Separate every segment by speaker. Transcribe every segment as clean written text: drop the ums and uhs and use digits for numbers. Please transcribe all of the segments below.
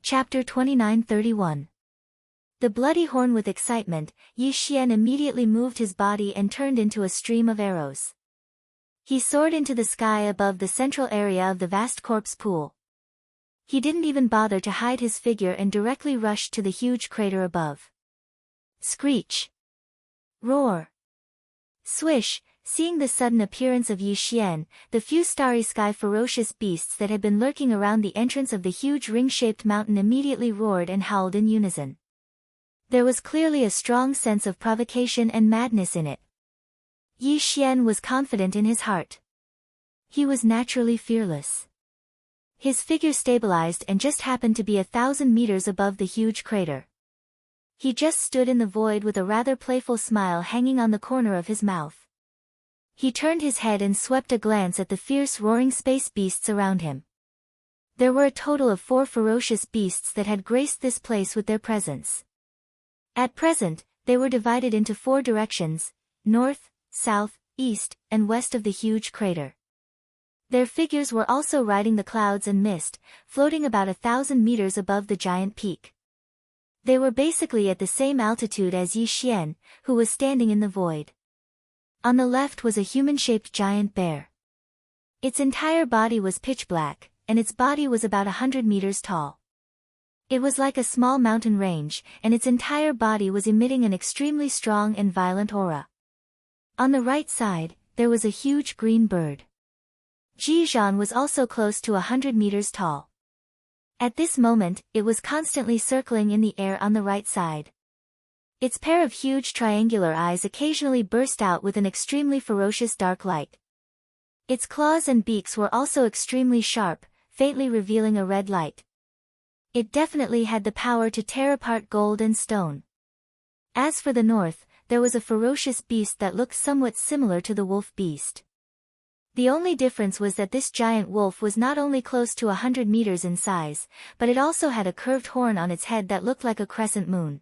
Speaker 1: Chapter 29:31. The bloody horn. With excitement, Yi Xian immediately moved his body and turned into a stream of arrows. He soared into the sky above the central area of the vast corpse pool. He didn't even bother to hide his figure and directly rushed to the huge crater above. Screech! Roar! Swish! Seeing the sudden appearance of Yi Xian, the few starry sky ferocious beasts that had been lurking around the entrance of the huge ring-shaped mountain immediately roared and howled in unison. There was clearly a strong sense of provocation and madness in it. Yi Xian was confident in his heart. He was naturally fearless. His figure stabilized and just happened to be 1,000 meters above the huge crater. He just stood in the void with a rather playful smile hanging on the corner of his mouth. He turned his head and swept a glance at the fierce roaring space beasts around him. There were a total of 4 ferocious beasts that had graced this place with their presence. At present, they were divided into 4 directions: north, south, east, and west of the huge crater. Their figures were also riding the clouds and mist, floating about 1,000 meters above the giant peak. They were basically at the same altitude as Yi Xian, who was standing in the void. On the left was a human-shaped giant bear. Its entire body was pitch black, and its body was about 100 meters tall. It was like a small mountain range, and its entire body was emitting an extremely strong and violent aura. On the right side, there was a huge green bird. Zhizhan was also close to 100 meters tall. At this moment, it was constantly circling in the air on the right side. Its pair of huge triangular eyes occasionally burst out with an extremely ferocious dark light. Its claws and beaks were also extremely sharp, faintly revealing a red light. It definitely had the power to tear apart gold and stone. As for the north, there was a ferocious beast that looked somewhat similar to the wolf beast. The only difference was that this giant wolf was not only close to 100 meters in size, but it also had a curved horn on its head that looked like a crescent moon.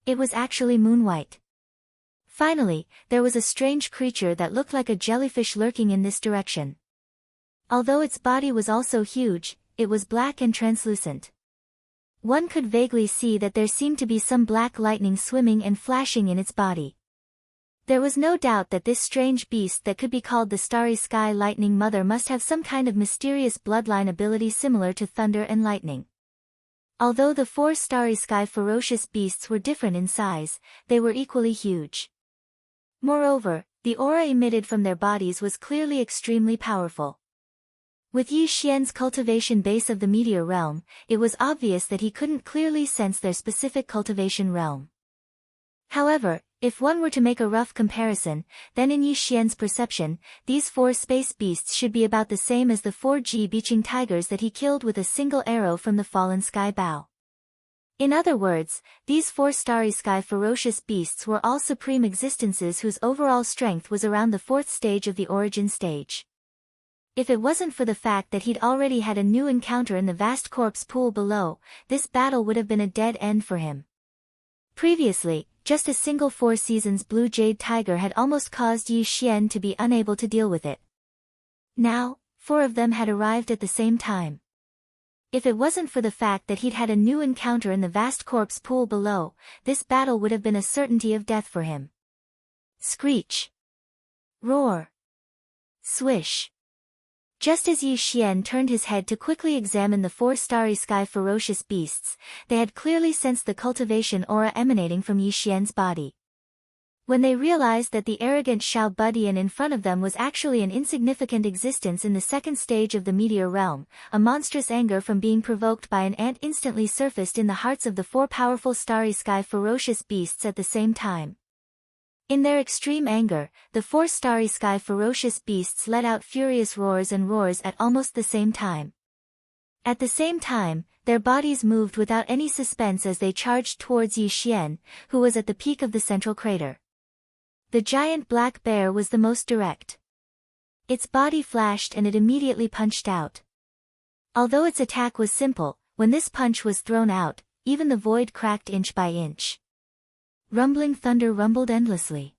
Speaker 1: It was actually moon-white. Finally, there was a strange creature that looked like a jellyfish lurking in this direction. Although its body was also huge, it was black and translucent. One could vaguely see that there seemed to be some black lightning swimming and flashing in its body. There was no doubt that this strange beast that could be called the Starry Sky Lightning Mother must have some kind of mysterious bloodline ability similar to thunder and lightning. Although the 4 starry sky ferocious beasts were different in size, they were equally huge. Moreover, the aura emitted from their bodies was clearly extremely powerful. With Yi Xian's cultivation base of the meteor realm, it was obvious that he couldn't clearly sense their specific cultivation realm. However, if one were to make a rough comparison, then in Yi Xian's perception, these 4 space beasts should be about the same as the 4 beaching tigers that he killed with a single arrow from the fallen sky bow. In other words, these 4 starry sky ferocious beasts were all supreme existences whose overall strength was around the 4th stage of the origin stage. If it wasn't for the fact that he'd already had a new encounter in the vast corpse pool below, this battle would have been a dead end for him. Previously, just a single 4 seasons blue jade tiger had almost caused Yi Xian to be unable to deal with it. Now, 4 of them had arrived at the same time. If it wasn't for the fact that he'd had a new encounter in the vast corpse pool below, this battle would have been a certainty of death for him. Screech! Roar! Swish! Just as Yi Xian turned his head to quickly examine the 4 starry sky ferocious beasts, they had clearly sensed the cultivation aura emanating from Yi Xian's body. When they realized that the arrogant Xiao Budian in front of them was actually an insignificant existence in the 2nd stage of the meteor realm, a monstrous anger from being provoked by an ant instantly surfaced in the hearts of the 4 powerful starry sky ferocious beasts at the same time. In their extreme anger, the 4 starry sky ferocious beasts let out furious roars and roars at almost the same time. At the same time, their bodies moved without any suspense as they charged towards Yi Xian, who was at the peak of the central crater. The giant black bear was the most direct. Its body flashed and it immediately punched out. Although its attack was simple, when this punch was thrown out, even the void cracked inch by inch. Rumbling thunder rumbled endlessly.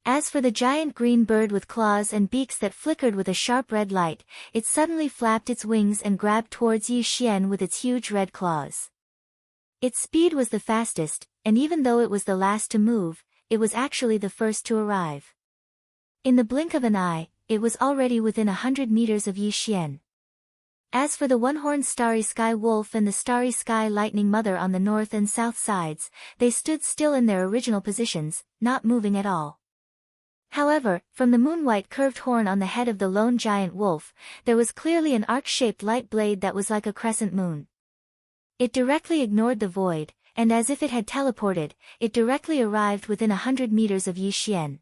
Speaker 1: As for the giant green bird with claws and beaks that flickered with a sharp red light, it suddenly flapped its wings and grabbed towards Yi Xian with its huge red claws. Its speed was the fastest, and even though it was the last to move, it was actually the first to arrive. In the blink of an eye, it was already within 100 meters of Yi Xian. As for the one-horned starry sky wolf and the starry sky lightning mother on the north and south sides, they stood still in their original positions, not moving at all. However, from the moon-white curved horn on the head of the lone giant wolf, there was clearly an arc-shaped light blade that was like a crescent moon. It directly ignored the void, and as if it had teleported, it directly arrived within 100 meters of Yi Xian.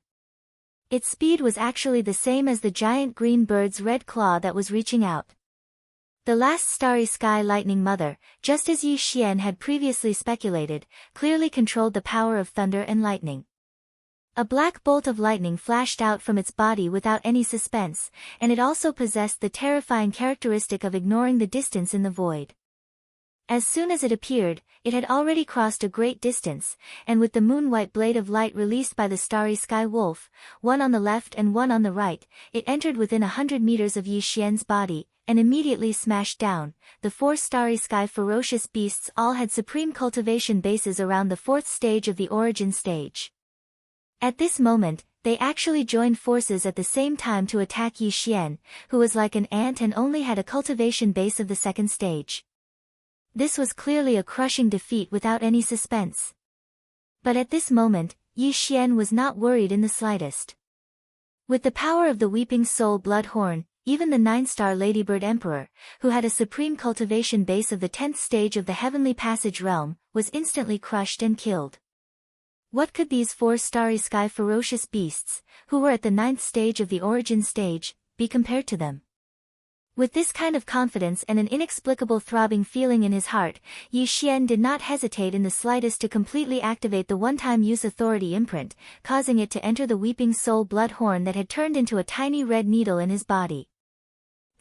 Speaker 1: Its speed was actually the same as the giant green bird's red claw that was reaching out. The last starry sky lightning mother, just as Yi Xian had previously speculated, clearly controlled the power of thunder and lightning. A black bolt of lightning flashed out from its body without any suspense, and it also possessed the terrifying characteristic of ignoring the distance in the void. As soon as it appeared, it had already crossed a great distance, and with the moon-white blade of light released by the starry sky wolf, one on the left and one on the right, it entered within 100 meters of Yi Xian's body, and immediately smashed down. The 4 starry sky ferocious beasts all had supreme cultivation bases around the 4th stage of the origin stage. At this moment, they actually joined forces at the same time to attack Yi Xian, who was like an ant and only had a cultivation base of the 2nd stage. This was clearly a crushing defeat without any suspense. But at this moment, Yi Xian was not worried in the slightest. With the power of the Weeping Soul Bloodhorn, even the 9-star Ladybird Emperor, who had a supreme cultivation base of the 10th stage of the Heavenly Passage Realm, was instantly crushed and killed. What could these 4 starry sky ferocious beasts, who were at the 9th stage of the origin stage, be compared to them? With this kind of confidence and an inexplicable throbbing feeling in his heart, Yi Xian did not hesitate in the slightest to completely activate the one-time use authority imprint, causing it to enter the Weeping Soul Bloodhorn that had turned into a tiny red needle in his body.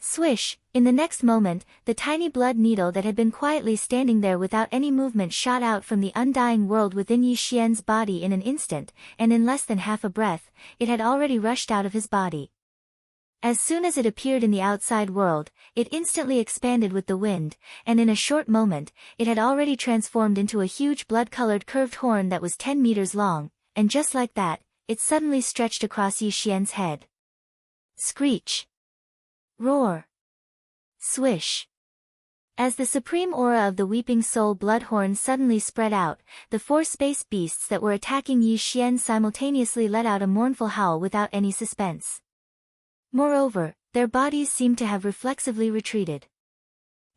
Speaker 1: Swish! In the next moment, the tiny blood needle that had been quietly standing there without any movement shot out from the undying world within Yi Xian's body in an instant, and in less than half a breath, it had already rushed out of his body. As soon as it appeared in the outside world, it instantly expanded with the wind, and in a short moment, it had already transformed into a huge blood-colored curved horn that was 10 meters long, and just like that, it suddenly stretched across Yi Xian's head. Screech! Roar! Swish! As the supreme aura of the Weeping Soul Bloodhorn suddenly spread out, the 4 space beasts that were attacking Yi Xian simultaneously let out a mournful howl without any suspense. Moreover, their bodies seemed to have reflexively retreated.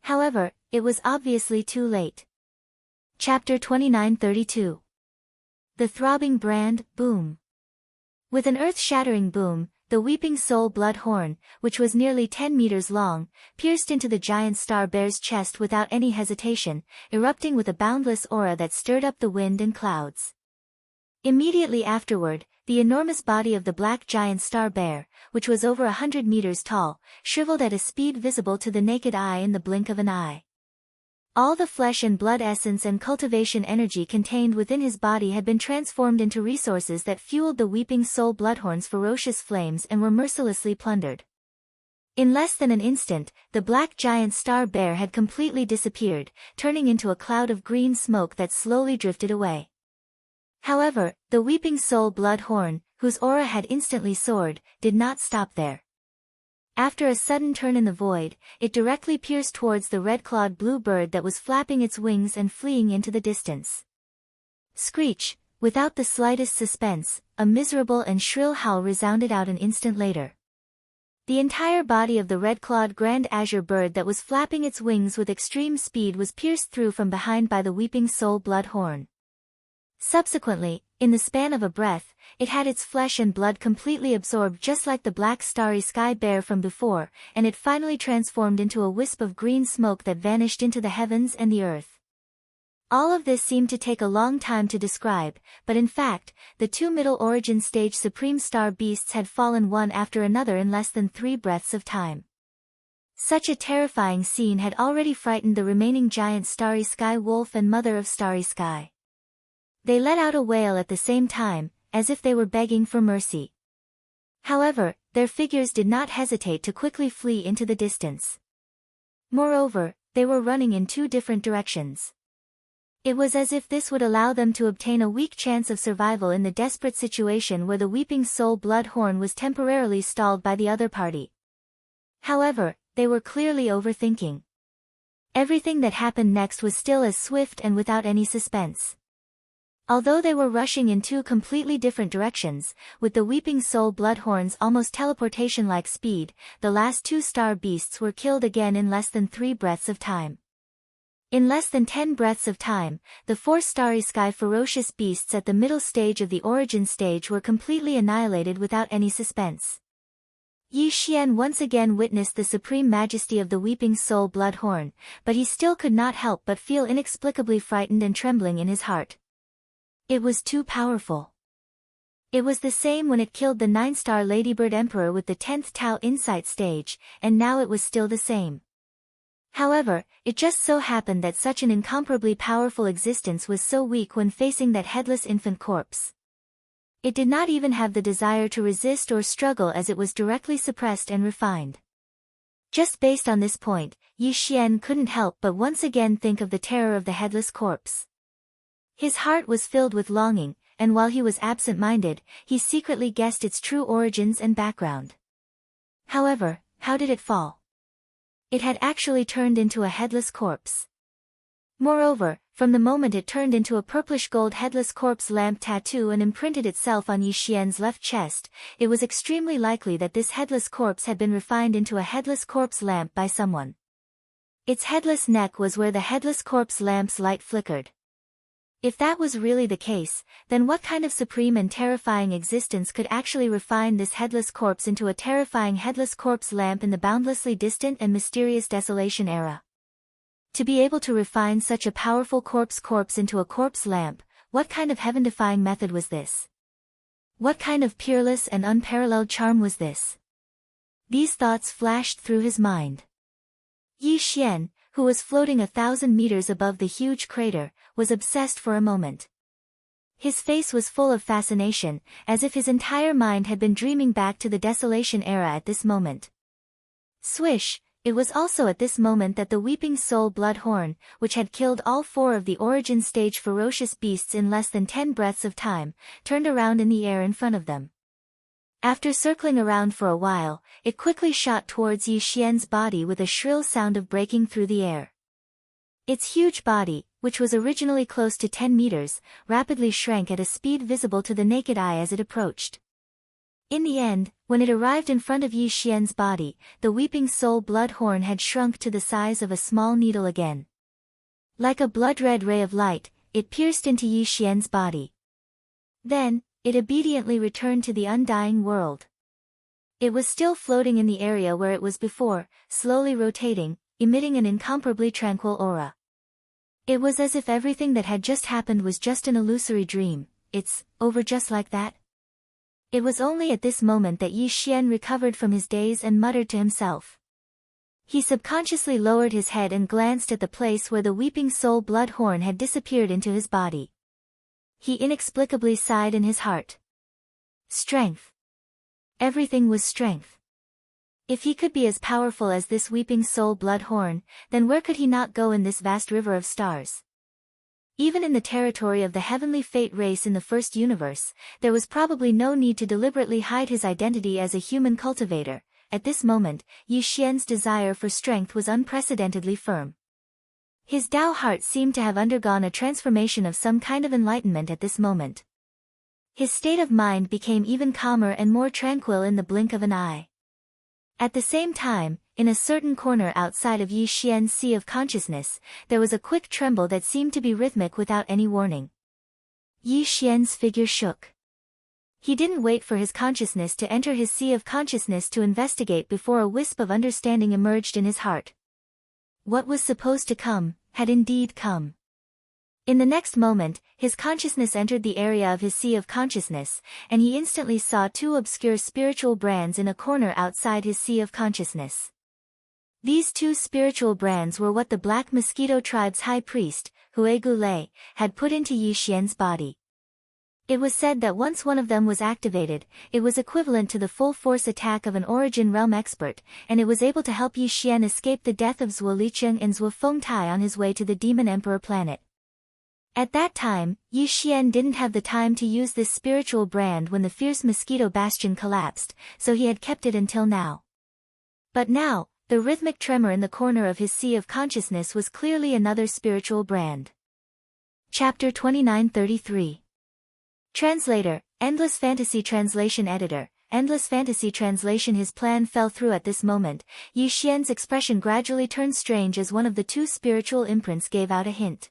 Speaker 1: However, it was obviously too late. Chapter 2932. The throbbing brand, boom. With an earth-shattering boom, the Weeping Soul Bloodhorn, which was nearly 10 meters long, pierced into the giant star bear's chest without any hesitation, erupting with a boundless aura that stirred up the wind and clouds. Immediately afterward, the enormous body of the black giant star bear, which was over 100 meters tall, shriveled at a speed visible to the naked eye in the blink of an eye. All the flesh and blood essence and cultivation energy contained within his body had been transformed into resources that fueled the Weeping Soul Bloodhorn's ferocious flames and were mercilessly plundered. In less than an instant, the black giant star bear had completely disappeared, turning into a cloud of green smoke that slowly drifted away. However, the Weeping Soul Bloodhorn, whose aura had instantly soared, did not stop there. After a sudden turn in the void, it directly pierced towards the red-clawed blue bird that was flapping its wings and fleeing into the distance. Screech! Without the slightest suspense, a miserable and shrill howl resounded out an instant later. The entire body of the red-clawed grand azure bird that was flapping its wings with extreme speed was pierced through from behind by the Weeping Soul Bloodhorn. Subsequently, in the span of a breath, it had its flesh and blood completely absorbed just like the black starry sky bear from before, and it finally transformed into a wisp of green smoke that vanished into the heavens and the earth. All of this seemed to take a long time to describe, but in fact, the 2 middle origin stage supreme star beasts had fallen one after another in less than 3 breaths of time. Such a terrifying scene had already frightened the remaining giant starry sky wolf and mother of starry sky. They let out a wail at the same time, as if they were begging for mercy. However, their figures did not hesitate to quickly flee into the distance. Moreover, they were running in two different directions. It was as if this would allow them to obtain a weak chance of survival in the desperate situation where the Weeping Soul Blood Horn was temporarily stalled by the other party. However, they were clearly overthinking. Everything that happened next was still as swift and without any suspense. Although they were rushing in two completely different directions, with the Weeping Soul Bloodhorn's almost teleportation-like speed, the last two star beasts were killed again in less than 3 breaths of time. In less than 10 breaths of time, the 4 starry sky ferocious beasts at the middle stage of the origin stage were completely annihilated without any suspense. Yi Xian once again witnessed the supreme majesty of the Weeping Soul Bloodhorn, but he still could not help but feel inexplicably frightened and trembling in his heart. It was too powerful. It was the same when it killed the 9-star Ladybird Emperor with the 10th Tao Insight stage, and now it was still the same. However, it just so happened that such an incomparably powerful existence was so weak when facing that headless infant corpse. It did not even have the desire to resist or struggle as it was directly suppressed and refined. Just based on this point, Yi Xian couldn't help but once again think of the terror of the headless corpse. His heart was filled with longing, and while he was absent-minded, he secretly guessed its true origins and background. However, how did it fall? It had actually turned into a headless corpse. Moreover, from the moment it turned into a purplish-gold headless corpse lamp tattoo and imprinted itself on Yi Xian's left chest, it was extremely likely that this headless corpse had been refined into a headless corpse lamp by someone. Its headless neck was where the headless corpse lamp's light flickered. If that was really the case, then what kind of supreme and terrifying existence could actually refine this headless corpse into a terrifying headless corpse lamp in the boundlessly distant and mysterious Desolation era? To be able to refine such a powerful corpse into a corpse lamp, what kind of heaven-defying method was this? What kind of peerless and unparalleled charm was this? These thoughts flashed through his mind. Yi Xian, who was floating 1,000 meters above the huge crater, was obsessed for a moment. His face was full of fascination, as if his entire mind had been dreaming back to the Desolation era at this moment. Swish! It was also at this moment that the Weeping Soul Bloodhorn, which had killed all 4 of the origin stage ferocious beasts in less than 10 breaths of time, turned around in the air in front of them. After circling around for a while, it quickly shot towards Yi Xian's body with a shrill sound of breaking through the air. Its huge body, which was originally close to 10 meters, rapidly shrank at a speed visible to the naked eye as it approached. In the end, when it arrived in front of Yi Xian's body, the Weeping Soul Bloodhorn had shrunk to the size of a small needle again. Like a blood-red ray of light, it pierced into Yi Xian's body. Then, it obediently returned to the undying world. It was still floating in the area where it was before, slowly rotating, emitting an incomparably tranquil aura. It was as if everything that had just happened was just an illusory dream. It's over just like that? It was only at this moment that Yi Xian recovered from his daze and muttered to himself. He subconsciously lowered his head and glanced at the place where the Weeping Soul Bloodhorn had disappeared into his body. He inexplicably sighed in his heart. Strength. Everything was strength. If he could be as powerful as this Weeping Soul Bloodhorn, then where could he not go in this vast river of stars? Even in the territory of the heavenly fate race in the first universe, there was probably no need to deliberately hide his identity as a human cultivator. At this moment, Yi Xian's desire for strength was unprecedentedly firm. His Tao heart seemed to have undergone a transformation of some kind of enlightenment at this moment. His state of mind became even calmer and more tranquil in the blink of an eye. At the same time, in a certain corner outside of Yi Xian's sea of consciousness, there was a quick tremble that seemed to be rhythmic without any warning. Yi Xian's figure shook. He didn't wait for his consciousness to enter his sea of consciousness to investigate before a wisp of understanding emerged in his heart. What was supposed to come, had indeed come. In the next moment, his consciousness entered the area of his sea of consciousness, and he instantly saw 2 obscure spiritual brands in a corner outside his sea of consciousness. These 2 spiritual brands were what the Black Mosquito tribe's high priest, Hue Gulei, had put into Yi Xian's body. It was said that once one of them was activated, it was equivalent to the full-force attack of an Origin Realm expert, and it was able to help Yi Xian escape the death of Zhuo Licheng and Zhuo Fengtai on his way to the Demon Emperor planet. At that time, Yi Xian didn't have the time to use this spiritual brand when the fierce mosquito bastion collapsed, so he had kept it until now. But now, the rhythmic tremor in the corner of his sea of consciousness was clearly another spiritual brand. Chapter 2933. Translator, Endless Fantasy Translation Editor, Endless Fantasy Translation. His plan fell through at this moment. Yi Xian's expression gradually turned strange as one of the two spiritual imprints gave out a hint.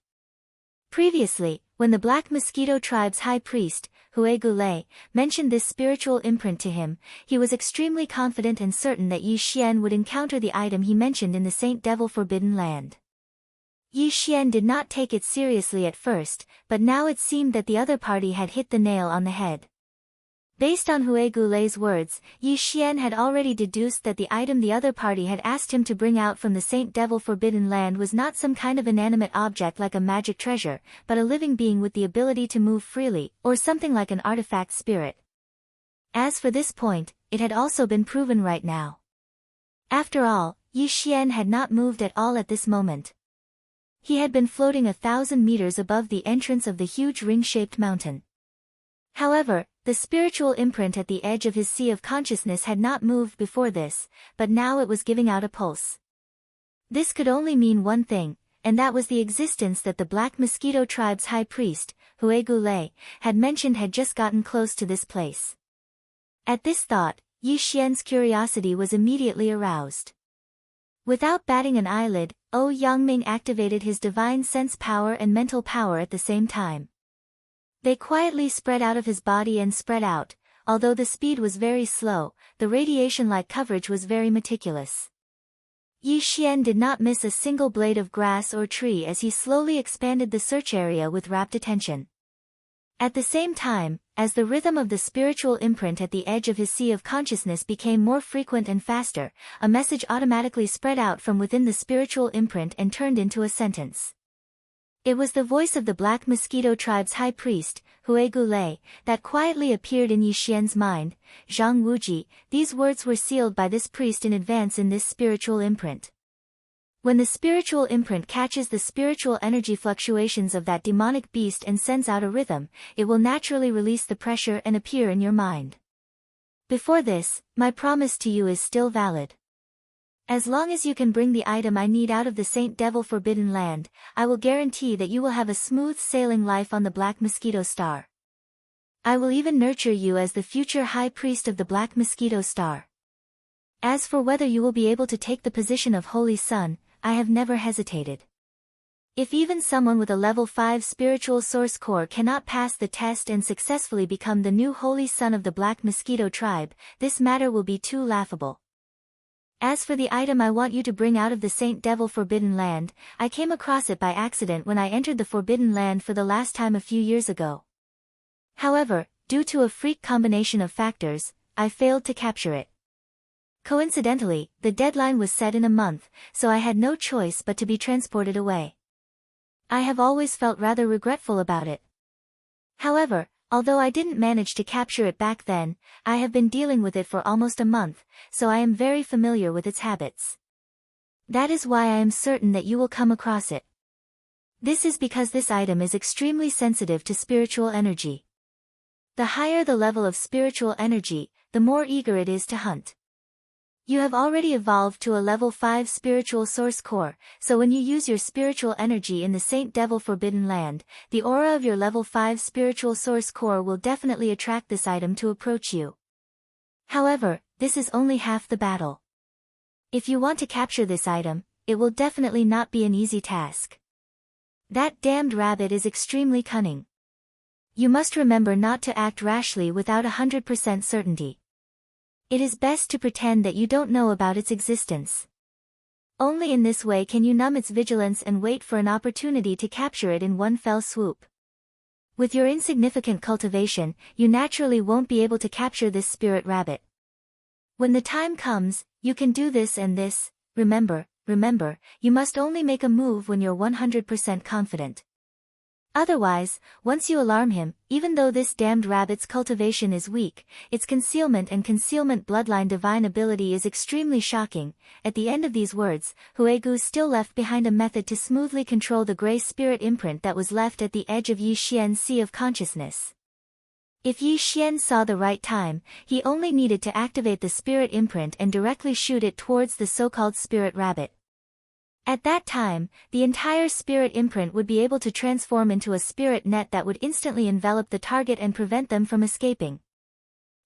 Speaker 1: Previously, when the Black Mosquito Tribe's high priest, Hue Gulei, mentioned this spiritual imprint to him, he was extremely confident and certain that Yi Xian would encounter the item he mentioned in the Saint Devil Forbidden Land. Yi Xian did not take it seriously at first, but now it seemed that the other party had hit the nail on the head. Based on Hue Gulei's words, Yi Xian had already deduced that the item the other party had asked him to bring out from the Saint Devil Forbidden Land was not some kind of inanimate object like a magic treasure, but a living being with the ability to move freely, or something like an artifact spirit. As for this point, it had also been proven right now. After all, Yi Xian had not moved at all at this moment. He had been floating 1,000 meters above the entrance of the huge ring-shaped mountain. However, the spiritual imprint at the edge of his sea of consciousness had not moved before this, but now it was giving out a pulse. This could only mean one thing, and that was the existence that the Black Mosquito Tribe's high priest, Hue Gulei, had mentioned had just gotten close to this place. At this thought, Yi Xian's curiosity was immediately aroused. Without batting an eyelid, Yangming activated his divine sense power and mental power at the same time. They quietly spread out of his body and spread out. Although the speed was very slow, the radiation-like coverage was very meticulous. Yi Xian did not miss a single blade of grass or tree as he slowly expanded the search area with rapt attention. At the same time, as the rhythm of the spiritual imprint at the edge of his sea of consciousness became more frequent and faster, a message automatically spread out from within the spiritual imprint and turned into a sentence. It was the voice of the Black Mosquito Tribe's high priest, Hue Gulei, that quietly appeared in Yi Xian's mind. Zhang Wuji, these words were sealed by this priest in advance in this spiritual imprint. When the spiritual imprint catches the spiritual energy fluctuations of that demonic beast and sends out a rhythm, it will naturally release the pressure and appear in your mind. Before this, my promise to you is still valid. As long as you can bring the item I need out of the Saint Devil Forbidden Land, I will guarantee that you will have a smooth sailing life on the Black Mosquito Star. I will even nurture you as the future High Priest of the Black Mosquito Star. As for whether you will be able to take the position of Holy Sun, I have never hesitated. If even someone with a level 5 spiritual source core cannot pass the test and successfully become the new Holy Son of the Black Mosquito Tribe, this matter will be too laughable. As for the item I want you to bring out of the Saint Devil Forbidden Land, I came across it by accident when I entered the Forbidden Land for the last time a few years ago. However, due to a freak combination of factors, I failed to capture it. Coincidentally, the deadline was set in a month, so I had no choice but to be transported away. I have always felt rather regretful about it. However, although I didn't manage to capture it back then, I have been dealing with it for almost a month, so I am very familiar with its habits. That is why I am certain that you will come across it. This is because this item is extremely sensitive to spiritual energy. The higher the level of spiritual energy, the more eager it is to hunt. You have already evolved to a level 5 spiritual source core, so when you use your spiritual energy in the Saint Devil Forbidden Land, the aura of your level 5 spiritual source core will definitely attract this item to approach you. However, this is only half the battle. If you want to capture this item, it will definitely not be an easy task. That damned rabbit is extremely cunning. You must remember not to act rashly without 100% certainty. It is best to pretend that you don't know about its existence. Only in this way can you numb its vigilance and wait for an opportunity to capture it in one fell swoop. With your insignificant cultivation, you naturally won't be able to capture this spirit rabbit. When the time comes, you can do this and this. Remember, you must only make a move when you're 100% confident. Otherwise, once you alarm him, even though this damned rabbit's cultivation is weak, its concealment and concealment bloodline divine ability is extremely shocking. At the end of these words, Huegu still left behind a method to smoothly control the gray spirit imprint that was left at the edge of Yi Xian's sea of consciousness. If Yi Xian saw the right time, he only needed to activate the spirit imprint and directly shoot it towards the so-called spirit rabbit. At that time, the entire spirit imprint would be able to transform into a spirit net that would instantly envelop the target and prevent them from escaping.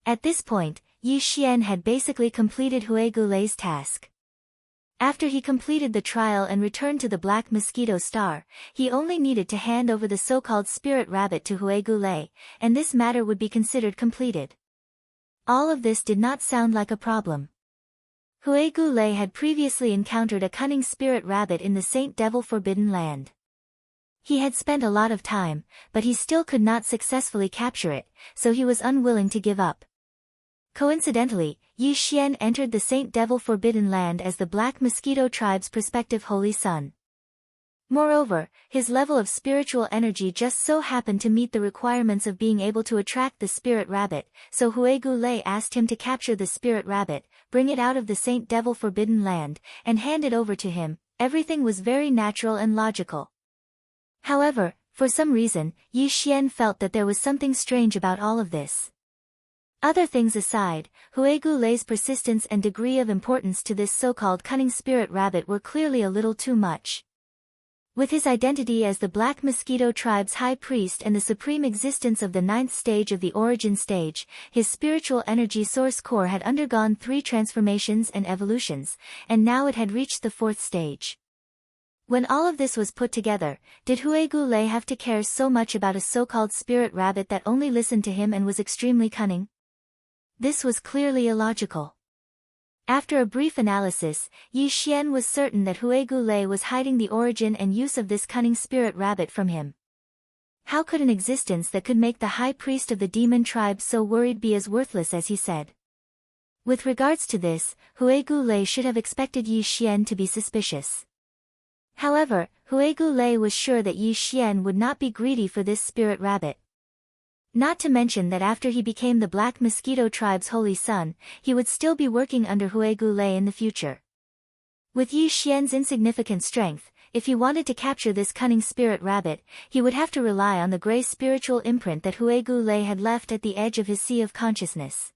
Speaker 1: At this point, Yi Xian had basically completed Huegu Lei's task. After he completed the trial and returned to the Black Mosquito Star, he only needed to hand over the so-called spirit rabbit to Huegu Lei, and this matter would be considered completed. All of this did not sound like a problem. Huegu Lei had previously encountered a cunning spirit rabbit in the Saint Devil Forbidden Land. He had spent a lot of time, but he still could not successfully capture it, so he was unwilling to give up. Coincidentally, Yi Xian entered the Saint Devil Forbidden Land as the Black Mosquito tribe's prospective holy son. Moreover, his level of spiritual energy just so happened to meet the requirements of being able to attract the spirit rabbit, so Huegu Lei asked him to capture the spirit rabbit, bring it out of the Saint Devil Forbidden Land, and hand it over to him. Everything was very natural and logical. However, for some reason, Yi Xian felt that there was something strange about all of this. Other things aside, Huegu Lei's persistence and degree of importance to this so-called cunning spirit rabbit were clearly a little too much. With his identity as the Black Mosquito tribe's high priest and the supreme existence of the 9th stage of the origin stage, his spiritual energy source core had undergone 3 transformations and evolutions, and now it had reached the 4th stage. When all of this was put together, did Huegu Lei have to care so much about a so-called spirit rabbit that only listened to him and was extremely cunning? This was clearly illogical. After a brief analysis, Yi Xian was certain that Huegu Lei was hiding the origin and use of this cunning spirit rabbit from him. How could an existence that could make the high priest of the demon tribe so worried be as worthless as he said? With regards to this, Huegu Lei should have expected Yi Xian to be suspicious. However, Huegu Lei was sure that Yi Xian would not be greedy for this spirit rabbit. Not to mention that after he became the Black Mosquito tribe's holy son, he would still be working under Huegu Lei in the future. With Yi Xian's insignificant strength, if he wanted to capture this cunning spirit rabbit, he would have to rely on the gray spiritual imprint that Huegu Lei had left at the edge of his sea of consciousness.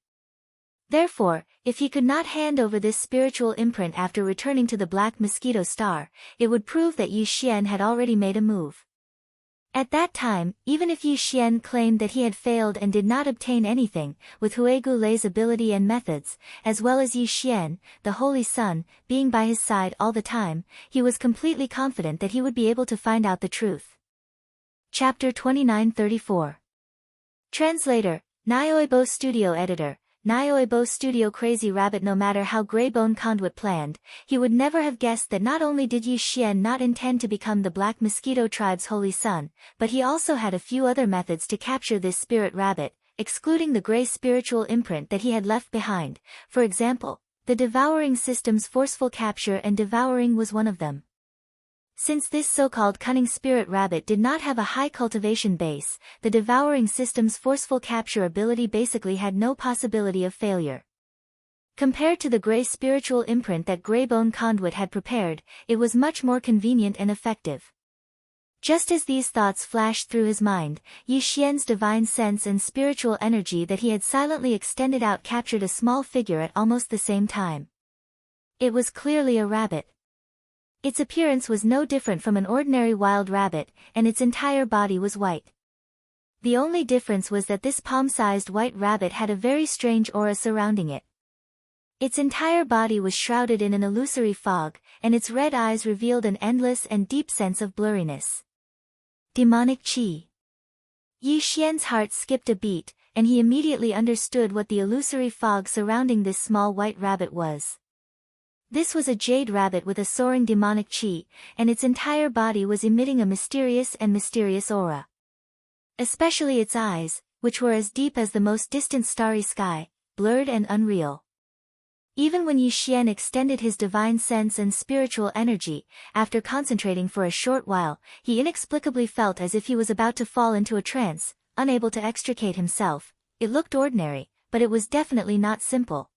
Speaker 1: Therefore, if he could not hand over this spiritual imprint after returning to the Black Mosquito Star, it would prove that Yi Xian had already made a move. At that time, even if Yi Xian claimed that he had failed and did not obtain anything, with Huegu Lei's ability and methods, as well as Yi Xian, the Holy Son, being by his side all the time, he was completely confident that he would be able to find out the truth. Chapter 2934. Translator, Nyoibo Studio Editor, Nyoibo Studio Crazy Rabbit. No matter how Greybone Conduit planned, he would never have guessed that not only did Yi Xian not intend to become the Black Mosquito tribe's holy son, but he also had a few other methods to capture this spirit rabbit, excluding the gray spiritual imprint that he had left behind. For example, the devouring system's forceful capture and devouring was one of them. Since this so-called cunning spirit rabbit did not have a high cultivation base, the devouring system's forceful capture ability basically had no possibility of failure. Compared to the gray spiritual imprint that Greybone Conduit had prepared, it was much more convenient and effective. Just as these thoughts flashed through his mind, Yi Xian's divine sense and spiritual energy that he had silently extended out captured a small figure at almost the same time. It was clearly a rabbit. Its appearance was no different from an ordinary wild rabbit, and its entire body was white. The only difference was that this palm-sized white rabbit had a very strange aura surrounding it. Its entire body was shrouded in an illusory fog, and its red eyes revealed an endless and deep sense of blurriness. Demonic Qi. Yi Xian's heart skipped a beat, and he immediately understood what the illusory fog surrounding this small white rabbit was. This was a jade rabbit with a soaring demonic qi, and its entire body was emitting a mysterious aura. Especially its eyes, which were as deep as the most distant starry sky, blurred and unreal. Even when Yi Xian extended his divine sense and spiritual energy, after concentrating for a short while, he inexplicably felt as if he was about to fall into a trance, unable to extricate himself. It looked ordinary, but it was definitely not simple.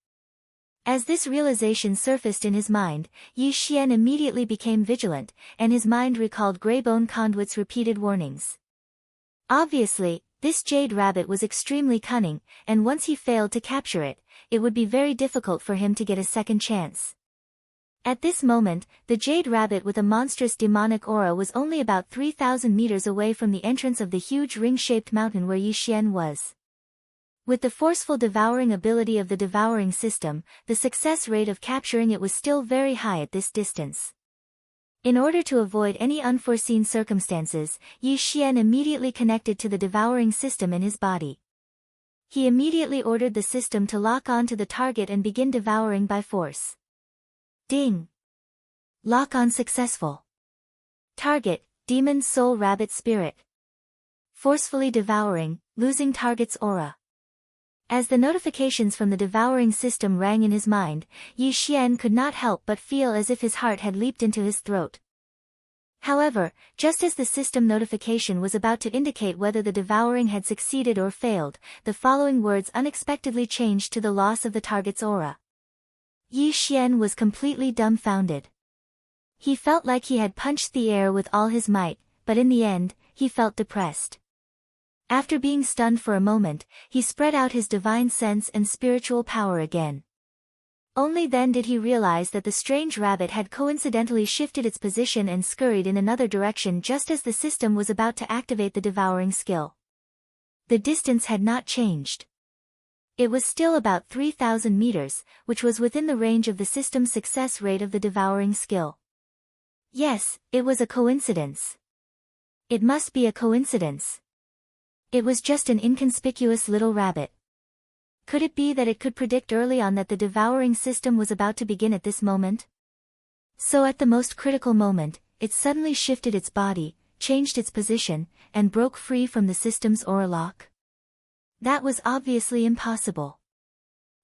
Speaker 1: As this realization surfaced in his mind, Yi Xian immediately became vigilant, and his mind recalled Greybone Conduit's repeated warnings. Obviously, this jade rabbit was extremely cunning, and once he failed to capture it, it would be very difficult for him to get a second chance. At this moment, the jade rabbit with a monstrous demonic aura was only about 3,000 meters away from the entrance of the huge ring-shaped mountain where Yi Xian was. With the forceful devouring ability of the devouring system, the success rate of capturing it was still very high at this distance. In order to avoid any unforeseen circumstances, Yi Xian immediately connected to the devouring system in his body. He immediately ordered the system to lock on to the target and begin devouring by force. Ding! Lock on successful. Target, Demon Soul Rabbit Spirit. Forcefully devouring, losing target's aura. As the notifications from the devouring system rang in his mind, Yi Xian could not help but feel as if his heart had leaped into his throat. However, just as the system notification was about to indicate whether the devouring had succeeded or failed, the following words unexpectedly changed to the loss of the target's aura. Yi Xian was completely dumbfounded. He felt like he had punched the air with all his might, but in the end, he felt depressed. After being stunned for a moment, he spread out his divine sense and spiritual power again. Only then did he realize that the strange rabbit had coincidentally shifted its position and scurried in another direction just as the system was about to activate the devouring skill. The distance had not changed. It was still about 3,000 meters, which was within the range of the system's success rate of the devouring skill. Yes, it was a coincidence. It must be a coincidence. It was just an inconspicuous little rabbit. Could it be that it could predict early on that the devouring system was about to begin at this moment? So at the most critical moment, it suddenly shifted its body, changed its position, and broke free from the system's aura lock? That was obviously impossible.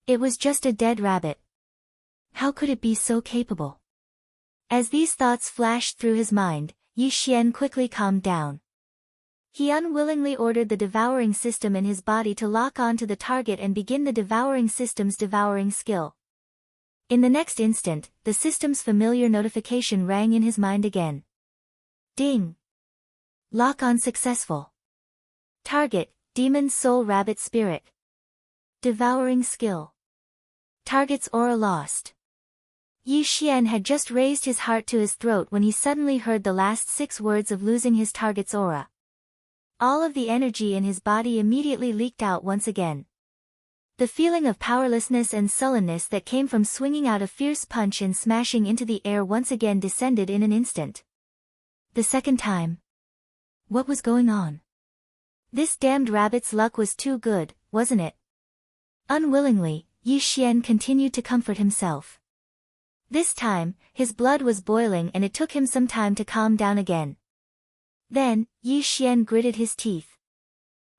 Speaker 1: It was just a dead rabbit. How could it be so capable? As these thoughts flashed through his mind, Yi Xian quickly calmed down. He unwillingly ordered the devouring system in his body to lock on to the target and begin the devouring system's devouring skill. In the next instant, the system's familiar notification rang in his mind again. Ding! Lock on successful. Target, Demon Soul Rabbit Spirit. Devouring skill. Target's aura lost. Yi Xian had just raised his heart to his throat when he suddenly heard the last 6 words of losing his target's aura. All of the energy in his body immediately leaked out once again. The feeling of powerlessness and sullenness that came from swinging out a fierce punch and smashing into the air once again descended in an instant. The second time. What was going on? This damned rabbit's luck was too good, wasn't it? Unwillingly, Yi Xian continued to comfort himself. This time, his blood was boiling and it took him some time to calm down again. Then, Yi Xian gritted his teeth.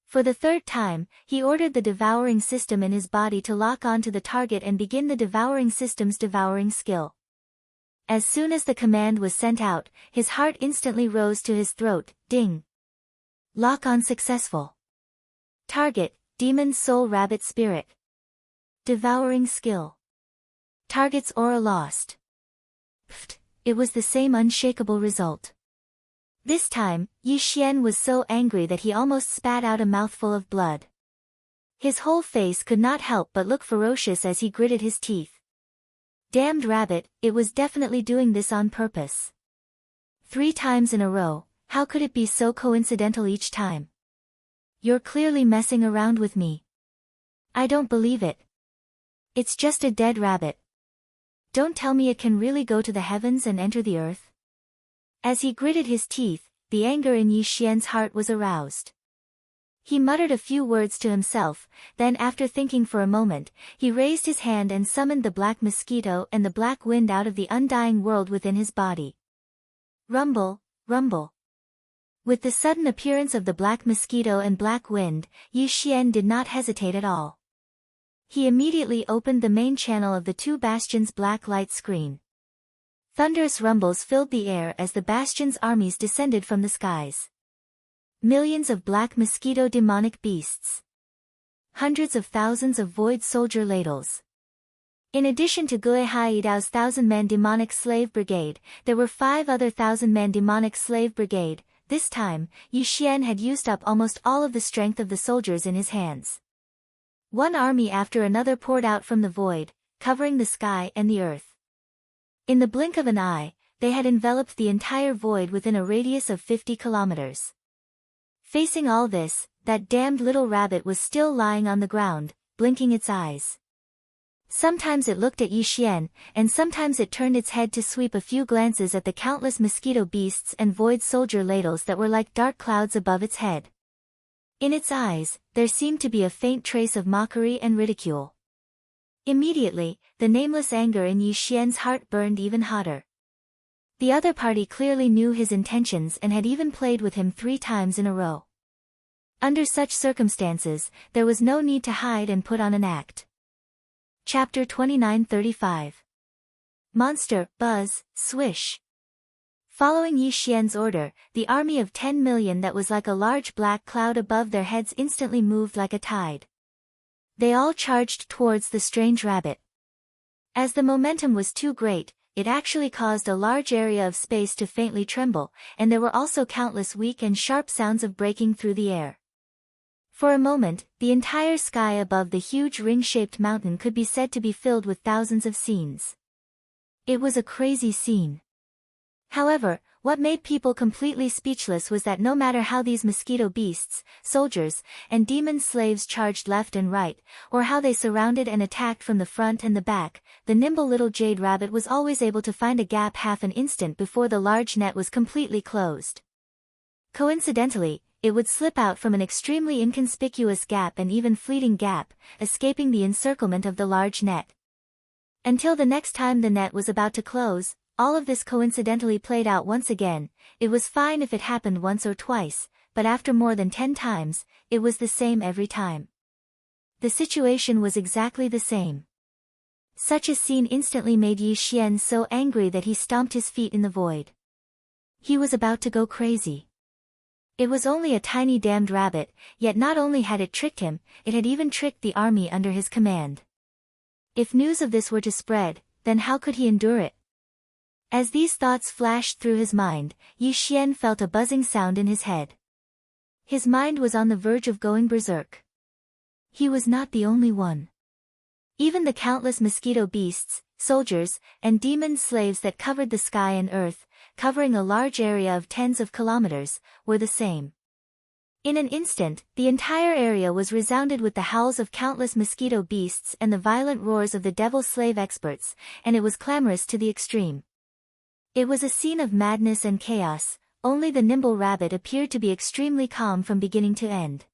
Speaker 1: For the third time, he ordered the devouring system in his body to lock on to the target and begin the devouring system's devouring skill. As soon as the command was sent out, his heart instantly rose to his throat. Ding! Lock on successful. Target, Demon Soul Rabbit Spirit. Devouring skill. Target's aura lost. Pfft, it was the same unshakable result. This time, Yi Xian was so angry that he almost spat out a mouthful of blood. His whole face could not help but look ferocious as he gritted his teeth. Damned rabbit, it was definitely doing this on purpose. 3 times in a row, how could it be so coincidental each time? You're clearly messing around with me. I don't believe it. It's just a dead rabbit. Don't tell me it can really go to the heavens and enter the earth. As he gritted his teeth, the anger in Yi Xian's heart was aroused. He muttered a few words to himself, then after thinking for a moment, he raised his hand and summoned the black mosquito and the black wind out of the undying world within his body. Rumble, rumble. With the sudden appearance of the black mosquito and black wind, Yi Xian did not hesitate at all. He immediately opened the main channel of the two bastions' black light screen. Thunderous rumbles filled the air as the bastion's armies descended from the skies. Millions of black mosquito demonic beasts. Hundreds of thousands of void soldier ladles. In addition to Guehaidao's 1,000-man demonic slave brigade, there were 5 other 1,000-man demonic slave brigade. This time, Yu Xian had used up almost all of the strength of the soldiers in his hands. One army after another poured out from the void, covering the sky and the earth. In the blink of an eye, they had enveloped the entire void within a radius of 50 kilometers. Facing all this, that damned little rabbit was still lying on the ground, blinking its eyes. Sometimes it looked at Yu Xian, and sometimes it turned its head to sweep a few glances at the countless mosquito beasts and void soldier ladles that were like dark clouds above its head. In its eyes, there seemed to be a faint trace of mockery and ridicule. Immediately, the nameless anger in Yu Xian's heart burned even hotter. The other party clearly knew his intentions and had even played with him 3 times in a row. Under such circumstances, there was no need to hide and put on an act. Chapter 2935. Monster, Buzz, Swish. Following Yu Xian's order, the army of 10 million that was like a large black cloud above their heads instantly moved like a tide. They all charged towards the strange rabbit. As the momentum was too great, it actually caused a large area of space to faintly tremble, and there were also countless weak and sharp sounds of breaking through the air. For a moment, the entire sky above the huge ring-shaped mountain could be said to be filled with thousands of scenes. It was a crazy scene. However, what made people completely speechless was that no matter how these mosquito beasts, soldiers, and demon slaves charged left and right, or how they surrounded and attacked from the front and the back, the nimble little jade rabbit was always able to find a gap half an instant before the large net was completely closed. Coincidentally, it would slip out from an extremely inconspicuous gap and even fleeting gap, escaping the encirclement of the large net. Until the next time the net was about to close, all of this coincidentally played out once again. It was fine if it happened once or twice, but after more than 10 times, it was the same every time. The situation was exactly the same. Such a scene instantly made Yu Xian so angry that he stomped his feet in the void. He was about to go crazy. It was only a tiny damned rabbit, yet not only had it tricked him, it had even tricked the army under his command. If news of this were to spread, then how could he endure it? As these thoughts flashed through his mind, Yu Xian felt a buzzing sound in his head. His mind was on the verge of going berserk. He was not the only one. Even the countless mosquito beasts, soldiers, and demon slaves that covered the sky and earth, covering a large area of tens of kilometers, were the same. In an instant, the entire area was resounded with the howls of countless mosquito beasts and the violent roars of the devil slave experts, and it was clamorous to the extreme. It was a scene of madness and chaos. Only the nimble rabbit appeared to be extremely calm from beginning to end.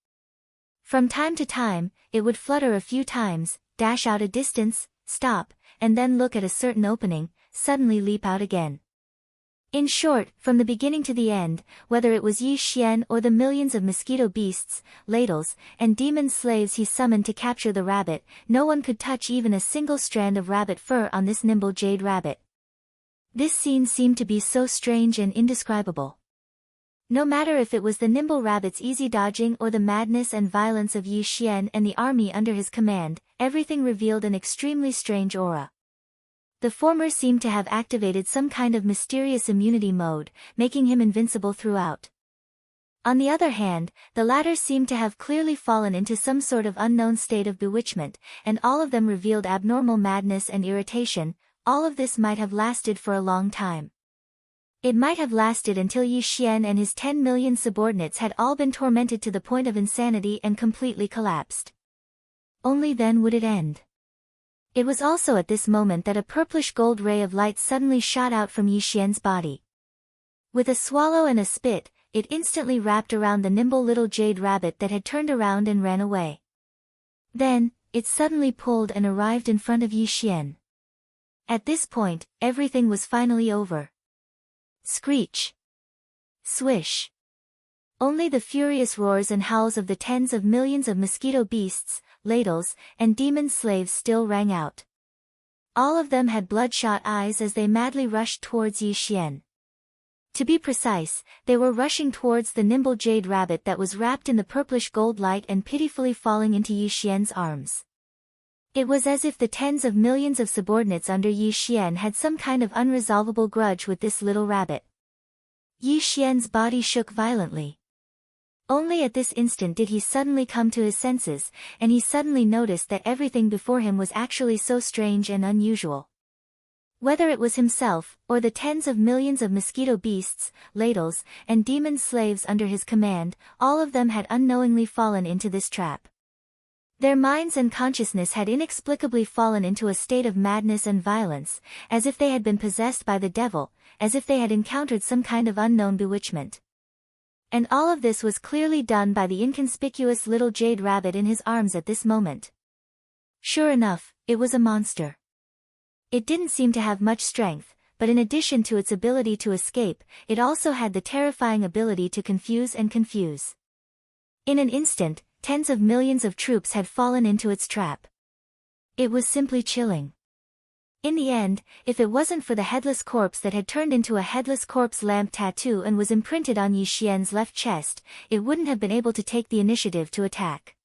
Speaker 1: From time to time, it would flutter a few times, dash out a distance, stop, and then look at a certain opening, suddenly leap out again. In short, from the beginning to the end, whether it was Yu Xian or the millions of mosquito beasts, ladles, and demon slaves he summoned to capture the rabbit, no one could touch even a single strand of rabbit fur on this nimble jade rabbit. This scene seemed to be so strange and indescribable. No matter if it was the nimble rabbit's easy dodging or the madness and violence of Yu Xian and the army under his command, everything revealed an extremely strange aura. The former seemed to have activated some kind of mysterious immunity mode, making him invincible throughout. On the other hand, the latter seemed to have clearly fallen into some sort of unknown state of bewitchment, and all of them revealed abnormal madness and irritation. All of this might have lasted for a long time. It might have lasted until Yu Xian and his 10 million subordinates had all been tormented to the point of insanity and completely collapsed. Only then would it end. It was also at this moment that a purplish gold ray of light suddenly shot out from Yu Xian's body. With a swallow and a spit, it instantly wrapped around the nimble little jade rabbit that had turned around and ran away. Then, it suddenly pulled and arrived in front of Yu Xian. At this point, everything was finally over. Screech. Swish. Only the furious roars and howls of the tens of millions of mosquito beasts, ladles, and demon slaves still rang out. All of them had bloodshot eyes as they madly rushed towards Yi Xian. To be precise, they were rushing towards the nimble jade rabbit that was wrapped in the purplish gold light and pitifully falling into Yi Xian's arms. It was as if the tens of millions of subordinates under Yi Xian had some kind of unresolvable grudge with this little rabbit. Yi Xian's body shook violently. Only at this instant did he suddenly come to his senses, and he suddenly noticed that everything before him was actually so strange and unusual. Whether it was himself, or the tens of millions of mosquito beasts, ladles, and demon slaves under his command, all of them had unknowingly fallen into this trap. Their minds and consciousness had inexplicably fallen into a state of madness and violence, as if they had been possessed by the devil, as if they had encountered some kind of unknown bewitchment. And all of this was clearly done by the inconspicuous little jade rabbit in his arms at this moment. Sure enough, it was a monster. It didn't seem to have much strength, but in addition to its ability to escape, it also had the terrifying ability to confuse and confuse. In an instant, tens of millions of troops had fallen into its trap. It was simply chilling. In the end, if it wasn't for the headless corpse that had turned into a headless corpse lamp tattoo and was imprinted on Yi Xian's left chest, it wouldn't have been able to take the initiative to attack.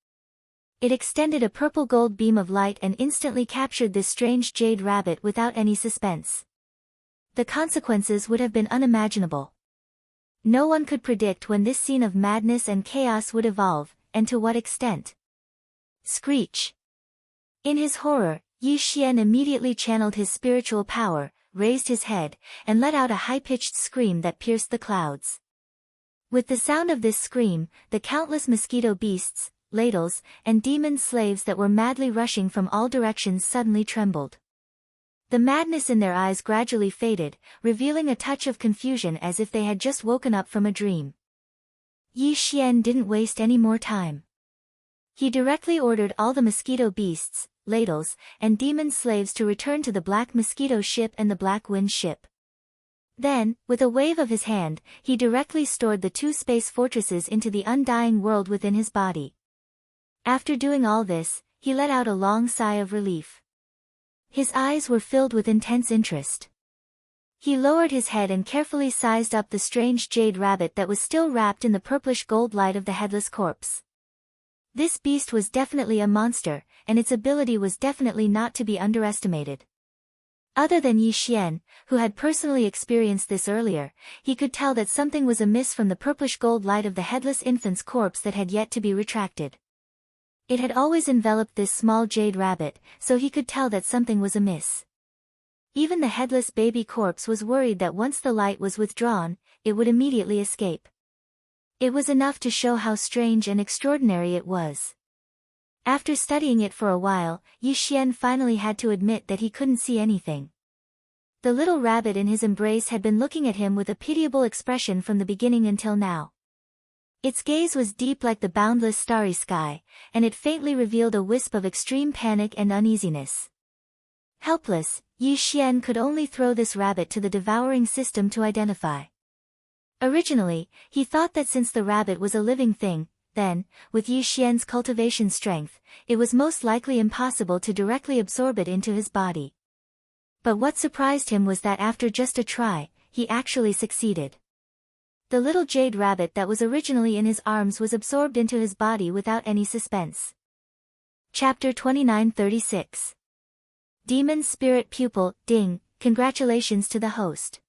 Speaker 1: It extended a purple gold beam of light and instantly captured this strange jade rabbit without any suspense. The consequences would have been unimaginable. No one could predict when this scene of madness and chaos would evolve, and to what extent. Screech! In his horror, Yi Xian immediately channeled his spiritual power, raised his head, and let out a high-pitched scream that pierced the clouds. With the sound of this scream, the countless mosquito beasts, ladles, and demon slaves that were madly rushing from all directions suddenly trembled. The madness in their eyes gradually faded, revealing a touch of confusion as if they had just woken up from a dream. Yi Xian didn't waste any more time. He directly ordered all the mosquito beasts, ladles, and demon slaves to return to the Black Mosquito ship and the Black Wind ship. Then, with a wave of his hand, he directly stored the two space fortresses into the undying world within his body. After doing all this, he let out a long sigh of relief. His eyes were filled with intense interest. He lowered his head and carefully sized up the strange jade rabbit that was still wrapped in the purplish gold light of the headless corpse. This beast was definitely a monster, and its ability was definitely not to be underestimated. Other than Yi Xian, who had personally experienced this earlier, he could tell that something was amiss from the purplish gold light of the headless infant's corpse that had yet to be retracted. It had always enveloped this small jade rabbit, so he could tell that something was amiss. Even the headless baby corpse was worried that once the light was withdrawn, it would immediately escape. It was enough to show how strange and extraordinary it was. After studying it for a while, Yi Xian finally had to admit that he couldn't see anything. The little rabbit in his embrace had been looking at him with a pitiable expression from the beginning until now. Its gaze was deep like the boundless starry sky, and it faintly revealed a wisp of extreme panic and uneasiness. Helpless, Yi Xian could only throw this rabbit to the devouring system to identify. Originally, he thought that since the rabbit was a living thing, then, with Yi Xian's cultivation strength, it was most likely impossible to directly absorb it into his body. But what surprised him was that after just a try, he actually succeeded. The little jade rabbit that was originally in his arms was absorbed into his body without any suspense. Chapter 2936. Demon Spirit Pupil, Ding, congratulations to the host.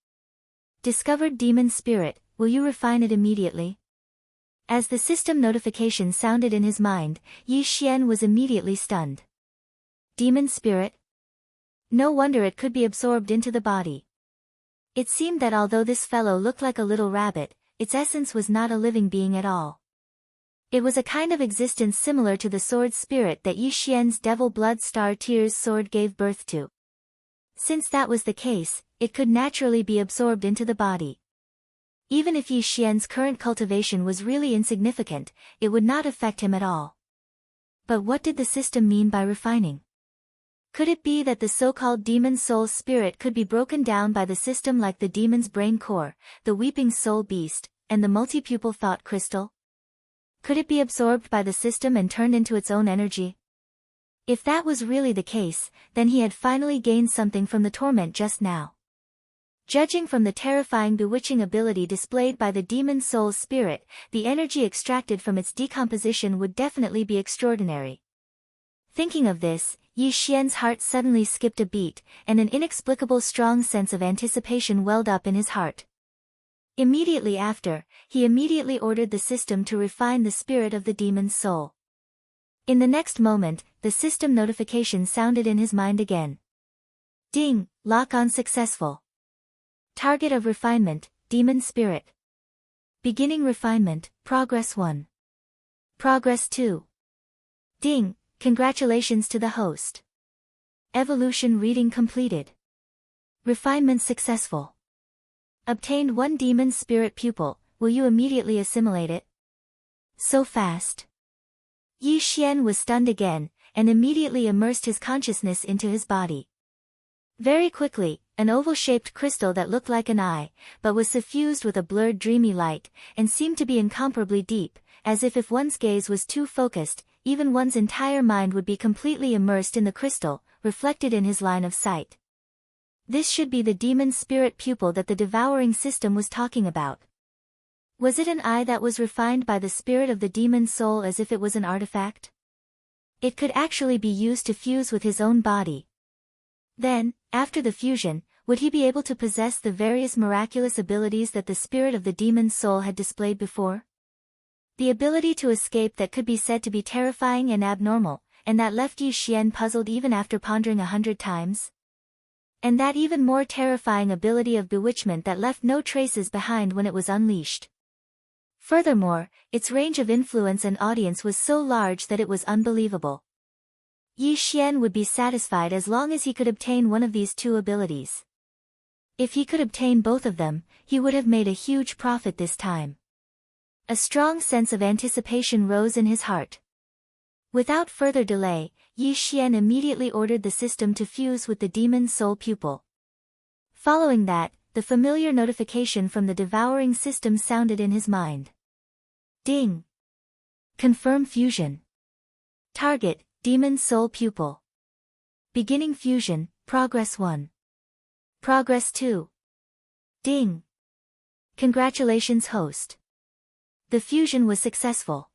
Speaker 1: Discovered Demon Spirit, will you refine it immediately? As the system notification sounded in his mind, Yi Xian was immediately stunned. Demon Spirit? No wonder it could be absorbed into the body. It seemed that although this fellow looked like a little rabbit, its essence was not a living being at all. It was a kind of existence similar to the sword spirit that Yi Xian's Devil Blood Star Tears sword gave birth to. Since that was the case, it could naturally be absorbed into the body. Even if Yi Xian's current cultivation was really insignificant, it would not affect him at all. But what did the system mean by refining? Could it be that the so-called demon soul spirit could be broken down by the system like the demon's brain core, the weeping soul beast, and the multipupil thought crystal? Could it be absorbed by the system and turned into its own energy? If that was really the case, then he had finally gained something from the torment just now. Judging from the terrifying bewitching ability displayed by the demon soul's spirit, the energy extracted from its decomposition would definitely be extraordinary. Thinking of this, Yi Xian's heart suddenly skipped a beat, and an inexplicable strong sense of anticipation welled up in his heart. Immediately after, he immediately ordered the system to refine the spirit of the demon's soul. In the next moment, the system notification sounded in his mind again. Ding, lock-on successful. Target of refinement, demon spirit. Beginning refinement, progress 1. Progress 2. Ding, congratulations to the host. Evolution reading completed. Refinement successful. Obtained 1 demon spirit pupil, will you immediately assimilate it? So fast. Yi Xian was stunned again, and immediately immersed his consciousness into his body. Very quickly, an oval-shaped crystal that looked like an eye, but was suffused with a blurred dreamy light, and seemed to be incomparably deep, as if one's gaze was too focused, even one's entire mind would be completely immersed in the crystal, reflected in his line of sight. This should be the demon spirit pupil that the devouring system was talking about. Was it an eye that was refined by the spirit of the demon soul as if it was an artifact? It could actually be used to fuse with his own body. Then, after the fusion, would he be able to possess the various miraculous abilities that the spirit of the demon soul had displayed before? The ability to escape that could be said to be terrifying and abnormal, and that left Yi Xian puzzled even after pondering 100 times? And that even more terrifying ability of bewitchment that left no traces behind when it was unleashed. Furthermore, its range of influence and audience was so large that it was unbelievable. Yi Xian would be satisfied as long as he could obtain one of these 2 abilities. If he could obtain both of them, he would have made a huge profit this time. A strong sense of anticipation rose in his heart. Without further delay, Yi Xian immediately ordered the system to fuse with the demon soul pupil. Following that, the familiar notification from the devouring system sounded in his mind. Ding! Confirm fusion. Target, demon soul pupil. Beginning fusion, progress 1. Progress 2. Ding! Congratulations host. The fusion was successful.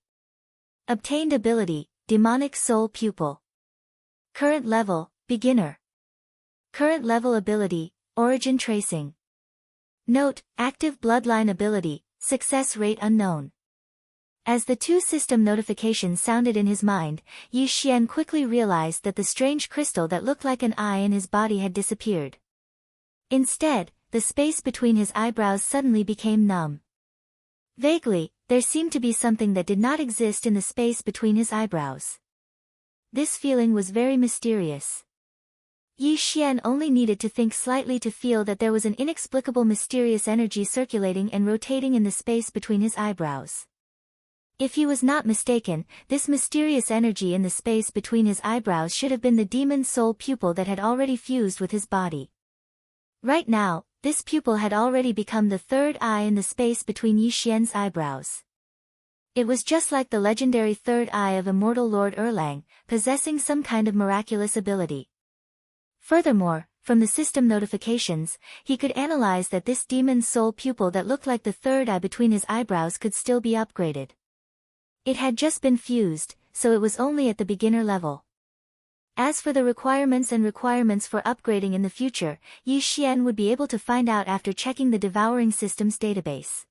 Speaker 1: Obtained ability, demonic soul pupil. Current level, beginner. Current level ability, origin tracing. Note, active bloodline ability, success rate unknown. As the 2 system notifications sounded in his mind, Yi Xian quickly realized that the strange crystal that looked like an eye in his body had disappeared. Instead, the space between his eyebrows suddenly became numb. Vaguely, there seemed to be something that did not exist in the space between his eyebrows. This feeling was very mysterious. Yi Xian only needed to think slightly to feel that there was an inexplicable mysterious energy circulating and rotating in the space between his eyebrows. If he was not mistaken, this mysterious energy in the space between his eyebrows should have been the demon soul pupil that had already fused with his body. Right now, this pupil had already become the 3rd eye in the space between Yi Xian's eyebrows. It was just like the legendary 3rd eye of immortal Lord Erlang, possessing some kind of miraculous ability. Furthermore, from the system notifications, he could analyze that this demon soul pupil that looked like the 3rd eye between his eyebrows could still be upgraded. It had just been fused, so it was only at the beginner level. As for the requirements for upgrading in the future, Yi Xian would be able to find out after checking the devouring system's database.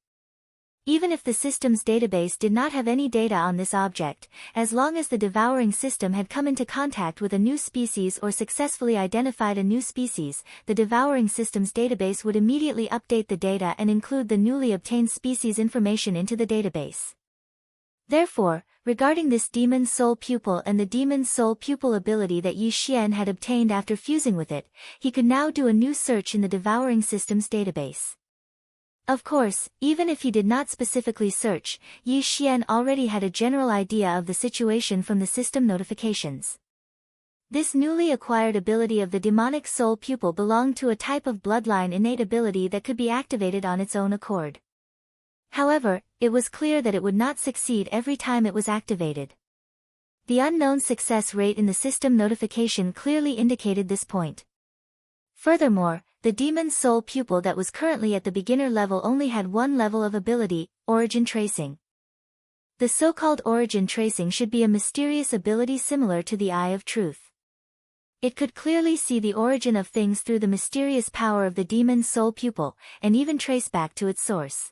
Speaker 1: Even if the system's database did not have any data on this object, as long as the devouring system had come into contact with a new species or successfully identified a new species, the devouring system's database would immediately update the data and include the newly obtained species information into the database. Therefore, regarding this demon soul pupil and the demon soul pupil ability that Yi Xian had obtained after fusing with it, he could now do a new search in the devouring system's database. Of course, even if he did not specifically search, Yi Xian already had a general idea of the situation from the system notifications. This newly acquired ability of the demonic soul pupil belonged to a type of bloodline innate ability that could be activated on its own accord. However, it was clear that it would not succeed every time it was activated. The unknown success rate in the system notification clearly indicated this point. Furthermore, the demon's soul pupil that was currently at the beginner level only had one level of ability, origin tracing. The so-called origin tracing should be a mysterious ability similar to the Eye of Truth. It could clearly see the origin of things through the mysterious power of the demon's soul pupil, and even trace back to its source.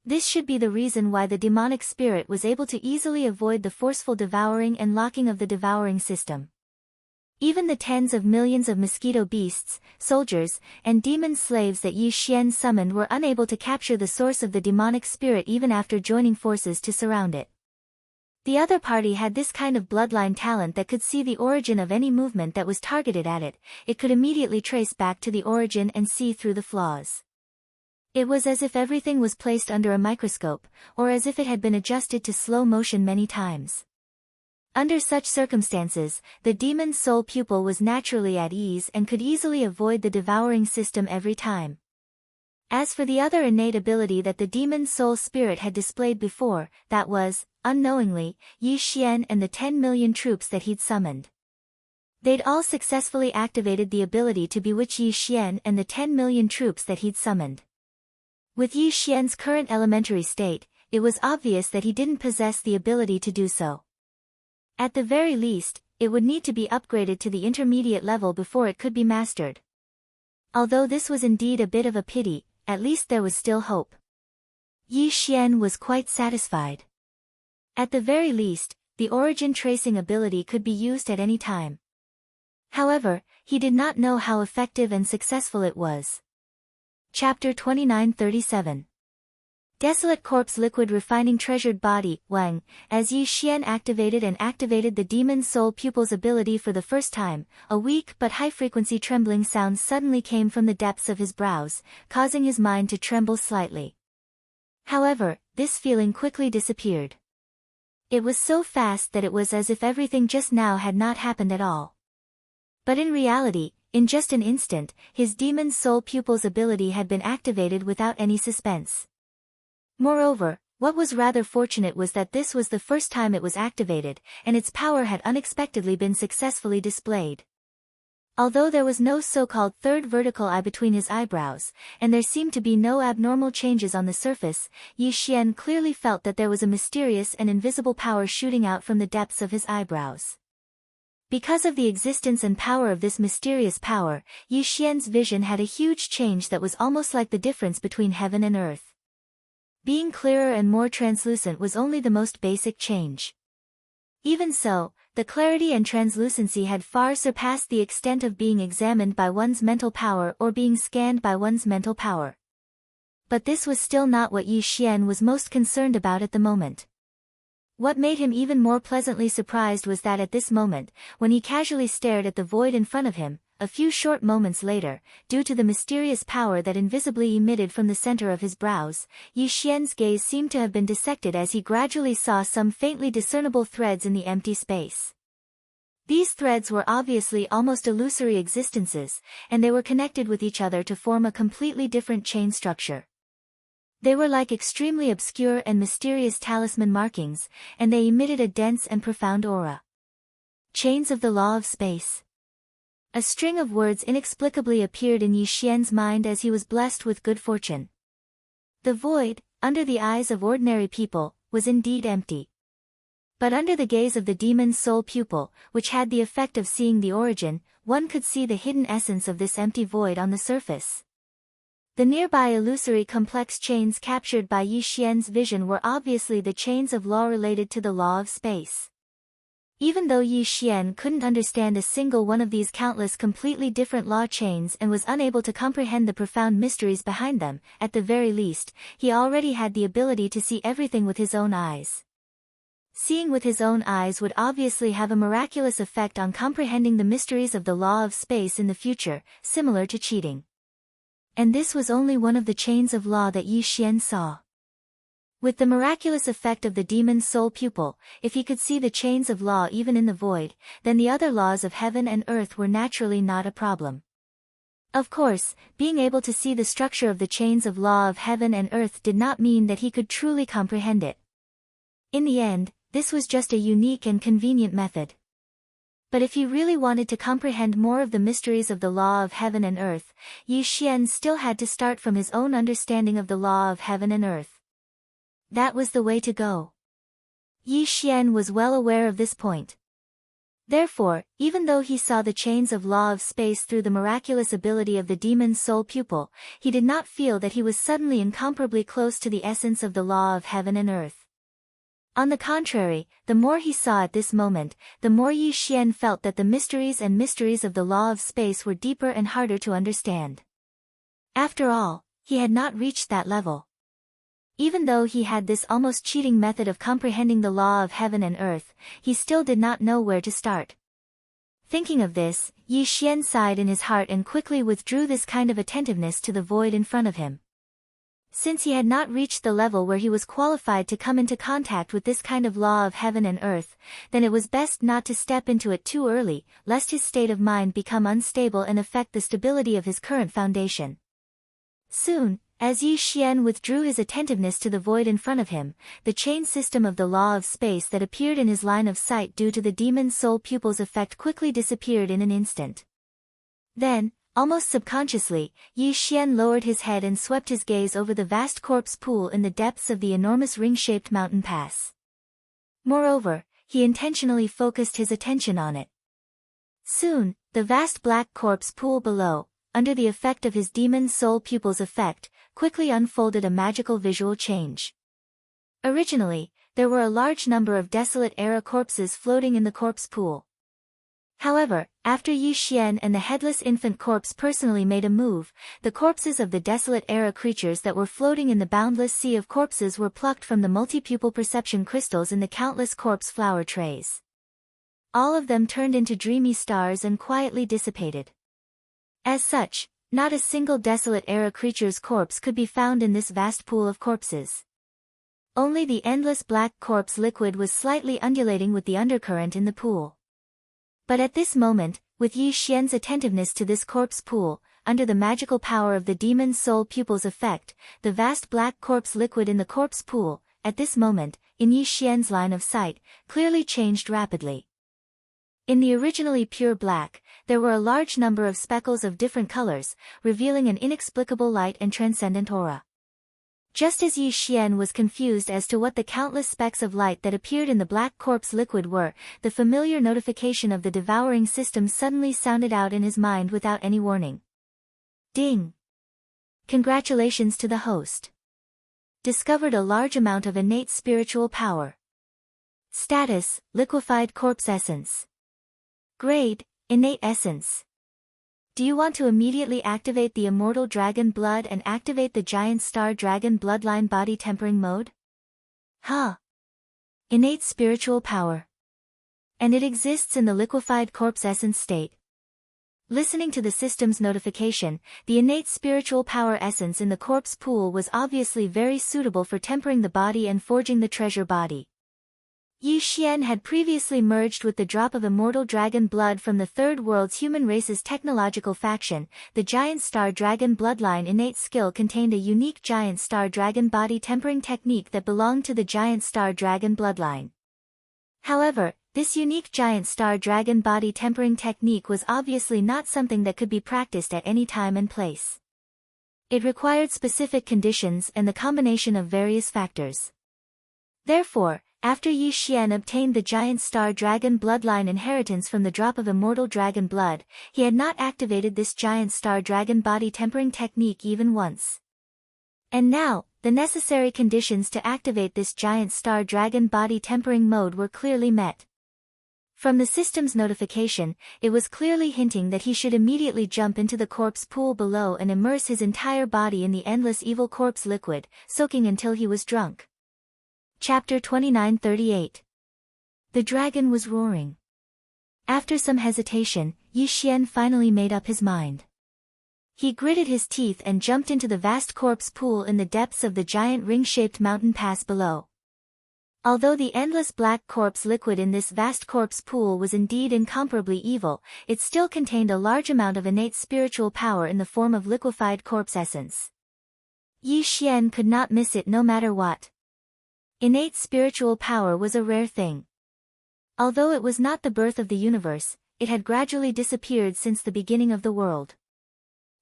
Speaker 1: This should be the reason why the demonic spirit was able to easily avoid the forceful devouring and locking of the devouring system. Even the tens of millions of mosquito beasts, soldiers, and demon slaves that Yi Xian summoned were unable to capture the source of the demonic spirit even after joining forces to surround it. The other party had this kind of bloodline talent that could see the origin of any movement that was targeted at it. It could immediately trace back to the origin and see through the flaws. It was as if everything was placed under a microscope, or as if it had been adjusted to slow motion many times. Under such circumstances, the demon's soul pupil was naturally at ease and could easily avoid the devouring system every time. As for the other innate ability that the demon's soul spirit had displayed before, that was, unknowingly, Yi Xian and the 10 million troops that he'd summoned. They'd all successfully activated the ability to bewitch Yi Xian and the 10 million troops that he'd summoned. With Yi Xian's current elementary state, it was obvious that he didn't possess the ability to do so. At the very least, it would need to be upgraded to the intermediate level before it could be mastered. Although this was indeed a bit of a pity, at least there was still hope. Yi Xian was quite satisfied. At the very least, the origin tracing ability could be used at any time. However, he did not know how effective and successful it was. Chapter 2937. Desolate corpse liquid refining treasured body, Wang. As Yi Xian activated the demon's soul pupil's ability for the first time, a weak but high-frequency trembling sound suddenly came from the depths of his brows, causing his mind to tremble slightly. However, this feeling quickly disappeared. It was so fast that it was as if everything just now had not happened at all. But in reality, in just an instant, his demon's soul pupil's ability had been activated without any suspense. Moreover, what was rather fortunate was that this was the first time it was activated, and its power had unexpectedly been successfully displayed. Although there was no so-called third vertical eye between his eyebrows, and there seemed to be no abnormal changes on the surface, Yi Xian clearly felt that there was a mysterious and invisible power shooting out from the depths of his eyebrows. Because of the existence and power of this mysterious power, Yi Xian's vision had a huge change that was almost like the difference between heaven and earth. Being clearer and more translucent was only the most basic change. Even so, the clarity and translucency had far surpassed the extent of being examined by one's mental power or being scanned by one's mental power. But this was still not what Yi Xian was most concerned about at the moment. What made him even more pleasantly surprised was that at this moment, when he casually stared at the void in front of him, a few short moments later, due to the mysterious power that invisibly emitted from the center of his brows, Yi Xian's gaze seemed to have been dissected as he gradually saw some faintly discernible threads in the empty space. These threads were obviously almost illusory existences, and they were connected with each other to form a completely different chain structure. They were like extremely obscure and mysterious talisman markings, and they emitted a dense and profound aura. Chains of the law of space. A string of words inexplicably appeared in Yi Xian's mind as he was blessed with good fortune. The void, under the eyes of ordinary people, was indeed empty. But under the gaze of the demon's soul pupil, which had the effect of seeing the origin, one could see the hidden essence of this empty void on the surface. The nearby illusory complex chains captured by Yi Xian's vision were obviously the chains of law related to the law of space. Even though Yi Xian couldn't understand a single one of these countless completely different law chains and was unable to comprehend the profound mysteries behind them, at the very least, he already had the ability to see everything with his own eyes. Seeing with his own eyes would obviously have a miraculous effect on comprehending the mysteries of the law of space in the future, similar to cheating. And this was only one of the chains of law that Yi Xian saw. With the miraculous effect of the demon's soul pupil, if he could see the chains of law even in the void, then the other laws of heaven and earth were naturally not a problem. Of course, being able to see the structure of the chains of law of heaven and earth did not mean that he could truly comprehend it. In the end, this was just a unique and convenient method. But if he really wanted to comprehend more of the mysteries of the law of heaven and earth, Yi Xian still had to start from his own understanding of the law of heaven and earth. That was the way to go. Yi Xian was well aware of this point. Therefore, even though he saw the chains of law of space through the miraculous ability of the demon's soul pupil, he did not feel that he was suddenly incomparably close to the essence of the law of heaven and earth. On the contrary, the more he saw at this moment, the more Yi Xian felt that the mysteries of the law of space were deeper and harder to understand. After all, he had not reached that level. Even though he had this almost cheating method of comprehending the law of heaven and earth, he still did not know where to start. Thinking of this, Yi Xian sighed in his heart and quickly withdrew this kind of attentiveness to the void in front of him. Since he had not reached the level where he was qualified to come into contact with this kind of law of heaven and earth, then it was best not to step into it too early, lest his state of mind become unstable and affect the stability of his current foundation. Soon, as Yi Xian withdrew his attentiveness to the void in front of him, the chain system of the law of space that appeared in his line of sight due to the demon's soul pupil's effect quickly disappeared in an instant. Then, almost subconsciously, Yi Xian lowered his head and swept his gaze over the vast corpse pool in the depths of the enormous ring-shaped mountain pass. Moreover, he intentionally focused his attention on it. Soon, the vast black corpse pool below, under the effect of his demon's soul pupil's effect, quickly unfolded a magical visual change. Originally, there were a large number of desolate era corpses floating in the corpse pool. However, after Yi Xian and the headless infant corpse personally made a move, the corpses of the desolate era creatures that were floating in the boundless sea of corpses were plucked from the multi-pupil perception crystals in the countless corpse flower trays. All of them turned into dreamy stars and quietly dissipated. As such, not a single desolate era creature's corpse could be found in this vast pool of corpses. Only the endless black corpse liquid was slightly undulating with the undercurrent in the pool. But at this moment, with Yi Xian's attentiveness to this corpse pool, under the magical power of the demon's soul pupil's effect, the vast black corpse liquid in the corpse pool, at this moment, in Yi Xian's line of sight, clearly changed rapidly. In the originally pure black, there were a large number of speckles of different colors, revealing an inexplicable light and transcendent aura. Just as Yi Xian was confused as to what the countless specks of light that appeared in the black corpse liquid were, the familiar notification of the devouring system suddenly sounded out in his mind without any warning. Ding! Congratulations to the host. Discovered a large amount of innate spiritual power. Status, liquefied corpse essence. Grade, innate essence. Do you want to immediately activate the immortal dragon blood and activate the giant star dragon bloodline body tempering mode? Innate spiritual power. And it exists in the liquefied corpse essence state. Listening to the system's notification, the innate spiritual power essence in the corpse pool was obviously very suitable for tempering the body and forging the treasure body. Yi Xian had previously merged with the drop of immortal dragon blood from the Third World's human race's technological faction. The giant star dragon bloodline innate skill contained a unique giant star dragon body tempering technique that belonged to the giant star dragon bloodline. However, this unique giant star dragon body tempering technique was obviously not something that could be practiced at any time and place. It required specific conditions and the combination of various factors. Therefore, after Yi Xian obtained the giant star dragon bloodline inheritance from the drop of immortal dragon blood, he had not activated this giant star dragon body tempering technique even once. And now, the necessary conditions to activate this giant star dragon body tempering mode were clearly met. From the system's notification, it was clearly hinting that he should immediately jump into the corpse pool below and immerse his entire body in the endless evil corpse liquid, soaking until he was drunk. Chapter 2938. The dragon was roaring. After some hesitation, Yi Xian finally made up his mind. He gritted his teeth and jumped into the vast corpse pool in the depths of the giant ring-shaped mountain pass below. Although the endless black corpse liquid in this vast corpse pool was indeed incomparably evil, it still contained a large amount of innate spiritual power in the form of liquefied corpse essence. Yi Xian could not miss it no matter what. Innate spiritual power was a rare thing. Although it was not the birth of the universe, it had gradually disappeared since the beginning of the world.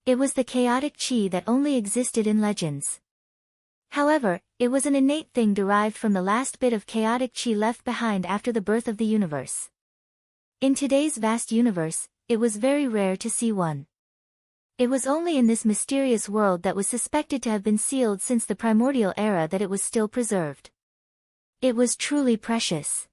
Speaker 1: It was the chaotic chi that only existed in legends. However, it was an innate thing derived from the last bit of chaotic chi left behind after the birth of the universe. In today's vast universe, it was very rare to see one. It was only in this mysterious world that was suspected to have been sealed since the primordial era that it was still preserved. It was truly precious.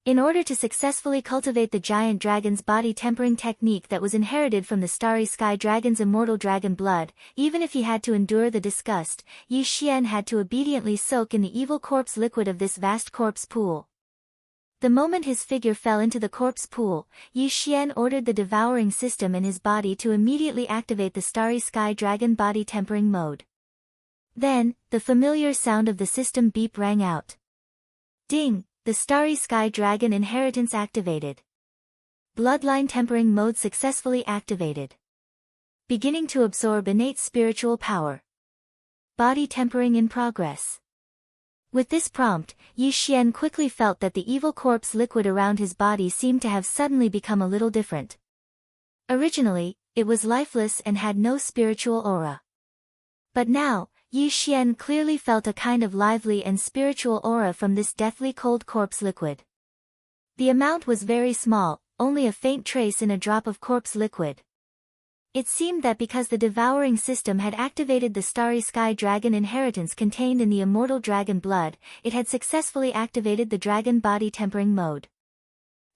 Speaker 1: In order to successfully cultivate the giant dragon's body tempering technique that was inherited from the starry sky dragon's immortal dragon blood, even if he had to endure the disgust, Yi Xian had to obediently soak in the evil corpse liquid of this vast corpse pool. The moment his figure fell into the corpse pool, Yi Xian ordered the devouring system in his body to immediately activate the starry sky dragon body tempering mode. Then, the familiar sound of the system beep rang out. Ding! The starry sky dragon inheritance activated. Bloodline tempering mode successfully activated. Beginning to absorb innate spiritual power. Body tempering in progress. With this prompt, Yi Xian quickly felt that the evil corpse liquid around his body seemed to have suddenly become a little different. Originally, it was lifeless and had no spiritual aura. But now, Yi Xian clearly felt a kind of lively and spiritual aura from this deathly cold corpse liquid. The amount was very small, only a faint trace in a drop of corpse liquid. It seemed that because the devouring system had activated the starry sky dragon inheritance contained in the immortal dragon blood, it had successfully activated the dragon body tempering mode.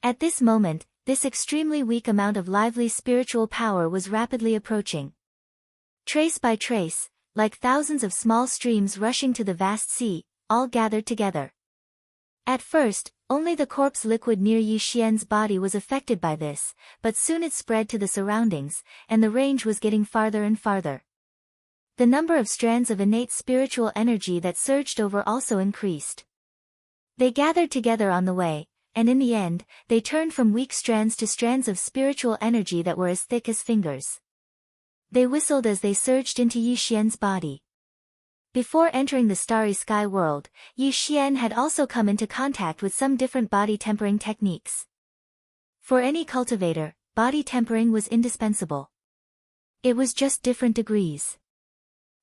Speaker 1: At this moment, this extremely weak amount of lively spiritual power was rapidly approaching. Trace by trace, like thousands of small streams rushing to the vast sea, all gathered together. At first, only the corpse liquid near Yi Xian's body was affected by this, but soon it spread to the surroundings, and the range was getting farther and farther. The number of strands of innate spiritual energy that surged over also increased. They gathered together on the way, and in the end, they turned from weak strands to strands of spiritual energy that were as thick as fingers. They whistled as they surged into Yi Xian's body. Before entering the starry sky world, Yi Xian had also come into contact with some different body tempering techniques. For any cultivator, body tempering was indispensable. It was just different degrees.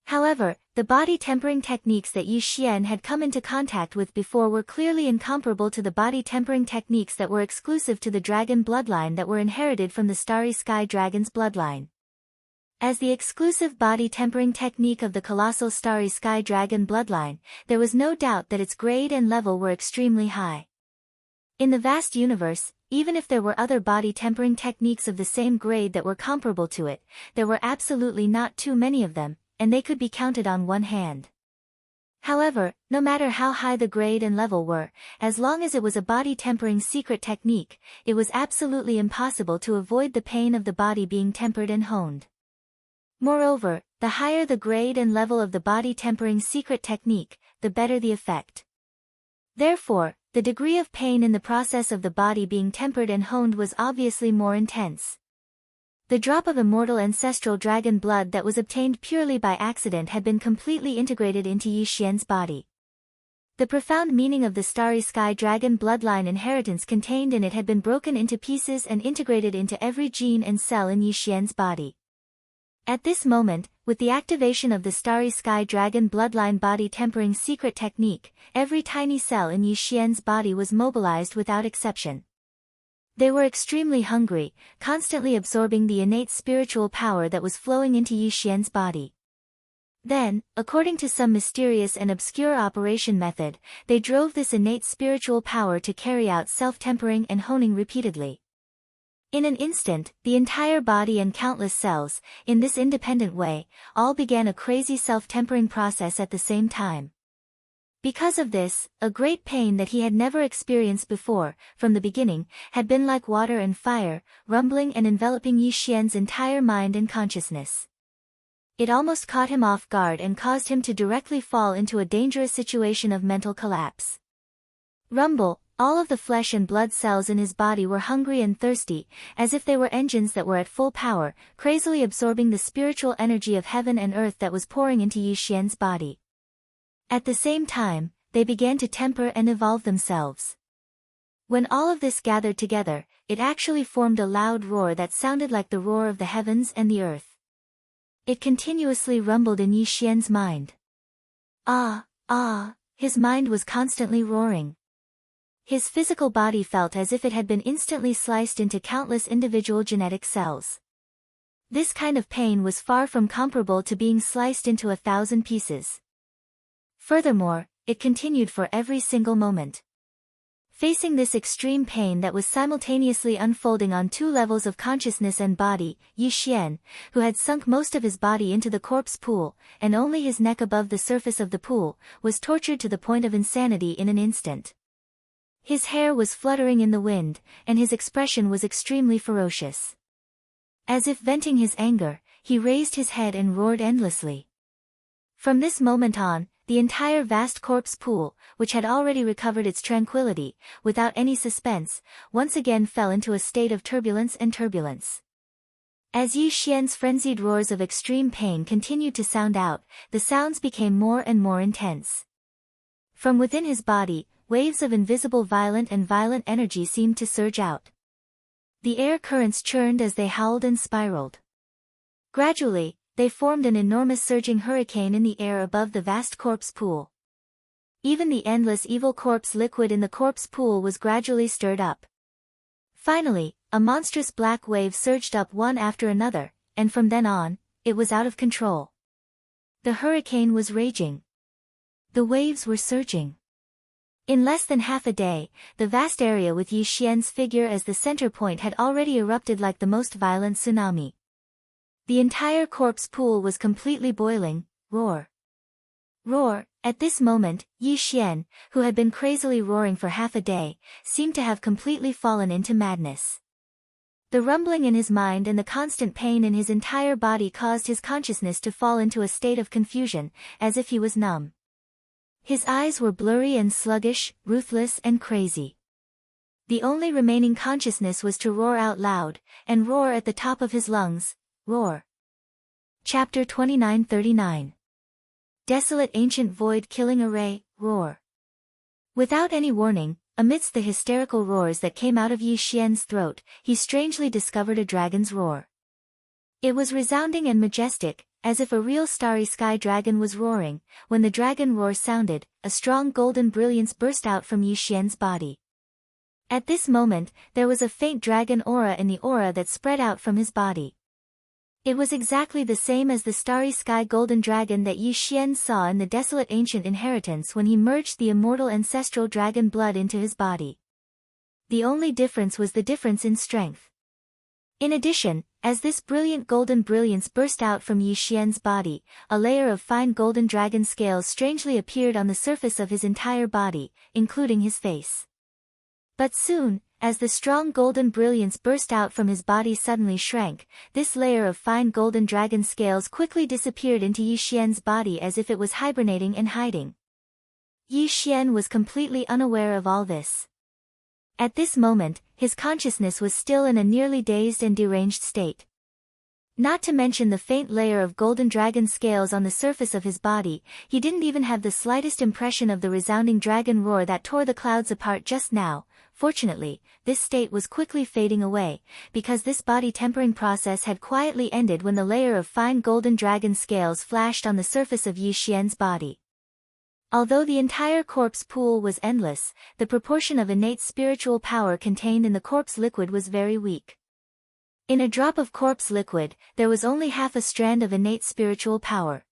Speaker 1: However, the body tempering techniques that Yi Xian had come into contact with before were clearly incomparable to the body tempering techniques that were exclusive to the dragon bloodline that were inherited from the starry sky dragon's bloodline. As the exclusive body tempering technique of the colossal starry sky dragon bloodline, there was no doubt that its grade and level were extremely high. In the vast universe, even if there were other body tempering techniques of the same grade that were comparable to it, there were absolutely not too many of them, and they could be counted on one hand. However, no matter how high the grade and level were, as long as it was a body tempering secret technique, it was absolutely impossible to avoid the pain of the body being tempered and honed. Moreover, the higher the grade and level of the body tempering secret technique, the better the effect. Therefore, the degree of pain in the process of the body being tempered and honed was obviously more intense. The drop of immortal ancestral dragon blood that was obtained purely by accident had been completely integrated into Yi Xian's body. The profound meaning of the starry sky dragon bloodline inheritance contained in it had been broken into pieces and integrated into every gene and cell in Yi Xian's body. At this moment, with the activation of the starry sky dragon bloodline body tempering secret technique, every tiny cell in Yi Xian's body was mobilized without exception. They were extremely hungry, constantly absorbing the innate spiritual power that was flowing into Yi Xian's body. Then, according to some mysterious and obscure operation method, they drove this innate spiritual power to carry out self-tempering and honing repeatedly. In an instant, the entire body and countless cells, in this independent way, all began a crazy self-tempering process at the same time. Because of this, a great pain that he had never experienced before, from the beginning, had been like water and fire, rumbling and enveloping Yi Xian's entire mind and consciousness. It almost caught him off guard and caused him to directly fall into a dangerous situation of mental collapse. Rumble, all of the flesh and blood cells in his body were hungry and thirsty, as if they were engines that were at full power, crazily absorbing the spiritual energy of heaven and earth that was pouring into Yi Xian's body. At the same time, they began to temper and evolve themselves. When all of this gathered together, it actually formed a loud roar that sounded like the roar of the heavens and the earth. It continuously rumbled in Yi Xian's mind. His mind was constantly roaring. His physical body felt as if it had been instantly sliced into countless individual genetic cells. This kind of pain was far from comparable to being sliced into 1,000 pieces. Furthermore, it continued for every single moment. Facing this extreme pain that was simultaneously unfolding on two levels of consciousness and body, Yi Xian, who had sunk most of his body into the corpse pool, and only his neck above the surface of the pool, was tortured to the point of insanity in an instant. His hair was fluttering in the wind, and his expression was extremely ferocious. As if venting his anger, he raised his head and roared endlessly. From this moment on, the entire vast corpse pool, which had already recovered its tranquility, without any suspense, once again fell into a state of turbulence. As Yi Xian's frenzied roars of extreme pain continued to sound out, the sounds became more and more intense. From within his body, waves of invisible violent energy seemed to surge out. The air currents churned as they howled and spiraled. Gradually, they formed an enormous surging hurricane in the air above the vast corpse pool. Even the endless evil corpse liquid in the corpse pool was gradually stirred up. Finally, a monstrous black wave surged up one after another, and from then on, it was out of control. The hurricane was raging. The waves were surging. In less than half a day, the vast area with Yi Xian's figure as the center point had already erupted like the most violent tsunami. The entire corpse pool was completely boiling. Roar. At this moment, Yi Xian, who had been crazily roaring for half a day, seemed to have completely fallen into madness. The rumbling in his mind and the constant pain in his entire body caused his consciousness to fall into a state of confusion, as if he was numb. His eyes were blurry and sluggish, ruthless and crazy. The only remaining consciousness was to roar out loud, and roar at the top of his lungs. Roar. Chapter 2939. Desolate ancient void killing array, roar. Without any warning, amidst the hysterical roars that came out of Yi Xian's throat, he strangely discovered a dragon's roar. It was resounding and majestic, as if a real starry sky dragon was roaring. When the dragon roar sounded, a strong golden brilliance burst out from Yi Xian's body. At this moment, there was a faint dragon aura in the aura that spread out from his body. It was exactly the same as the starry sky golden dragon that Yi Xian saw in the desolate ancient inheritance when he merged the immortal ancestral dragon blood into his body. The only difference was the difference in strength. In addition, as this brilliant golden brilliance burst out from Yi Xian's body, a layer of fine golden dragon scales strangely appeared on the surface of his entire body, including his face. But soon, as the strong golden brilliance burst out from his body suddenly shrank, this layer of fine golden dragon scales quickly disappeared into Yi Xian's body as if it was hibernating and hiding. Yi Xian was completely unaware of all this. At this moment, his consciousness was still in a nearly dazed and deranged state. Not to mention the faint layer of golden dragon scales on the surface of his body, he didn't even have the slightest impression of the resounding dragon roar that tore the clouds apart just now. Fortunately, this state was quickly fading away, because this body tempering process had quietly ended when the layer of fine golden dragon scales flashed on the surface of Yi Xian's body. Although the entire corpse pool was endless, the proportion of innate spiritual power contained in the corpse liquid was very weak. In a drop of corpse liquid, there was only half a strand of innate spiritual power.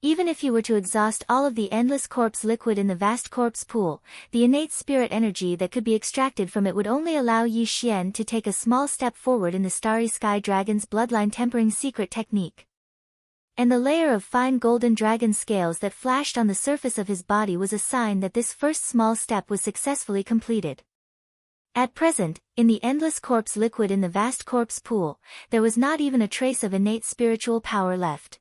Speaker 1: Even if you were to exhaust all of the endless corpse liquid in the vast corpse pool, the innate spirit energy that could be extracted from it would only allow Yi Xian to take a small step forward in the Starry Sky Dragon's bloodline tempering secret technique. And the layer of fine golden dragon scales that flashed on the surface of his body was a sign that this first small step was successfully completed. At present, in the endless corpse liquid in the vast corpse pool, there was not even a trace of innate spiritual power left.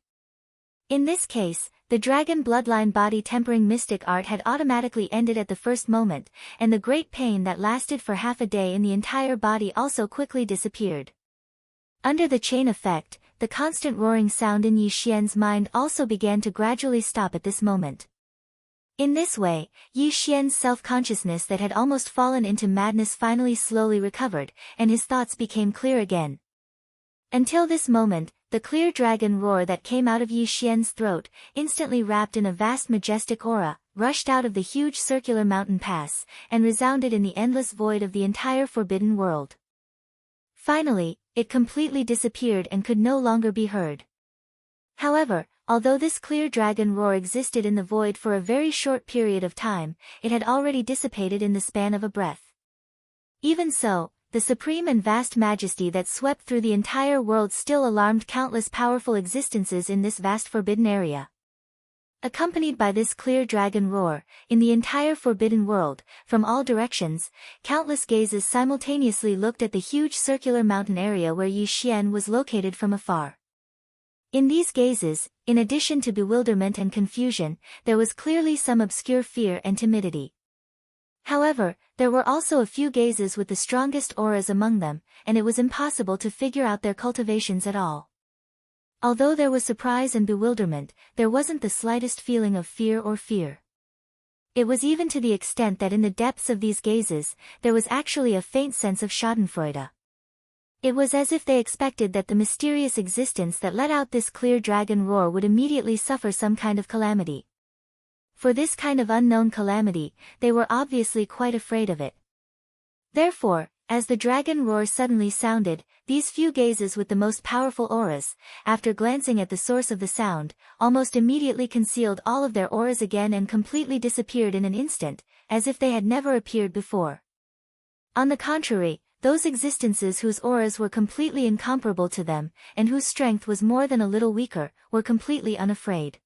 Speaker 1: In this case, the dragon bloodline body tempering mystic art had automatically ended at the first moment, and the great pain that lasted for half a day in the entire body also quickly disappeared. Under the chain effect, the constant roaring sound in Yi Xian's mind also began to gradually stop at this moment. In this way, Yi Xian's self-consciousness that had almost fallen into madness finally slowly recovered, and his thoughts became clear again. Until this moment, the clear dragon roar that came out of Yi Xian's throat, instantly wrapped in a vast majestic aura, rushed out of the huge circular mountain pass, and resounded in the endless void of the entire forbidden world. Finally, it completely disappeared and could no longer be heard. However, although this clear dragon roar existed in the void for a very short period of time, it had already dissipated in the span of a breath. Even so, the supreme and vast majesty that swept through the entire world still alarmed countless powerful existences in this vast forbidden area. Accompanied by this clear dragon roar, in the entire forbidden world, from all directions, countless gazes simultaneously looked at the huge circular mountain area where Yi Xian was located from afar. In these gazes, in addition to bewilderment and confusion, there was clearly some obscure fear and timidity. However, there were also a few gazes with the strongest auras among them, and it was impossible to figure out their cultivations at all. Although there was surprise and bewilderment, there wasn't the slightest feeling of fear or fear. It was even to the extent that in the depths of these gazes, there was actually a faint sense of schadenfreude. It was as if they expected that the mysterious existence that let out this clear dragon roar would immediately suffer some kind of calamity. For this kind of unknown calamity, they were obviously quite afraid of it. Therefore, as the dragon roar suddenly sounded, these few gazes with the most powerful auras, after glancing at the source of the sound, almost immediately concealed all of their auras again and completely disappeared in an instant, as if they had never appeared before. On the contrary, those existences whose auras were completely incomparable to them, and whose strength was more than a little weaker, were completely unafraid.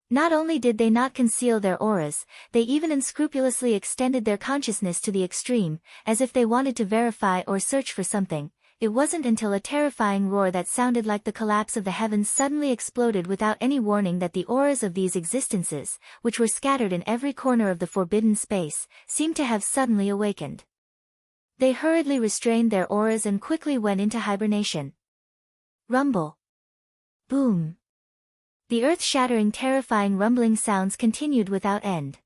Speaker 1: Not only did they not conceal their auras, they even unscrupulously extended their consciousness to the extreme, as if they wanted to verify or search for something. It wasn't until a terrifying roar that sounded like the collapse of the heavens suddenly exploded without any warning that the auras of these existences, which were scattered in every corner of the forbidden space, seemed to have suddenly awakened. They hurriedly restrained their auras and quickly went into hibernation. Rumble. Boom. The earth-shattering terrifying rumbling sounds continued without end.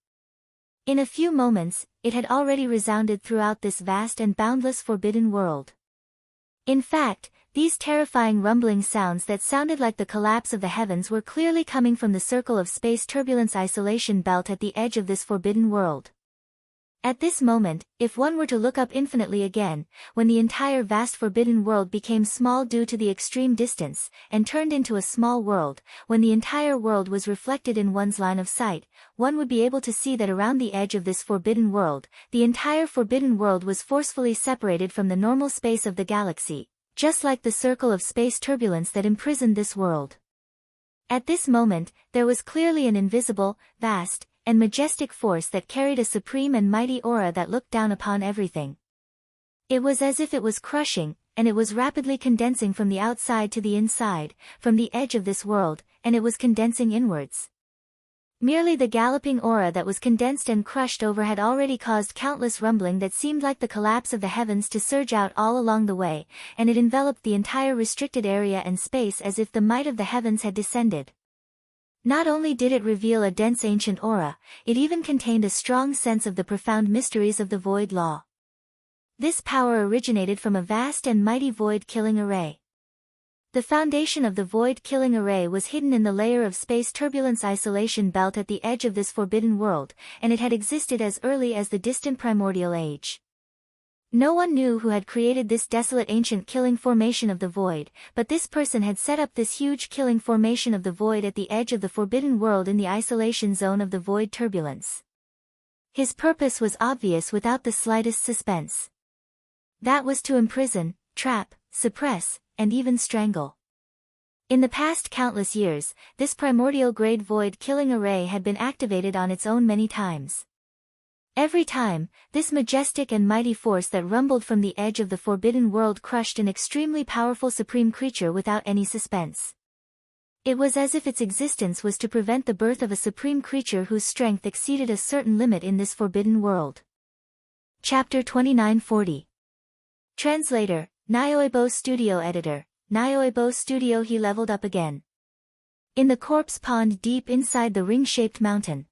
Speaker 1: In a few moments, it had already resounded throughout this vast and boundless forbidden world. In fact, these terrifying rumbling sounds that sounded like the collapse of the heavens were clearly coming from the circle of space turbulence isolation belt at the edge of this forbidden world. At this moment, if one were to look up infinitely again, when the entire vast forbidden world became small due to the extreme distance, and turned into a small world, when the entire world was reflected in one's line of sight, one would be able to see that around the edge of this forbidden world, the entire forbidden world was forcefully separated from the normal space of the galaxy, just like the circle of space turbulence that imprisoned this world. At this moment, there was clearly an invisible, vast, and majestic force that carried a supreme and mighty aura that looked down upon everything. It was as if it was crushing, and it was rapidly condensing from the outside to the inside, from the edge of this world, and it was condensing inwards. Merely the galloping aura that was condensed and crushed over had already caused countless rumbling that seemed like the collapse of the heavens to surge out all along the way, and it enveloped the entire restricted area and space as if the might of the heavens had descended. Not only did it reveal a dense ancient aura, it even contained a strong sense of the profound mysteries of the void law. This power originated from a vast and mighty void-killing array. The foundation of the void-killing array was hidden in the layer of space turbulence isolation belt at the edge of this forbidden world, and it had existed as early as the distant primordial age. No one knew who had created this desolate ancient killing formation of the void, but this person had set up this huge killing formation of the void at the edge of the forbidden world in the isolation zone of the void turbulence. His purpose was obvious without the slightest suspense. That was to imprison, trap, suppress, and even strangle. In the past countless years, this primordial grade void killing array had been activated on its own many times. Every time, this majestic and mighty force that rumbled from the edge of the forbidden world crushed an extremely powerful supreme creature without any suspense. It was as if its existence was to prevent the birth of a supreme creature whose strength exceeded a certain limit in this forbidden world. Chapter 2940. Translator, Nyoebo Studio Editor, Nyoebo Studio. He leveled up again. In the corpse pond deep inside the ring-shaped mountain.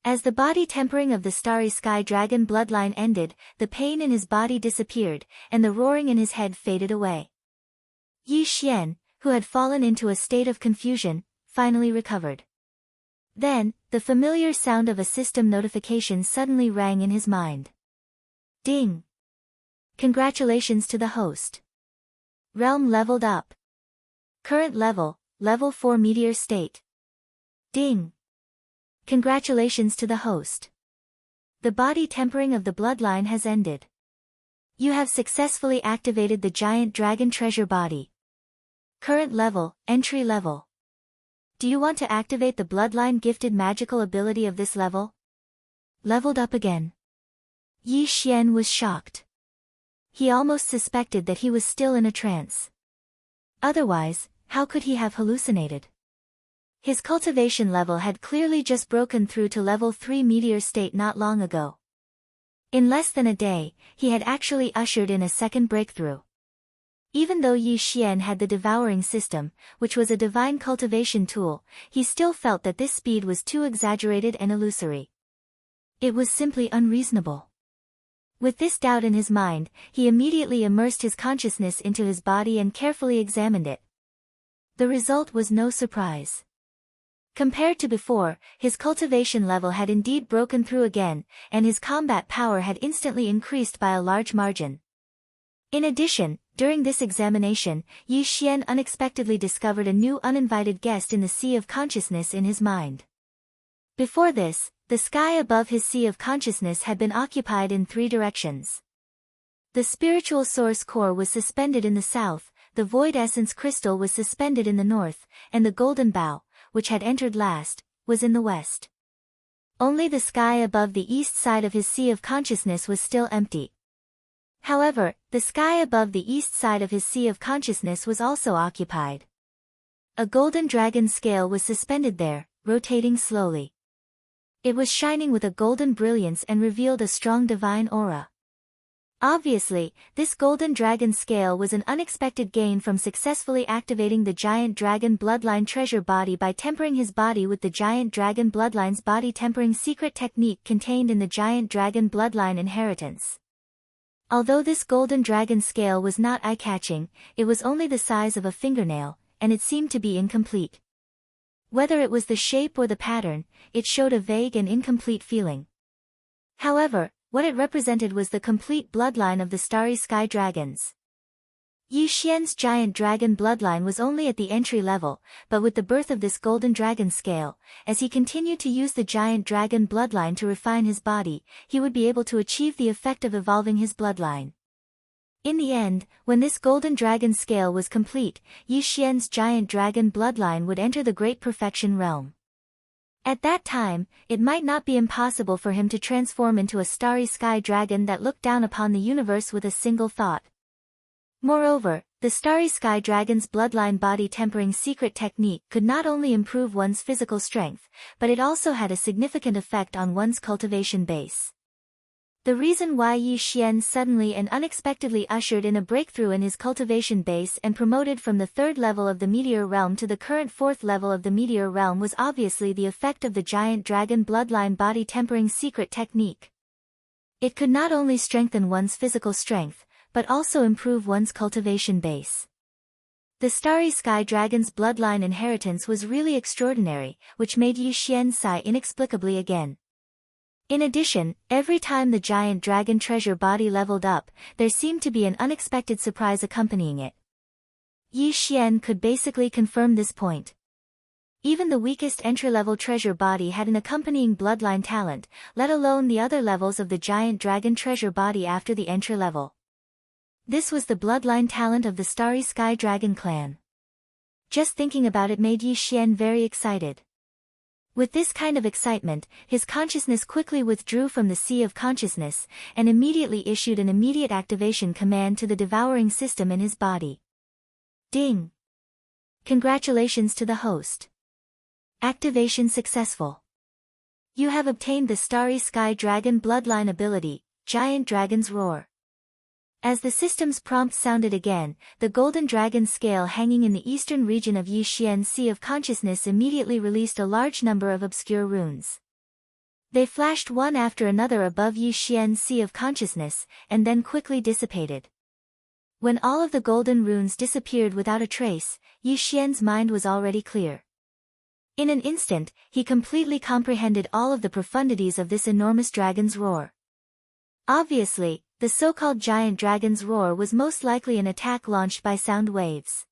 Speaker 1: As the body tempering of the starry sky dragon bloodline ended, the pain in his body disappeared, and the roaring in his head faded away. Yi Xian, who had fallen into a state of confusion, finally recovered. Then, the familiar sound of a system notification suddenly rang in his mind. Ding! Congratulations to the host. Realm leveled up. Current level, level 4 meteor state. Ding! Congratulations to the host. The body tempering of the bloodline has ended. You have successfully activated the giant dragon treasure body. Current level, entry level. Do you want to activate the bloodline gifted magical ability of this level? Leveled up again. Yi Xian was shocked. He almost suspected that he was still in a trance. Otherwise, how could he have hallucinated? His cultivation level had clearly just broken through to level 3 meteor state not long ago. In less than a day, he had actually ushered in a second breakthrough. Even though Yi Xian had the devouring system, which was a divine cultivation tool, he still felt that this speed was too exaggerated and illusory. It was simply unreasonable. With this doubt in his mind, he immediately immersed his consciousness into his body and carefully examined it. The result was no surprise. Compared to before, his cultivation level had indeed broken through again, and his combat power had instantly increased by a large margin. In addition, during this examination, Yi Xian unexpectedly discovered a new uninvited guest in the sea of consciousness in his mind. Before this, the sky above his sea of consciousness had been occupied in 3 directions. The spiritual source core was suspended in the south, the void essence crystal was suspended in the north, and the golden bough, which had entered last, was in the west. Only the sky above the east side of his sea of consciousness was still empty. However, the sky above the east side of his sea of consciousness was also occupied. A golden dragon scale was suspended there, rotating slowly. It was shining with a golden brilliance and revealed a strong divine aura. Obviously, this golden dragon scale was an unexpected gain from successfully activating the giant dragon bloodline treasure body by tempering his body with the giant dragon bloodline's body tempering secret technique contained in the giant dragon bloodline inheritance. Although this golden dragon scale was not eye-catching, it was only the size of a fingernail, and it seemed to be incomplete. Whether it was the shape or the pattern, it showed a vague and incomplete feeling. However, what it represented was the complete bloodline of the starry sky dragons. Yi Xian's giant dragon bloodline was only at the entry level, but with the birth of this golden dragon scale, as he continued to use the giant dragon bloodline to refine his body, he would be able to achieve the effect of evolving his bloodline. In the end, when this golden dragon scale was complete, Yi Xian's giant dragon bloodline would enter the great perfection realm. At that time, it might not be impossible for him to transform into a starry sky dragon that looked down upon the universe with a single thought. Moreover, the starry sky dragon's bloodline body tempering secret technique could not only improve one's physical strength, but it also had a significant effect on one's cultivation base. The reason why Yi Xian suddenly and unexpectedly ushered in a breakthrough in his cultivation base and promoted from the 3rd level of the meteor realm to the current 4th level of the meteor realm was obviously the effect of the giant dragon bloodline body tempering secret technique. It could not only strengthen one's physical strength, but also improve one's cultivation base. The starry sky dragon's bloodline inheritance was really extraordinary, which made Yi Xian sigh inexplicably again. In addition, every time the giant dragon treasure body leveled up, there seemed to be an unexpected surprise accompanying it. Yi Xian could basically confirm this point. Even the weakest entry-level treasure body had an accompanying bloodline talent, let alone the other levels of the giant dragon treasure body after the entry level. This was the bloodline talent of the Starry Sky Dragon clan. Just thinking about it made Yi Xian very excited. With this kind of excitement, his consciousness quickly withdrew from the sea of consciousness, and immediately issued an immediate activation command to the devouring system in his body. Ding! Congratulations to the host. Activation successful. You have obtained the Starry Sky Dragon bloodline ability, Giant Dragon's Roar. As the system's prompt sounded again, the golden dragon scale hanging in the eastern region of Yi Xian's Sea of Consciousness immediately released a large number of obscure runes. They flashed one after another above Yu Xian's sea of consciousness, and then quickly dissipated. When all of the golden runes disappeared without a trace, Yu Xian's mind was already clear. In an instant, he completely comprehended all of the profundities of this enormous dragon's roar. Obviously, the so-called giant dragon's roar was most likely an attack launched by sound waves.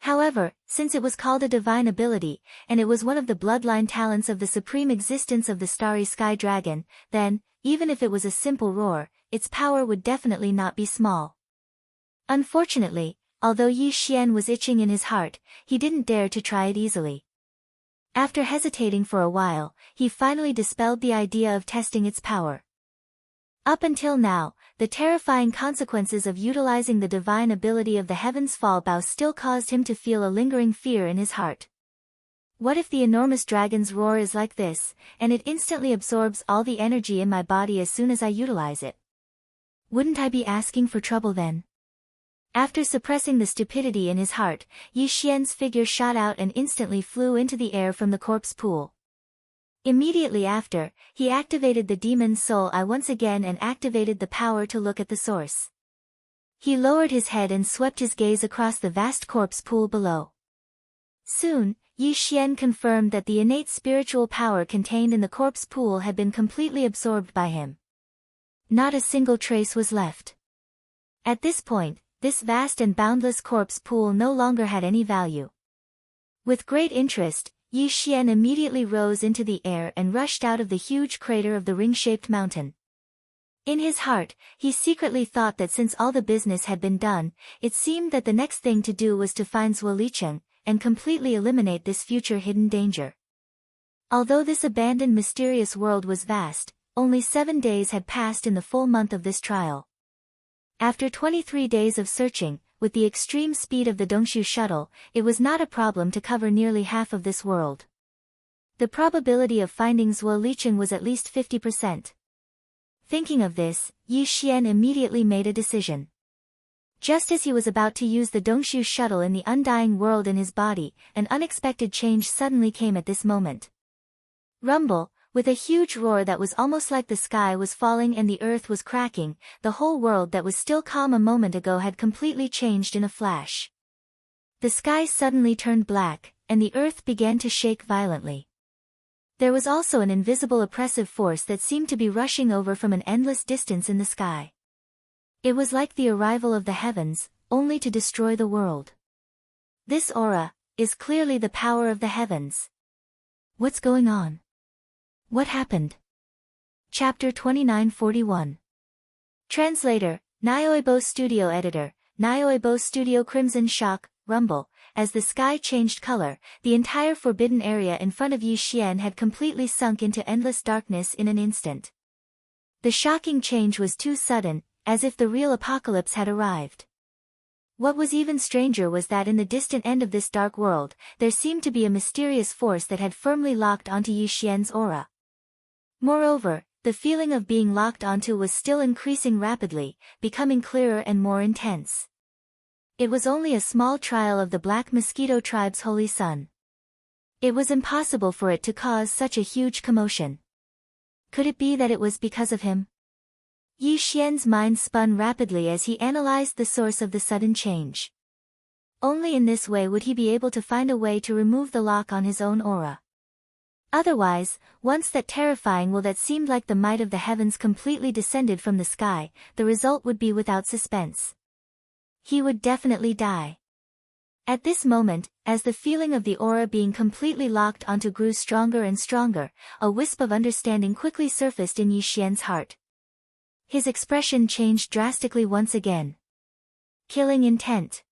Speaker 1: However, since it was called a divine ability, and it was one of the bloodline talents of the supreme existence of the starry sky dragon, then, even if it was a simple roar, its power would definitely not be small. Unfortunately, although Yu Xian was itching in his heart, he didn't dare to try it easily. After hesitating for a while, he finally dispelled the idea of testing its power. Up until now, the terrifying consequences of utilizing the divine ability of the Heaven's Fall Bow still caused him to feel a lingering fear in his heart. What if the enormous dragon's roar is like this, and it instantly absorbs all the energy in my body as soon as I utilize it? Wouldn't I be asking for trouble then? After suppressing the stupidity in his heart, Yu Xian's figure shot out and instantly flew into the air from the corpse pool. Immediately after, he activated the demon's soul eye once again and activated the power to look at the source. He lowered his head and swept his gaze across the vast corpse pool below. Soon, Yu Xian confirmed that the innate spiritual power contained in the corpse pool had been completely absorbed by him. Not a single trace was left. At this point, this vast and boundless corpse pool no longer had any value. With great interest, Yu Xian immediately rose into the air and rushed out of the huge crater of the ring-shaped mountain. In his heart, he secretly thought that since all the business had been done, it seemed that the next thing to do was to find Zhuo Licheng, and completely eliminate this future hidden danger. Although this abandoned mysterious world was vast, only 7 days had passed in the full month of this trial. After 23 days of searching, with the extreme speed of the Dongshu shuttle, it was not a problem to cover nearly half of this world. The probability of finding Zhuo Licheng was at least 50%. Thinking of this, Yu Xian immediately made a decision. Just as he was about to use the Dongshu shuttle in the undying world in his body, an unexpected change suddenly came at this moment. Rumble, with a huge roar that was almost like the sky was falling and the earth was cracking, the whole world that was still calm a moment ago had completely changed in a flash. The sky suddenly turned black, and the earth began to shake violently. There was also an invisible oppressive force that seemed to be rushing over from an endless distance in the sky. It was like the arrival of the heavens, only to destroy the world. This aura is clearly the power of the heavens. What's going on? What happened? Chapter 2941. Translator, Nyoibo Studio Editor, Nyoibo Studio. Crimson shock, rumble. As the sky changed color, the entire forbidden area in front of Yu Xian had completely sunk into endless darkness in an instant. The shocking change was too sudden, as if the real apocalypse had arrived. What was even stranger was that in the distant end of this dark world, there seemed to be a mysterious force that had firmly locked onto Yu Xian's aura. Moreover, the feeling of being locked onto was still increasing rapidly, becoming clearer and more intense. It was only a small trial of the Black Mosquito tribe's holy sun. It was impossible for it to cause such a huge commotion. Could it be that it was because of him? Yu Xian's mind spun rapidly as he analyzed the source of the sudden change. Only in this way would he be able to find a way to remove the lock on his own aura. Otherwise, once that terrifying will that seemed like the might of the heavens completely descended from the sky, the result would be without suspense. He would definitely die. At this moment, as the feeling of the aura being completely locked onto grew stronger and stronger, a wisp of understanding quickly surfaced in Yu Xian's heart. His expression changed drastically once again. Killing intent.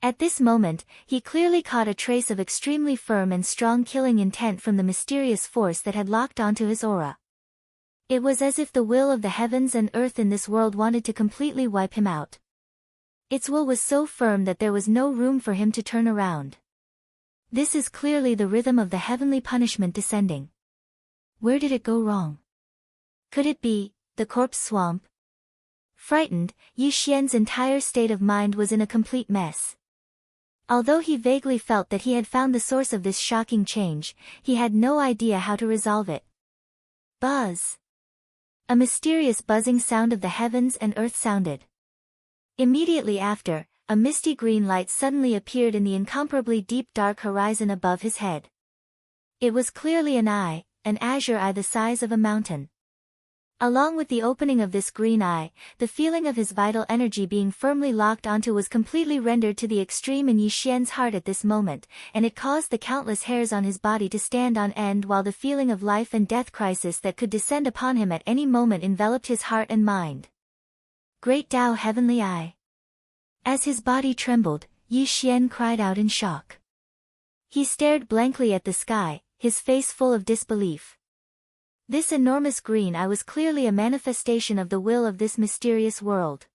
Speaker 1: At this moment, he clearly caught a trace of extremely firm and strong killing intent from the mysterious force that had locked onto his aura. It was as if the will of the heavens and earth in this world wanted to completely wipe him out. Its will was so firm that there was no room for him to turn around. This is clearly the rhythm of the heavenly punishment descending. Where did it go wrong? Could it be the corpse swamp? Frightened, Yu Xian's entire state of mind was in a complete mess. Although he vaguely felt that he had found the source of this shocking change, he had no idea how to resolve it. Buzz! A mysterious buzzing sound of the heavens and earth sounded. Immediately after, a misty green light suddenly appeared in the incomparably deep dark horizon above his head. It was clearly an eye, an azure eye the size of a mountain. Along with the opening of this green eye, the feeling of his vital energy being firmly locked onto was completely rendered to the extreme in Yi Xian's heart at this moment, and it caused the countless hairs on his body to stand on end while the feeling of life and death crisis that could descend upon him at any moment enveloped his heart and mind. Great Tao Heavenly Eye. As his body trembled, Yi Xian cried out in shock. He stared blankly at the sky, his face full of disbelief. This enormous green eye was clearly a manifestation of the will of this mysterious world.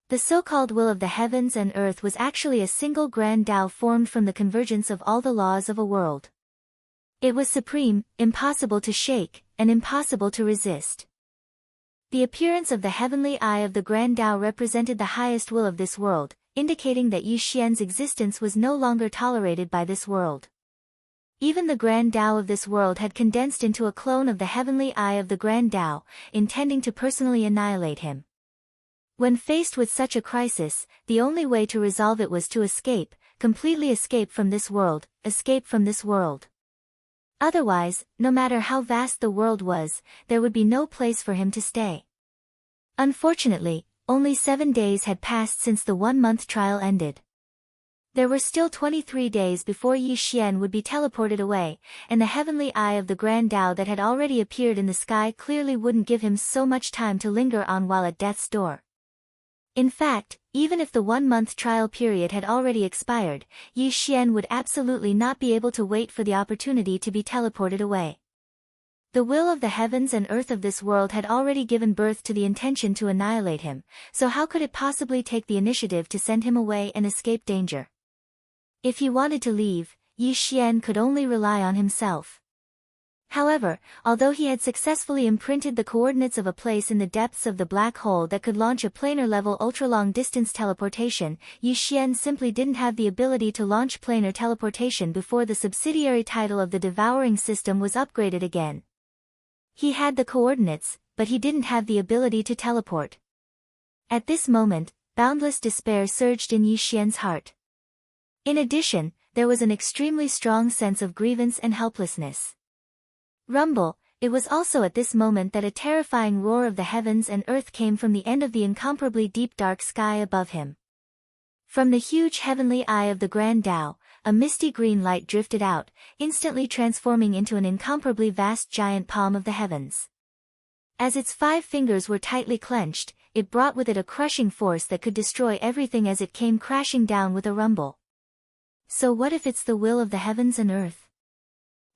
Speaker 1: The so-called will of the heavens and earth was actually a single grand Tao formed from the convergence of all the laws of a world. It was supreme, impossible to shake, and impossible to resist. The appearance of the heavenly eye of the grand Tao represented the highest will of this world, indicating that Yi Xian's existence was no longer tolerated by this world. Even the grand Tao of this world had condensed into a clone of the heavenly eye of the grand Tao, intending to personally annihilate him. When faced with such a crisis, the only way to resolve it was to escape, completely escape from this world, escape from this world. Otherwise, no matter how vast the world was, there would be no place for him to stay. Unfortunately, only 7 days had passed since the 1-month trial ended. There were still 23 days before Yi Xian would be teleported away, and the heavenly eye of the grand Tao that had already appeared in the sky clearly wouldn't give him so much time to linger on while at death's door. In fact, even if the 1-month trial period had already expired, Yi Xian would absolutely not be able to wait for the opportunity to be teleported away. The will of the heavens and earth of this world had already given birth to the intention to annihilate him, so how could it possibly take the initiative to send him away and escape danger? If he wanted to leave, Yi Xian could only rely on himself. However, although he had successfully imprinted the coordinates of a place in the depths of the black hole that could launch a planar-level ultra-long-distance teleportation, Yi Xian simply didn't have the ability to launch planar teleportation before the subsidiary title of the devouring system was upgraded again. He had the coordinates, but he didn't have the ability to teleport. At this moment, boundless despair surged in Yi Xian's heart. In addition, there was an extremely strong sense of grievance and helplessness. Rumble, it was also at this moment that a terrifying roar of the heavens and earth came from the end of the incomparably deep dark sky above him. From the huge heavenly eye of the grand Tao, a misty green light drifted out, instantly transforming into an incomparably vast giant palm of the heavens. As its 5 fingers were tightly clenched, it brought with it a crushing force that could destroy everything as it came crashing down with a rumble. So what if it's the will of the heavens and earth?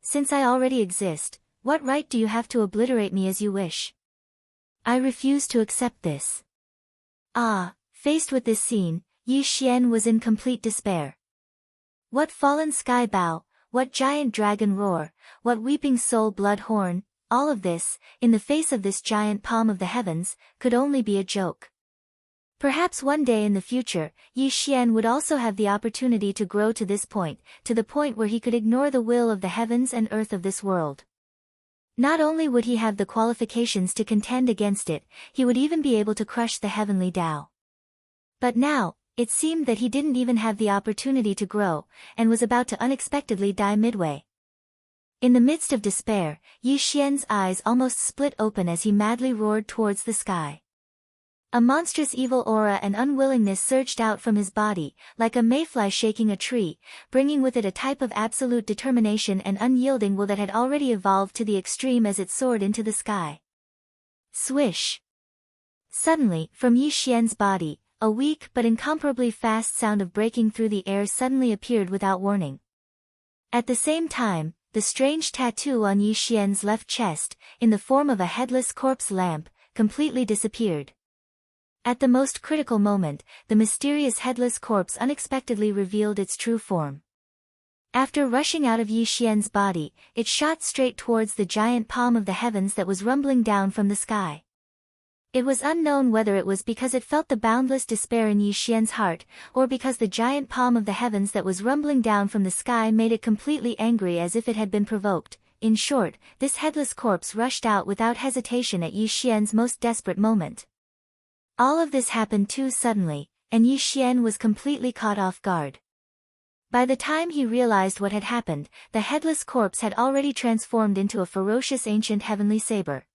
Speaker 1: Since I already exist, what right do you have to obliterate me as you wish? I refuse to accept this. Faced with this scene, Yi Xian was in complete despair. What fallen sky bow, what giant dragon roar, what weeping soul blood horn, all of this, in the face of this giant palm of the heavens, could only be a joke. Perhaps one day in the future, Yi Xian would also have the opportunity to grow to this point, to the point where he could ignore the will of the heavens and earth of this world. Not only would he have the qualifications to contend against it, he would even be able to crush the heavenly Tao. But now, it seemed that he didn't even have the opportunity to grow, and was about to unexpectedly die midway. In the midst of despair, Yi Xian's eyes almost split open as he madly roared towards the sky. A monstrous evil aura and unwillingness surged out from his body, like a mayfly shaking a tree, bringing with it a type of absolute determination and unyielding will that had already evolved to the extreme as it soared into the sky. Swish! Suddenly, from Yi Xian's body, a weak but incomparably fast sound of breaking through the air suddenly appeared without warning. At the same time, the strange tattoo on Yi Xian's left chest, in the form of a headless corpse lamp, completely disappeared. At the most critical moment, the mysterious headless corpse unexpectedly revealed its true form. After rushing out of Yi Xian's body, it shot straight towards the giant palm of the heavens that was rumbling down from the sky. It was unknown whether it was because it felt the boundless despair in Yi Xian's heart, or because the giant palm of the heavens that was rumbling down from the sky made it completely angry as if it had been provoked. In short, this headless corpse rushed out without hesitation at Yi Xian's most desperate moment. All of this happened too suddenly, and Yi Xian was completely caught off guard. By the time he realized what had happened, the headless corpse had already transformed into a ferocious ancient heavenly saber.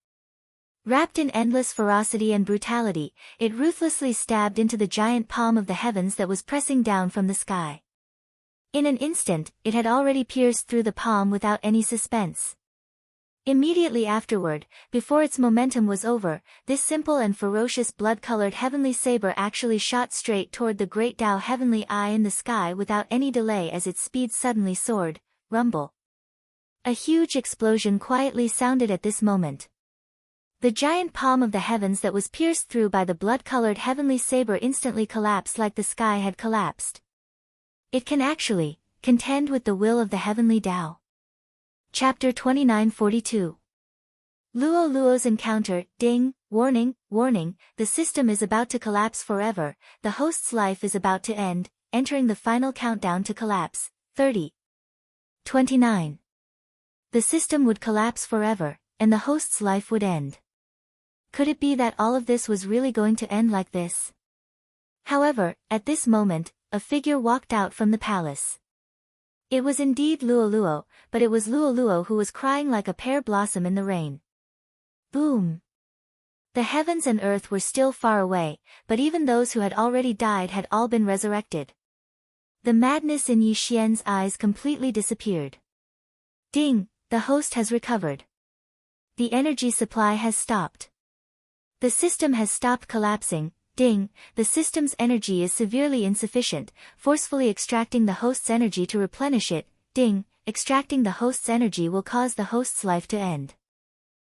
Speaker 1: Wrapped in endless ferocity and brutality, it ruthlessly stabbed into the giant palm of the heavens that was pressing down from the sky. In an instant, it had already pierced through the palm without any suspense. Immediately afterward, before its momentum was over, this simple and ferocious blood-colored heavenly saber actually shot straight toward the great Tao heavenly eye in the sky without any delay as its speed suddenly soared. Rumble. A huge explosion quietly sounded at this moment. The giant palm of the heavens that was pierced through by the blood-colored heavenly saber instantly collapsed like the sky had collapsed. It can actually contend with the will of the heavenly Tao. Chapter 2942. Luo Luo's encounter. Ding, warning, warning, the system is about to collapse forever, the host's life is about to end, entering the final countdown to collapse. 30. 29. The system would collapse forever, and the host's life would end. Could it be that all of this was really going to end like this? However, at this moment, a figure walked out from the palace. It was indeed Luo Luo, but it was Luo Luo who was crying like a pear blossom in the rain. Boom! The heavens and earth were still far away, but even those who had already died had all been resurrected. The madness in Yi Xian's eyes completely disappeared. Ding! The host has recovered. The energy supply has stopped. The system has stopped collapsing. Ding! The system's energy is severely insufficient, forcefully extracting the host's energy to replenish it. Ding! Extracting the host's energy will cause the host's life to end.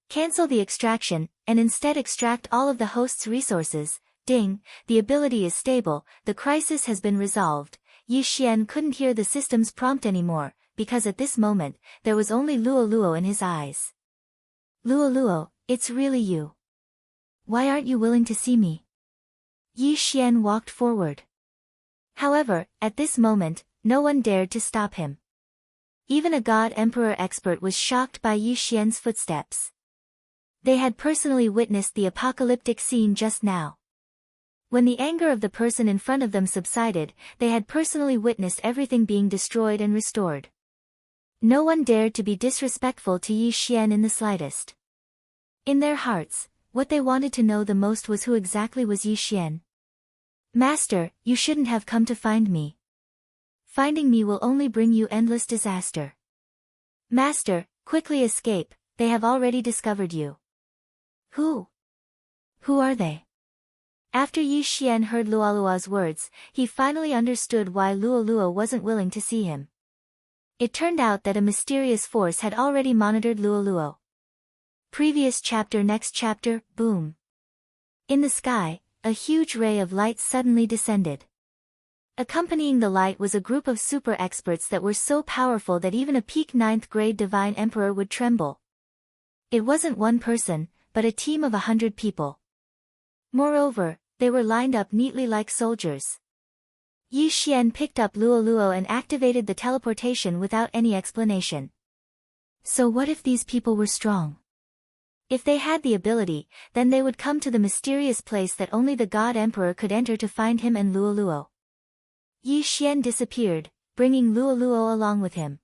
Speaker 1: Cancel the extraction, and instead extract all of the host's resources. Ding! The ability is stable, the crisis has been resolved. Yi Xian couldn't hear the system's prompt anymore, because at this moment, there was only Luo Luo in his eyes. Luo Luo, it's really you. Why aren't you willing to see me? Yi Xian walked forward. However, at this moment, no one dared to stop him. Even a God Emperor expert was shocked by Yi Xian's footsteps. They had personally witnessed the apocalyptic scene just now. When the anger of the person in front of them subsided, they had personally witnessed everything being destroyed and restored. No one dared to be disrespectful to Yi Xian in the slightest. In their hearts, what they wanted to know the most was who exactly was Yi Xian. Master, you shouldn't have come to find me. Finding me will only bring you endless disaster. Master, quickly escape, they have already discovered you. Who? Who are they? After Yi Xian heard Luoluo's words, he finally understood why Luo Luo wasn't willing to see him. It turned out that a mysterious force had already monitored Luo Luo. Previous chapter. Next chapter. Boom. In the sky, a huge ray of light suddenly descended. Accompanying the light was a group of super experts that were so powerful that even a peak 9th grade divine emperor would tremble. It wasn't one person, but a team of 100 people. Moreover, they were lined up neatly like soldiers. Yi Xian picked up Luo Luo and activated the teleportation without any explanation. So what if these people were strong? If they had the ability, then they would come to the mysterious place that only the God Emperor could enter to find him and Luo Luo. Yi Xian disappeared, bringing Luo Luo along with him.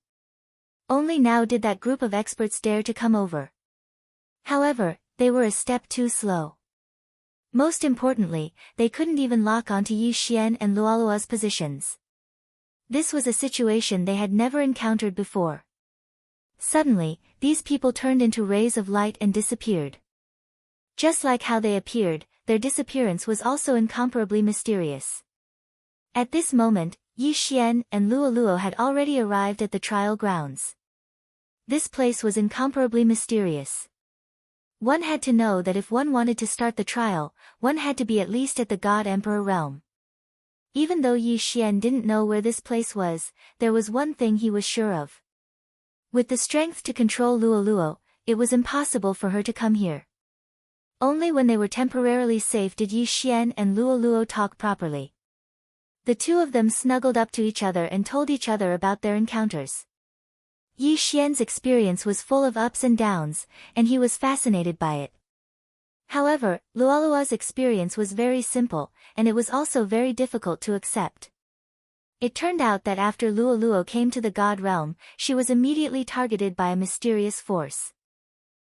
Speaker 1: Only now did that group of experts dare to come over. However, they were a step too slow. Most importantly, they couldn't even lock onto Yi Xian and Luoluo's positions. This was a situation they had never encountered before. Suddenly, these people turned into rays of light and disappeared. Just like how they appeared, their disappearance was also incomparably mysterious. At this moment, Yi Xian and Luo Luo had already arrived at the trial grounds. This place was incomparably mysterious. One had to know that if one wanted to start the trial, one had to be at least at the God Emperor realm. Even though Yi Xian didn't know where this place was, there was one thing he was sure of. With the strength to control Luo Luo, it was impossible for her to come here. Only when they were temporarily safe did Yi Xian and Luo Luo talk properly. The two of them snuggled up to each other and told each other about their encounters. Yi Xian's experience was full of ups and downs, and he was fascinated by it. However, Luolua's experience was very simple, and it was also very difficult to accept. It turned out that after Luoluo came to the God realm, she was immediately targeted by a mysterious force.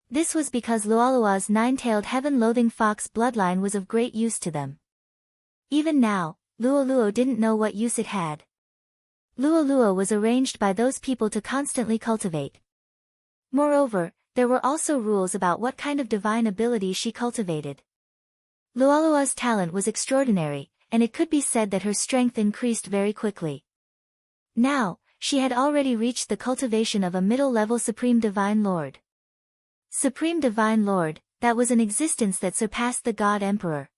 Speaker 1: This was because Luolua's nine-tailed heaven-loathing fox bloodline was of great use to them. Even now, Luoluo didn't know what use it had. Luoluo was arranged by those people to constantly cultivate. Moreover, there were also rules about what kind of divine ability she cultivated. Luolua's talent was extraordinary, and it could be said that her strength increased very quickly. Now, she had already reached the cultivation of a middle-level Supreme Divine Lord. Supreme Divine Lord, that was an existence that surpassed the God Emperor.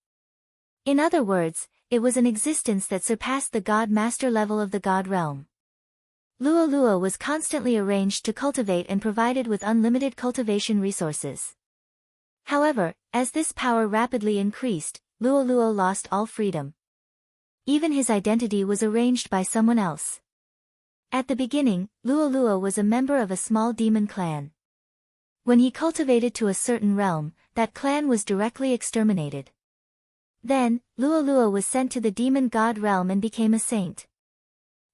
Speaker 1: In other words, it was an existence that surpassed the God Master level of the God realm. Luoluo was constantly arranged to cultivate and provided with unlimited cultivation resources. However, as this power rapidly increased, Luoluo lost all freedom. Even his identity was arranged by someone else. At the beginning, Luoluo was a member of a small demon clan. When he cultivated to a certain realm, that clan was directly exterminated. Then, Luoluo was sent to the demon god realm and became a saint.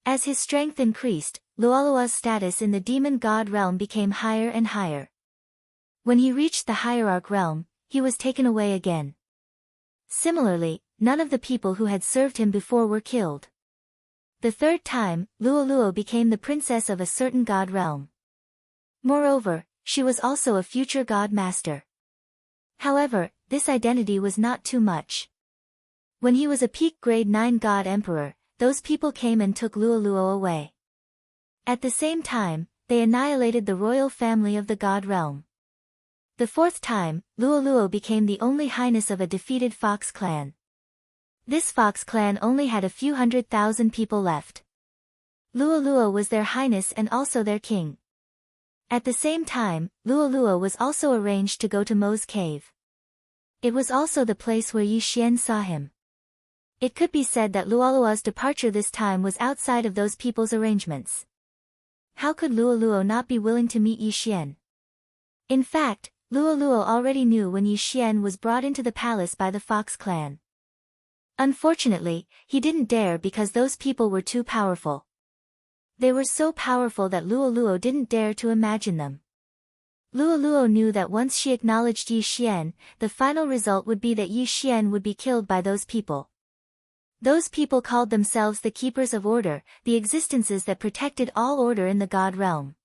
Speaker 1: As his strength increased, Luoluo's status in the demon god realm became higher and higher. When he reached the hierarch realm, he was taken away again. Similarly, none of the people who had served him before were killed. The third time, Luoluo became the princess of a certain god realm. Moreover, she was also a future god master. However, this identity was not too much. When he was a peak grade 9 god emperor, those people came and took Luoluo away. At the same time, they annihilated the royal family of the god realm. The fourth time, Luoluo became the only highness of a defeated fox clan. This fox clan only had a few 100,000 people left. Luoluo was their highness and also their king. At the same time, Luoluo was also arranged to go to Mo's cave. It was also the place where Yi Xian saw him. It could be said that Luoluo's departure this time was outside of those people's arrangements. How could Luoluo not be willing to meet Yi Xian? In fact, Luoluo already knew when Yi Xian was brought into the palace by the Fox clan. Unfortunately, he didn't dare because those people were too powerful. They were so powerful that Luoluo didn't dare to imagine them. Luoluo knew that once she acknowledged Yi Xian, the final result would be that Yi Xian would be killed by those people. Those people called themselves the Keepers of Order, the existences that protected all order in the God realm.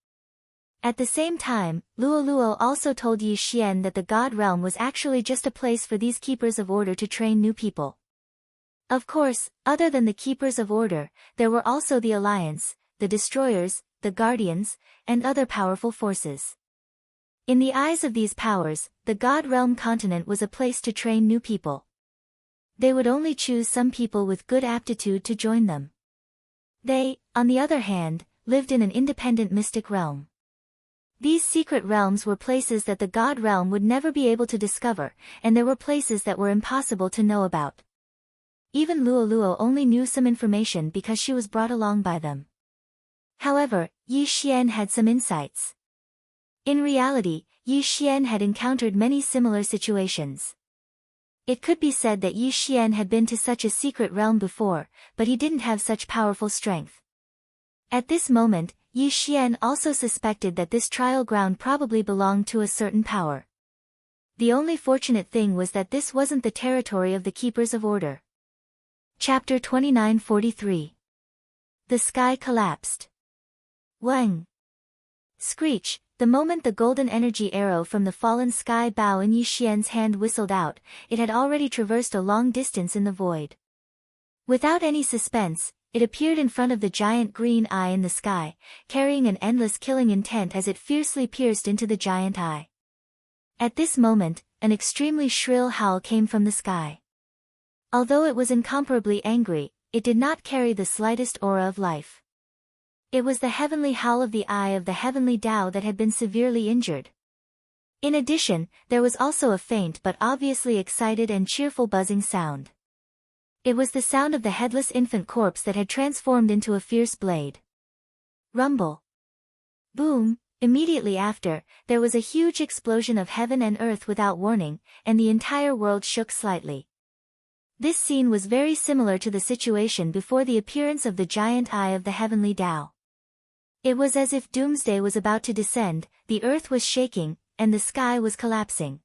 Speaker 1: At the same time, Luoluo also told Yi Xian that the God realm was actually just a place for these Keepers of Order to train new people. Of course, other than the Keepers of Order, there were also the Alliance, the Destroyers, the Guardians, and other powerful forces. In the eyes of these powers, the God realm continent was a place to train new people. They would only choose some people with good aptitude to join them. They, on the other hand, lived in an independent mystic realm. These secret realms were places that the God realm would never be able to discover, and there were places that were impossible to know about. Even Luoluo only knew some information because she was brought along by them. However, Yi Xian had some insights. In reality, Yi Xian had encountered many similar situations. It could be said that Yi Xian had been to such a secret realm before, but he didn't have such powerful strength. At this moment, Yi Xian also suspected that this trial ground probably belonged to a certain power. The only fortunate thing was that this wasn't the territory of the Keepers of Order. Chapter 2943. The sky collapsed. Wang! Screech! The moment the golden energy arrow from the fallen sky bow in Yi Xian's hand whistled out, it had already traversed a long distance in the void. Without any suspense, it appeared in front of the giant green eye in the sky, carrying an endless killing intent as it fiercely pierced into the giant eye. At this moment, an extremely shrill howl came from the sky. Although it was incomparably angry, it did not carry the slightest aura of life. It was the heavenly howl of the eye of the heavenly Tao that had been severely injured. In addition, there was also a faint but obviously excited and cheerful buzzing sound. It was the sound of the headless infant corpse that had transformed into a fierce blade. Rumble! Boom! Immediately after, there was a huge explosion of heaven and earth without warning, and the entire world shook slightly. This scene was very similar to the situation before the appearance of the giant eye of the heavenly Tao. It was as if doomsday was about to descend, the earth was shaking, and the sky was collapsing.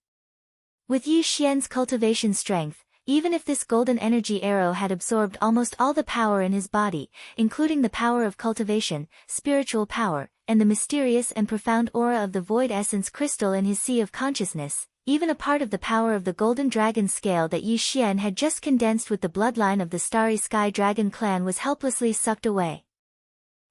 Speaker 1: With Yi Xian's cultivation strength, even if this golden energy arrow had absorbed almost all the power in his body, including the power of cultivation, spiritual power, and the mysterious and profound aura of the void essence crystal in his sea of consciousness, even a part of the power of the golden dragon scale that Yi Xian had just condensed with the bloodline of the starry sky dragon clan was helplessly sucked away.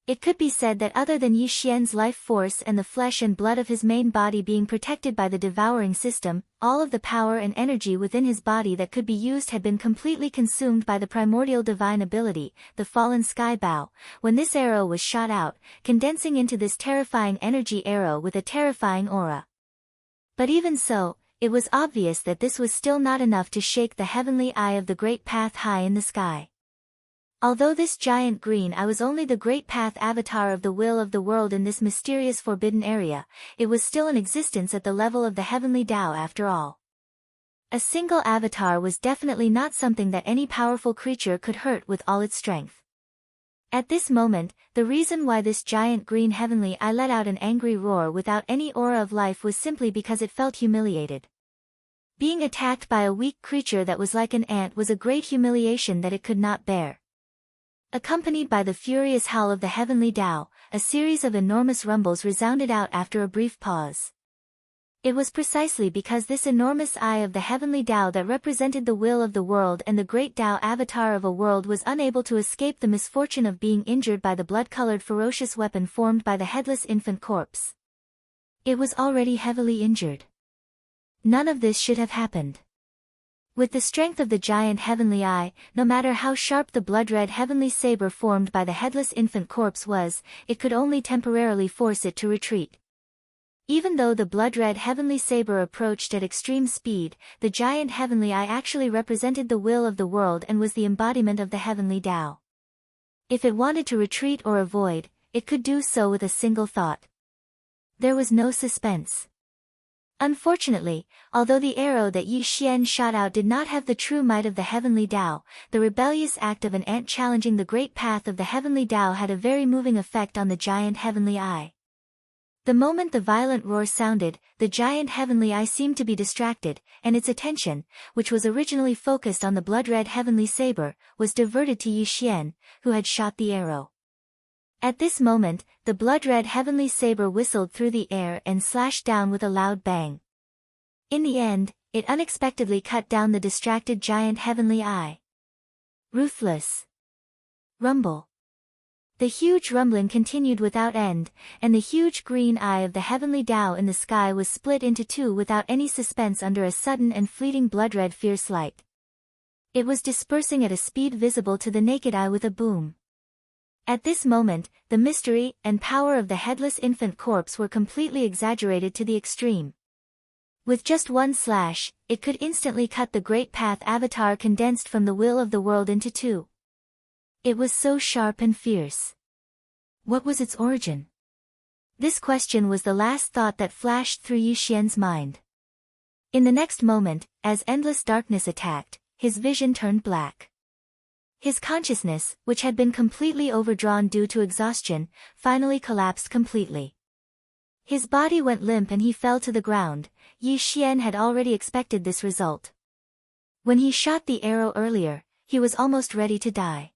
Speaker 1: It could be said that other than Yi Xian's life force and the flesh and blood of his main body being protected by the devouring system, all of the power and energy within his body that could be used had been completely consumed by the primordial divine ability, the fallen sky bow, when this arrow was shot out, condensing into this terrifying energy arrow with a terrifying aura. But even so, it was obvious that this was still not enough to shake the heavenly eye of the great path high in the sky. Although this giant green eye was only the great path avatar of the will of the world in this mysterious forbidden area, it was still in existence at the level of the heavenly Tao after all. A single avatar was definitely not something that any powerful creature could hurt with all its strength. At this moment, the reason why this giant green heavenly eye let out an angry roar without any aura of life was simply because it felt humiliated. Being attacked by a weak creature that was like an ant was a great humiliation that it could not bear. Accompanied by the furious howl of the heavenly Tao, a series of enormous rumbles resounded out after a brief pause. It was precisely because this enormous eye of the heavenly Tao that represented the will of the world and the great Tao avatar of a world was unable to escape the misfortune of being injured by the blood-colored ferocious weapon formed by the headless infant corpse. It was already heavily injured. None of this should have happened. With the strength of the giant heavenly eye, no matter how sharp the blood-red heavenly saber formed by the headless infant corpse was, it could only temporarily force it to retreat. Even though the blood-red heavenly saber approached at extreme speed, the giant heavenly eye actually represented the will of the world and was the embodiment of the heavenly Tao. If it wanted to retreat or avoid, it could do so with a single thought. There was no suspense. Unfortunately, although the arrow that Yi Xian shot out did not have the true might of the heavenly Tao, the rebellious act of an ant challenging the great path of the heavenly Tao had a very moving effect on the giant heavenly eye. The moment the violent roar sounded, the giant heavenly eye seemed to be distracted, and its attention, which was originally focused on the blood-red heavenly saber, was diverted to Yi Xian, who had shot the arrow. At this moment, the blood-red heavenly saber whistled through the air and slashed down with a loud bang. In the end, it unexpectedly cut down the distracted giant heavenly eye. Ruthless. Rumble. The huge rumbling continued without end, and the huge green eye of the heavenly Tao in the sky was split into two without any suspense under a sudden and fleeting blood-red fierce light. It was dispersing at a speed visible to the naked eye with a boom. At this moment, the mystery and power of the headless infant corpse were completely exaggerated to the extreme. With just one slash, it could instantly cut the great path avatar condensed from the will of the world into two. It was so sharp and fierce. What was its origin? This question was the last thought that flashed through Yi Xian's mind. In the next moment, as endless darkness attacked, his vision turned black. His consciousness, which had been completely overdrawn due to exhaustion, finally collapsed completely. His body went limp and he fell to the ground. Yi Xian had already expected this result. When he shot the arrow earlier, he was almost ready to die.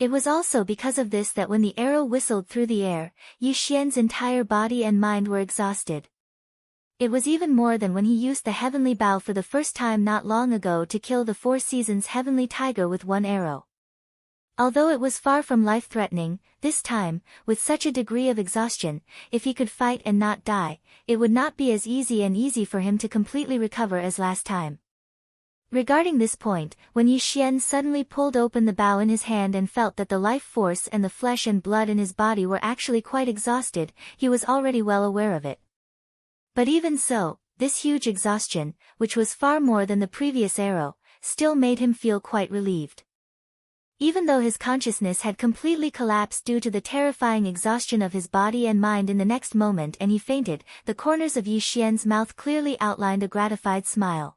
Speaker 1: It was also because of this that when the arrow whistled through the air, Yi Xian's entire body and mind were exhausted. It was even more than when he used the heavenly bow for the first time not long ago to kill the Four Seasons heavenly tiger with one arrow. Although it was far from life-threatening, this time, with such a degree of exhaustion, if he could fight and not die, it would not be as easy for him to completely recover as last time. Regarding this point, when Yi Xian suddenly pulled open the bow in his hand and felt that the life force and the flesh and blood in his body were actually quite exhausted, he was already well aware of it. But even so, this huge exhaustion, which was far more than the previous arrow, still made him feel quite relieved. Even though his consciousness had completely collapsed due to the terrifying exhaustion of his body and mind in the next moment and he fainted, the corners of Yi Xian's mouth clearly outlined a gratified smile.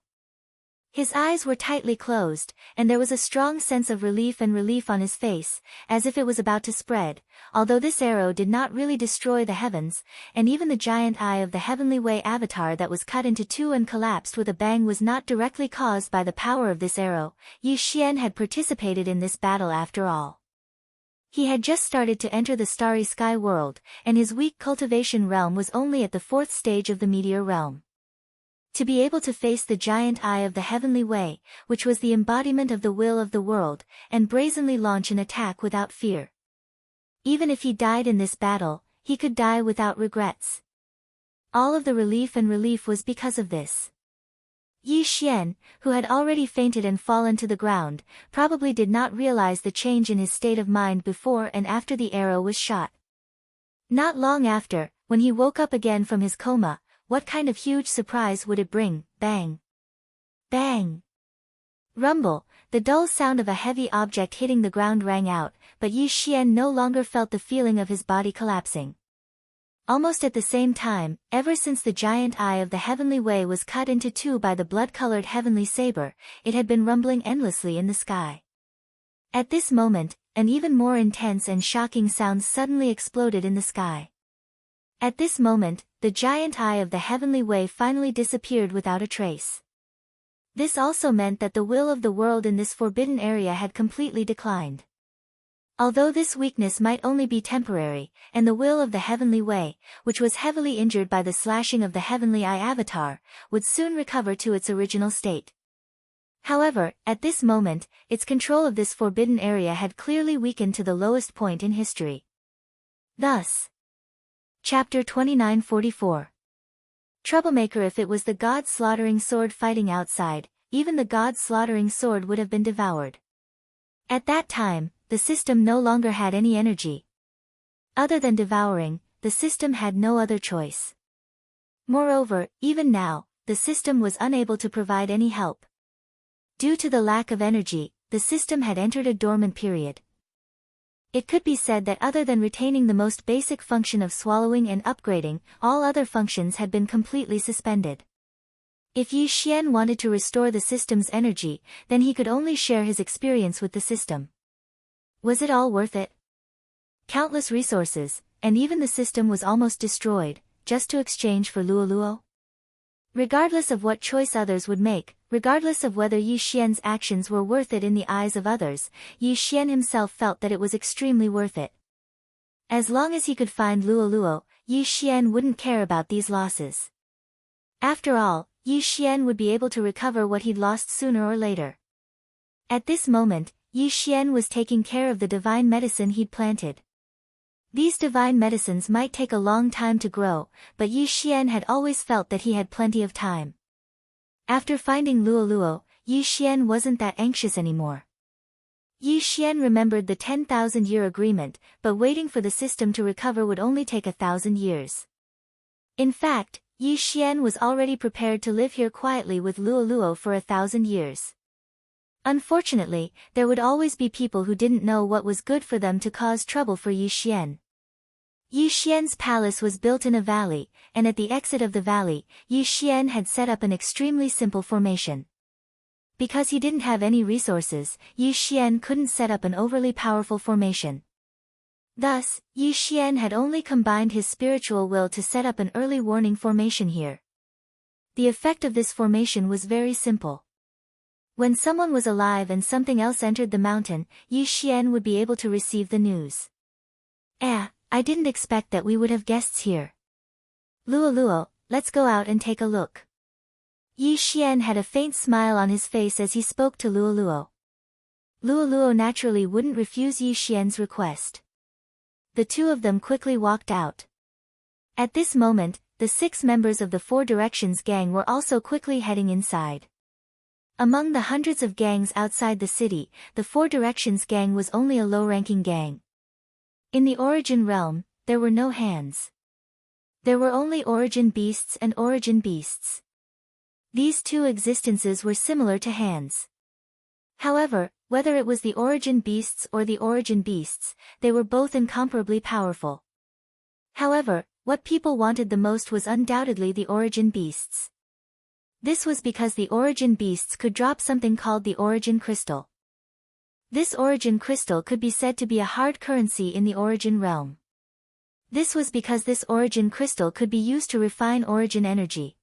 Speaker 1: His eyes were tightly closed, and there was a strong sense of relief on his face, as if it was about to spread, although this arrow did not really destroy the heavens, and even the giant eye of the Heavenly Way avatar that was cut into two and collapsed with a bang was not directly caused by the power of this arrow. Yi Xian had participated in this battle after all. He had just started to enter the starry sky world, and his weak cultivation realm was only at the 4th stage of the meteor realm. To be able to face the giant eye of the Heavenly Way, which was the embodiment of the will of the world, and brazenly launch an attack without fear. Even if he died in this battle, he could die without regrets. All of the relief was because of this. Yi Xian, who had already fainted and fallen to the ground, probably did not realize the change in his state of mind before and after the arrow was shot. Not long after, when he woke up again from his coma, what kind of huge surprise would it bring? Bang! Bang! Rumble, the dull sound of a heavy object hitting the ground rang out, but Yi Xian no longer felt the feeling of his body collapsing. Almost at the same time, ever since the giant eye of the Heavenly Way was cut into two by the blood-colored heavenly saber, it had been rumbling endlessly in the sky. At this moment, an even more intense and shocking sound suddenly exploded in the sky. At this moment, the giant eye of the Heavenly Way finally disappeared without a trace. This also meant that the will of the world in this forbidden area had completely declined. Although this weakness might only be temporary, and the will of the Heavenly Way, which was heavily injured by the slashing of the Heavenly Eye avatar, would soon recover to its original state. However, at this moment, its control of this forbidden area had clearly weakened to the lowest point in history. Thus, Chapter 2944. Troublemaker. If it was the god-slaughtering sword fighting outside, even the god-slaughtering sword would have been devoured. At that time, the system no longer had any energy. Other than devouring, the system had no other choice. Moreover, even now, the system was unable to provide any help. Due to the lack of energy, the system had entered a dormant period. It could be said that other than retaining the most basic function of swallowing and upgrading, all other functions had been completely suspended. If Yi Xian wanted to restore the system's energy, then he could only share his experience with the system. Was it all worth it? Countless resources, and even the system was almost destroyed, just to exchange for Luoluo? Regardless of what choice others would make, regardless of whether Yi Xian's actions were worth it in the eyes of others, Yi Xian himself felt that it was extremely worth it. As long as he could find Luoluo, Yi Xian wouldn't care about these losses. After all, Yi Xian would be able to recover what he'd lost sooner or later. At this moment, Yi Xian was taking care of the divine medicine he'd planted. These divine medicines might take a long time to grow, but Yi Xian had always felt that he had plenty of time. After finding Luoluo, Yi Xian wasn't that anxious anymore. Yi Xian remembered the 10,000-year agreement, but waiting for the system to recover would only take 1,000 years. In fact, Yi Xian was already prepared to live here quietly with Luoluo for 1,000 years. Unfortunately, there would always be people who didn't know what was good for them to cause trouble for Yi Xian. Yi Xian's palace was built in a valley, and at the exit of the valley, Yi Xian had set up an extremely simple formation. Because he didn't have any resources, Yi Xian couldn't set up an overly powerful formation. Thus, Yi Xian had only combined his spiritual will to set up an early warning formation here. The effect of this formation was very simple. When someone was alive and something else entered the mountain, Yi Xian would be able to receive the news. I didn't expect that we would have guests here. Luoluo, let's go out and take a look. Yi Xian had a faint smile on his face as he spoke to Luoluo. Luoluo naturally wouldn't refuse Yi Xian's request. The two of them quickly walked out. At this moment, the 6 members of the Four Directions gang were also quickly heading inside. Among the hundreds of gangs outside the city, the Four Directions gang was only a low-ranking gang. In the Origin realm, there were no hands. There were only Origin beasts and Origin beasts. These two existences were similar to hands. However, Whether it was the origin beasts or the origin beasts, they were both incomparably powerful. However, what people wanted the most was undoubtedly the origin beasts. This was because the origin beasts could drop something called the origin crystal. This origin crystal could be said to be a hard currency in the origin realm. This was because this origin crystal could be used to refine origin energy.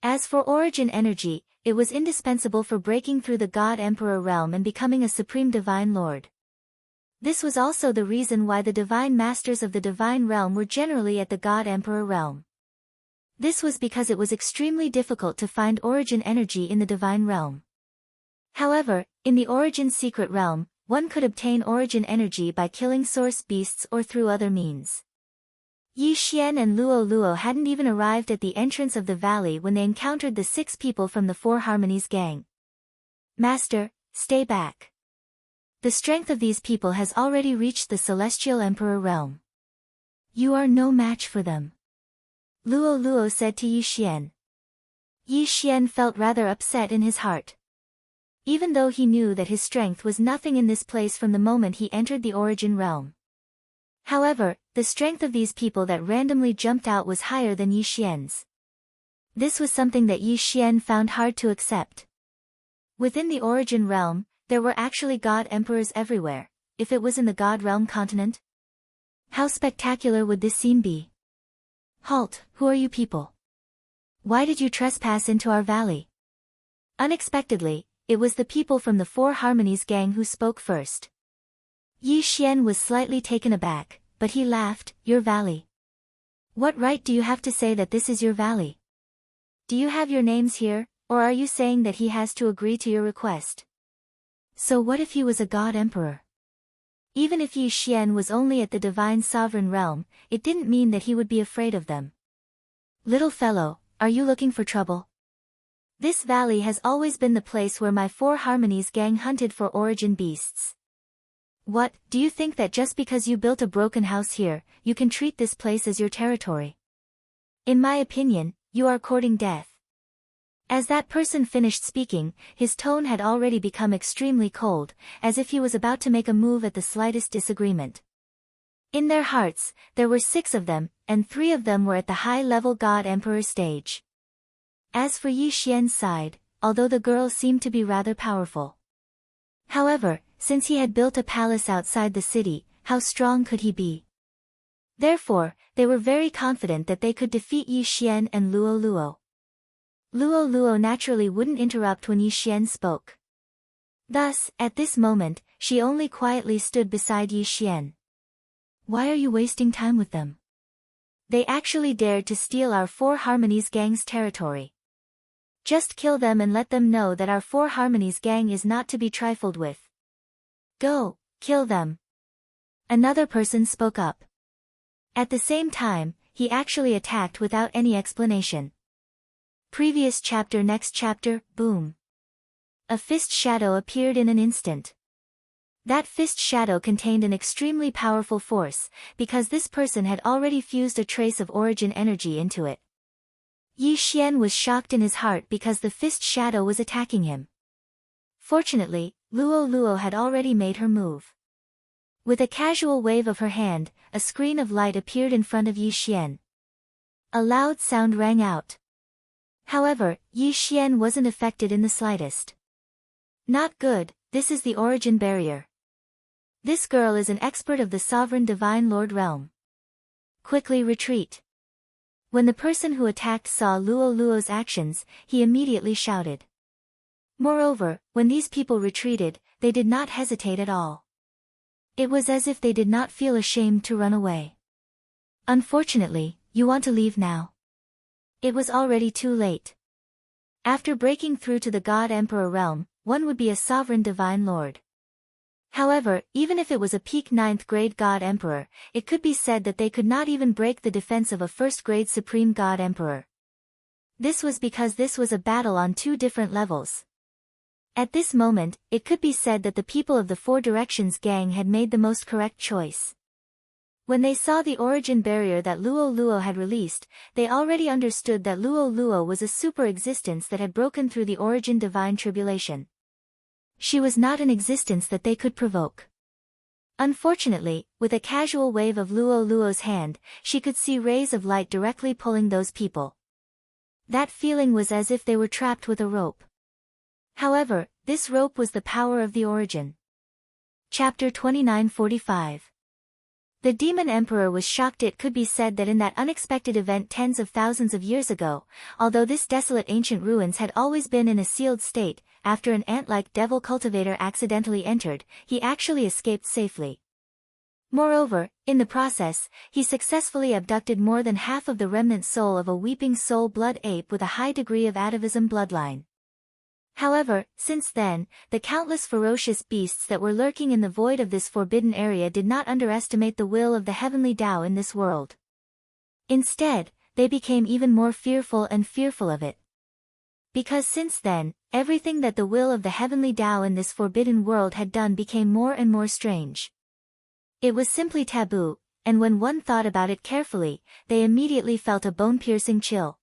Speaker 1: As for origin energy, it was indispensable for breaking through the God-Emperor realm and becoming a supreme divine lord. This was also the reason why the divine masters of the divine realm were generally at the God-Emperor realm. This was because it was extremely difficult to find origin energy in the divine realm. However, in the origin secret realm, one could obtain origin energy by killing source beasts or through other means. Yi Xian and Luo Luo hadn't even arrived at the entrance of the valley when they encountered the 6 people from the Four Harmonies gang. Master, stay back. The strength of these people has already reached the Celestial Emperor realm. You are no match for them. Luo Luo said to Yi Xian. Yi Xian felt rather upset in his heart. Even though he knew that his strength was nothing in this place from the moment he entered the origin realm. However, the strength of these people that randomly jumped out was higher than Yi Xian's. This was something that Yi Xian found hard to accept. Within the origin realm, there were actually God Emperors everywhere. If it was in the God Realm continent? How spectacular would this scene be? Halt, who are you people? Why did you trespass into our valley? Unexpectedly, it was the people from the Four Harmonies gang who spoke first. Yi Xian was slightly taken aback, but he laughed. Your valley? What right do you have to say that this is your valley? Do you have your names here, or are you saying that he has to agree to your request? So what if he was a God Emperor? Even if Yi Xian was only at the Divine Sovereign Realm, it didn't mean that he would be afraid of them. Little fellow, are you looking for trouble? This valley has always been the place where my Four Harmonies gang hunted for origin beasts. What, do you think that just because you built a broken house here, you can treat this place as your territory? In my opinion, you are courting death. As that person finished speaking, his tone had already become extremely cold, as if he was about to make a move at the slightest disagreement. In their hearts, there were 6 of them, and 3 of them were at the high-level God Emperor stage. As for Yi Xian's side, although the girl seemed to be rather powerful. However, since he had built a palace outside the city, how strong could he be? Therefore, they were very confident that they could defeat Yi Xian and Luo Luo. Luo Luo naturally wouldn't interrupt when Yi Xian spoke. Thus, at this moment, she only quietly stood beside Yi Xian. Why are you wasting time with them? They actually dared to steal our Four Harmonies gang's territory. Just kill them and let them know that our Four Harmonies gang is not to be trifled with. Go, kill them. Another person spoke up. At the same time, he actually attacked without any explanation. Previous chapter. Next chapter, boom. A fist shadow appeared in an instant. That fist shadow contained an extremely powerful force, because this person had already fused a trace of origin energy into it. Yi Xian was shocked in his heart because the fist shadow was attacking him. Fortunately, Luo Luo had already made her move. With a casual wave of her hand, a screen of light appeared in front of Yi Xian. A loud sound rang out. However, Yi Xian wasn't affected in the slightest. Not good, this is the origin barrier. This girl is an expert of the Sovereign Divine Lord realm. Quickly retreat. When the person who attacked saw Luo Luo's actions, he immediately shouted. Moreover, when these people retreated, they did not hesitate at all. It was as if they did not feel ashamed to run away. Unfortunately, you want to leave now. It was already too late. After breaking through to the God Emperor realm, one would be a sovereign divine lord. However, even if it was a peak 9th grade God Emperor, it could be said that they could not even break the defense of a 1st grade Supreme God Emperor. This was because this was a battle on 2 different levels. At this moment, it could be said that the people of the Four Directions gang had made the most correct choice. When they saw the origin barrier that Luo Luo had released, they already understood that Luo Luo was a super existence that had broken through the origin divine tribulation. She was not an existence that they could provoke. Unfortunately, with a casual wave of Luo Luo's hand, she could see rays of light directly pulling those people. That feeling was as if they were trapped with a rope. However, this rope was the power of the origin. Chapter 2945. The Demon Emperor was shocked. It could be said that in that unexpected event tens of thousands of years ago, although this desolate ancient ruins had always been in a sealed state, after an ant-like devil cultivator accidentally entered, he actually escaped safely. Moreover, in the process, he successfully abducted more than half of the remnant soul of a weeping soul blood ape with a high degree of atavism bloodline. However, since then, the countless ferocious beasts that were lurking in the void of this forbidden area did not underestimate the will of the heavenly Tao in this world. Instead, they became even more fearful and fearful of it. Because since then, everything that the will of the heavenly Tao in this forbidden world had done became more and more strange. It was simply taboo, and when one thought about it carefully, they immediately felt a bone-piercing chill.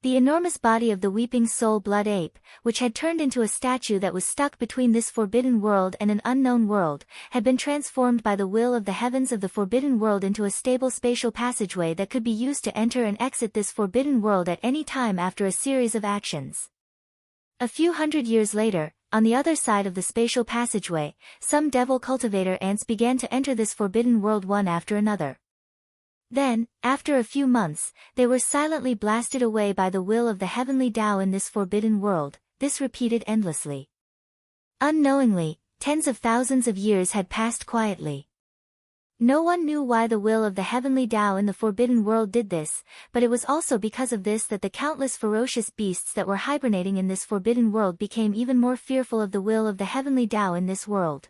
Speaker 1: The enormous body of the weeping soul blood ape, which had turned into a statue that was stuck between this forbidden world and an unknown world, had been transformed by the will of the heavens of the forbidden world into a stable spatial passageway that could be used to enter and exit this forbidden world at any time after a series of actions. A few hundred years later, on the other side of the spatial passageway, some devil cultivator ants began to enter this forbidden world one after another. Then, after a few months, they were silently blasted away by the will of the heavenly Tao in this forbidden world. This repeated endlessly. Unknowingly, tens of thousands of years had passed quietly. No one knew why the will of the heavenly Tao in the forbidden world did this, but it was also because of this that the countless ferocious beasts that were hibernating in this forbidden world became even more fearful of the will of the heavenly Tao in this world.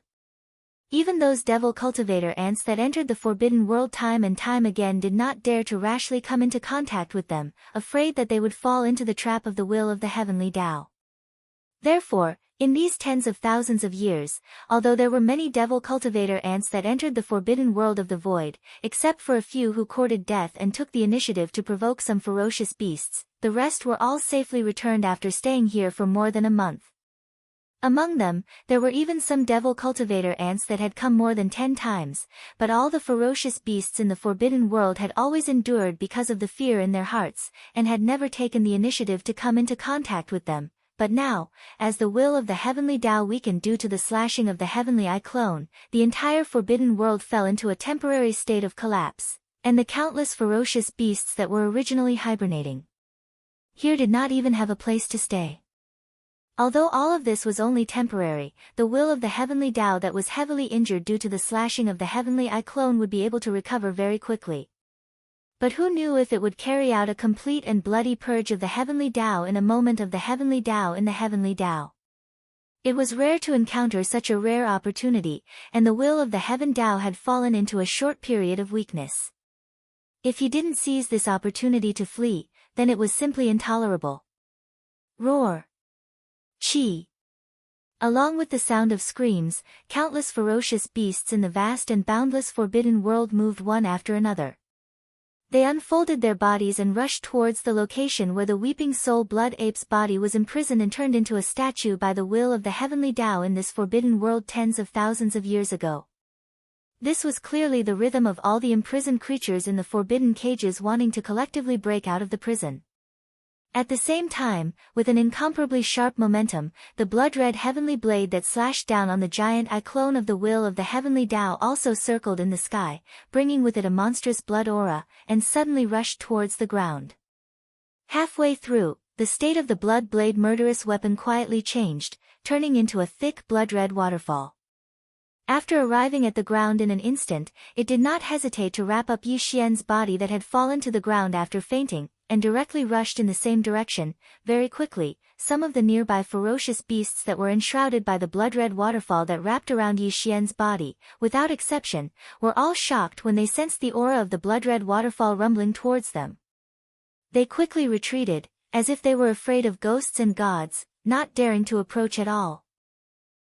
Speaker 1: Even those devil cultivator ants that entered the forbidden world time and time again did not dare to rashly come into contact with them, afraid that they would fall into the trap of the will of the heavenly Tao. Therefore, in these tens of thousands of years, although there were many devil cultivator ants that entered the forbidden world of the void, except for a few who courted death and took the initiative to provoke some ferocious beasts, the rest were all safely returned after staying here for more than a month. Among them, there were even some devil cultivator ants that had come more than 10 times, but all the ferocious beasts in the forbidden world had always endured because of the fear in their hearts, and had never taken the initiative to come into contact with them. But now, as the will of the heavenly Tao weakened due to the slashing of the heavenly eye clone, the entire forbidden world fell into a temporary state of collapse, and the countless ferocious beasts that were originally hibernating here did not even have a place to stay. Although all of this was only temporary, the will of the heavenly Tao that was heavily injured due to the slashing of the heavenly eye clone would be able to recover very quickly. But who knew if it would carry out a complete and bloody purge of the heavenly Tao in a moment of the heavenly Tao in the heavenly Tao. It was rare to encounter such a rare opportunity, and the will of the heaven Tao had fallen into a short period of weakness. If he didn't seize this opportunity to flee, then it was simply intolerable. Roar! Chi! Along with the sound of screams, countless ferocious beasts in the vast and boundless forbidden world moved one after another. They unfolded their bodies and rushed towards the location where the weeping soul blood ape's body was imprisoned and turned into a statue by the will of the heavenly Tao in this forbidden world tens of thousands of years ago. This was clearly the rhythm of all the imprisoned creatures in the forbidden cages wanting to collectively break out of the prison. At the same time, with an incomparably sharp momentum, the blood-red heavenly blade that slashed down on the giant eye clone of the will of the heavenly Tao also circled in the sky, bringing with it a monstrous blood aura, and suddenly rushed towards the ground. Halfway through, the state of the blood blade murderous weapon quietly changed, turning into a thick blood-red waterfall. After arriving at the ground in an instant, it did not hesitate to wrap up Yi Xian's body that had fallen to the ground after fainting, and directly rushed in the same direction. Very quickly, some of the nearby ferocious beasts that were enshrouded by the blood-red waterfall that wrapped around Yi Xian's body, without exception, were all shocked when they sensed the aura of the blood-red waterfall rumbling towards them. They quickly retreated, as if they were afraid of ghosts and gods, not daring to approach at all.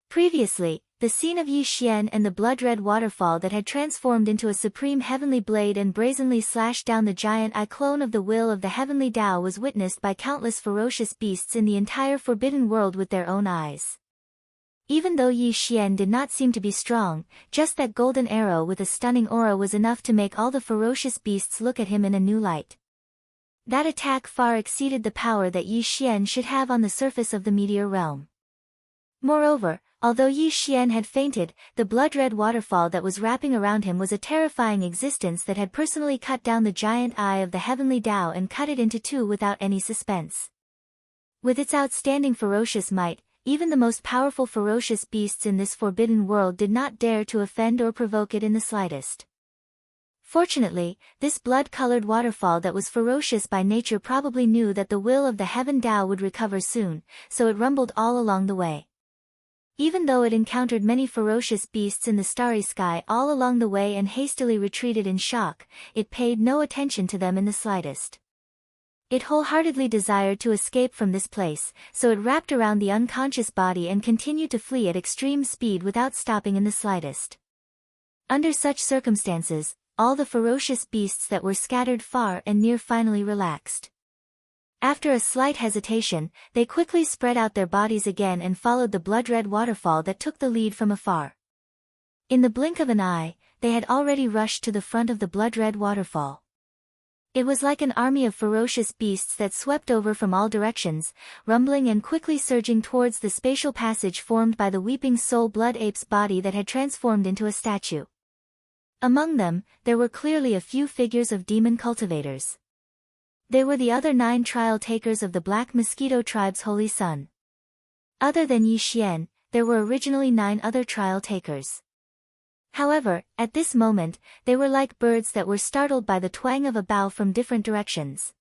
Speaker 1: Previously, the scene of Yi Xian and the blood-red waterfall that had transformed into a supreme heavenly blade and brazenly slashed down the giant eye clone of the will of the heavenly Tao was witnessed by countless ferocious beasts in the entire forbidden world with their own eyes. Even though Yi Xian did not seem to be strong, just that golden arrow with a stunning aura was enough to make all the ferocious beasts look at him in a new light. That attack far exceeded the power that Yi Xian should have on the surface of the meteor realm. Moreover, although Yi Xian had fainted, the blood-red waterfall that was wrapping around him was a terrifying existence that had personally cut down the giant eye of the heavenly Tao and cut it into two without any suspense. With its outstanding ferocious might, even the most powerful ferocious beasts in this forbidden world did not dare to offend or provoke it in the slightest. Fortunately, this blood-colored waterfall that was ferocious by nature probably knew that the will of the Heaven Tao would recover soon, so it rumbled all along the way. Even though it encountered many ferocious beasts in the starry sky all along the way and hastily retreated in shock, it paid no attention to them in the slightest. It wholeheartedly desired to escape from this place, so it wrapped around the unconscious body and continued to flee at extreme speed without stopping in the slightest. Under such circumstances, all the ferocious beasts that were scattered far and near finally relaxed. After a slight hesitation, they quickly spread out their bodies again and followed the blood-red waterfall that took the lead from afar. In the blink of an eye, they had already rushed to the front of the blood-red waterfall. It was like an army of ferocious beasts that swept over from all directions, rumbling and quickly surging towards the spatial passage formed by the weeping soul blood ape's body that had transformed into a statue. Among them, there were clearly a few figures of demon cultivators. They were the other 9 trial takers of the Black Mosquito tribe's holy sun. Other than Yi Xian, there were originally 9 other trial takers. However, at this moment, they were like birds that were startled by the twang of a bow from different directions.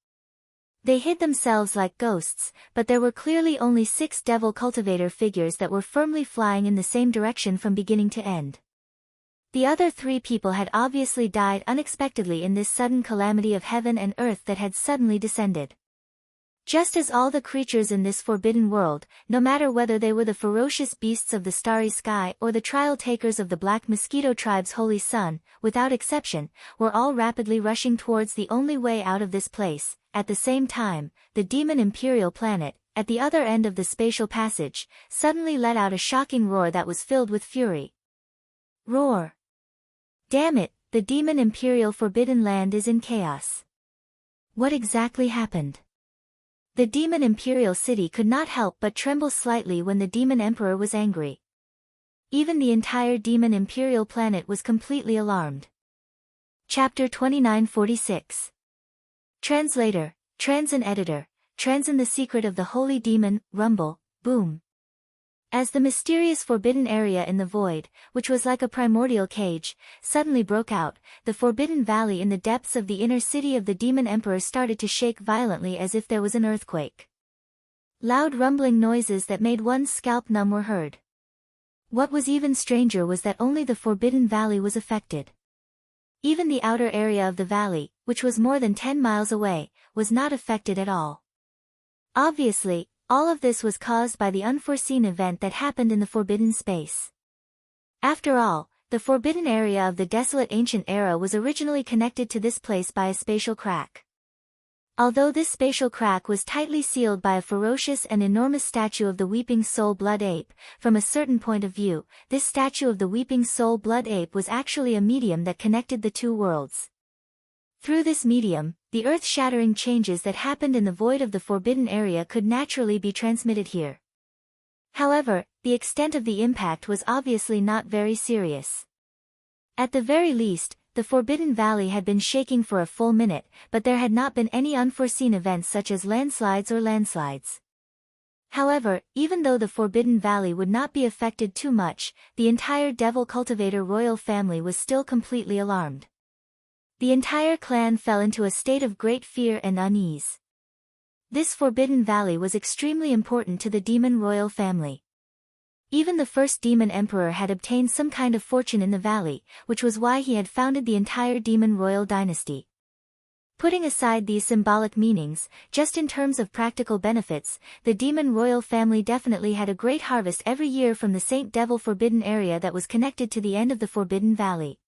Speaker 1: They hid themselves like ghosts, but there were clearly only 6 devil cultivator figures that were firmly flying in the same direction from beginning to end. The other 3 people had obviously died unexpectedly in this sudden calamity of heaven and earth that had suddenly descended. Just as all the creatures in this forbidden world, no matter whether they were the ferocious beasts of the starry sky or the trial takers of the Black Mosquito tribe's holy sun, without exception, were all rapidly rushing towards the only way out of this place. At the same time, the demon imperial planet, at the other end of the spatial passage, suddenly let out a shocking roar that was filled with fury. Roar! Damn it, the demon imperial forbidden land is in chaos. What exactly happened? The demon imperial city could not help but tremble slightly when the demon emperor was angry. Even the entire demon imperial planet was completely alarmed. Chapter 2946. Translator, Transin Editor, Transin the secret of the holy demon, rumble, boom. As the mysterious forbidden area in the void, which was like a primordial cage, suddenly broke out, the forbidden valley in the depths of the inner city of the demon emperor started to shake violently as if there was an earthquake. Loud rumbling noises that made one's scalp numb were heard. What was even stranger was that only the forbidden valley was affected. Even the outer area of the valley, which was more than 10 miles away, was not affected at all. Obviously, all of this was caused by the unforeseen event that happened in the forbidden space. After all, the forbidden area of the desolate ancient era was originally connected to this place by a spatial crack. Although this spatial crack was tightly sealed by a ferocious and enormous statue of the weeping soul blood ape, from a certain point of view, this statue of the weeping soul blood ape was actually a medium that connected the two worlds. Through this medium, the earth-shattering changes that happened in the void of the forbidden area could naturally be transmitted here. However, the extent of the impact was obviously not very serious. At the very least, the Forbidden Valley had been shaking for a full minute, but there had not been any unforeseen events such as landslides. However, even though the Forbidden Valley would not be affected too much, the entire Devil Cultivator royal family was still completely alarmed. The entire clan fell into a state of great fear and unease. This Forbidden Valley was extremely important to the demon royal family. Even the first demon emperor had obtained some kind of fortune in the valley, which was why he had founded the entire demon royal dynasty. Putting aside these symbolic meanings, just in terms of practical benefits, the demon royal family definitely had a great harvest every year from the Saint Devil Forbidden area that was connected to the end of the Forbidden Valley.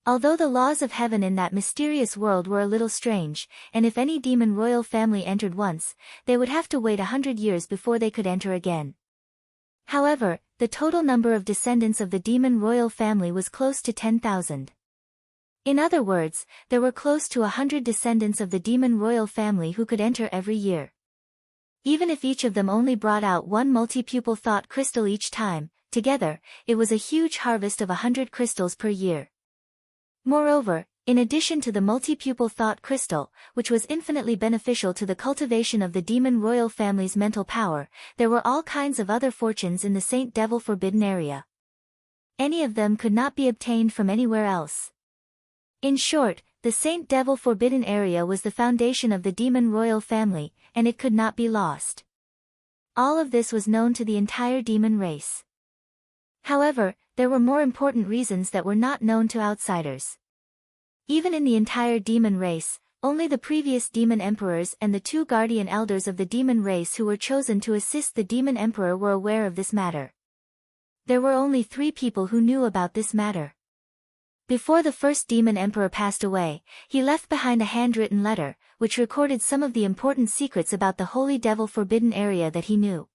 Speaker 1: Although the laws of heaven in that mysterious world were a little strange, and if any demon royal family entered once, they would have to wait 100 years before they could enter again. However, the total number of descendants of the demon royal family was close to 10,000. In other words, there were close to 100 descendants of the demon royal family who could enter every year. Even if each of them only brought out one multi-pupil thought crystal each time, together, it was a huge harvest of 100 crystals per year. Moreover, in addition to the multi-pupil thought crystal, which was infinitely beneficial to the cultivation of the demon royal family's mental power, there were all kinds of other fortunes in the Saint Devil Forbidden area. Any of them could not be obtained from anywhere else. In short, the Saint Devil Forbidden area was the foundation of the demon royal family, and it could not be lost. All of this was known to the entire demon race. However, there were more important reasons that were not known to outsiders. Even in the entire demon race, only the previous demon emperors and the 2 guardian elders of the demon race who were chosen to assist the demon emperor were aware of this matter. There were only 3 people who knew about this matter. Before the first demon emperor passed away, he left behind a handwritten letter, which recorded some of the important secrets about the Holy Devil Forbidden area that he knew.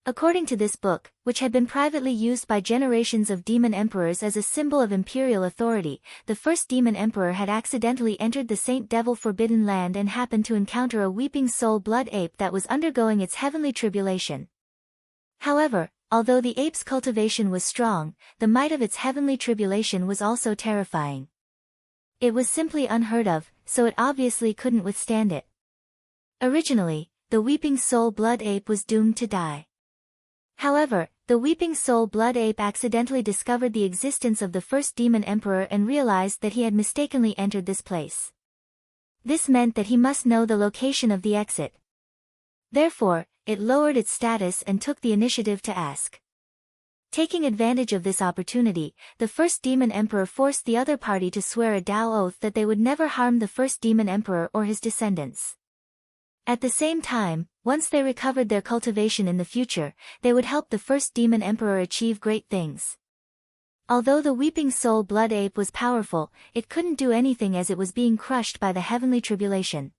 Speaker 1: According to this book, which had been privately used by generations of demon emperors as a symbol of imperial authority, the first demon emperor had accidentally entered the Saint Devil Forbidden Land and happened to encounter a weeping soul blood ape that was undergoing its heavenly tribulation. However, although the ape's cultivation was strong, the might of its heavenly tribulation was also terrifying. It was simply unheard of, so it obviously couldn't withstand it. Originally, the weeping soul blood ape was doomed to die. However, the weeping soul blood ape accidentally discovered the existence of the first demon emperor and realized that he had mistakenly entered this place. This meant that he must know the location of the exit. Therefore, it lowered its status and took the initiative to ask. Taking advantage of this opportunity, the first demon emperor forced the other party to swear a Tao oath that they would never harm the first demon emperor or his descendants. At the same time, once they recovered their cultivation in the future, they would help the first demon emperor achieve great things. Although the weeping soul blood ape was powerful, it couldn't do anything as it was being crushed by the heavenly tribulation.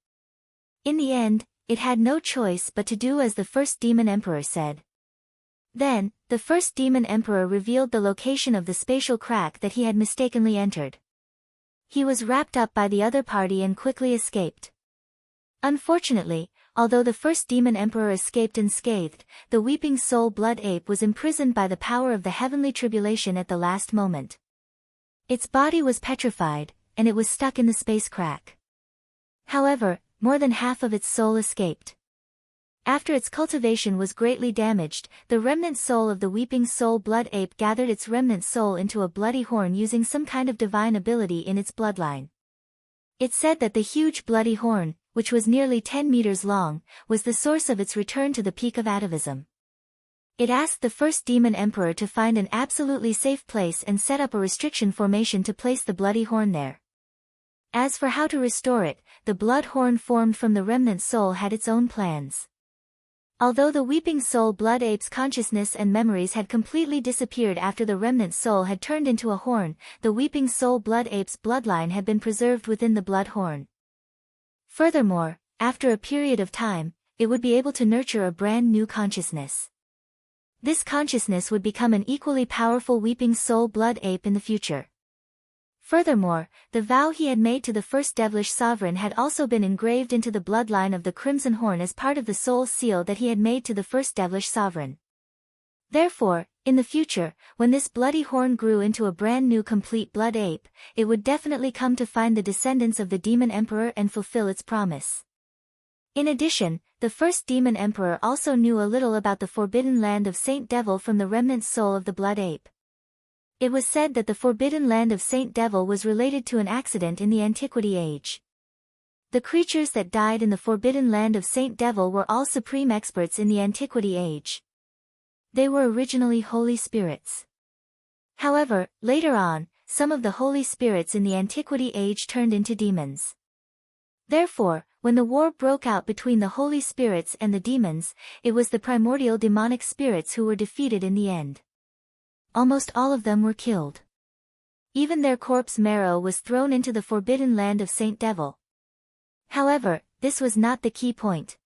Speaker 1: In the end, it had no choice but to do as the first demon emperor said. Then, the first demon emperor revealed the location of the spatial crack that he had mistakenly entered. He was wrapped up by the other party and quickly escaped. Unfortunately, although the first demon emperor escaped unscathed, the weeping soul blood ape was imprisoned by the power of the heavenly tribulation at the last moment. Its body was petrified, and it was stuck in the space crack. However, more than half of its soul escaped. After its cultivation was greatly damaged, the remnant soul of the weeping soul blood ape gathered its remnant soul into a bloody horn using some kind of divine ability in its bloodline. It said that the huge bloody horn, which was nearly 10 meters long, was the source of its return to the peak of atavism. It asked the first demon emperor to find an absolutely safe place and set up a restriction formation to place the bloody horn there. As for how to restore it, the blood horn formed from the remnant soul had its own plans. Although the weeping soul blood ape's consciousness and memories had completely disappeared after the remnant soul had turned into a horn, the weeping soul blood ape's bloodline had been preserved within the blood horn. Furthermore, after a period of time, it would be able to nurture a brand new consciousness. This consciousness would become an equally powerful weeping soul blood ape in the future. Furthermore, the vow he had made to the first devilish sovereign had also been engraved into the bloodline of the Crimson Horn as part of the soul seal that he had made to the first devilish sovereign. Therefore, in the future, when this bloody horn grew into a brand new complete blood ape, it would definitely come to find the descendants of the demon emperor and fulfill its promise. In addition, the first demon emperor also knew a little about the forbidden land of Saint Devil from the remnant soul of the blood ape. It was said that the forbidden land of Saint Devil was related to an accident in the Antiquity Age. The creatures that died in the forbidden land of Saint Devil were all supreme experts in the Antiquity Age. They were originally holy spirits. However, later on, some of the holy spirits in the Antiquity Age turned into demons. Therefore, when the war broke out between the holy spirits and the demons, it was the primordial demonic spirits who were defeated in the end. Almost all of them were killed. Even their corpse marrow was thrown into the forbidden land of Saint Devil. However, this was not the key point.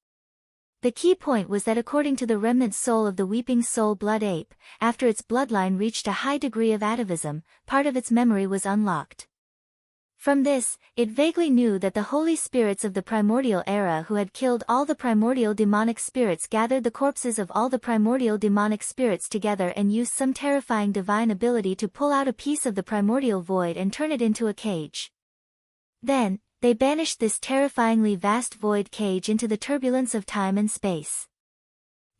Speaker 1: The key point was that according to the remnant soul of the weeping soul blood ape, after its bloodline reached a high degree of atavism, part of its memory was unlocked. From this, it vaguely knew that the holy spirits of the primordial era who had killed all the primordial demonic spirits gathered the corpses of all the primordial demonic spirits together and used some terrifying divine ability to pull out a piece of the primordial void and turn it into a cage. Then, they banished this terrifyingly vast void cage into the turbulence of time and space.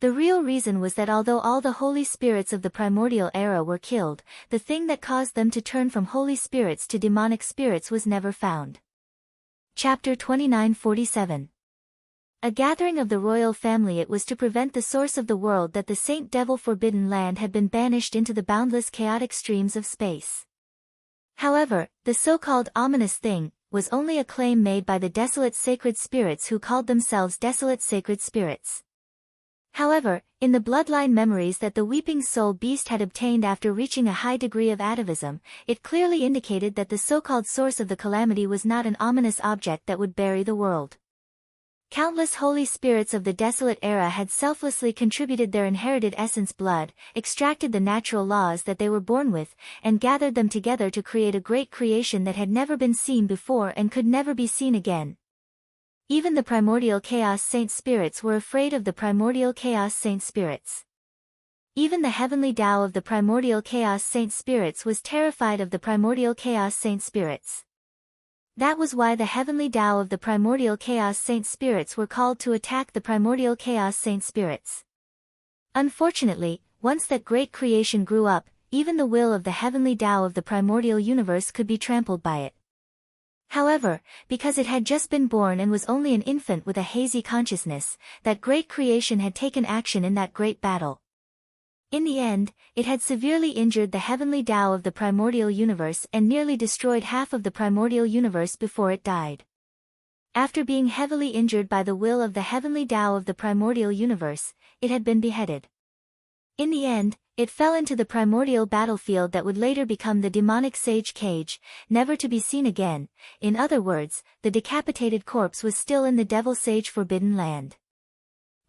Speaker 1: The real reason was that although all the holy spirits of the primordial era were killed, the thing that caused them to turn from holy spirits to demonic spirits was never found. Chapter 2947. A gathering of the royal family. It was to prevent the source of the world that the Saint Devil Forbidden Land had been banished into the boundless chaotic streams of space. However, the so-called ominous thing was only a claim made by the desolate sacred spirits who called themselves desolate sacred spirits. However, in the bloodline memories that the weeping soul beast had obtained after reaching a high degree of atavism, it clearly indicated that the so-called source of the calamity was not an ominous object that would bury the world. Countless holy spirits of the desolate era had selflessly contributed their inherited essence blood, extracted the natural laws that they were born with, and gathered them together to create a great creation that had never been seen before and could never be seen again. Even the primordial chaos saint spirits were afraid of the primordial chaos saint spirits. Even the heavenly Tao of the primordial chaos saint spirits was terrified of the primordial chaos saint spirits. That was why the heavenly Tao of the primordial chaos saint spirits were called to attack the primordial chaos saint spirits. Unfortunately, once that great creation grew up, even the will of the heavenly Tao of the primordial universe could be trampled by it. However, because it had just been born and was only an infant with a hazy consciousness, that great creation had taken action in that great battle. In the end, it had severely injured the heavenly Tao of the primordial universe and nearly destroyed half of the primordial universe before it died. After being heavily injured by the will of the heavenly Tao of the primordial universe, it had been beheaded. In the end, it fell into the primordial battlefield that would later become the demonic sage cage, never to be seen again. In other words, the decapitated corpse was still in the devil sage forbidden land.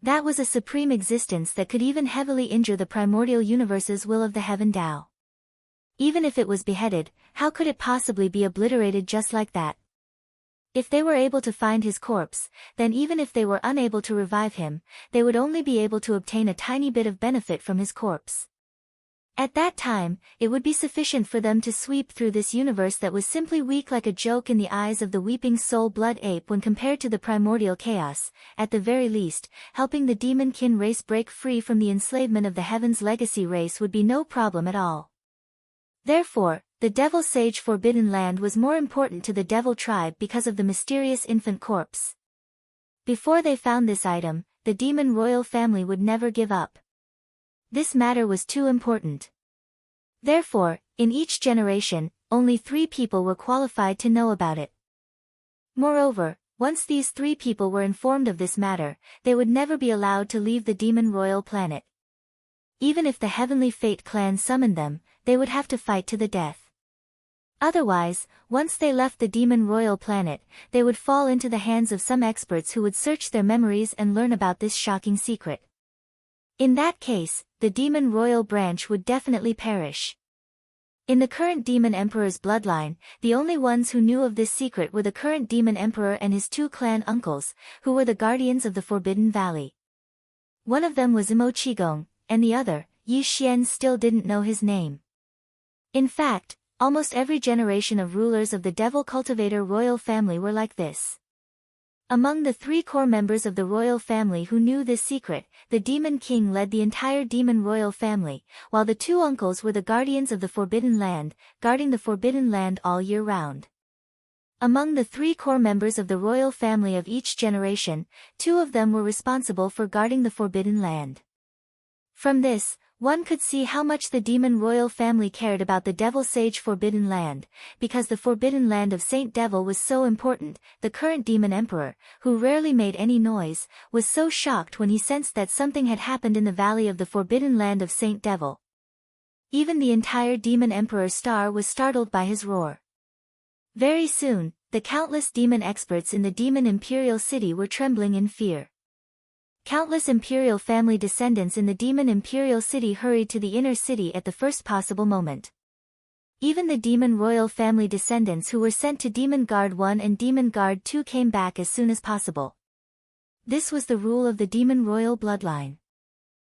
Speaker 1: That was a supreme existence that could even heavily injure the primordial universe's will of the heaven Tao. Even if it was beheaded, how could it possibly be obliterated just like that? If they were able to find his corpse, then even if they were unable to revive him, they would only be able to obtain a tiny bit of benefit from his corpse. At that time, it would be sufficient for them to sweep through this universe that was simply weak like a joke in the eyes of the weeping soul blood ape when compared to the primordial chaos. At the very least, helping the demon kin race break free from the enslavement of the heavens legacy race would be no problem at all. Therefore, the devil sage forbidden land was more important to the devil tribe because of the mysterious infant corpse. Before they found this item, the demon royal family would never give up. This matter was too important. Therefore, in each generation, only 3 people were qualified to know about it. Moreover, once these 3 people were informed of this matter, they would never be allowed to leave the demon royal planet. Even if the Heavenly Fate clan summoned them, they would have to fight to the death. Otherwise, once they left the demon royal planet, they would fall into the hands of some experts who would search their memories and learn about this shocking secret. In that case, the demon royal branch would definitely perish. In the current demon emperor's bloodline, the only ones who knew of this secret were the current demon emperor and his 2 clan uncles, who were the guardians of the Forbidden Valley. One of them was Imo Qigong, and the other, Yi Xian, still didn't know his name. In fact, almost every generation of rulers of the devil cultivator royal family were like this. Among the 3 core members of the royal family who knew this secret, the demon king led the entire demon royal family, while the 2 uncles were the guardians of the Forbidden Land, guarding the Forbidden Land all year round. Among the 3 core members of the royal family of each generation, 2 of them were responsible for guarding the Forbidden Land. From this, one could see how much the demon royal family cared about the devil sage Forbidden Land, because the Forbidden Land of Saint Devil was so important. The current demon emperor, who rarely made any noise, was so shocked when he sensed that something had happened in the valley of the Forbidden Land of Saint Devil. Even the entire demon emperor star was startled by his roar. Very soon, the countless demon experts in the demon imperial city were trembling in fear. countless imperial family descendants in the demon imperial city hurried to the inner city at the first possible moment. Even the demon royal family descendants who were sent to Demon Guard 1 and Demon Guard 2 came back as soon as possible. This was the rule of the demon royal bloodline.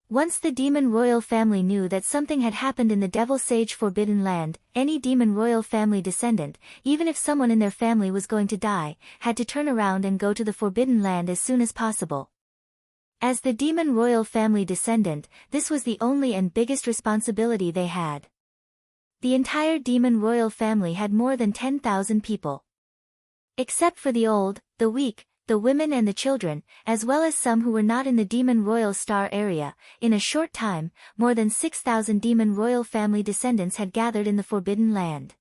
Speaker 1: Once the demon royal family knew that something had happened in the Devil Sage Forbidden Land, any demon royal family descendant, even if someone in their family was going to die, had to turn around and go to the Forbidden Land as soon as possible. As the demon royal family descendant, this was the only and biggest responsibility they had. The entire demon royal family had more than 10,000 people. Except for the old, the weak, the women and the children, as well as some who were not in the Demon Royal Star area, in a short time, more than 6,000 Demon Royal family descendants had gathered in the Forbidden Land.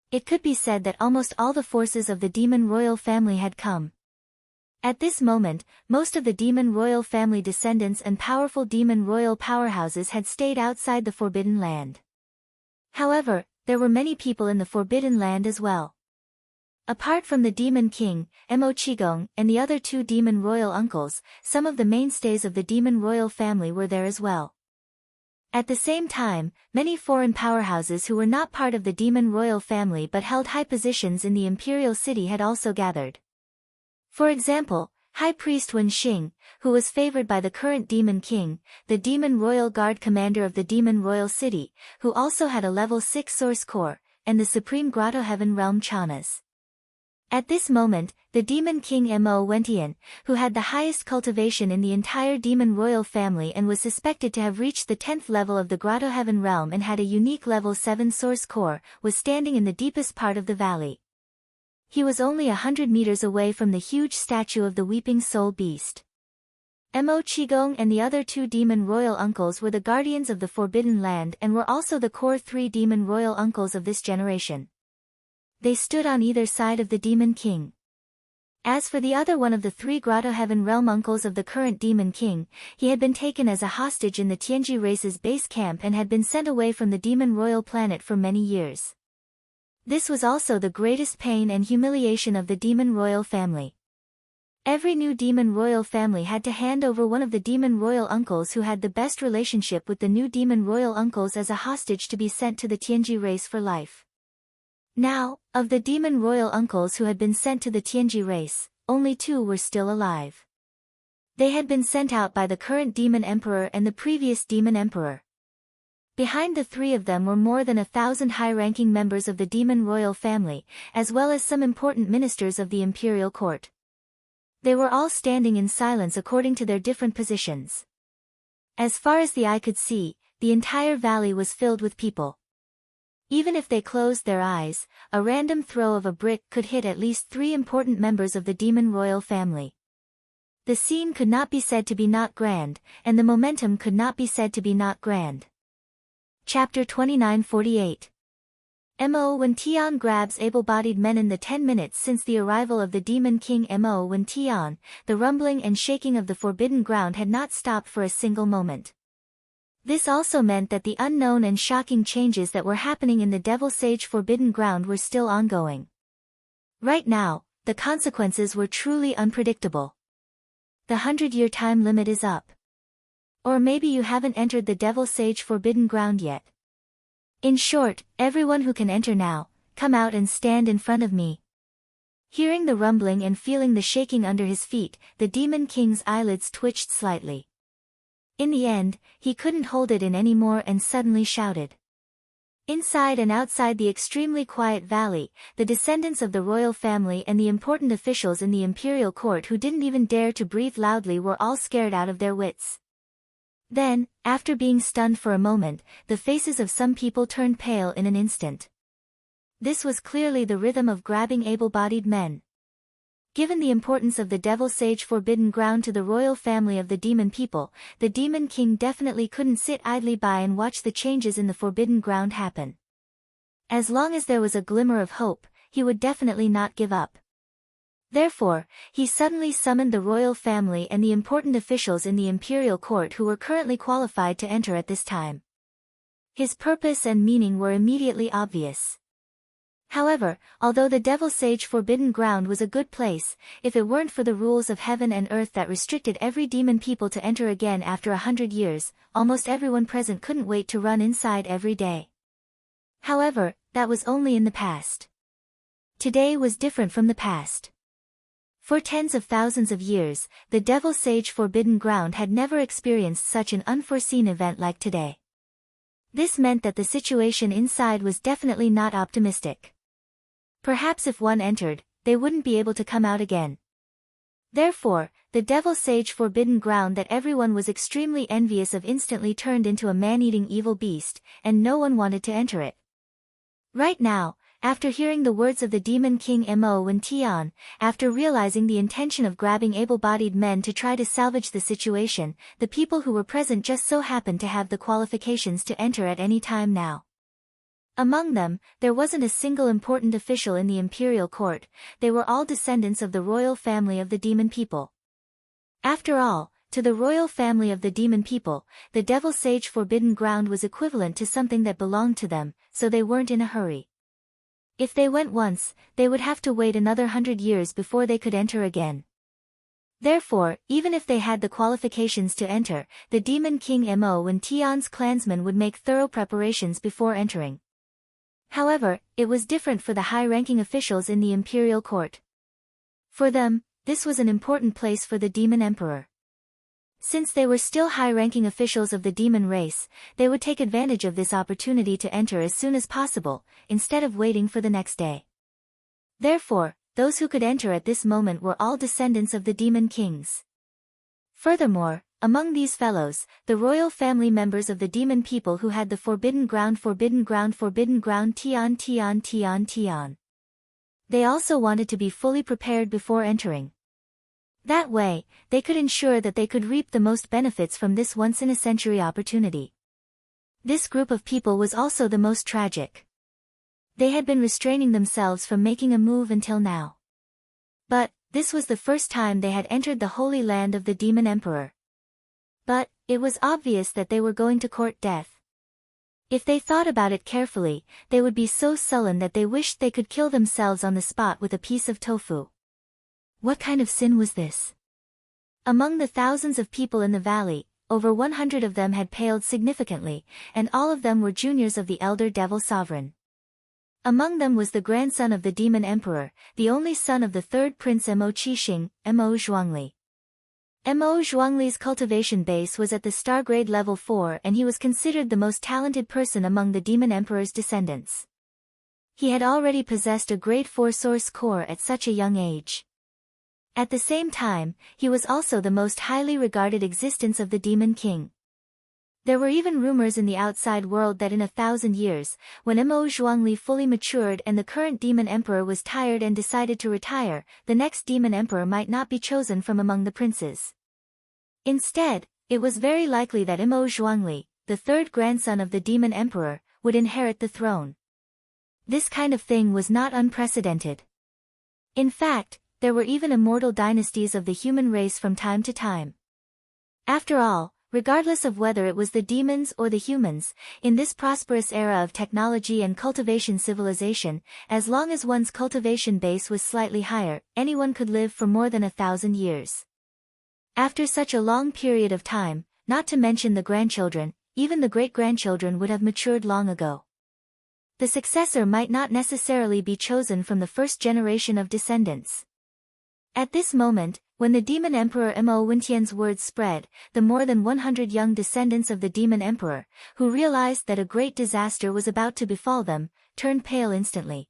Speaker 1: It could be said that almost all the forces of the Demon Royal family had come. At this moment, most of the Demon Royal family descendants and powerful Demon Royal powerhouses had stayed outside the Forbidden Land. However, there were many people in the Forbidden Land as well. Apart from the Demon King, Mo Qigong, and the other two Demon Royal uncles, some of the mainstays of the Demon Royal family were there as well. At the same time, many foreign powerhouses who were not part of the Demon Royal family but held high positions in the Imperial City had also gathered. For example, High Priest Wen Xing, who was favored by the current Demon King, the Demon Royal Guard commander of the Demon Royal City, who also had a level 6 source core, and the Supreme Grotto Heaven Realm Chanas. At this moment, the Demon King Mo Wentian, who had the highest cultivation in the entire Demon Royal family and was suspected to have reached the 10th level of the Grotto Heaven Realm and had a unique level 7 source core, was standing in the deepest part of the valley. He was only 100 meters away from the huge statue of the Weeping Soul Beast. Mo Qigong and the other two Demon Royal uncles were the guardians of the Forbidden Land and were also the core 3 Demon Royal uncles of this generation. They stood on either side of the Demon King. As for the other one of the 3 Grotto Heaven Realm uncles of the current Demon King, he had been taken as a hostage in the Tianji race's base camp and had been sent away from the Demon Royal planet for many years. This was also the greatest pain and humiliation of the Demon Royal family. Every new Demon Royal family had to hand over one of the Demon Royal uncles who had the best relationship with the new Demon Royal uncles as a hostage to be sent to the Tianji race for life. Now, of the Demon Royal uncles who had been sent to the Tianji race, only 2 were still alive. They had been sent out by the current Demon Emperor and the previous Demon Emperor. Behind the 3 of them were more than 1,000 high-ranking members of the Demon Royal family, as well as some important ministers of the imperial court. They were all standing in silence according to their different positions. As far as the eye could see, the entire valley was filled with people. Even if they closed their eyes, a random throw of a brick could hit at least 3 important members of the Demon Royal family. The scene could not be said to be not grand, and the momentum could not be said to be not grand. Chapter 2948. Mo Wentian grabs able-bodied men. In the 10 minutes since the arrival of the Demon King Mo Wentian, the rumbling and shaking of the Forbidden Ground had not stopped for a single moment. This also meant that the unknown and shocking changes that were happening in the Devil Sage Forbidden Ground were still ongoing. Right now, the consequences were truly unpredictable. The 100-year time limit is up. Or maybe you haven't entered the Devil Sage Forbidden Ground yet. In short, everyone who can enter now, come out and stand in front of me. Hearing the rumbling and feeling the shaking under his feet, the Demon King's eyelids twitched slightly. In the end, he couldn't hold it in anymore and suddenly shouted. Inside and outside the extremely quiet valley, the descendants of the royal family and the important officials in the imperial court who didn't even dare to breathe loudly were all scared out of their wits. Then, after being stunned for a moment, the faces of some people turned pale in an instant. This was clearly the rhythm of grabbing able-bodied men. Given the importance of the Devil Sage Forbidden Ground to the royal family of the demon people, the Demon King definitely couldn't sit idly by and watch the changes in the Forbidden Ground happen. As long as there was a glimmer of hope, he would definitely not give up. Therefore, he suddenly summoned the royal family and the important officials in the imperial court who were currently qualified to enter at this time. His purpose and meaning were immediately obvious. However, although the Devil Sage Forbidden Ground was a good place, if it weren't for the rules of heaven and earth that restricted every demon people to enter again after 100 years, almost everyone present couldn't wait to run inside every day. However, that was only in the past. Today was different from the past. For tens of thousands of years, the Devil Sage Forbidden Ground had never experienced such an unforeseen event like today. This meant that the situation inside was definitely not optimistic. Perhaps if one entered, they wouldn't be able to come out again. Therefore, the Devil Sage Forbidden Ground that everyone was extremely envious of instantly turned into a man-eating evil beast, and no one wanted to enter it. Right now, after hearing the words of the Demon King Mo Wen Tian, after realizing the intention of grabbing able-bodied men to try to salvage the situation, the people who were present just so happened to have the qualifications to enter at any time now. Among them, there wasn't a single important official in the imperial court, they were all descendants of the royal family of the demon people. After all, to the royal family of the demon people, the Devil Sage Forbidden Ground was equivalent to something that belonged to them, so they weren't in a hurry. If they went once, they would have to wait another 100 years before they could enter again. Therefore, even if they had the qualifications to enter, the Demon King Mo Wen Tian's clansmen would make thorough preparations before entering. However, it was different for the high-ranking officials in the imperial court. For them, this was an important place for the demon emperor. Since they were still high-ranking officials of the demon race, they would take advantage of this opportunity to enter as soon as possible, instead of waiting for the next day. Therefore, those who could enter at this moment were all descendants of the demon kings. Furthermore, among these fellows, the royal family members of the demon people who had the Forbidden Ground Tian. They also wanted to be fully prepared before entering. That way, they could ensure that they could reap the most benefits from this once-in-a-century opportunity. This group of people was also the most tragic. They had been restraining themselves from making a move until now. But, this was the first time they had entered the holy land of the demon emperor. But, it was obvious that they were going to court death. If they thought about it carefully, they would be so sullen that they wished they could kill themselves on the spot with a piece of tofu. What kind of sin was this? Among the thousands of people in the valley, over 100 of them had paled significantly, and all of them were juniors of the elder devil sovereign. Among them was the grandson of the demon emperor, the only son of the third prince Mo Qixing, Mo Zhuangli. Mo Zhuangli's cultivation base was at the star grade level 4 and he was considered the most talented person among the demon emperor's descendants. He had already possessed a grade 4 source core at such a young age. At the same time, he was also the most highly regarded existence of the Demon King. There were even rumors in the outside world that in 1,000 years, when Mo Zhuangli fully matured and the current Demon Emperor was tired and decided to retire, the next Demon Emperor might not be chosen from among the princes. Instead, it was very likely that Mo Zhuangli, the third grandson of the Demon Emperor, would inherit the throne. This kind of thing was not unprecedented. In fact, there were even immortal dynasties of the human race from time to time. After all, regardless of whether it was the demons or the humans, in this prosperous era of technology and cultivation civilization, as long as one's cultivation base was slightly higher, anyone could live for more than 1,000 years. After such a long period of time, not to mention the grandchildren, even the great-grandchildren would have matured long ago. The successor might not necessarily be chosen from the first generation of descendants. At this moment, when the Demon Emperor Mo Wintian's words spread, the more than 100 young descendants of the Demon Emperor, who realized that a great disaster was about to befall them, turned pale instantly.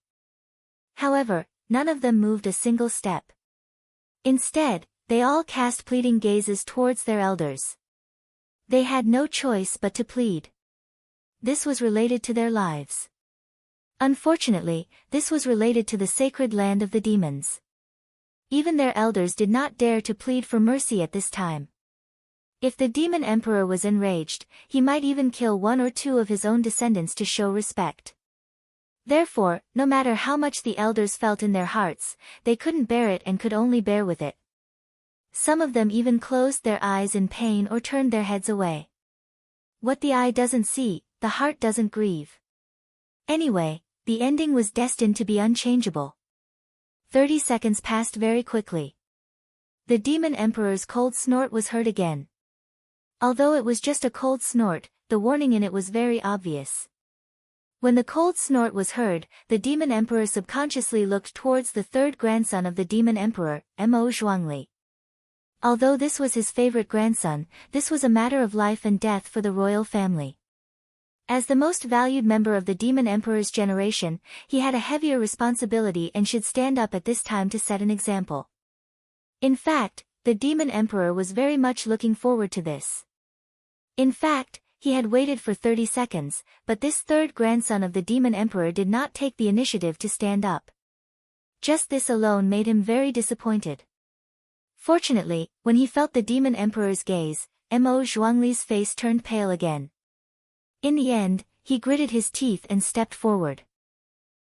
Speaker 1: However, none of them moved a single step. Instead, they all cast pleading gazes towards their elders. They had no choice but to plead. This was related to their lives. Unfortunately, this was related to the sacred land of the demons. Even their elders did not dare to plead for mercy at this time. If the Demon Emperor was enraged, he might even kill one or two of his own descendants to show respect. Therefore, no matter how much the elders felt in their hearts, they couldn't bear it and could only bear with it. Some of them even closed their eyes in pain or turned their heads away. What the eye doesn't see, the heart doesn't grieve. Anyway, the ending was destined to be unchangeable. 30 seconds passed very quickly. The demon emperor's cold snort was heard again. Although it was just a cold snort, the warning in it was very obvious. When the cold snort was heard, the demon emperor subconsciously looked towards the third grandson of the demon emperor, Mo Zhuangli. Although this was his favorite grandson, this was a matter of life and death for the royal family. As the most valued member of the demon emperor's generation, he had a heavier responsibility and should stand up at this time to set an example. In fact, the demon emperor was very much looking forward to this. In fact, he had waited for 30 seconds, but this third grandson of the demon emperor did not take the initiative to stand up. Just this alone made him very disappointed. Fortunately, when he felt the demon emperor's gaze, Mo Zhuangli's face turned pale again. In the end, he gritted his teeth and stepped forward.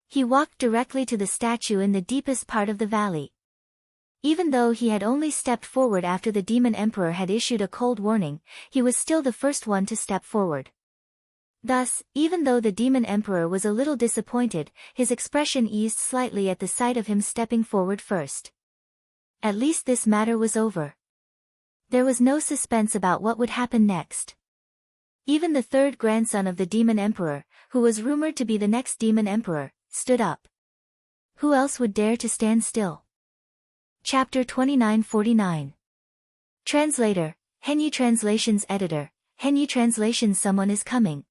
Speaker 1: He walked directly to the statue in the deepest part of the valley. Even though he had only stepped forward after the demon emperor had issued a cold warning, he was still the first one to step forward. Thus, even though the demon emperor was a little disappointed, his expression eased slightly at the sight of him stepping forward first. At least this matter was over. There was no suspense about what would happen next. Even the third grandson of the demon emperor, who was rumored to be the next demon emperor, stood up. Who else would dare to stand still? Chapter 2949. Translator, Henyu Translations Editor, Henyu Translations. Someone is coming.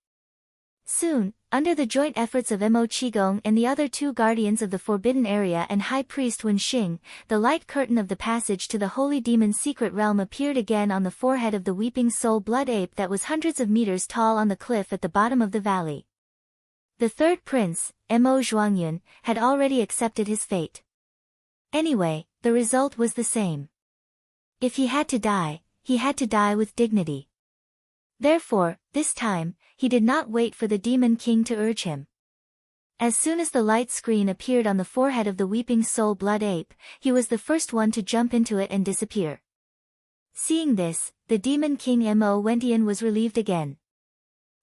Speaker 1: Soon, under the joint efforts of Mo Qigong and the other two guardians of the Forbidden Area and High Priest Wen Xing, the light curtain of the passage to the Holy Demon's secret realm appeared again on the forehead of the Weeping Soul Blood Ape that was hundreds of meters tall on the cliff at the bottom of the valley. The third prince, Mo Zhuangyun, had already accepted his fate. Anyway, the result was the same. If he had to die, he had to die with dignity. Therefore, this time, he did not wait for the Demon King to urge him. As soon as the light screen appeared on the forehead of the Weeping Soul Blood Ape, he was the first one to jump into it and disappear. Seeing this, the Demon King Mo Wentian was relieved again.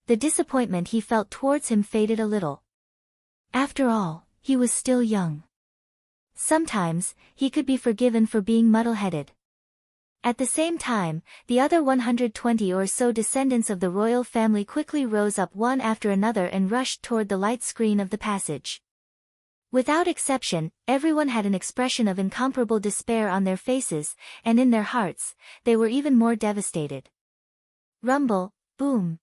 Speaker 1: The disappointment he felt towards him faded a little. After all, he was still young. Sometimes, he could be forgiven for being muddle-headed. At the same time, the other 120 or so descendants of the royal family quickly rose up one after another and rushed toward the light screen of the passage. Without exception, everyone had an expression of incomparable despair on their faces, and in their hearts, they were even more devastated. Rumble, boom.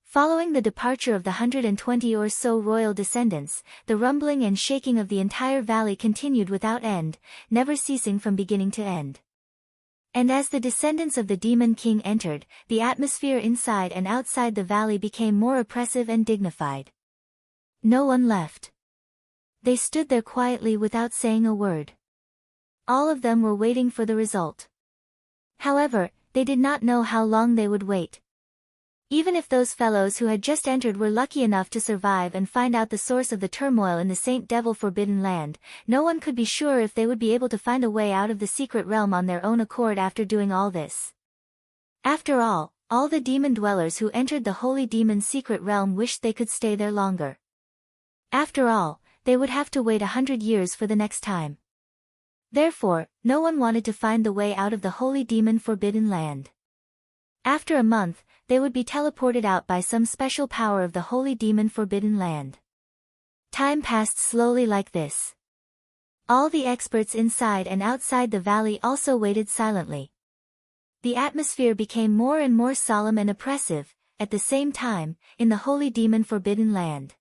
Speaker 1: Following the departure of the 120 or so royal descendants, the rumbling and shaking of the entire valley continued without end, never ceasing from beginning to end. And as the descendants of the Demon King entered, the atmosphere inside and outside the valley became more oppressive and dignified. No one left. They stood there quietly without saying a word. All of them were waiting for the result. However, they did not know how long they would wait. Even if those fellows who had just entered were lucky enough to survive and find out the source of the turmoil in the Saint Devil Forbidden Land, no one could be sure if they would be able to find a way out of the secret realm on their own accord after doing all this. After all the demon dwellers who entered the Holy Demon's secret realm wished they could stay there longer. After all, they would have to wait 100 years for the next time. Therefore, no one wanted to find the way out of the Holy Demon Forbidden Land. After a month, they would be teleported out by some special power of the Holy Demon Forbidden Land. Time passed slowly like this. All the experts inside and outside the valley also waited silently. The atmosphere became more and more solemn and oppressive, at the same time, in the Holy Demon Forbidden Land.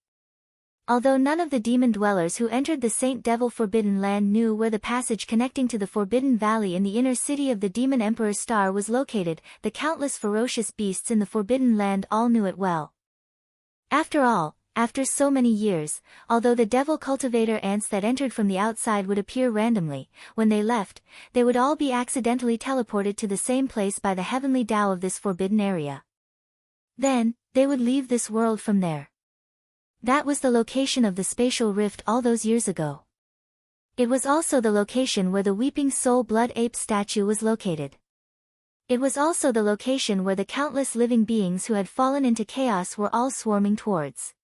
Speaker 1: Although none of the demon dwellers who entered the Saint Devil Forbidden Land knew where the passage connecting to the Forbidden Valley in the inner city of the Demon Emperor Star was located, the countless ferocious beasts in the Forbidden Land all knew it well. After all, after so many years, although the devil cultivator ants that entered from the outside would appear randomly, when they left, they would all be accidentally teleported to the same place by the heavenly Tao of this forbidden area. Then, they would leave this world from there. That was the location of the spatial rift all those years ago. It was also the location where the Weeping Soul Blood Ape statue was located. It was also the location where the countless living beings who had fallen into chaos were all swarming towards.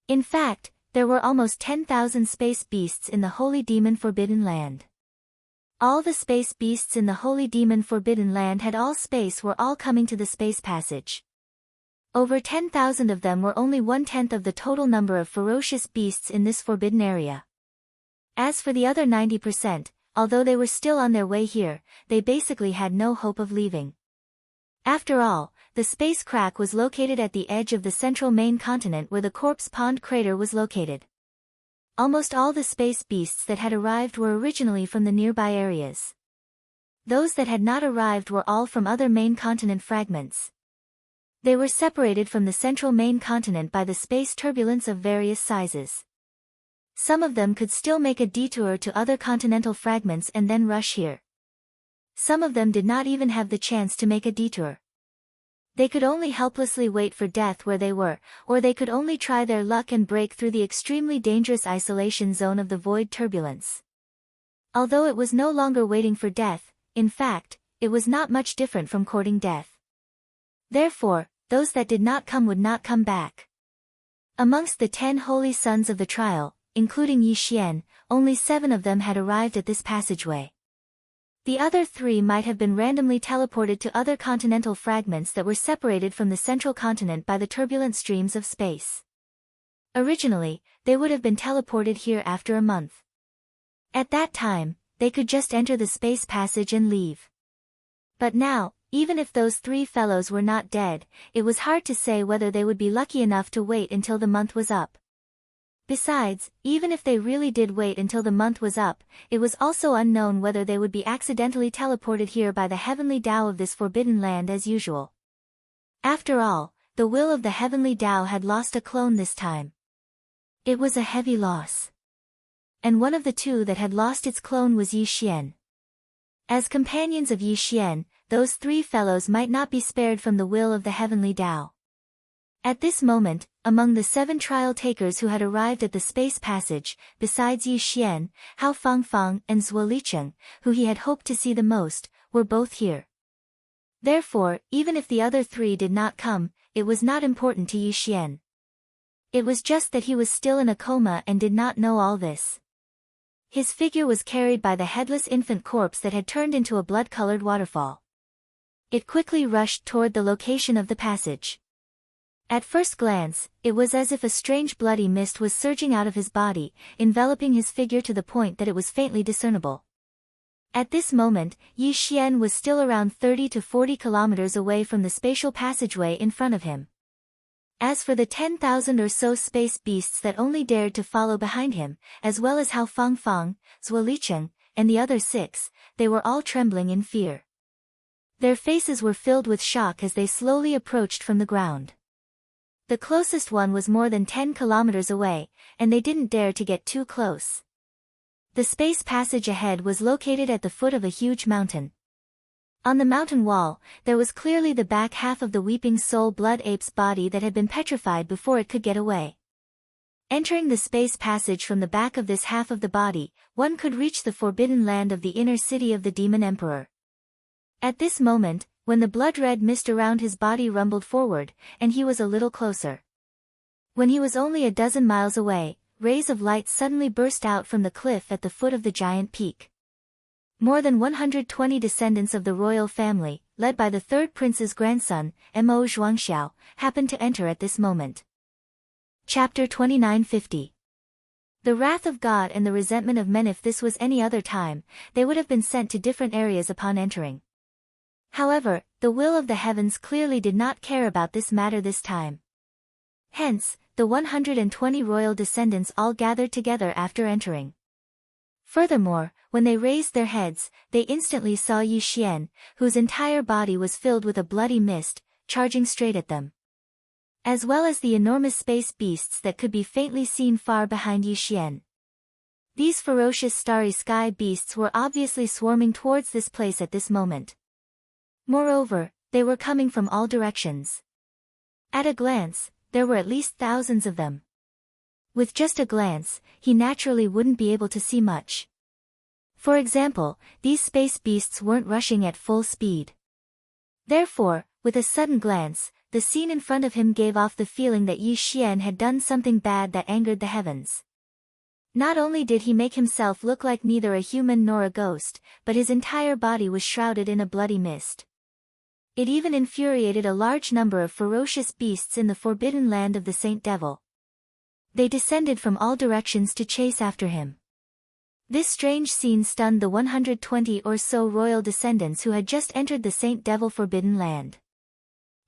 Speaker 1: In fact, there were almost 10,000 space beasts in the Holy Demon Forbidden Land. All the space beasts in the Holy Demon Forbidden Land had all space were all coming to the space passage. Over 10,000 of them were only 1/10 of the total number of ferocious beasts in this forbidden area. As for the other 90%, although they were still on their way here, they basically had no hope of leaving. After all, the space crack was located at the edge of the central main continent where the Corpse Pond crater was located. Almost all the space beasts that had arrived were originally from the nearby areas. Those that had not arrived were all from other main continent fragments. They were separated from the central main continent by the space turbulence of various sizes. Some of them could still make a detour to other continental fragments and then rush here. Some of them did not even have the chance to make a detour. They could only helplessly wait for death where they were, or they could only try their luck and break through the extremely dangerous isolation zone of the void turbulence. Although it was no longer waiting for death, in fact, it was not much different from courting death. Therefore, those that did not come would not come back. Amongst the 10 holy sons of the trial, including Yi Xian, only 7 of them had arrived at this passageway. The other 3 might have been randomly teleported to other continental fragments that were separated from the central continent by the turbulent streams of space. Originally, they would have been teleported here after a month. At that time, they could just enter the space passage and leave. But now, even if those 3 fellows were not dead, it was hard to say whether they would be lucky enough to wait until the month was up. Besides, even if they really did wait until the month was up, it was also unknown whether they would be accidentally teleported here by the heavenly Tao of this forbidden land as usual. After all, the will of the heavenly Tao had lost a clone this time. It was a heavy loss. And one of the 2 that had lost its clone was Yi Xian. As companions of Yi Xian, those 3 fellows might not be spared from the will of the heavenly Tao. At this moment, among the 7 trial takers who had arrived at the space passage, besides Yi Xian, Hao Fangfang and Zhuo Licheng, who he had hoped to see the most, were both here. Therefore, even if the other 3 did not come, it was not important to Yi Xian. It was just that he was still in a coma and did not know all this. His figure was carried by the headless infant corpse that had turned into a blood-colored waterfall. It quickly rushed toward the location of the passage. At first glance, it was as if a strange bloody mist was surging out of his body, enveloping his figure to the point that it was faintly discernible. At this moment, Yi Xian was still around 30 to 40 kilometers away from the spatial passageway in front of him. As for the 10,000 or so space beasts that only dared to follow behind him, as well as Hao Fangfang, Zhuo Licheng, and the other 6, they were all trembling in fear. Their faces were filled with shock as they slowly approached from the ground. The closest one was more than 10 kilometers away, and they didn't dare to get too close. The space passage ahead was located at the foot of a huge mountain. On the mountain wall, there was clearly the back half of the Weeping Soul Blood Ape's body that had been petrified before it could get away. Entering the space passage from the back of this half of the body, one could reach the forbidden land of the inner city of the Demon Emperor. At this moment, when the blood-red mist around his body rumbled forward, and he was a little closer. When he was only a dozen miles away, rays of light suddenly burst out from the cliff at the foot of the giant peak. More than 120 descendants of the royal family, led by the 3rd prince's grandson, Mo Zhuangxiao, happened to enter at this moment. Chapter 2950. The wrath of God and the resentment of men. If this was any other time, they would have been sent to different areas upon entering. However, the will of the heavens clearly did not care about this matter this time. Hence, the 120 royal descendants all gathered together after entering. Furthermore, when they raised their heads, they instantly saw Yi Xian, whose entire body was filled with a bloody mist, charging straight at them. As well as the enormous space beasts that could be faintly seen far behind Yi Xian. These ferocious starry sky beasts were obviously swarming towards this place at this moment. Moreover, they were coming from all directions. At a glance, there were at least thousands of them. With just a glance, he naturally wouldn't be able to see much. For example, these space beasts weren't rushing at full speed. Therefore, with a sudden glance, the scene in front of him gave off the feeling that Yi Xian had done something bad that angered the heavens. Not only did he make himself look like neither a human nor a ghost, but his entire body was shrouded in a bloody mist. It even infuriated a large number of ferocious beasts in the forbidden land of the Saint Devil. They descended from all directions to chase after him. This strange scene stunned the 120 or so royal descendants who had just entered the Saint Devil forbidden land.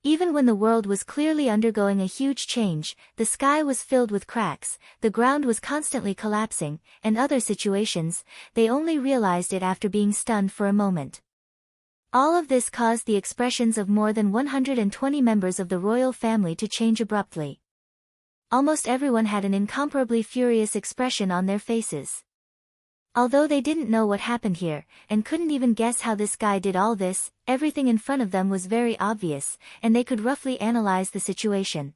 Speaker 1: Even when the world was clearly undergoing a huge change, the sky was filled with cracks, the ground was constantly collapsing, and other situations, they only realized it after being stunned for a moment. All of this caused the expressions of more than 120 members of the royal family to change abruptly. Almost everyone had an incomparably furious expression on their faces. Although they didn't know what happened here, and couldn't even guess how this guy did all this, everything in front of them was very obvious, and they could roughly analyze the situation.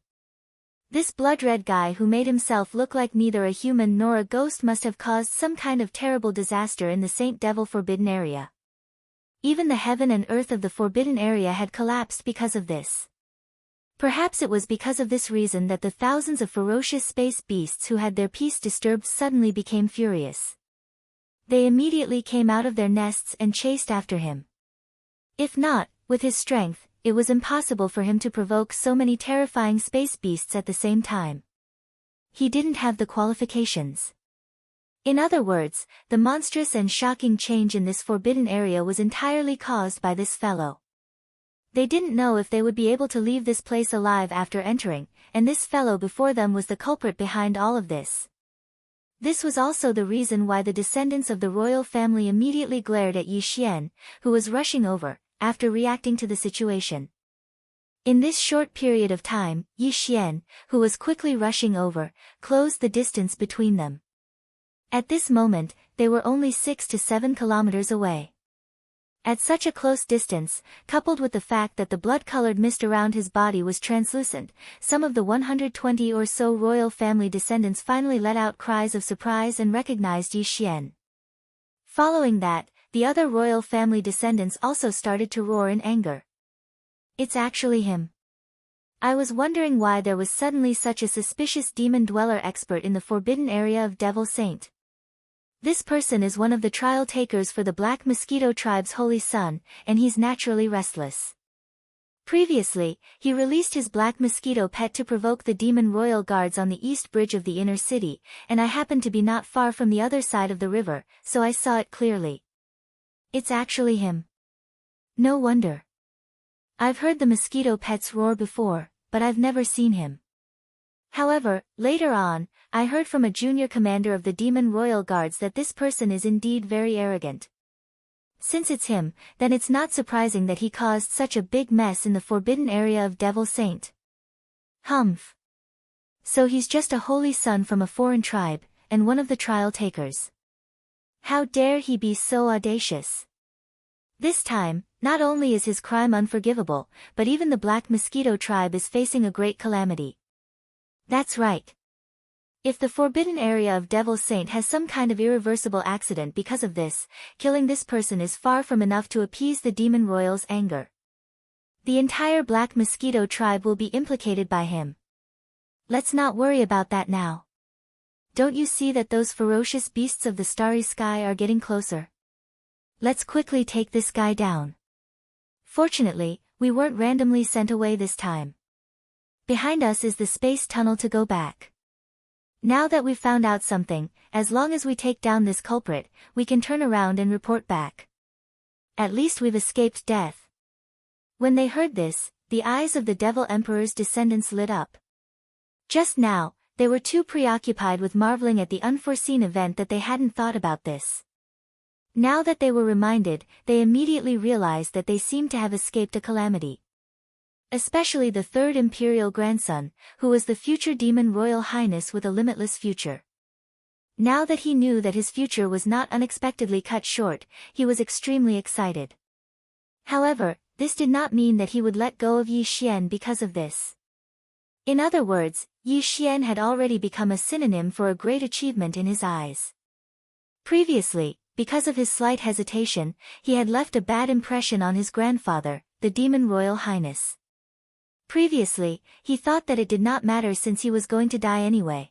Speaker 1: This blood-red guy who made himself look like neither a human nor a ghost must have caused some kind of terrible disaster in the Saint Devil forbidden area. Even the heaven and earth of the forbidden area had collapsed because of this. Perhaps it was because of this reason that the thousands of ferocious space beasts who had their peace disturbed suddenly became furious. They immediately came out of their nests and chased after him. If not, with his strength, it was impossible for him to provoke so many terrifying space beasts at the same time. He didn't have the qualifications. In other words, the monstrous and shocking change in this forbidden area was entirely caused by this fellow. They didn't know if they would be able to leave this place alive after entering, and this fellow before them was the culprit behind all of this. This was also the reason why the descendants of the royal family immediately glared at Yi Xian, who was rushing over, after reacting to the situation. In this short period of time, Yi Xian, who was quickly rushing over, closed the distance between them. At this moment, they were only 6 to 7 kilometers away. At such a close distance, coupled with the fact that the blood-colored mist around his body was translucent, some of the 120 or so royal family descendants finally let out cries of surprise and recognized Yi Xian. Following that, the other royal family descendants also started to roar in anger. It's actually him. I was wondering why there was suddenly such a suspicious demon dweller expert in the forbidden area of Devil Saint. This person is one of the trial takers for the Black Mosquito tribe's holy son, and he's naturally restless. Previously, he released his Black Mosquito pet to provoke the demon royal guards on the east bridge of the inner city, and I happened to be not far from the other side of the river, so I saw it clearly. It's actually him. No wonder. I've heard the mosquito pets roar before, but I've never seen him. However, later on, I heard from a junior commander of the Demon Royal Guards that this person is indeed very arrogant. Since it's him, then it's not surprising that he caused such a big mess in the forbidden area of Devil Saint. Humph. So he's just a holy son from a foreign tribe, and one of the trial takers. How dare he be so audacious? This time, not only is his crime unforgivable, but even the Black Mosquito tribe is facing a great calamity. That's right. If the forbidden area of Devil Saint has some kind of irreversible accident because of this, killing this person is far from enough to appease the Demon Royal's anger. The entire Black Mosquito tribe will be implicated by him. Let's not worry about that now. Don't you see that those ferocious beasts of the starry sky are getting closer? Let's quickly take this guy down. Fortunately, we weren't randomly sent away this time. Behind us is the space tunnel to go back. Now that we've found out something, as long as we take down this culprit, we can turn around and report back. At least we've escaped death. When they heard this, the eyes of the Devil Emperor's descendants lit up. Just now, they were too preoccupied with marveling at the unforeseen event that they hadn't thought about this. Now that they were reminded, they immediately realized that they seemed to have escaped a calamity. Especially the third imperial grandson, who was the future demon royal highness with a limitless future. Now that he knew that his future was not unexpectedly cut short, he was extremely excited. However, this did not mean that he would let go of Yi Xian because of this. In other words, Yi Xian had already become a synonym for a great achievement in his eyes. Previously, because of his slight hesitation, he had left a bad impression on his grandfather, the demon royal highness. Previously, he thought that it did not matter since he was going to die anyway.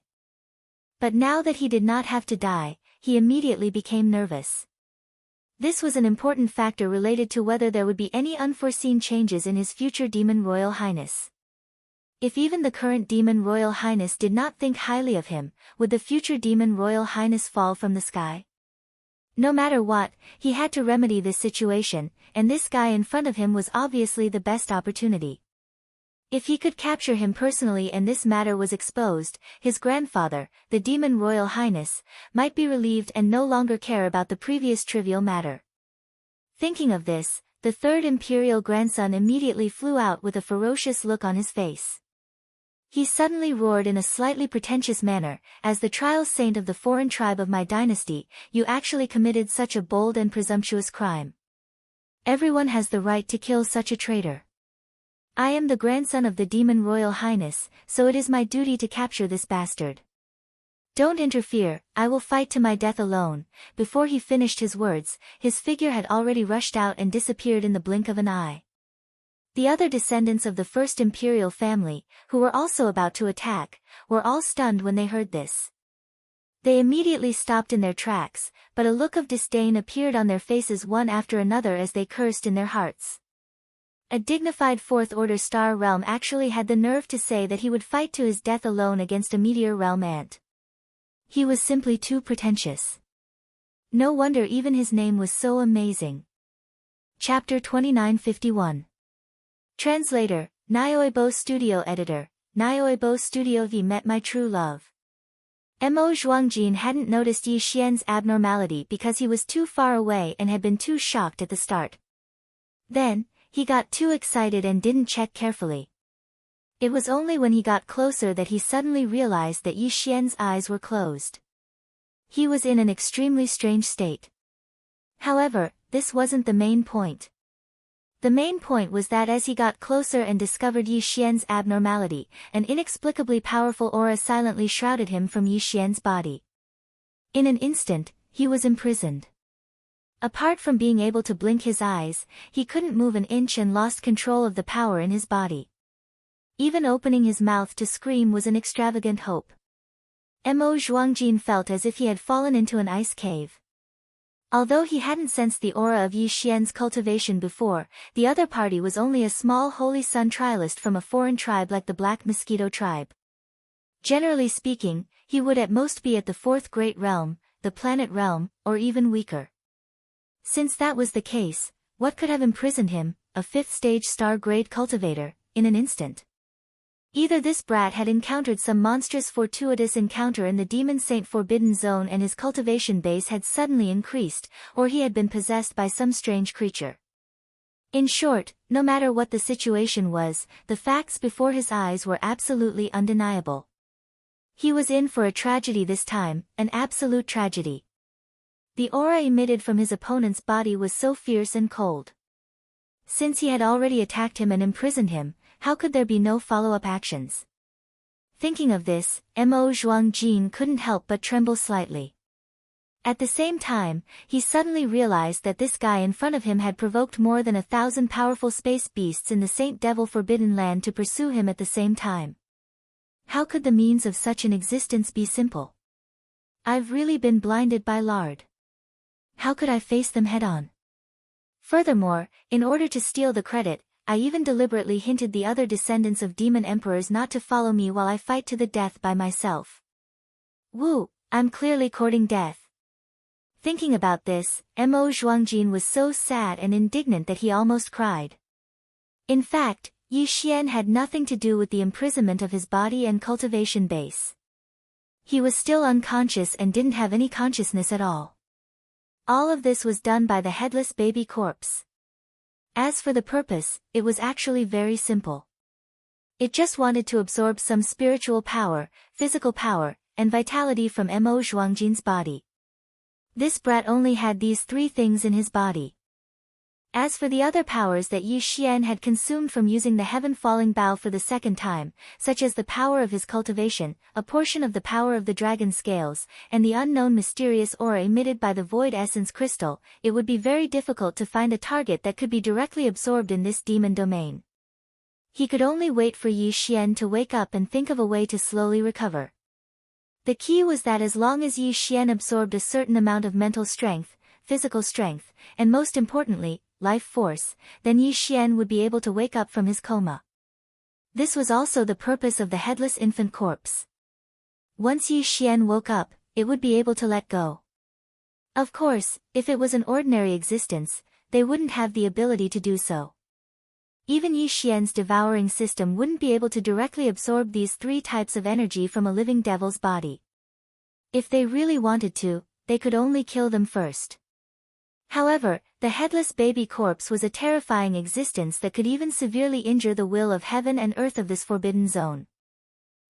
Speaker 1: But now that he did not have to die, he immediately became nervous. This was an important factor related to whether there would be any unforeseen changes in his future Demon Royal Highness. If even the current Demon Royal Highness did not think highly of him, would the future Demon Royal Highness fall from the sky? No matter what, he had to remedy this situation, and this guy in front of him was obviously the best opportunity. If he could capture him personally and this matter was exposed, his grandfather, the Demon Royal Highness, might be relieved and no longer care about the previous trivial matter. Thinking of this, the third imperial grandson immediately flew out with a ferocious look on his face. He suddenly roared in a slightly pretentious manner, "As the trial saint of the foreign tribe of my dynasty, you actually committed such a bold and presumptuous crime. Everyone has the right to kill such a traitor. I am the grandson of the Demon Royal Highness, so it is my duty to capture this bastard. Don't interfere, I will fight to my death alone." Before he finished his words, his figure had already rushed out and disappeared in the blink of an eye. The other descendants of the first imperial family, who were also about to attack, were all stunned when they heard this. They immediately stopped in their tracks, but a look of disdain appeared on their faces one after another as they cursed in their hearts. A dignified Fourth Order Star Realm actually had the nerve to say that he would fight to his death alone against a Meteor Realm ant. He was simply too pretentious. No wonder even his name was so amazing. Chapter 2951. Translator, Nyoibo Studio Editor, Nyoibo Studio V met my true love. Mo Zhuangjin hadn't noticed Yi Xian's abnormality because he was too far away and had been too shocked at the start. Then, he got too excited and didn't check carefully. It was only when he got closer that he suddenly realized that Yi Xian's eyes were closed. He was in an extremely strange state. However, this wasn't the main point. The main point was that as he got closer and discovered Yi Xian's abnormality, an inexplicably powerful aura silently shrouded him from Yi Xian's body. In an instant, he was imprisoned. Apart from being able to blink his eyes, he couldn't move an inch and lost control of the power in his body. Even opening his mouth to scream was an extravagant hope. Mo Zhuangjin felt as if he had fallen into an ice cave. Although he hadn't sensed the aura of Yi Xian's cultivation before, the other party was only a small Holy Sun trialist from a foreign tribe like the Black Mosquito tribe. Generally speaking, he would at most be at the fourth great realm, the planet realm, or even weaker. Since that was the case, what could have imprisoned him, a fifth-stage star-grade cultivator, in an instant? Either this brat had encountered some monstrous fortuitous encounter in the Demon Saint Forbidden Zone and his cultivation base had suddenly increased, or he had been possessed by some strange creature. In short, no matter what the situation was, the facts before his eyes were absolutely undeniable. He was in for a tragedy this time, an absolute tragedy. The aura emitted from his opponent's body was so fierce and cold. Since he had already attacked him and imprisoned him, how could there be no follow-up actions? Thinking of this, Mo Zhuangjin couldn't help but tremble slightly. At the same time, he suddenly realized that this guy in front of him had provoked more than 1,000 powerful space beasts in the Saint Devil Forbidden Land to pursue him at the same time. How could the means of such an existence be simple? I've really been blinded by lard. How could I face them head-on? Furthermore, in order to steal the credit, I even deliberately hinted the other descendants of demon emperors not to follow me while I fight to the death by myself. Woo, I'm clearly courting death. Thinking about this, Mo Zhuangjin was so sad and indignant that he almost cried. In fact, Yi Xian had nothing to do with the imprisonment of his body and cultivation base. He was still unconscious and didn't have any consciousness at all. All of this was done by the headless baby corpse. As for the purpose, it was actually very simple. It just wanted to absorb some spiritual power, physical power, and vitality from Mo Zhuangjin's body. This brat only had these three things in his body. As for the other powers that Yi Xian had consumed from using the heaven-falling bow for the second time, such as the power of his cultivation, a portion of the power of the dragon scales, and the unknown mysterious aura emitted by the void essence crystal, it would be very difficult to find a target that could be directly absorbed in this demon domain. He could only wait for Yi Xian to wake up and think of a way to slowly recover. The key was that as long as Yi Xian absorbed a certain amount of mental strength, physical strength, and most importantly, life force, then Yi Xian would be able to wake up from his coma. This was also the purpose of the headless infant corpse. Once Yi Xian woke up, it would be able to let go. Of course, if it was an ordinary existence, they wouldn't have the ability to do so. Even Yi Xian's devouring system wouldn't be able to directly absorb these three types of energy from a living devil's body. If they really wanted to, they could only kill them first. However, the headless baby corpse was a terrifying existence that could even severely injure the will of heaven and earth of this forbidden zone.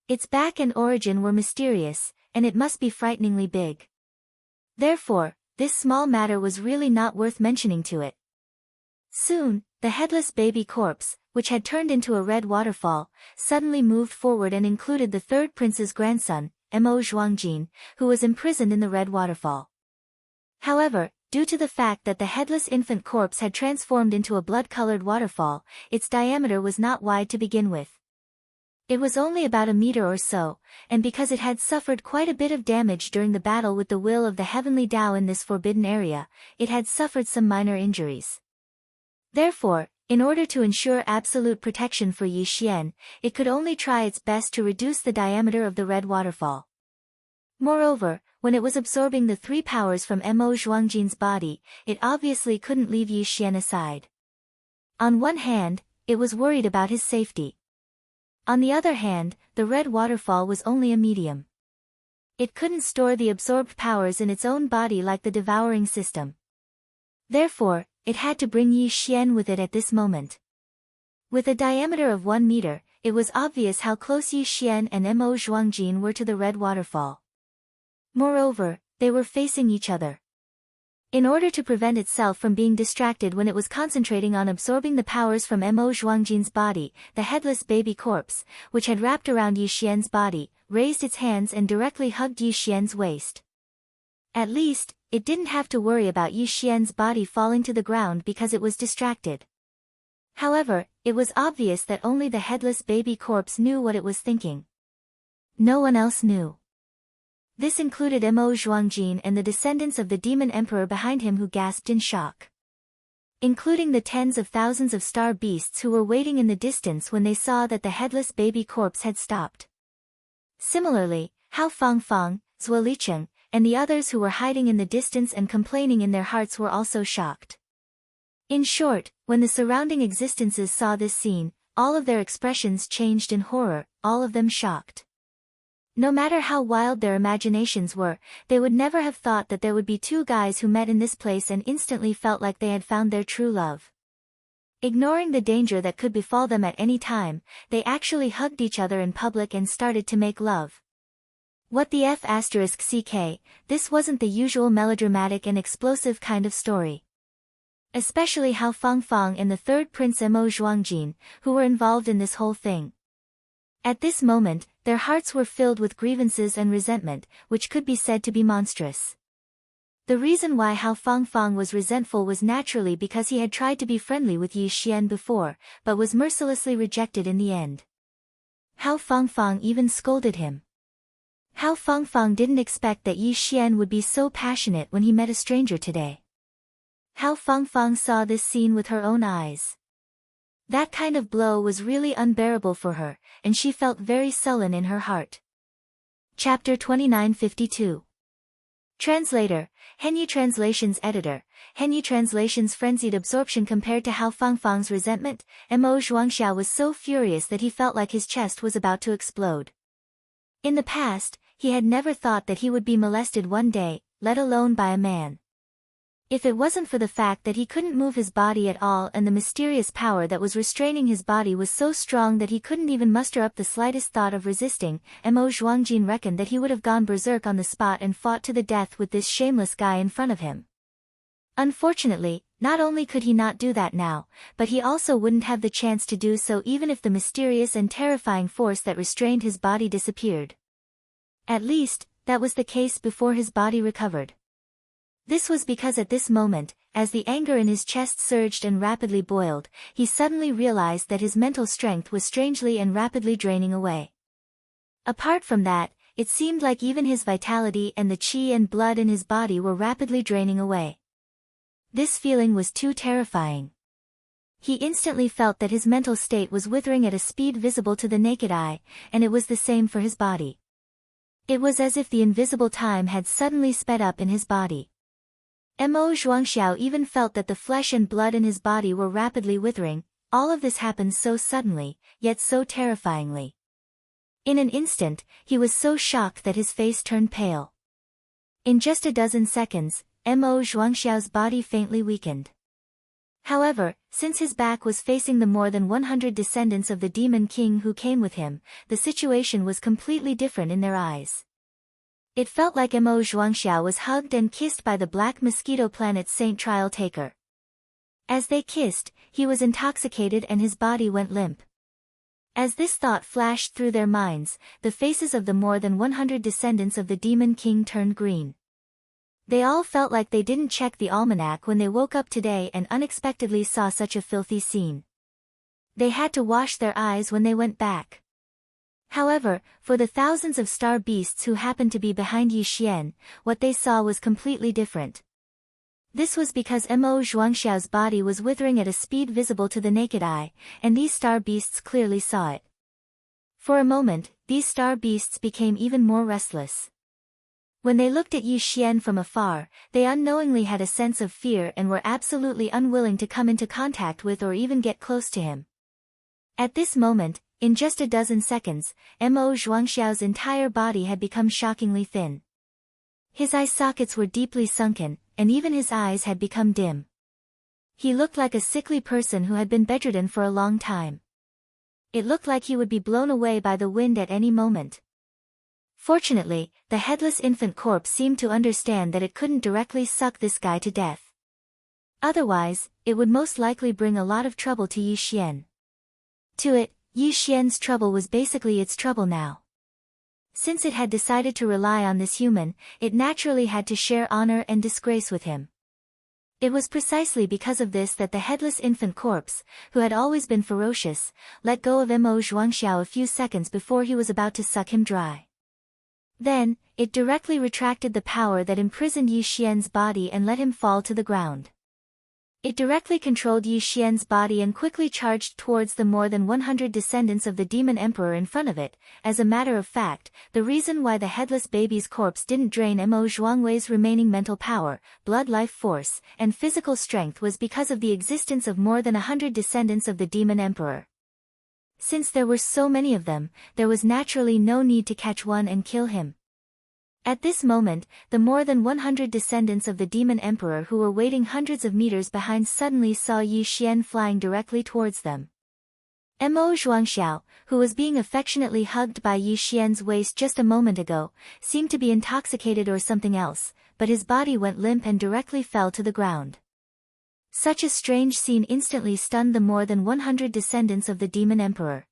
Speaker 1: Its back and origin were mysterious, and it must be frighteningly big. Therefore, this small matter was really not worth mentioning to it. Soon, the headless baby corpse, which had turned into a red waterfall, suddenly moved forward and included the third prince's grandson, Mo Zhuangjin, who was imprisoned in the red waterfall. However, due to the fact that the headless infant corpse had transformed into a blood-colored waterfall, its diameter was not wide to begin with. It was only about a meter or so, and because it had suffered quite a bit of damage during the battle with the will of the heavenly Tao in this forbidden area, it had suffered some minor injuries. Therefore, in order to ensure absolute protection for Yi Xian, it could only try its best to reduce the diameter of the red waterfall. Moreover, when it was absorbing the three powers from Mo Zhuangjin's body, it obviously couldn't leave Yi Xian aside. On one hand, it was worried about his safety. On the other hand, the red waterfall was only a medium. It couldn't store the absorbed powers in its own body like the devouring system. Therefore, it had to bring Yi Xian with it at this moment. With a diameter of 1 meter, it was obvious how close Yi Xian and Mo Zhuangjin were to the red waterfall. Moreover, they were facing each other. In order to prevent itself from being distracted when it was concentrating on absorbing the powers from Mo Zhuangjin's body, the headless baby corpse, which had wrapped around Yi Xian's body, raised its hands and directly hugged Yi Xian's waist. At least, it didn't have to worry about Yi Xian's body falling to the ground because it was distracted. However, it was obvious that only the headless baby corpse knew what it was thinking. No one else knew. This included Mo Zhuangjin and the descendants of the demon emperor behind him who gasped in shock. Including the tens of thousands of star beasts who were waiting in the distance when they saw that the headless baby corpse had stopped. Similarly, Hao Fangfang, Zhuo Licheng, and the others who were hiding in the distance and complaining in their hearts were also shocked. In short, when the surrounding existences saw this scene, all of their expressions changed in horror, all of them shocked. No matter how wild their imaginations were, they would never have thought that there would be two guys who met in this place and instantly felt like they had found their true love. Ignoring the danger that could befall them at any time, they actually hugged each other in public and started to make love. What the f***ck, this wasn't the usual melodramatic and explosive kind of story. Especially Hao Fangfang and the third prince Mo Zhuangjin, who were involved in this whole thing. At this moment, their hearts were filled with grievances and resentment, which could be said to be monstrous. The reason why Hao Fangfang was resentful was naturally because he had tried to be friendly with Yi Xian before, but was mercilessly rejected in the end. Hao Fangfang even scolded him. Hao Fangfang didn't expect that Yi Xian would be so passionate when he met a stranger today. Hao Fangfang saw this scene with her own eyes. That kind of blow was really unbearable for her, and she felt very sullen in her heart. Chapter 2952. Translator, Henyi Translations Editor, Henyi Translations frenzied absorption compared to Hao Fangfang's resentment. Mo Zhuangxiao was so furious that he felt like his chest was about to explode. In the past, he had never thought that he would be molested one day, let alone by a man. If it wasn't for the fact that he couldn't move his body at all and the mysterious power that was restraining his body was so strong that he couldn't even muster up the slightest thought of resisting, Mo Zhuangjin reckoned that he would have gone berserk on the spot and fought to the death with this shameless guy in front of him. Unfortunately, not only could he not do that now, but he also wouldn't have the chance to do so even if the mysterious and terrifying force that restrained his body disappeared. At least, that was the case before his body recovered. This was because at this moment, as the anger in his chest surged and rapidly boiled, he suddenly realized that his mental strength was strangely and rapidly draining away. Apart from that, it seemed like even his vitality and the qi and blood in his body were rapidly draining away. This feeling was too terrifying. He instantly felt that his mental state was withering at a speed visible to the naked eye, and it was the same for his body. It was as if the invisible time had suddenly sped up in his body. Mo Zhuangxiao even felt that the flesh and blood in his body were rapidly withering. All of this happened so suddenly, yet so terrifyingly. In an instant, he was so shocked that his face turned pale. In just a dozen seconds, Mo Zhuangxiao's body faintly weakened. However, since his back was facing the more than 100 descendants of the Demon King who came with him, the situation was completely different in their eyes. It felt like Mo Zhuangxiao was hugged and kissed by the Black Mosquito Planet's Saint Trial Taker. As they kissed, he was intoxicated and his body went limp. As this thought flashed through their minds, the faces of the more than 100 descendants of the Demon King turned green. They all felt like they didn't check the almanac when they woke up today and unexpectedly saw such a filthy scene. They had to wash their eyes when they went back. However, for the thousands of star beasts who happened to be behind Yi Xian, what they saw was completely different. This was because Mo Zhuangxiao's body was withering at a speed visible to the naked eye, and these star beasts clearly saw it. For a moment, these star beasts became even more restless. When they looked at Yi Xian from afar, they unknowingly had a sense of fear and were absolutely unwilling to come into contact with or even get close to him. At this moment, in just a dozen seconds, Mo Zhuangxiao's entire body had become shockingly thin. His eye sockets were deeply sunken, and even his eyes had become dim. He looked like a sickly person who had been bedridden for a long time. It looked like he would be blown away by the wind at any moment. Fortunately, the headless infant corpse seemed to understand that it couldn't directly suck this guy to death. Otherwise, it would most likely bring a lot of trouble to Yi Xian. To it, Yi Xian's trouble was basically its trouble now. Since it had decided to rely on this human, it naturally had to share honor and disgrace with him. It was precisely because of this that the headless infant corpse, who had always been ferocious, let go of Mo Zhuangxiao a few seconds before he was about to suck him dry. Then, it directly retracted the power that imprisoned Yi Xian's body and let him fall to the ground. It directly controlled Yi Xian's body and quickly charged towards the more than 100 descendants of the Demon Emperor in front of it. As a matter of fact, the reason why the headless baby's corpse didn't drain Mo Zhuangwei's remaining mental power, blood life force, and physical strength was because of the existence of more than 100 descendants of the Demon Emperor. Since there were so many of them, there was naturally no need to catch one and kill him. At this moment, the more than 100 descendants of the Demon Emperor who were waiting hundreds of meters behind suddenly saw Yi Xian flying directly towards them. Mo Zhuangxiao, who was being affectionately hugged by Yi Xian's waist just a moment ago, seemed to be intoxicated or something else, but his body went limp and directly fell to the ground. Such a strange scene instantly stunned the more than 100 descendants of the Demon Emperor.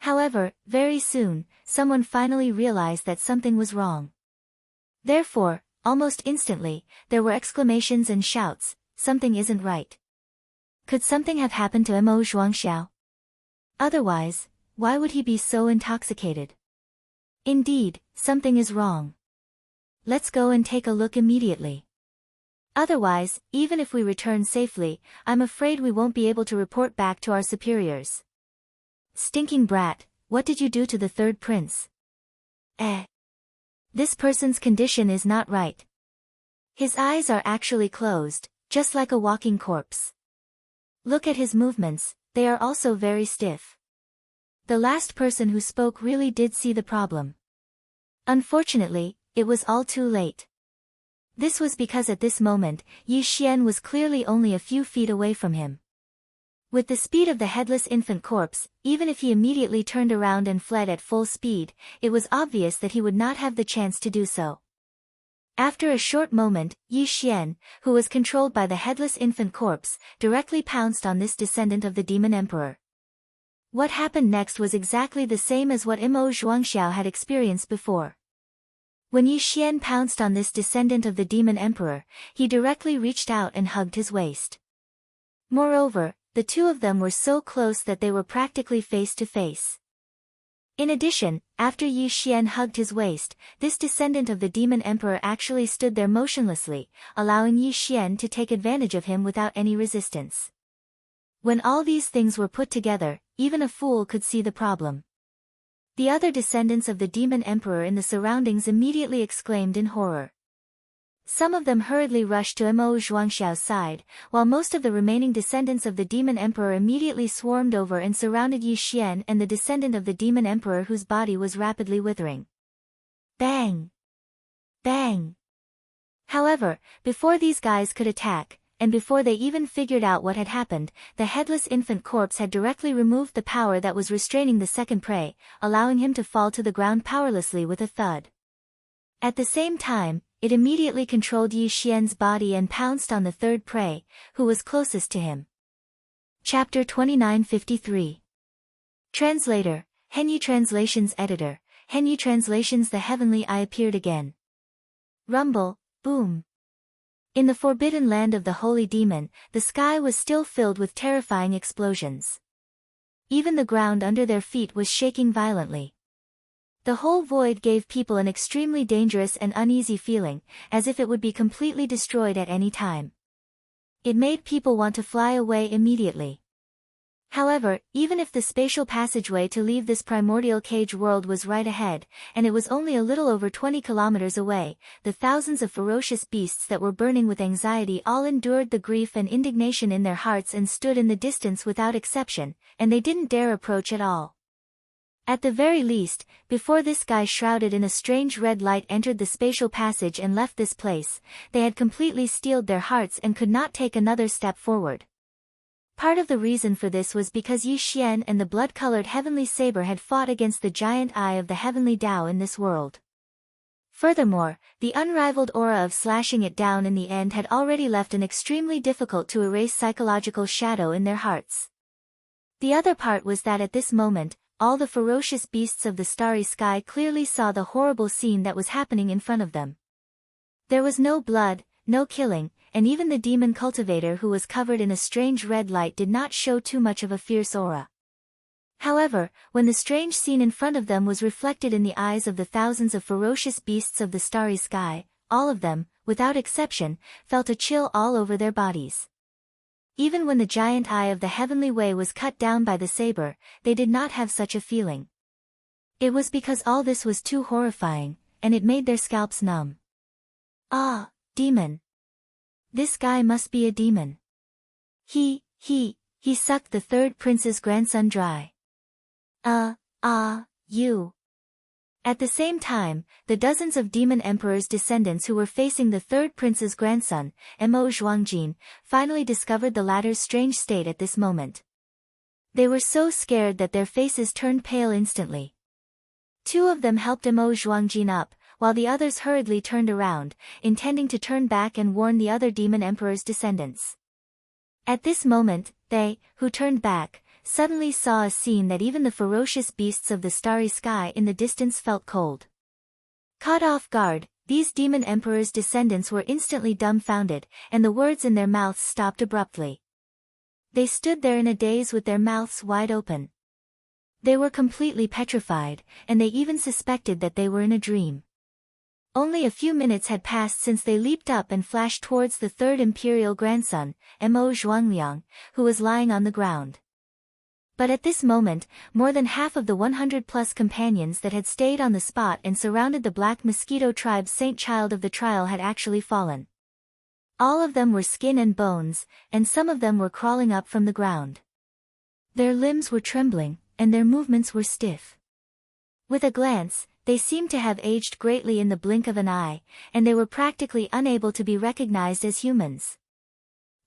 Speaker 1: However, very soon, someone finally realized that something was wrong. Therefore, almost instantly, there were exclamations and shouts, "Something isn't right. Could something have happened to Mo Zhuangxiao? Otherwise, why would he be so intoxicated? Indeed, something is wrong. Let's go and take a look immediately. Otherwise, even if we return safely, I'm afraid we won't be able to report back to our superiors." "Stinking brat, what did you do to the third prince? This person's condition is not right. His eyes are actually closed, just like a walking corpse. Look at his movements, they are also very stiff." The last person who spoke really did see the problem. Unfortunately, it was all too late. This was because at this moment, Yi Xian was clearly only a few feet away from him. With the speed of the headless infant corpse, even if he immediately turned around and fled at full speed, it was obvious that he would not have the chance to do so. After a short moment, Yi Xian, who was controlled by the headless infant corpse, directly pounced on this descendant of the Demon Emperor. What happened next was exactly the same as what Mo Zhuangxiao had experienced before. When Yu Xian pounced on this descendant of the demon emperor, he directly reached out and hugged his waist. Moreover, the two of them were so close that they were practically face to face. In addition, after Yu Xian hugged his waist, this descendant of the demon emperor actually stood there motionlessly, allowing Yu Xian to take advantage of him without any resistance. When all these things were put together, even a fool could see the problem. The other descendants of the demon emperor in the surroundings immediately exclaimed in horror. Some of them hurriedly rushed to Mo Zhuangxiao's side, while most of the remaining descendants of the demon emperor immediately swarmed over and surrounded Yu Xian and the descendant of the demon emperor whose body was rapidly withering. Bang! Bang! However, before these guys could attack, and before they even figured out what had happened, the headless infant corpse had directly removed the power that was restraining the second prey, allowing him to fall to the ground powerlessly with a thud. At the same time, it immediately controlled Yu Xian's body and pounced on the third prey, who was closest to him. Chapter 2953. Translator, Henyu Translations Editor, Henyu Translations. The heavenly eye appeared again. Rumble, boom. In the forbidden land of the holy demon, the sky was still filled with terrifying explosions. Even the ground under their feet was shaking violently. The whole void gave people an extremely dangerous and uneasy feeling, as if it would be completely destroyed at any time. It made people want to fly away immediately. However, even if the spatial passageway to leave this primordial cage world was right ahead, and it was only a little over 20 kilometers away, the thousands of ferocious beasts that were burning with anxiety all endured the grief and indignation in their hearts and stood in the distance without exception, and they didn't dare approach at all. At the very least, before this guy shrouded in a strange red light entered the spatial passage and left this place, they had completely steeled their hearts and could not take another step forward. Part of the reason for this was because Yu Xian and the blood-colored heavenly saber had fought against the giant eye of the heavenly Tao in this world. Furthermore, the unrivaled aura of slashing it down in the end had already left an extremely difficult to erase psychological shadow in their hearts. The other part was that at this moment, all the ferocious beasts of the starry sky clearly saw the horrible scene that was happening in front of them. There was no blood, no killing, and even the demon cultivator who was covered in a strange red light did not show too much of a fierce aura. However, when the strange scene in front of them was reflected in the eyes of the thousands of ferocious beasts of the starry sky, all of them, without exception, felt a chill all over their bodies. Even when the giant eye of the heavenly way was cut down by the saber, they did not have such a feeling. It was because all this was too horrifying, and it made their scalps numb. Ah, demon! This guy must be a demon. He sucked the third prince's grandson dry. You. At the same time, the dozens of demon emperor's descendants who were facing the third prince's grandson, Mo Zhuangjin, finally discovered the latter's strange state at this moment. They were so scared that their faces turned pale instantly. Two of them helped Mo Zhuangjin up, while the others hurriedly turned around, intending to turn back and warn the other demon emperor's descendants. At this moment, they, who turned back, suddenly saw a scene that even the ferocious beasts of the starry sky in the distance felt cold. Caught off guard, these demon emperor's descendants were instantly dumbfounded, and the words in their mouths stopped abruptly. They stood there in a daze with their mouths wide open. They were completely petrified, and they even suspected that they were in a dream. Only a few minutes had passed since they leaped up and flashed towards the third imperial grandson, Mo Zhuangliang, who was lying on the ground. But at this moment, more than half of the 100-plus companions that had stayed on the spot and surrounded the Black Mosquito tribe's saint child of the trial had actually fallen. All of them were skin and bones, and some of them were crawling up from the ground. Their limbs were trembling, and their movements were stiff. With a glance, they seemed to have aged greatly in the blink of an eye, and they were practically unable to be recognized as humans.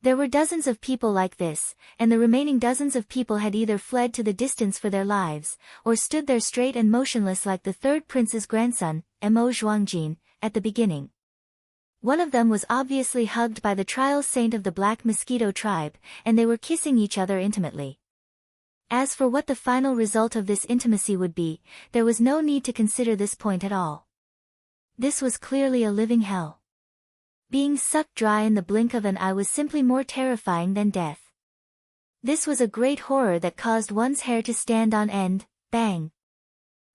Speaker 1: There were dozens of people like this, and the remaining dozens of people had either fled to the distance for their lives, or stood there straight and motionless like the third prince's grandson, Mo Zhuangjin, at the beginning. One of them was obviously hugged by the trial saint of the Black Mosquito tribe, and they were kissing each other intimately. As for what the final result of this intimacy would be, there was no need to consider this point at all. This was clearly a living hell. Being sucked dry in the blink of an eye was simply more terrifying than death. This was a great horror that caused one's hair to stand on end. Bang!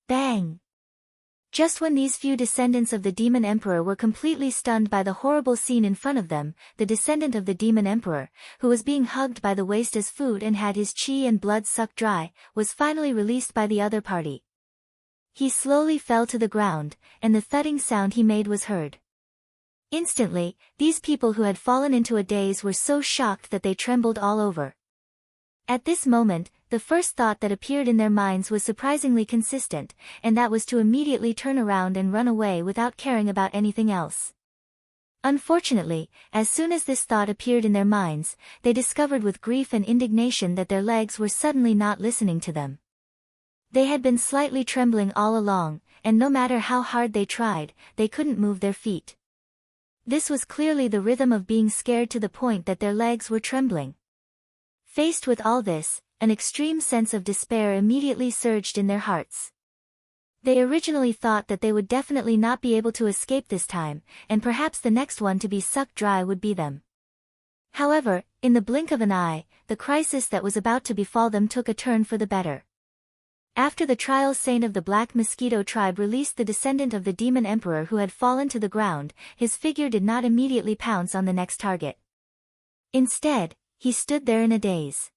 Speaker 1: Bang! Just when these few descendants of the Demon Emperor were completely stunned by the horrible scene in front of them, the descendant of the Demon Emperor, who was being hugged by the waist as food and had his chi and blood sucked dry, was finally released by the other party. He slowly fell to the ground, and the thudding sound he made was heard. Instantly, these people who had fallen into a daze were so shocked that they trembled all over. At this moment, the first thought that appeared in their minds was surprisingly consistent, and that was to immediately turn around and run away without caring about anything else. Unfortunately, as soon as this thought appeared in their minds, they discovered with grief and indignation that their legs were suddenly not listening to them. They had been slightly trembling all along, and no matter how hard they tried, they couldn't move their feet. This was clearly the rhythm of being scared to the point that their legs were trembling. Faced with all this, an extreme sense of despair immediately surged in their hearts. They originally thought that they would definitely not be able to escape this time, and perhaps the next one to be sucked dry would be them. However, in the blink of an eye, the crisis that was about to befall them took a turn for the better. After the trial saint of the Black Mosquito tribe released the descendant of the Demon Emperor who had fallen to the ground, his figure did not immediately pounce on the next target. Instead, he stood there in a daze.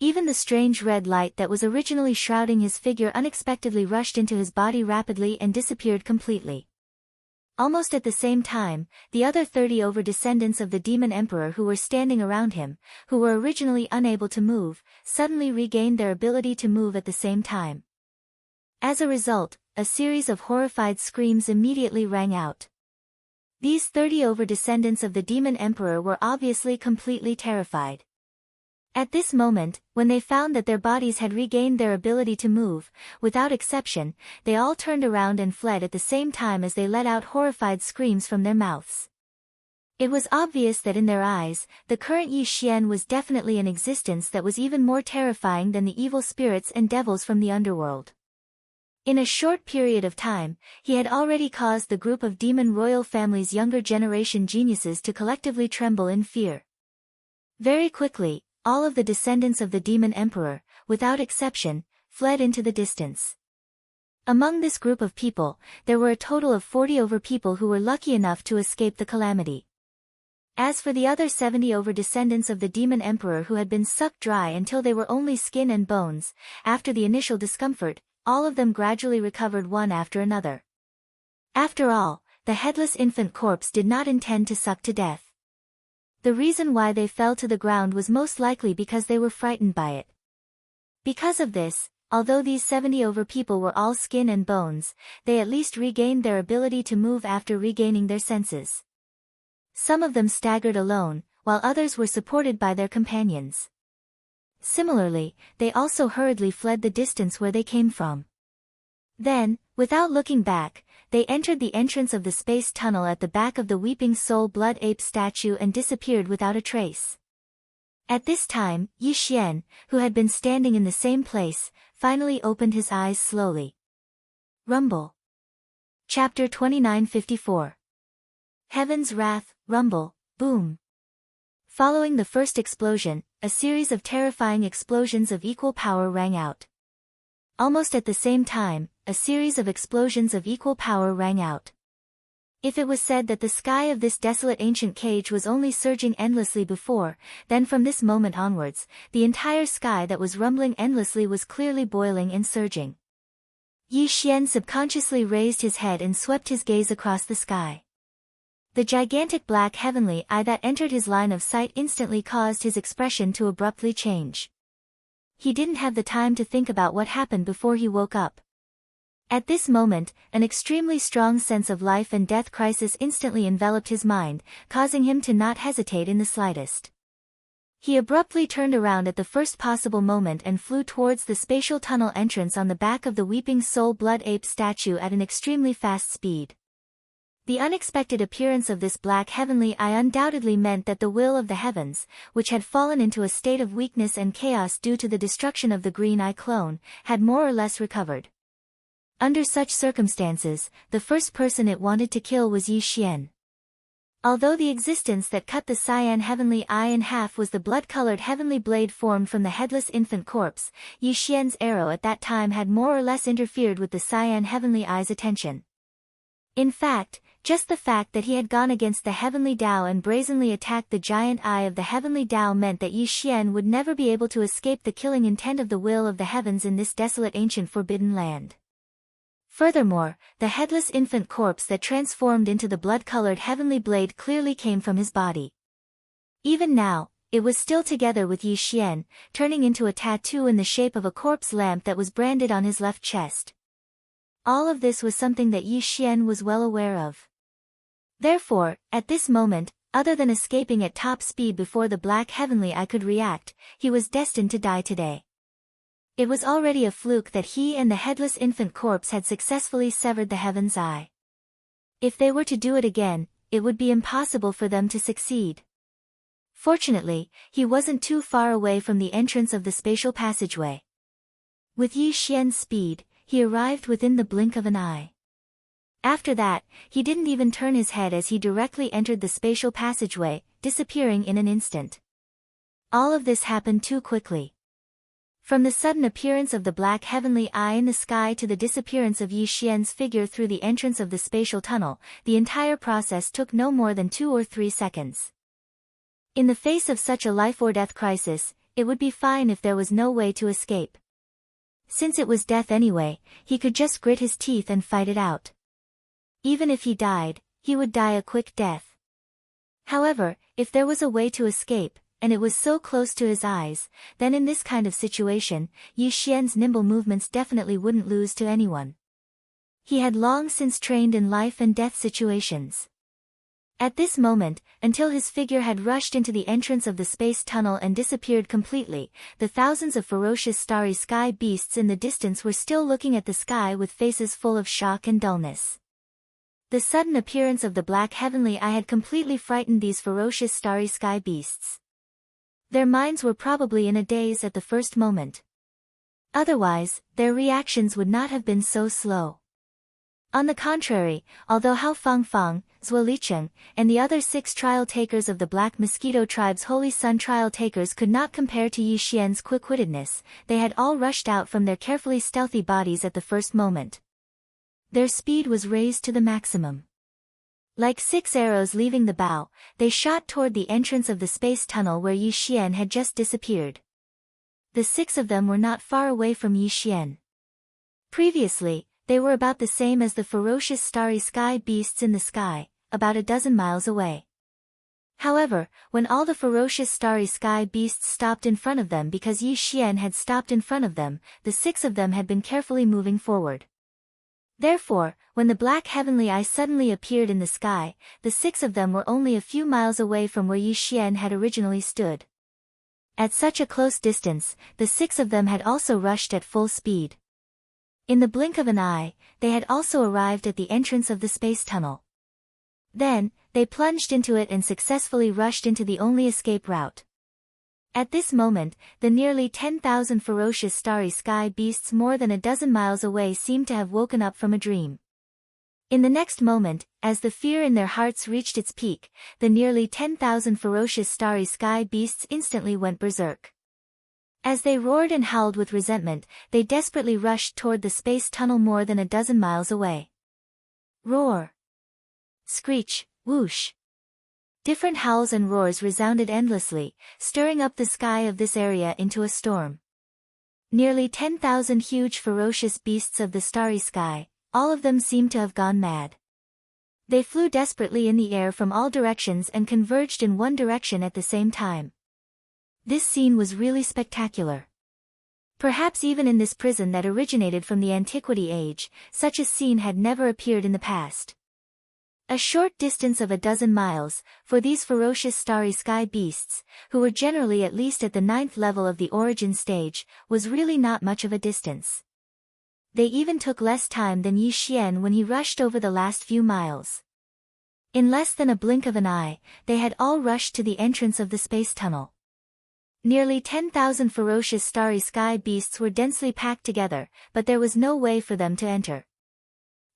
Speaker 1: Even the strange red light that was originally shrouding his figure unexpectedly rushed into his body rapidly and disappeared completely. Almost at the same time, the other 30 descendants of the Demon Emperor who were standing around him, who were originally unable to move, suddenly regained their ability to move at the same time. As a result, a series of horrified screams immediately rang out. These 30 descendants of the Demon Emperor were obviously completely terrified. At this moment, when they found that their bodies had regained their ability to move, without exception, they all turned around and fled at the same time as they let out horrified screams from their mouths. It was obvious that in their eyes, the current Yi Xian was definitely an existence that was even more terrifying than the evil spirits and devils from the underworld. In a short period of time, he had already caused the group of demon royal family's younger generation geniuses to collectively tremble in fear. Very quickly, all of the descendants of the Demon Emperor, without exception, fled into the distance. Among this group of people, there were a total of 40 people who were lucky enough to escape the calamity. As for the other 70 descendants of the Demon Emperor who had been sucked dry until they were only skin and bones, after the initial discomfort, all of them gradually recovered one after another. After all, the headless infant corpse did not intend to suck to death. The reason why they fell to the ground was most likely because they were frightened by it. Because of this, although these 70 people were all skin and bones, they at least regained their ability to move after regaining their senses. Some of them staggered alone, while others were supported by their companions. Similarly, they also hurriedly fled the distance where they came from. Then, without looking back, they entered the entrance of the space tunnel at the back of the Weeping Soul Blood Ape statue and disappeared without a trace. At this time, Yi Xian, who had been standing in the same place, finally opened his eyes slowly. Rumble. Chapter 2954. Heaven's Wrath, Rumble, Boom. Following the first explosion, a series of terrifying explosions of equal power rang out. Almost at the same time, a series of explosions of equal power rang out. If it was said that the sky of this desolate ancient cage was only surging endlessly before, then from this moment onwards, the entire sky that was rumbling endlessly was clearly boiling and surging. Yi Xian subconsciously raised his head and swept his gaze across the sky. The gigantic black heavenly eye that entered his line of sight instantly caused his expression to abruptly change. He didn't have the time to think about what happened before he woke up. At this moment, an extremely strong sense of life and death crisis instantly enveloped his mind, causing him to not hesitate in the slightest. He abruptly turned around at the first possible moment and flew towards the spatial tunnel entrance on the back of the Weeping Soul Blood Ape statue at an extremely fast speed. The unexpected appearance of this black heavenly eye undoubtedly meant that the will of the heavens, which had fallen into a state of weakness and chaos due to the destruction of the Green Eye clone, had more or less recovered. Under such circumstances, the first person it wanted to kill was Yi Xian. Although the existence that cut the cyan heavenly eye in half was the blood-colored heavenly blade formed from the headless infant corpse, Yi Xian's arrow at that time had more or less interfered with the cyan heavenly eye's attention. In fact, just the fact that he had gone against the heavenly Tao and brazenly attacked the giant eye of the heavenly Tao meant that Yi Xian would never be able to escape the killing intent of the will of the heavens in this desolate ancient forbidden land. Furthermore, the headless infant corpse that transformed into the blood-colored heavenly blade clearly came from his body. Even now, it was still together with Yi Xian, turning into a tattoo in the shape of a corpse lamp that was branded on his left chest. All of this was something that Yi Xian was well aware of. Therefore, at this moment, other than escaping at top speed before the black heavenly eye could react, he was destined to die today. It was already a fluke that he and the headless infant corpse had successfully severed the heaven's eye. If they were to do it again, it would be impossible for them to succeed. Fortunately, he wasn't too far away from the entrance of the spatial passageway. With Yi Xian's speed, he arrived within the blink of an eye. After that, he didn't even turn his head as he directly entered the spatial passageway, disappearing in an instant. All of this happened too quickly. From the sudden appearance of the black heavenly eye in the sky to the disappearance of Yi Xian's figure through the entrance of the spatial tunnel, the entire process took no more than 2 or 3 seconds. In the face of such a life-or-death crisis, it would be fine if there was no way to escape. Since it was death anyway, he could just grit his teeth and fight it out. Even if he died, he would die a quick death. However, if there was a way to escape, and it was so close to his eyes, then in this kind of situation, Yi Xian's nimble movements definitely wouldn't lose to anyone. He had long since trained in life and death situations. At this moment, until his figure had rushed into the entrance of the space tunnel and disappeared completely, the thousands of ferocious starry sky beasts in the distance were still looking at the sky with faces full of shock and dullness. The sudden appearance of the black heavenly eye had completely frightened these ferocious starry sky beasts. Their minds were probably in a daze at the first moment. Otherwise, their reactions would not have been so slow. On the contrary, although Hao Fangfang, Zhuo Licheng, and the other 6 trial takers of the Black Mosquito Tribe's Holy Sun trial takers could not compare to Yi Xian's quick-wittedness, they had all rushed out from their carefully stealthy bodies at the first moment. Their speed was raised to the maximum. Like 6 arrows leaving the bow, they shot toward the entrance of the space tunnel where Yi Xian had just disappeared. The 6 of them were not far away from Yi Xian. Previously, they were about the same as the ferocious starry sky beasts in the sky, about a dozen miles away. However, when all the ferocious starry sky beasts stopped in front of them because Yi Xian had stopped in front of them, the 6 of them had been carefully moving forward. Therefore, when the black heavenly eye suddenly appeared in the sky, the 6 of them were only a few miles away from where Yi Xian had originally stood. At such a close distance, the 6 of them had also rushed at full speed. In the blink of an eye, they had also arrived at the entrance of the space tunnel. Then, they plunged into it and successfully rushed into the only escape route. At this moment, the nearly 10,000 ferocious starry sky beasts more than a dozen miles away seemed to have woken up from a dream. In the next moment, as the fear in their hearts reached its peak, the nearly 10,000 ferocious starry sky beasts instantly went berserk. As they roared and howled with resentment, they desperately rushed toward the space tunnel more than a dozen miles away. Roar! Screech! Whoosh! Different howls and roars resounded endlessly, stirring up the sky of this area into a storm. Nearly 10,000 huge ferocious beasts of the starry sky, all of them seemed to have gone mad. They flew desperately in the air from all directions and converged in one direction at the same time. This scene was really spectacular. Perhaps even in this prison that originated from the Antiquity Age, such a scene had never appeared in the past. A short distance of a dozen miles, for these ferocious starry sky beasts, who were generally at least at the 9th level of the origin stage, was really not much of a distance. They even took less time than Yi Xian when he rushed over the last few miles. In less than a blink of an eye, they had all rushed to the entrance of the space tunnel. Nearly 10,000 ferocious starry sky beasts were densely packed together, but there was no way for them to enter.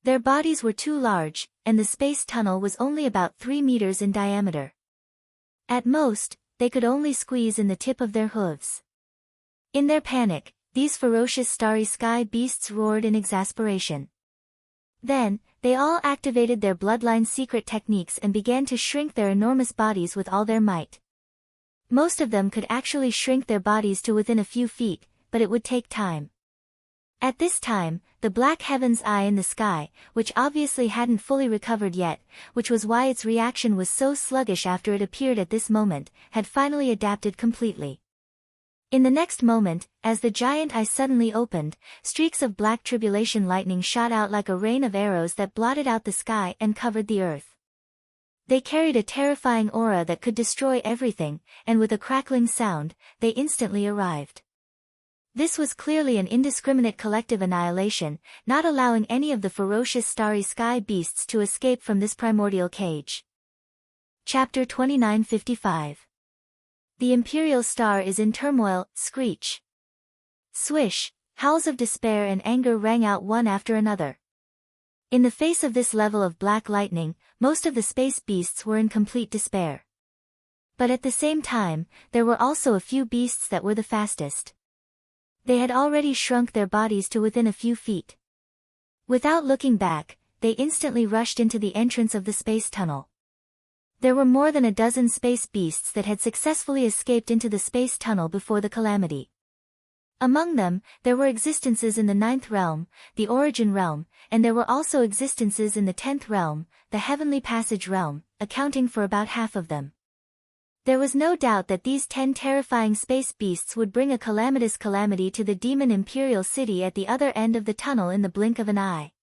Speaker 1: Their bodies were too large, and the space tunnel was only about 3 meters in diameter. At most, they could only squeeze in the tip of their hooves. In their panic, these ferocious starry sky beasts roared in exasperation. Then, they all activated their bloodline's secret techniques and began to shrink their enormous bodies with all their might. Most of them could actually shrink their bodies to within a few feet, but it would take time. At this time, the black heaven's eye in the sky, which obviously hadn't fully recovered yet, which was why its reaction was so sluggish after it appeared at this moment, had finally adapted completely. In the next moment, as the giant eye suddenly opened, streaks of black tribulation lightning shot out like a rain of arrows that blotted out the sky and covered the earth. They carried a terrifying aura that could destroy everything, and with a crackling sound, they instantly arrived. This was clearly an indiscriminate collective annihilation, not allowing any of the ferocious starry sky beasts to escape from this primordial cage. Chapter 2955. The Imperial Star is in turmoil, screech. Swish, howls of despair and anger rang out one after another. In the face of this level of black lightning, most of the space beasts were in complete despair. But at the same time, there were also a few beasts that were the fastest. They had already shrunk their bodies to within a few feet. Without looking back, they instantly rushed into the entrance of the space tunnel. There were more than a dozen space beasts that had successfully escaped into the space tunnel before the calamity. Among them, there were existences in the 9th realm, the Origin realm, and there were also existences in the 10th realm, the Heavenly Passage realm, accounting for about half of them. There was no doubt that these 10 terrifying space beasts would bring a calamitous calamity to the demon Imperial City at the other end of the tunnel in the blink of an eye.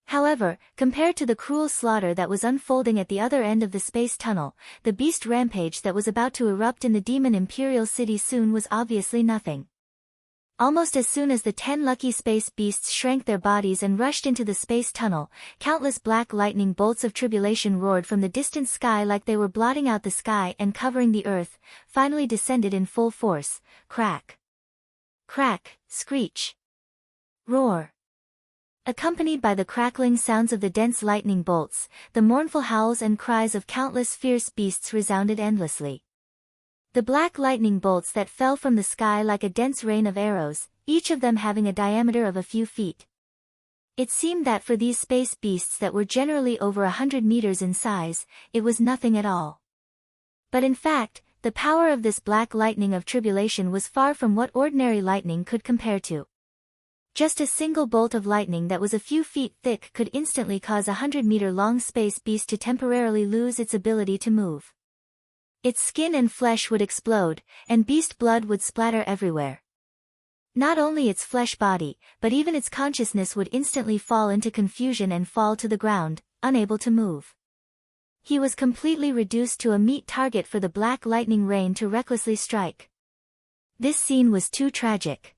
Speaker 1: However, compared to the cruel slaughter that was unfolding at the other end of the space tunnel, the beast rampage that was about to erupt in the demon Imperial City soon was obviously nothing. Almost as soon as the 10 lucky space beasts shrank their bodies and rushed into the space tunnel, countless black lightning bolts of tribulation roared from the distant sky like they were blotting out the sky and covering the earth, finally descended in full force. Crack. Crack, screech. Roar. Accompanied by the crackling sounds of the dense lightning bolts, the mournful howls and cries of countless fierce beasts resounded endlessly. The black lightning bolts that fell from the sky like a dense rain of arrows, each of them having a diameter of a few feet. It seemed that for these space beasts that were generally over 100 meters in size, it was nothing at all. But in fact, the power of this black lightning of tribulation was far from what ordinary lightning could compare to. Just a single bolt of lightning that was a few feet thick could instantly cause a 100-meter-long space beast to temporarily lose its ability to move. Its skin and flesh would explode, and beast blood would splatter everywhere. Not only its flesh body, but even its consciousness would instantly fall into confusion and fall to the ground, unable to move. He was completely reduced to a meat target for the black lightning rain to recklessly strike. This scene was too tragic.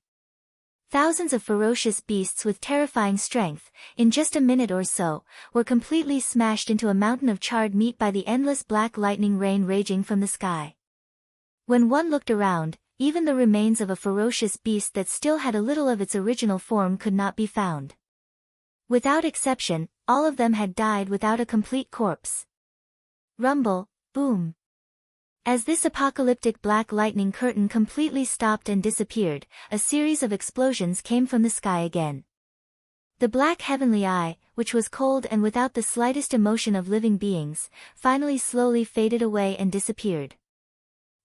Speaker 1: Thousands of ferocious beasts with terrifying strength, in just a minute or so, were completely smashed into a mountain of charred meat by the endless black lightning rain raging from the sky. When one looked around, even the remains of a ferocious beast that still had a little of its original form could not be found. Without exception, all of them had died without a complete corpse. Rumble, boom. As this apocalyptic black lightning curtain completely stopped and disappeared, a series of explosions came from the sky again. The black heavenly eye, which was cold and without the slightest emotion of living beings, finally slowly faded away and disappeared.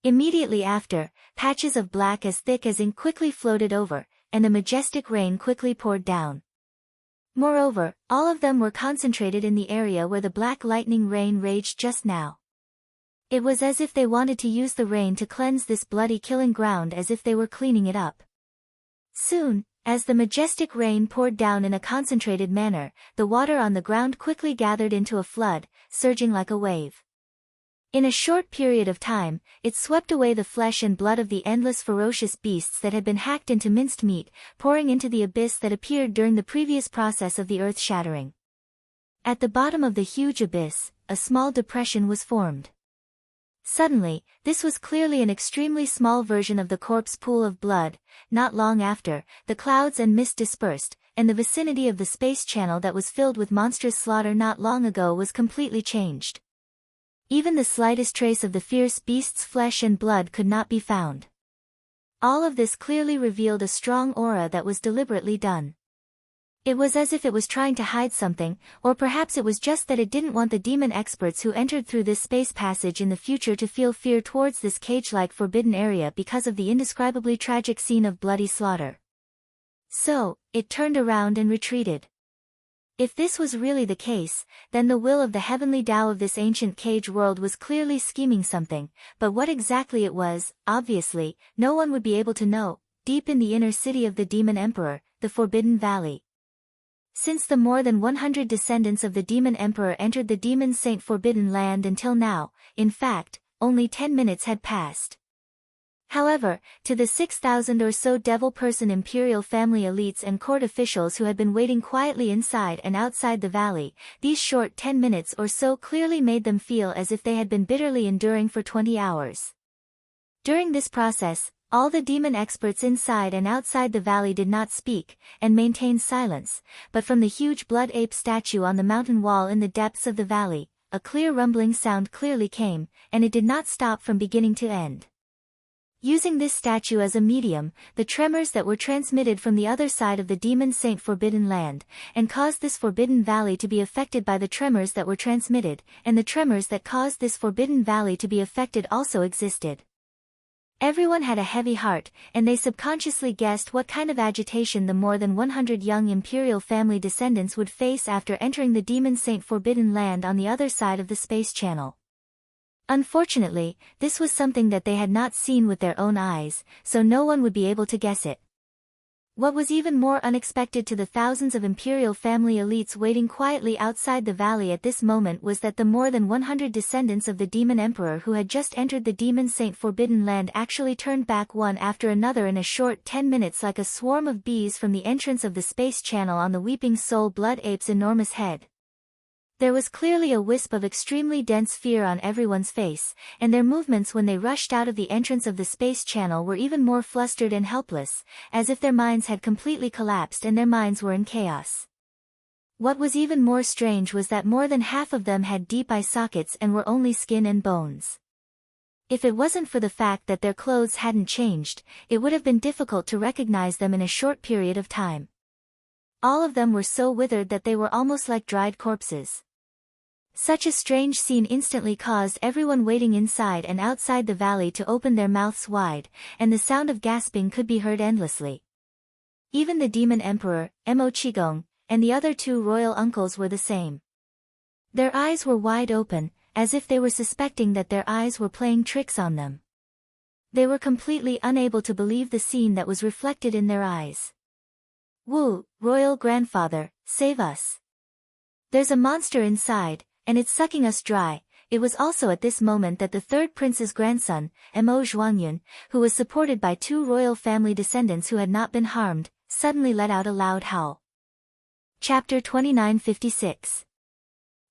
Speaker 1: Immediately after, patches of black as thick as ink quickly floated over, and a majestic rain quickly poured down. Moreover, all of them were concentrated in the area where the black lightning rain raged just now. It was as if they wanted to use the rain to cleanse this bloody killing ground, as if they were cleaning it up. Soon, as the majestic rain poured down in a concentrated manner, the water on the ground quickly gathered into a flood, surging like a wave. In a short period of time, it swept away the flesh and blood of the endless ferocious beasts that had been hacked into minced meat, pouring into the abyss that appeared during the previous process of the earth shattering. At the bottom of the huge abyss, a small depression was formed. Suddenly, this was clearly an extremely small version of the corpse pool of blood. Not long after, the clouds and mist dispersed, and the vicinity of the space channel that was filled with monstrous slaughter not long ago was completely changed. Even the slightest trace of the fierce beast's flesh and blood could not be found. All of this clearly revealed a strong aura that was deliberately done. It was as if it was trying to hide something, or perhaps it was just that it didn't want the demon experts who entered through this space passage in the future to feel fear towards this cage-like forbidden area because of the indescribably tragic scene of bloody slaughter. So, it turned around and retreated. If this was really the case, then the will of the heavenly Tao of this ancient cage world was clearly scheming something, but what exactly it was, obviously, no one would be able to know, deep in the inner city of the Demon Emperor, the Forbidden Valley. Since the more than 100 descendants of the Demon Emperor entered the Demon Saint Forbidden Land until now, in fact, only 10 minutes had passed. However, to the 6,000 or so devil-person imperial family elites and court officials who had been waiting quietly inside and outside the valley, these short 10 minutes or so clearly made them feel as if they had been bitterly enduring for 20 hours. During this process, all the demon experts inside and outside the valley did not speak, and maintained silence, but from the huge blood ape statue on the mountain wall in the depths of the valley, a clear rumbling sound clearly came, and it did not stop from beginning to end. Using this statue as a medium, the tremors that were transmitted from the other side of the Demon Saint Forbidden Land, and caused this Forbidden Valley to be affected by the tremors that were transmitted, and the tremors that caused this Forbidden Valley to be affected also existed. Everyone had a heavy heart, and they subconsciously guessed what kind of agitation the more than 100 young imperial family descendants would face after entering the Demon Saint Forbidden Land on the other side of the space channel. Unfortunately, this was something that they had not seen with their own eyes, so no one would be able to guess it. What was even more unexpected to the thousands of imperial family elites waiting quietly outside the valley at this moment was that the more than 100 descendants of the Demon Emperor who had just entered the Demon Saint Forbidden Land actually turned back one after another in a short 10 minutes like a swarm of bees from the entrance of the space channel on the Weeping Soul Blood Ape's enormous head. There was clearly a wisp of extremely dense fear on everyone's face, and their movements when they rushed out of the entrance of the space channel were even more flustered and helpless, as if their minds had completely collapsed and their minds were in chaos. What was even more strange was that more than half of them had deep eye sockets and were only skin and bones. If it wasn't for the fact that their clothes hadn't changed, it would have been difficult to recognize them in a short period of time. All of them were so withered that they were almost like dried corpses. Such a strange scene instantly caused everyone waiting inside and outside the valley to open their mouths wide, and the sound of gasping could be heard endlessly. Even the Demon Emperor, Mo Qigong, and the other two royal uncles were the same. Their eyes were wide open, as if they were suspecting that their eyes were playing tricks on them. They were completely unable to believe the scene that was reflected in their eyes. "Wu, royal grandfather, save us. There's a monster inside, and it's sucking us dry." It was also at this moment that the third prince's grandson, Mo Zhuangyun, who was supported by two royal family descendants who had not been harmed, suddenly let out a loud howl. Chapter 2956.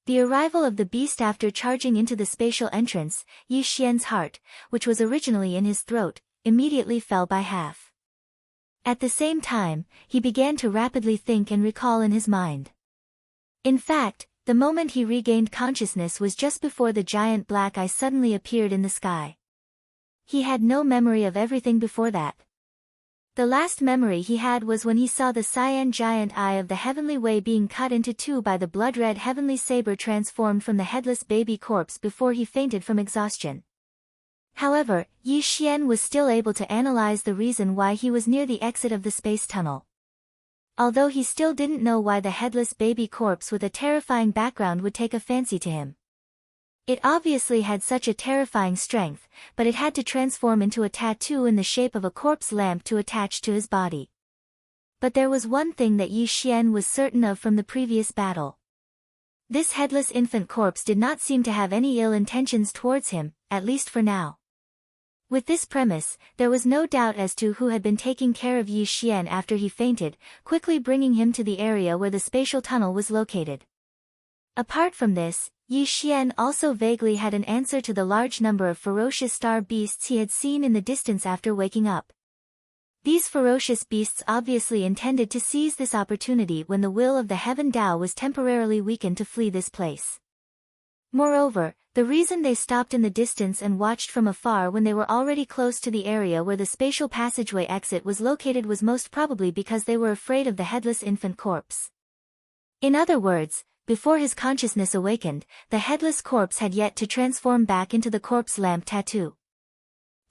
Speaker 1: The arrival of the beast. After charging into the spatial entrance, Yi Xian's heart, which was originally in his throat, immediately fell by half. At the same time, he began to rapidly think and recall in his mind. In fact, the moment he regained consciousness was just before the giant black eye suddenly appeared in the sky. He had no memory of everything before that. The last memory he had was when he saw the cyan giant eye of the heavenly way being cut into two by the blood-red heavenly saber transformed from the headless baby corpse before he fainted from exhaustion. However, Yi Xian was still able to analyze the reason why he was near the exit of the space tunnel. Although he still didn't know why the headless baby corpse with a terrifying background would take a fancy to him. It obviously had such a terrifying strength, but it had to transform into a tattoo in the shape of a corpse lamp to attach to his body. But there was one thing that Yi Xian was certain of from the previous battle. This headless infant corpse did not seem to have any ill intentions towards him, at least for now. With this premise, there was no doubt as to who had been taking care of Yi Xian after he fainted, quickly bringing him to the area where the spatial tunnel was located. Apart from this, Yi Xian also vaguely had an answer to the large number of ferocious star beasts he had seen in the distance after waking up. These ferocious beasts obviously intended to seize this opportunity when the will of the Heaven Tao was temporarily weakened to flee this place. Moreover, the reason they stopped in the distance and watched from afar when they were already close to the area where the spatial passageway exit was located was most probably because they were afraid of the headless infant corpse. In other words, before his consciousness awakened, the headless corpse had yet to transform back into the corpse lamp tattoo.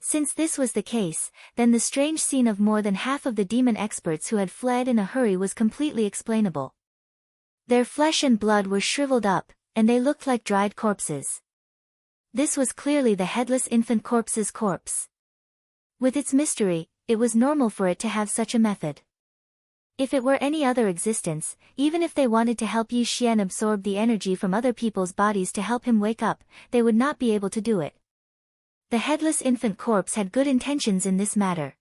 Speaker 1: Since this was the case, then the strange scene of more than half of the demon experts who had fled in a hurry was completely explainable. Their flesh and blood were shriveled up, and they looked like dried corpses. This was clearly the headless infant corpse's corpse. With its mystery, it was normal for it to have such a method. If it were any other existence, even if they wanted to help Yi Xian absorb the energy from other people's bodies to help him wake up, they would not be able to do it. The headless infant corpse had good intentions in this matter.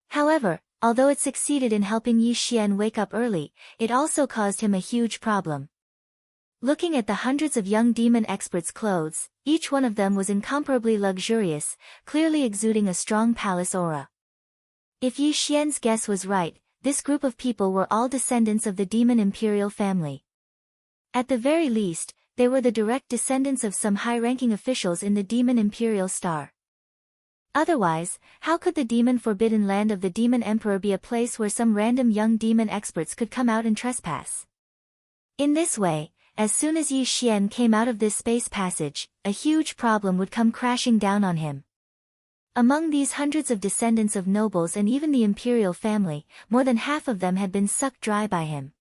Speaker 1: However, although it succeeded in helping Yi Xian wake up early, it also caused him a huge problem. Looking at the hundreds of young demon experts' clothes, each one of them was incomparably luxurious, clearly exuding a strong palace aura. If Yi Xian's guess was right, this group of people were all descendants of the demon imperial family. At the very least, they were the direct descendants of some high-ranking officials in the demon imperial star. Otherwise, how could the demon forbidden land of the demon emperor be a place where some random young demon experts could come out and trespass? In this way, as soon as Yi Xian came out of this space passage, a huge problem would come crashing down on him. Among these hundreds of descendants of nobles and even the imperial family, more than half of them had been sucked dry by him.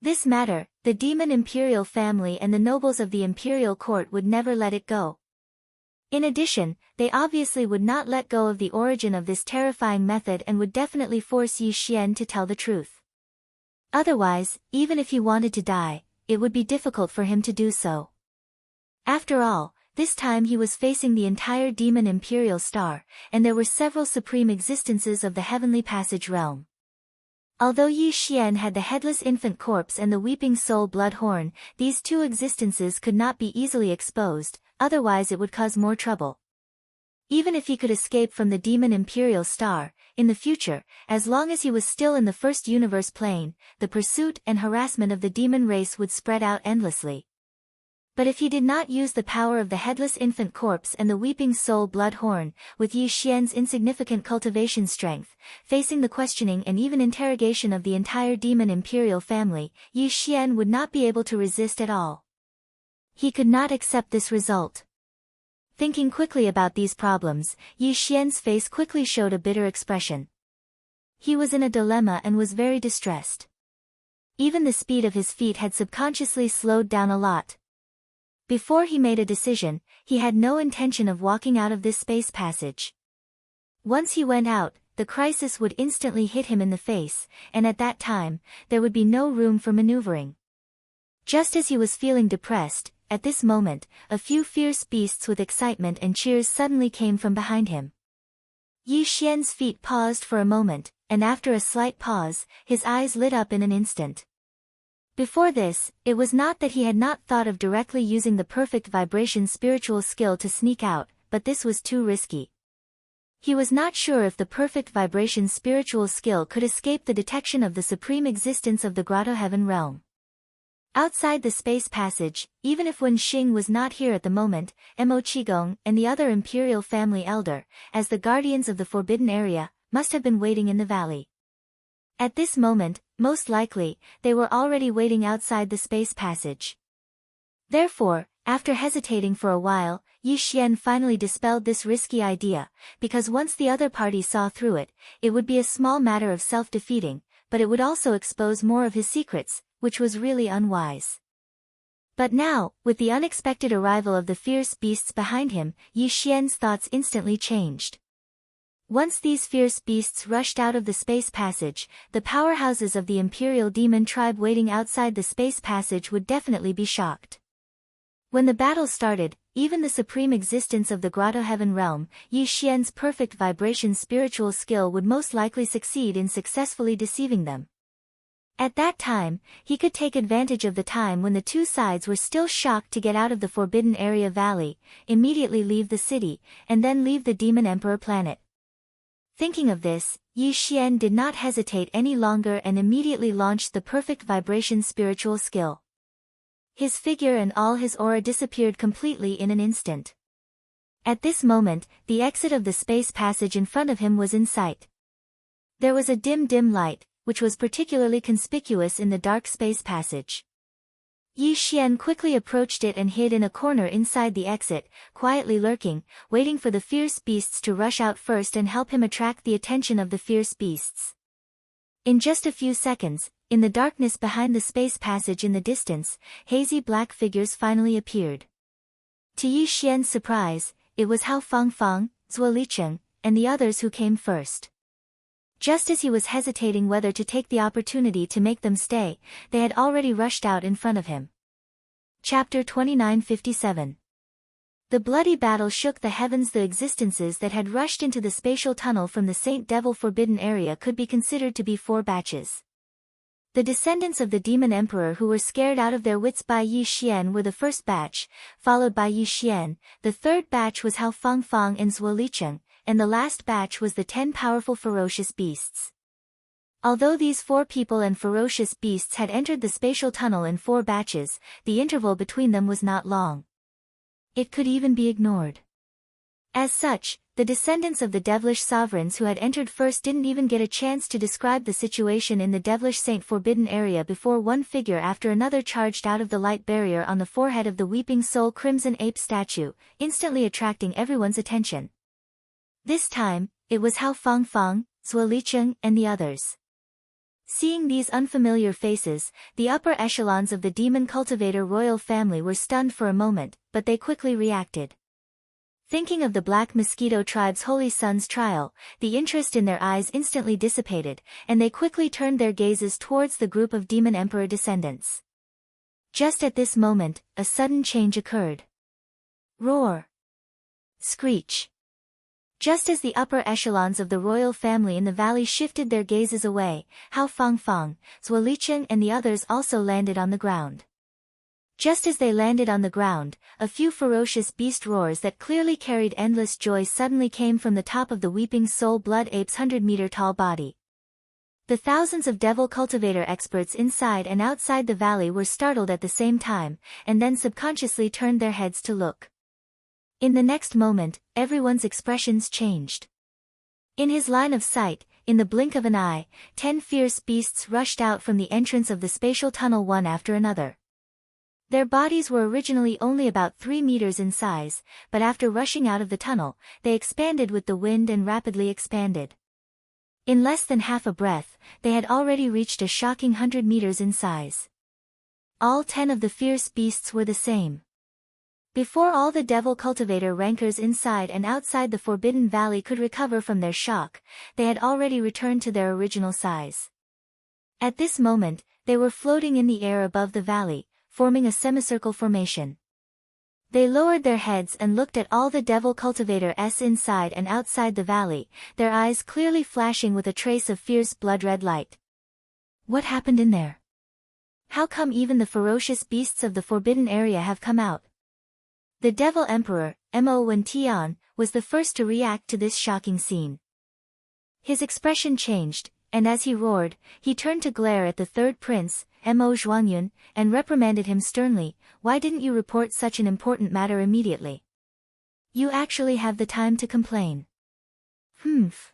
Speaker 1: This matter, the demon imperial family and the nobles of the imperial court would never let it go. In addition, they obviously would not let go of the origin of this terrifying method and would definitely force Yi Xian to tell the truth. Otherwise, even if he wanted to die, it would be difficult for him to do so. After all, this time he was facing the entire demon imperial star, and there were several supreme existences of the heavenly passage realm. Although Yi Xian had the headless infant corpse and the weeping soul blood horn, these two existences could not be easily exposed, otherwise it would cause more trouble. Even if he could escape from the demon imperial star, in the future, as long as he was still in the first universe plane, the pursuit and harassment of the demon race would spread out endlessly. But if he did not use the power of the headless infant corpse and the weeping soul blood horn, with Yi Xian's insignificant cultivation strength, facing the questioning and even interrogation of the entire demon imperial family, Yi Xian would not be able to resist at all. He could not accept this result. Thinking quickly about these problems, Yi Xian's face quickly showed a bitter expression. He was in a dilemma and was very distressed. Even the speed of his feet had subconsciously slowed down a lot. Before he made a decision, he had no intention of walking out of this space passage. Once he went out, the crisis would instantly hit him in the face, and at that time, there would be no room for maneuvering. Just as he was feeling depressed, at this moment, a few fierce beasts with excitement and cheers suddenly came from behind him. Yi Xian's feet paused for a moment, and after a slight pause, his eyes lit up in an instant. Before this, it was not that he had not thought of directly using the perfect vibration spiritual skill to sneak out, but this was too risky. He was not sure if the perfect vibration spiritual skill could escape the detection of the supreme existence of the Grotto Heaven realm. Outside the space passage, even if Wen Xing was not here at the moment, Mo Qigong and the other imperial family elder, as the guardians of the forbidden area, must have been waiting in the valley. At this moment, most likely, they were already waiting outside the space passage. Therefore, after hesitating for a while, Yi Xian finally dispelled this risky idea, because once the other party saw through it, it would be a small matter of self-defeating, but it would also expose more of his secrets, which was really unwise. But now, with the unexpected arrival of the fierce beasts behind him, Yi Xian's thoughts instantly changed. Once these fierce beasts rushed out of the space passage, the powerhouses of the Imperial Demon tribe waiting outside the space passage would definitely be shocked. When the battle started, even the supreme existence of the Grotto Heaven realm, Yi Xian's perfect vibration spiritual skill would most likely succeed in successfully deceiving them. At that time, he could take advantage of the time when the two sides were still shocked to get out of the Forbidden Area Valley, immediately leave the city, and then leave the Demon Emperor planet. Thinking of this, Yi Xian did not hesitate any longer and immediately launched the perfect vibration spiritual skill. His figure and all his aura disappeared completely in an instant. At this moment, the exit of the space passage in front of him was in sight. There was a dim light, which was particularly conspicuous in the dark space passage. Yi Xian quickly approached it and hid in a corner inside the exit, quietly lurking, waiting for the fierce beasts to rush out first and help him attract the attention of the fierce beasts. In just a few seconds, in the darkness behind the space passage in the distance, hazy black figures finally appeared. To Yi Xian's surprise, it was Hao Fangfang, Zuo Licheng, and the others who came first. Just as he was hesitating whether to take the opportunity to make them stay, they had already rushed out in front of him. Chapter 2957. The bloody battle shook the heavens. The existences that had rushed into the spatial tunnel from the Saint Devil Forbidden Area could be considered to be 4 batches. The descendants of the Demon Emperor who were scared out of their wits by Yi Xian were the first batch, followed by Yi Xian. The third batch was Hao Fangfang and Zuo Licheng, and the last batch was the 10 powerful ferocious beasts. Although these 4 people and ferocious beasts had entered the spatial tunnel in 4 batches, the interval between them was not long. It could even be ignored. As such, the descendants of the devilish sovereigns who had entered first didn't even get a chance to describe the situation in the devilish Saint Forbidden Area before one figure after another charged out of the light barrier on the forehead of the Weeping Soul Crimson Ape statue, instantly attracting everyone's attention. This time, it was Hao Fangfang, Zuo Licheng, and the others. Seeing these unfamiliar faces, the upper echelons of the demon cultivator royal family were stunned for a moment, but they quickly reacted. Thinking of the Black Mosquito tribe's holy son's trial, the interest in their eyes instantly dissipated, and they quickly turned their gazes towards the group of Demon Emperor descendants. Just at this moment, a sudden change occurred. Roar! Screech! Just as the upper echelons of the royal family in the valley shifted their gazes away, Hao Fangfang, Zuo Licheng and the others also landed on the ground. Just as they landed on the ground, a few ferocious beast roars that clearly carried endless joy suddenly came from the top of the Weeping Soul Blood Ape's 100-meter-tall body. The thousands of devil cultivator experts inside and outside the valley were startled at the same time, and then subconsciously turned their heads to look. In the next moment, everyone's expressions changed. In his line of sight, in the blink of an eye, 10 fierce beasts rushed out from the entrance of the spatial tunnel one after another. Their bodies were originally only about 3 meters in size, but after rushing out of the tunnel, they expanded with the wind and rapidly expanded. In less than half a breath, they had already reached a shocking 100 meters in size. All 10 of the fierce beasts were the same. Before all the devil cultivator rankers inside and outside the Forbidden Valley could recover from their shock, they had already returned to their original size. At this moment, they were floating in the air above the valley, forming a semicircle formation. They lowered their heads and looked at all the devil cultivators inside and outside the valley, their eyes clearly flashing with a trace of fierce blood-red light. What happened in there? How come even the ferocious beasts of the Forbidden Area have come out? The Devil Emperor, Mo Wen-Tian, was the first to react to this shocking scene. His expression changed, and as he roared, he turned to glare at the third prince, Mo Zhuangyun, and reprimanded him sternly. Why didn't you report such an important matter immediately? You actually have the time to complain. Humph.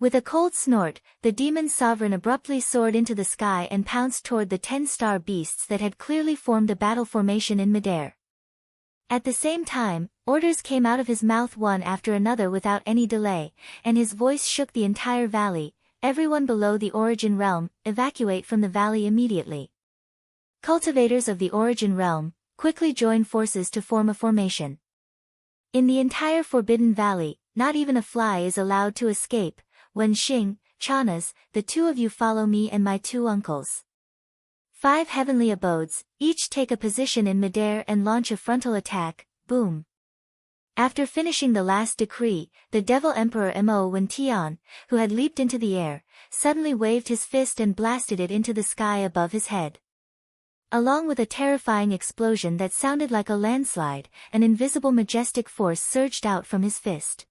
Speaker 1: With a cold snort, the demon sovereign abruptly soared into the sky and pounced toward the 10 star beasts that had clearly formed a battle formation in midair. At the same time, orders came out of his mouth one after another without any delay, and his voice shook the entire valley. Everyone below the Origin Realm, evacuate from the valley immediately. Cultivators of the Origin Realm, quickly join forces to form a formation. In the entire Forbidden Valley, not even a fly is allowed to escape. Wen Xing, Chanas, the 2 of you follow me and my 2 uncles. 5 heavenly abodes, each take a position in midair and launch a frontal attack. Boom. After finishing the last decree, the Devil Emperor Mo Wen-Tian, who had leaped into the air, suddenly waved his fist and blasted it into the sky above his head. Along with a terrifying explosion that sounded like a landslide, an invisible majestic force surged out from his fist.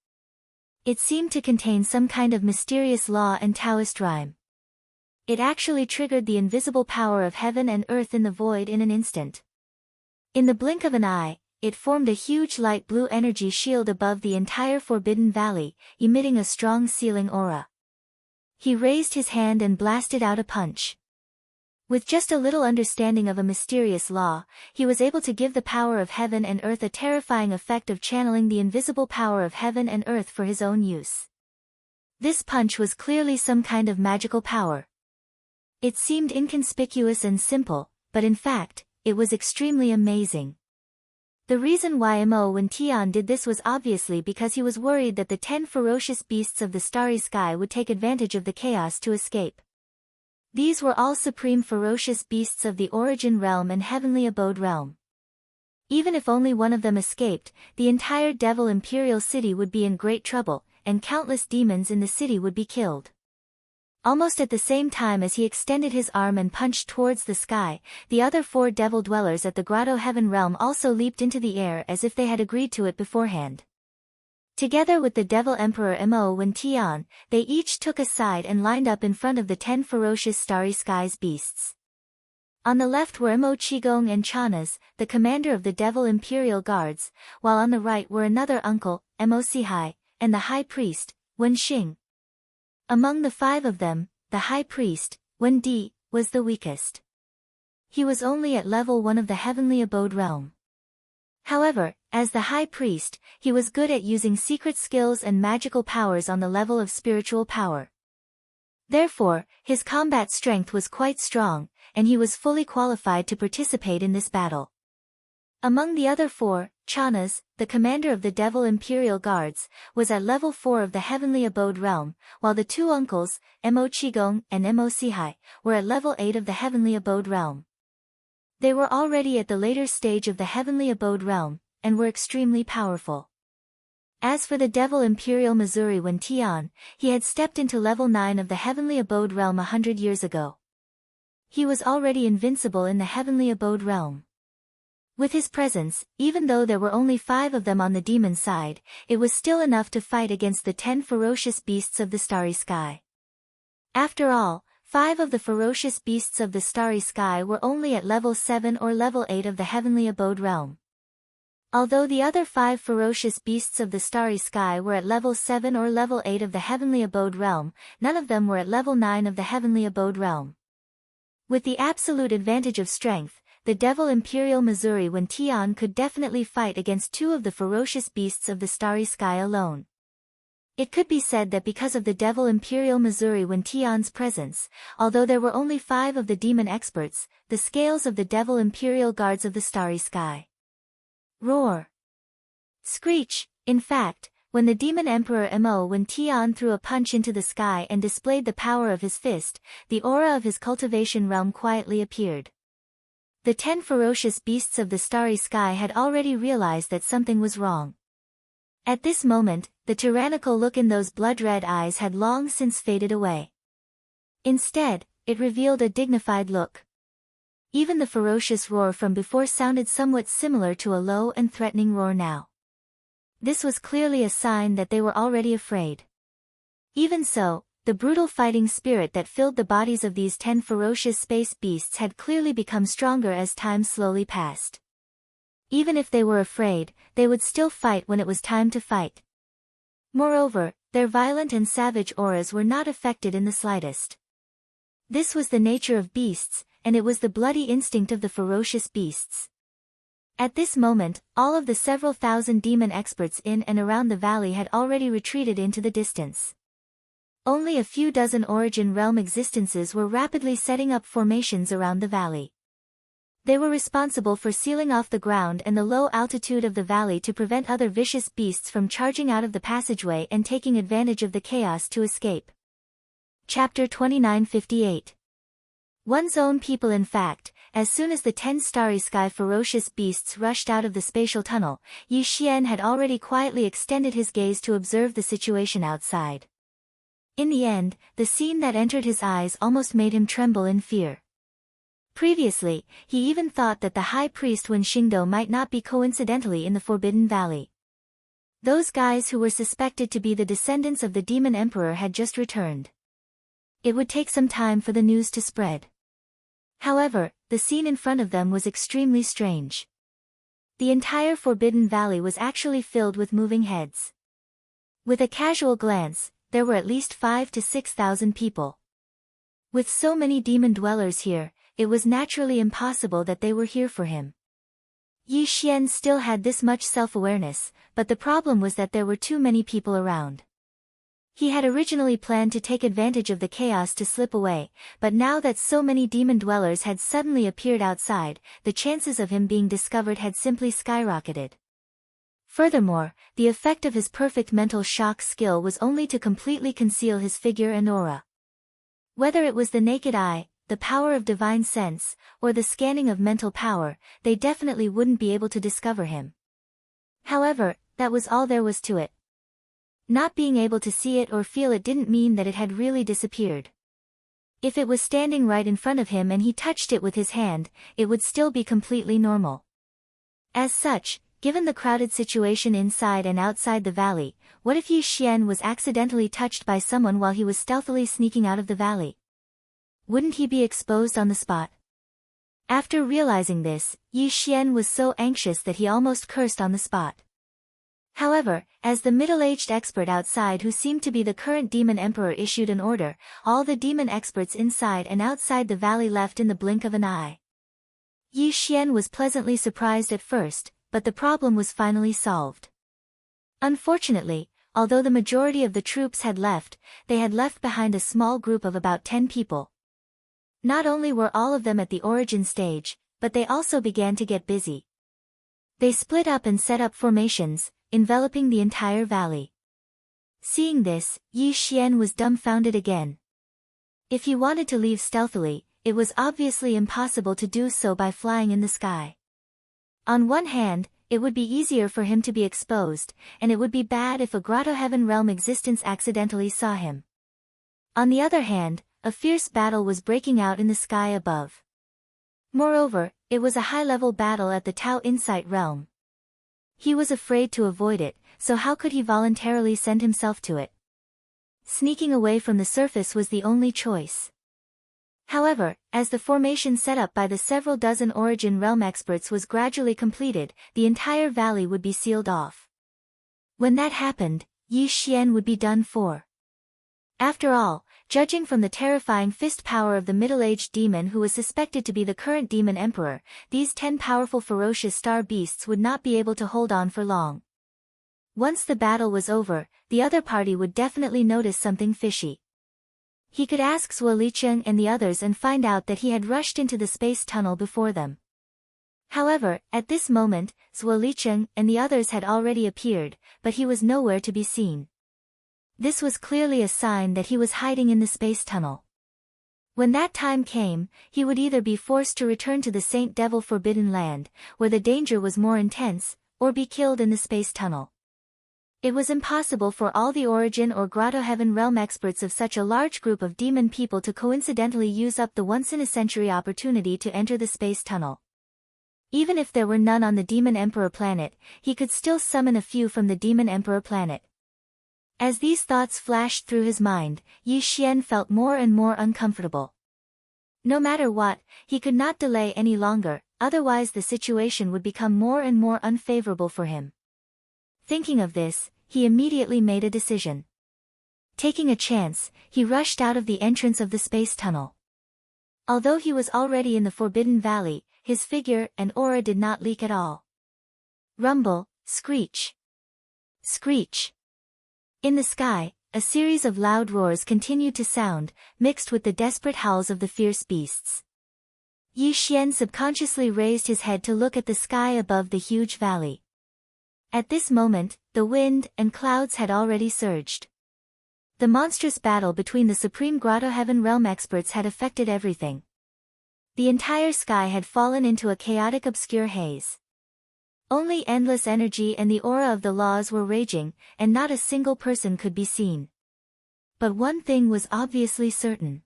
Speaker 1: It seemed to contain some kind of mysterious law and Taoist rhyme. It actually triggered the invisible power of heaven and earth in the void in an instant. In the blink of an eye, it formed a huge light blue energy shield above the entire Forbidden Valley, emitting a strong sealing aura. He raised his hand and blasted out a punch. With just a little understanding of a mysterious law, he was able to give the power of heaven and earth a terrifying effect of channeling the invisible power of heaven and earth for his own use. This punch was clearly some kind of magical power. It seemed inconspicuous and simple, but in fact, it was extremely amazing. The reason why Mo Wentian did this was obviously because he was worried that the 10 ferocious beasts of the starry sky would take advantage of the chaos to escape. These were all supreme ferocious beasts of the origin realm and heavenly abode realm. Even if only one of them escaped, the entire devil imperial city would be in great trouble, and countless demons in the city would be killed. Almost at the same time as he extended his arm and punched towards the sky, the other 4 devil dwellers at the grotto heaven realm also leaped into the air as if they had agreed to it beforehand. Together with the Devil Emperor Mo Wentian, they each took a side and lined up in front of the 10 ferocious starry skies beasts. On the left were Mo Qigong and Chanas, the commander of the Devil Imperial Guards, while on the right were another uncle, Mo Sihai, and the High Priest, Wen Xing. Among the 5 of them, the High Priest, Wen Di, was the weakest. He was only at level 1 of the heavenly abode realm. However, as the High Priest, he was good at using secret skills and magical powers on the level of spiritual power. Therefore, his combat strength was quite strong, and he was fully qualified to participate in this battle. Among the other 4, Chanas, the commander of the Devil Imperial Guards, was at level 4 of the heavenly abode realm, while the 2 uncles, Mo Qigong and Mo Sihai, were at level 8 of the heavenly abode realm. They were already at the later stage of the heavenly abode realm, and were extremely powerful. As for the Devil Imperial Missouri Wentian, he had stepped into level 9 of the heavenly abode realm 100 years ago. He was already invincible in the heavenly abode realm. With his presence, even though there were only 5 of them on the demon side, it was still enough to fight against the 10 ferocious beasts of the starry sky. After all, 5 of the ferocious beasts of the starry sky were only at level 7 or level 8 of the heavenly abode realm. Although the other 5 ferocious beasts of the starry sky were at level 7 or level 8 of the heavenly abode realm, none of them were at level 9 of the heavenly abode realm. With the absolute advantage of strength, the Devil Imperial Missouri Wentian could definitely fight against 2 of the ferocious beasts of the starry sky alone. It could be said that because of the Devil Imperial Missouri Wentian's presence, although there were only 5 of the demon experts, the scales of the Devil Imperial Guards of the starry sky. Roar! Screech! In fact, when the Demon Emperor Mo Wentian threw a punch into the sky and displayed the power of his fist, the aura of his cultivation realm quietly appeared. The 10 ferocious beasts of the starry sky had already realized that something was wrong. At this moment, the tyrannical look in those blood-red eyes had long since faded away. Instead, it revealed a dignified look. Even the ferocious roar from before sounded somewhat similar to a low and threatening roar now. This was clearly a sign that they were already afraid. Even so, the brutal fighting spirit that filled the bodies of these 10 ferocious space beasts had clearly become stronger as time slowly passed. Even if they were afraid, they would still fight when it was time to fight. Moreover, their violent and savage auras were not affected in the slightest. This was the nature of beasts, and it was the bloody instinct of the ferocious beasts. At this moment, all of the several thousand demon experts in and around the valley had already retreated into the distance. Only a few dozen origin realm existences were rapidly setting up formations around the valley. They were responsible for sealing off the ground and the low altitude of the valley to prevent other vicious beasts from charging out of the passageway and taking advantage of the chaos to escape. Chapter 2958. One's own people. In fact, as soon as the 10 starry sky ferocious beasts rushed out of the spatial tunnel, Yi Xian had already quietly extended his gaze to observe the situation outside. In the end, the scene that entered his eyes almost made him tremble in fear. Previously, he even thought that the high priest Wen Xingdou might not be coincidentally in the Forbidden Valley. Those guys who were suspected to be the descendants of the demon emperor had just returned. It would take some time for the news to spread. However, the scene in front of them was extremely strange. The entire Forbidden Valley was actually filled with moving heads. With a casual glance, there were at least 5,000 to 6,000 people. With so many demon dwellers here, it was naturally impossible that they were here for him. Yi Xian still had this much self-awareness, but the problem was that there were too many people around. He had originally planned to take advantage of the chaos to slip away, but now that so many demon dwellers had suddenly appeared outside, the chances of him being discovered had simply skyrocketed. Furthermore, the effect of his perfect mental shock skill was only to completely conceal his figure and aura. Whether it was the naked eye, the power of divine sense, or the scanning of mental power, they definitely wouldn't be able to discover him. However, that was all there was to it. Not being able to see it or feel it didn't mean that it had really disappeared. If it was standing right in front of him and he touched it with his hand, it would still be completely normal. As such, given the crowded situation inside and outside the valley, what if Yi Xian was accidentally touched by someone while he was stealthily sneaking out of the valley? Wouldn't he be exposed on the spot? After realizing this, Yi Xian was so anxious that he almost cursed on the spot. However, as the middle-aged expert outside who seemed to be the current demon emperor issued an order, all the demon experts inside and outside the valley left in the blink of an eye. Yi Xian was pleasantly surprised at first, but the problem was finally solved. Unfortunately, although the majority of the troops had left, they had left behind a small group of about 10 people. Not only were all of them at the origin stage, but they also began to get busy. They split up and set up formations, enveloping the entire valley. Seeing this, Yi Xian was dumbfounded again. If he wanted to leave stealthily, it was obviously impossible to do so by flying in the sky. On one hand, it would be easier for him to be exposed, and it would be bad if a Grotto Heaven realm existence accidentally saw him. On the other hand, a fierce battle was breaking out in the sky above. Moreover, it was a high-level battle at the Tao Insight realm. He was afraid to avoid it, so how could he voluntarily send himself to it? Sneaking away from the surface was the only choice. However, as the formation set up by the several dozen Origin Realm experts was gradually completed, the entire valley would be sealed off. When that happened, Yi Xian would be done for. After all, judging from the terrifying fist power of the middle-aged demon who was suspected to be the current demon emperor, these 10 powerful ferocious star beasts would not be able to hold on for long. Once the battle was over, the other party would definitely notice something fishy. He could ask Zhuo Licheng and the others and find out that he had rushed into the space tunnel before them. However, at this moment, Zhuo Licheng and the others had already appeared, but he was nowhere to be seen. This was clearly a sign that he was hiding in the space tunnel. When that time came, he would either be forced to return to the Saint Devil Forbidden Land, where the danger was more intense, or be killed in the space tunnel. It was impossible for all the Origin or Grotto Heaven realm experts of such a large group of demon people to coincidentally use up the once-in-a-century opportunity to enter the space tunnel. Even if there were none on the Demon Emperor planet, he could still summon a few from the Demon Emperor planet. As these thoughts flashed through his mind, Yi Xian felt more and more uncomfortable. No matter what, he could not delay any longer, otherwise the situation would become more and more unfavorable for him. Thinking of this, he immediately made a decision. Taking a chance, he rushed out of the entrance of the space tunnel. Although he was already in the Forbidden Valley, his figure and aura did not leak at all. Rumble, screech. Screech. In the sky, a series of loud roars continued to sound, mixed with the desperate howls of the fierce beasts. Yi Xian subconsciously raised his head to look at the sky above the huge valley. At this moment, the wind and clouds had already surged. The monstrous battle between the Supreme Grotto Heaven realm experts had affected everything. The entire sky had fallen into a chaotic obscure haze. Only endless energy and the aura of the laws were raging, and not a single person could be seen. But one thing was obviously certain.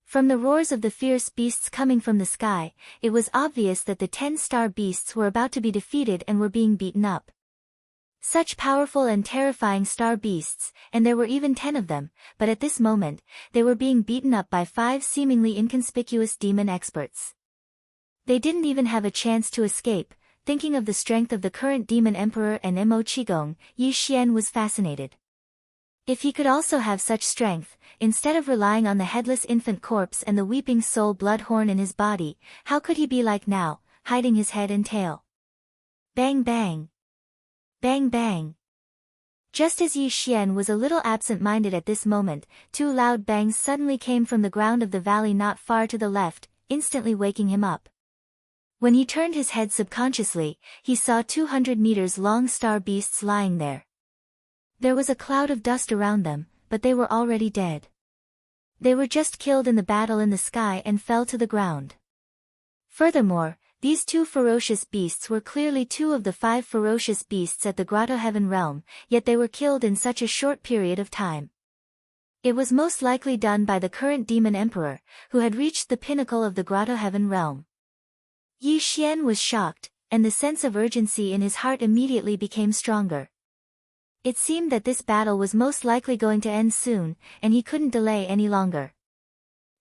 Speaker 1: From the roars of the fierce beasts coming from the sky, it was obvious that the 10-star beasts were about to be defeated and were being beaten up. Such powerful and terrifying star beasts, and there were even 10 of them, but at this moment, they were being beaten up by 5 seemingly inconspicuous demon experts. They didn't even have a chance to escape. Thinking of the strength of the current demon emperor and Mo Qigong, Yi Xian was fascinated. If he could also have such strength, instead of relying on the headless infant corpse and the weeping soul blood horn in his body, how could he be like now, hiding his head and tail? Bang bang. Bang bang. Just as Yi Xian was a little absent-minded at this moment, 2 loud bangs suddenly came from the ground of the valley not far to the left, instantly waking him up. When he turned his head subconsciously, he saw 200 meters long star beasts lying there. There was a cloud of dust around them, but they were already dead. They were just killed in the battle in the sky and fell to the ground. Furthermore, these 2 ferocious beasts were clearly 2 of the 5 ferocious beasts at the Grotto Heaven realm, yet they were killed in such a short period of time. It was most likely done by the current demon emperor, who had reached the pinnacle of the Grotto Heaven realm. Yi Xian was shocked, and the sense of urgency in his heart immediately became stronger. It seemed that this battle was most likely going to end soon, and he couldn't delay any longer.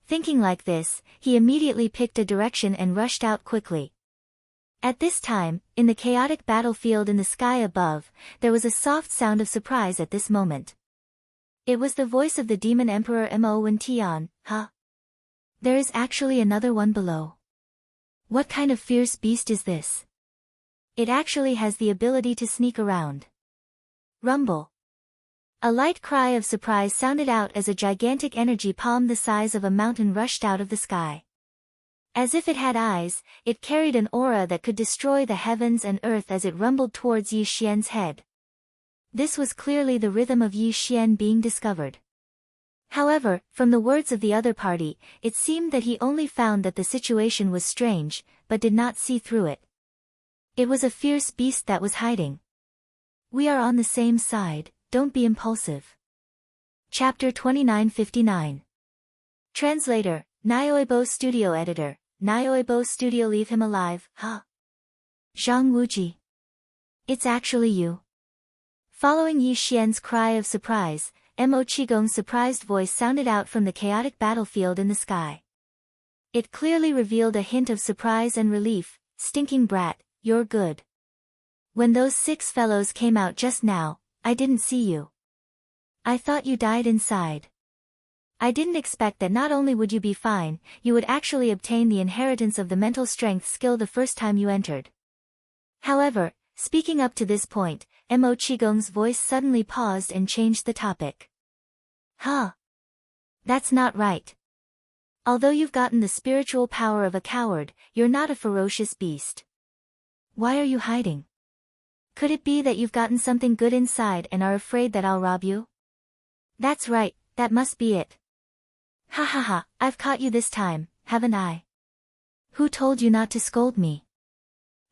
Speaker 1: Thinking like this, he immediately picked a direction and rushed out quickly. At this time, in the chaotic battlefield in the sky above, there was a soft sound of surprise at this moment. It was the voice of the demon emperor Mo Tian. Huh? There is actually another one below. What kind of fierce beast is this? It actually has the ability to sneak around. Rumble. A light cry of surprise sounded out as a gigantic energy palm the size of a mountain rushed out of the sky. As if it had eyes, it carried an aura that could destroy the heavens and earth as it rumbled towards Yi Xian's head. This was clearly the rhythm of Yi Xian being discovered. However, from the words of the other party, it seemed that he only found that the situation was strange, but did not see through it. It was a fierce beast that was hiding. We are on the same side, don't be impulsive. Chapter 2959. Translator, Nyoibo Studio Editor, Nyoibo Studio. Leave him alive, huh? Zhang Wuji. It's actually you. Following Yi Xian's cry of surprise, Mo Qigong's surprised voice sounded out from the chaotic battlefield in the sky. It clearly revealed a hint of surprise and relief. Stinking brat, you're good. When those 6 fellows came out just now, I didn't see you. I thought you died inside. I didn't expect that not only would you be fine, you would actually obtain the inheritance of the mental strength skill the first time you entered. However, speaking up to this point, Mo Qigong's voice suddenly paused and changed the topic. Huh? That's not right. Although you've gotten the spiritual power of a coward, you're not a ferocious beast. Why are you hiding? Could it be that you've gotten something good inside and are afraid that I'll rob you? That's right, that must be it. Ha ha ha, I've caught you this time, haven't I? Who told you not to scold me?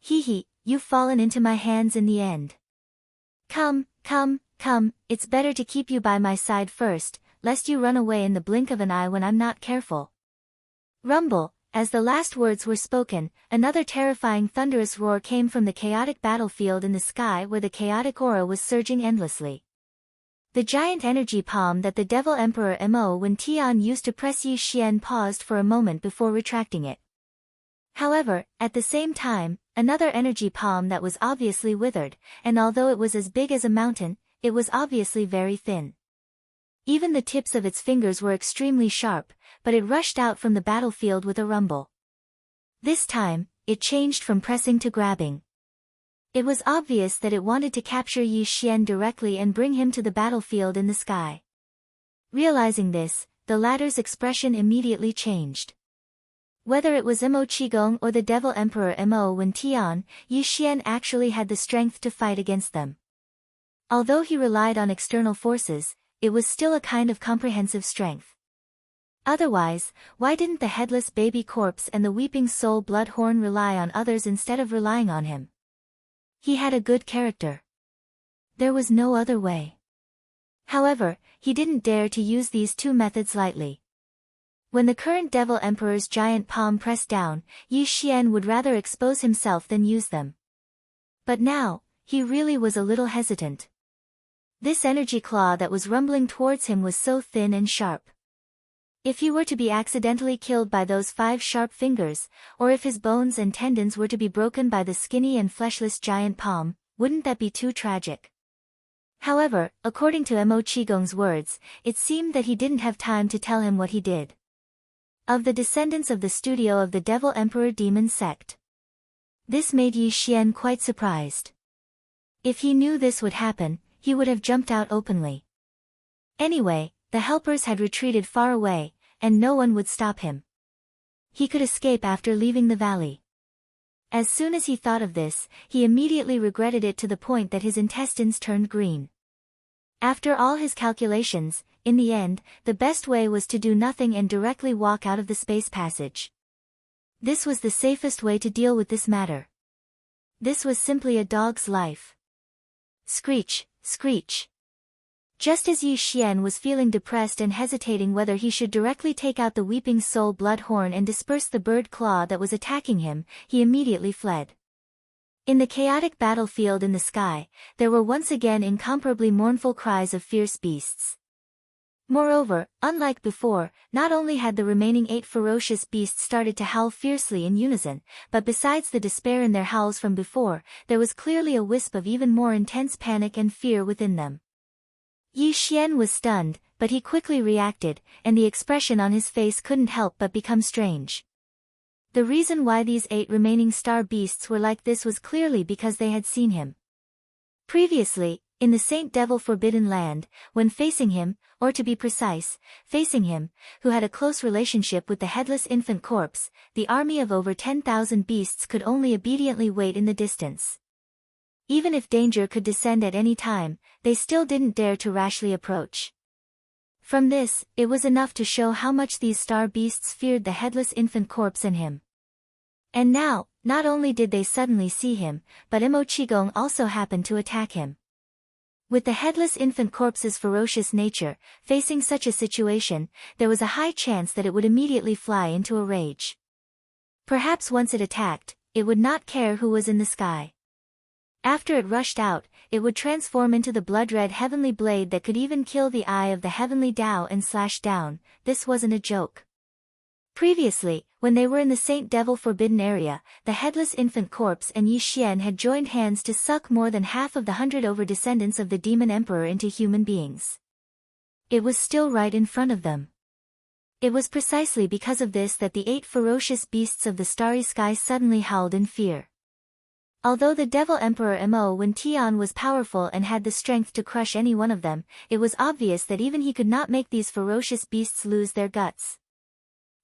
Speaker 1: Hee hee, you've fallen into my hands in the end. Come, it's better to keep you by my side first, lest you run away in the blink of an eye when I'm not careful. Rumble. As the last words were spoken, another terrifying thunderous roar came from the chaotic battlefield in the sky where the chaotic aura was surging endlessly. The giant energy palm that the Devil Emperor Mo Tian used to press Yi Xian paused for a moment before retracting it. However, at the same time, another energy palm that was obviously withered, and although it was as big as a mountain, it was obviously very thin. Even the tips of its fingers were extremely sharp, but it rushed out from the battlefield with a rumble. This time, it changed from pressing to grabbing. It was obvious that it wanted to capture Yi Xian directly and bring him to the battlefield in the sky. Realizing this, the latter's expression immediately changed. Whether it was Mo Qigong or the Devil Emperor Mo Tian, Yi Xian actually had the strength to fight against them. Although he relied on external forces, it was still a kind of comprehensive strength. Otherwise, why didn't the headless baby corpse and the weeping soul bloodhorn rely on others instead of relying on him? He had a good character. There was no other way. However, he didn't dare to use these two methods lightly. When the current Devil Emperor's giant palm pressed down, Yi Xian would rather expose himself than use them. But now, he really was a little hesitant. This energy claw that was rumbling towards him was so thin and sharp. If he were to be accidentally killed by those 5 sharp fingers, or if his bones and tendons were to be broken by the skinny and fleshless giant palm, wouldn't that be too tragic? However, according to Mo Qigong's words, it seemed that he didn't have time to tell him what he did. Of the descendants of the studio of the Devil Emperor Demon Sect. This made Yi Xian quite surprised. If he knew this would happen, he would have jumped out openly. Anyway, the helpers had retreated far away, and no one would stop him. He could escape after leaving the valley. As soon as he thought of this, he immediately regretted it to the point that his intestines turned green. After all his calculations, in the end, the best way was to do nothing and directly walk out of the space passage. This was the safest way to deal with this matter. This was simply a dog's life. Screech, screech. Just as Yi Xian was feeling depressed and hesitating whether he should directly take out the Weeping Soul blood horn and disperse the bird claw that was attacking him, he immediately fled. In the chaotic battlefield in the sky, there were once again incomparably mournful cries of fierce beasts. Moreover, unlike before, not only had the remaining 8 ferocious beasts started to howl fiercely in unison, but besides the despair in their howls from before, there was clearly a wisp of even more intense panic and fear within them. Yi Xian was stunned, but he quickly reacted, and the expression on his face couldn't help but become strange. The reason why these 8 remaining star beasts were like this was clearly because they had seen him. Previously, in the Saint Devil Forbidden Land, when facing him, or to be precise, facing him, who had a close relationship with the headless infant corpse, the army of over 10,000 beasts could only obediently wait in the distance. Even if danger could descend at any time, they still didn't dare to rashly approach. From this, it was enough to show how much these star beasts feared the headless infant corpse and him. And now, not only did they suddenly see him, but Mo Qigong also happened to attack him. With the headless infant corpse's ferocious nature, facing such a situation, there was a high chance that it would immediately fly into a rage. Perhaps once it attacked, it would not care who was in the sky. After it rushed out, it would transform into the blood-red heavenly blade that could even kill the eye of the heavenly Tao and slash down. This wasn't a joke. Previously, when they were in the Saint Devil Forbidden area, the headless infant corpse and Yi Xian had joined hands to suck more than half of the 100 over descendants of the Demon Emperor into human beings. It was still right in front of them. It was precisely because of this that the 8 ferocious beasts of the starry sky suddenly howled in fear. Although the Devil Emperor Mo Wen Tian was powerful and had the strength to crush any one of them, it was obvious that even he could not make these ferocious beasts lose their guts.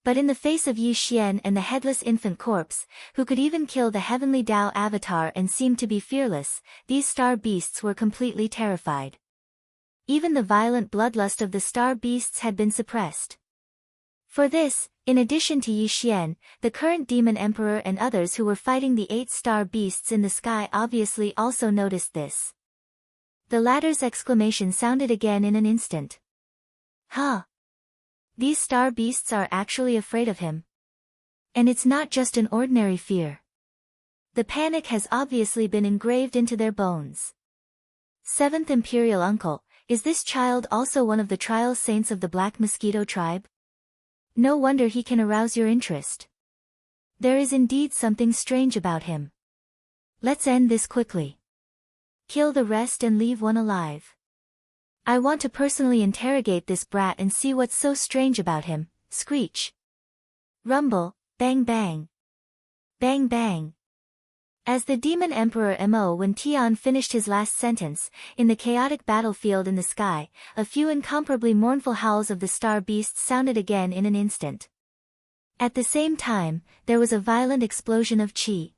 Speaker 1: But in the face of Yi Xian and the headless infant corpse, who could even kill the heavenly Tao avatar and seemed to be fearless, these star beasts were completely terrified. Even the violent bloodlust of the star beasts had been suppressed. For this, in addition to Yi Xian, the current Demon Emperor and others who were fighting the 8 star beasts in the sky obviously also noticed this. The latter's exclamation sounded again in an instant. Huh! These star beasts are actually afraid of him. And it's not just an ordinary fear. The panic has obviously been engraved into their bones. 7th Imperial Uncle, is this child also one of the trial saints of the Black Mosquito tribe? No wonder he can arouse your interest. There is indeed something strange about him. Let's end this quickly. Kill the rest and leave one alive. I want to personally interrogate this brat and see what's so strange about him. Screech. Rumble, bang bang. Bang bang. As the Demon Emperor Mo Wen Tian finished his last sentence, in the chaotic battlefield in the sky, a few incomparably mournful howls of the star beasts sounded again in an instant. At the same time, there was a violent explosion of qi.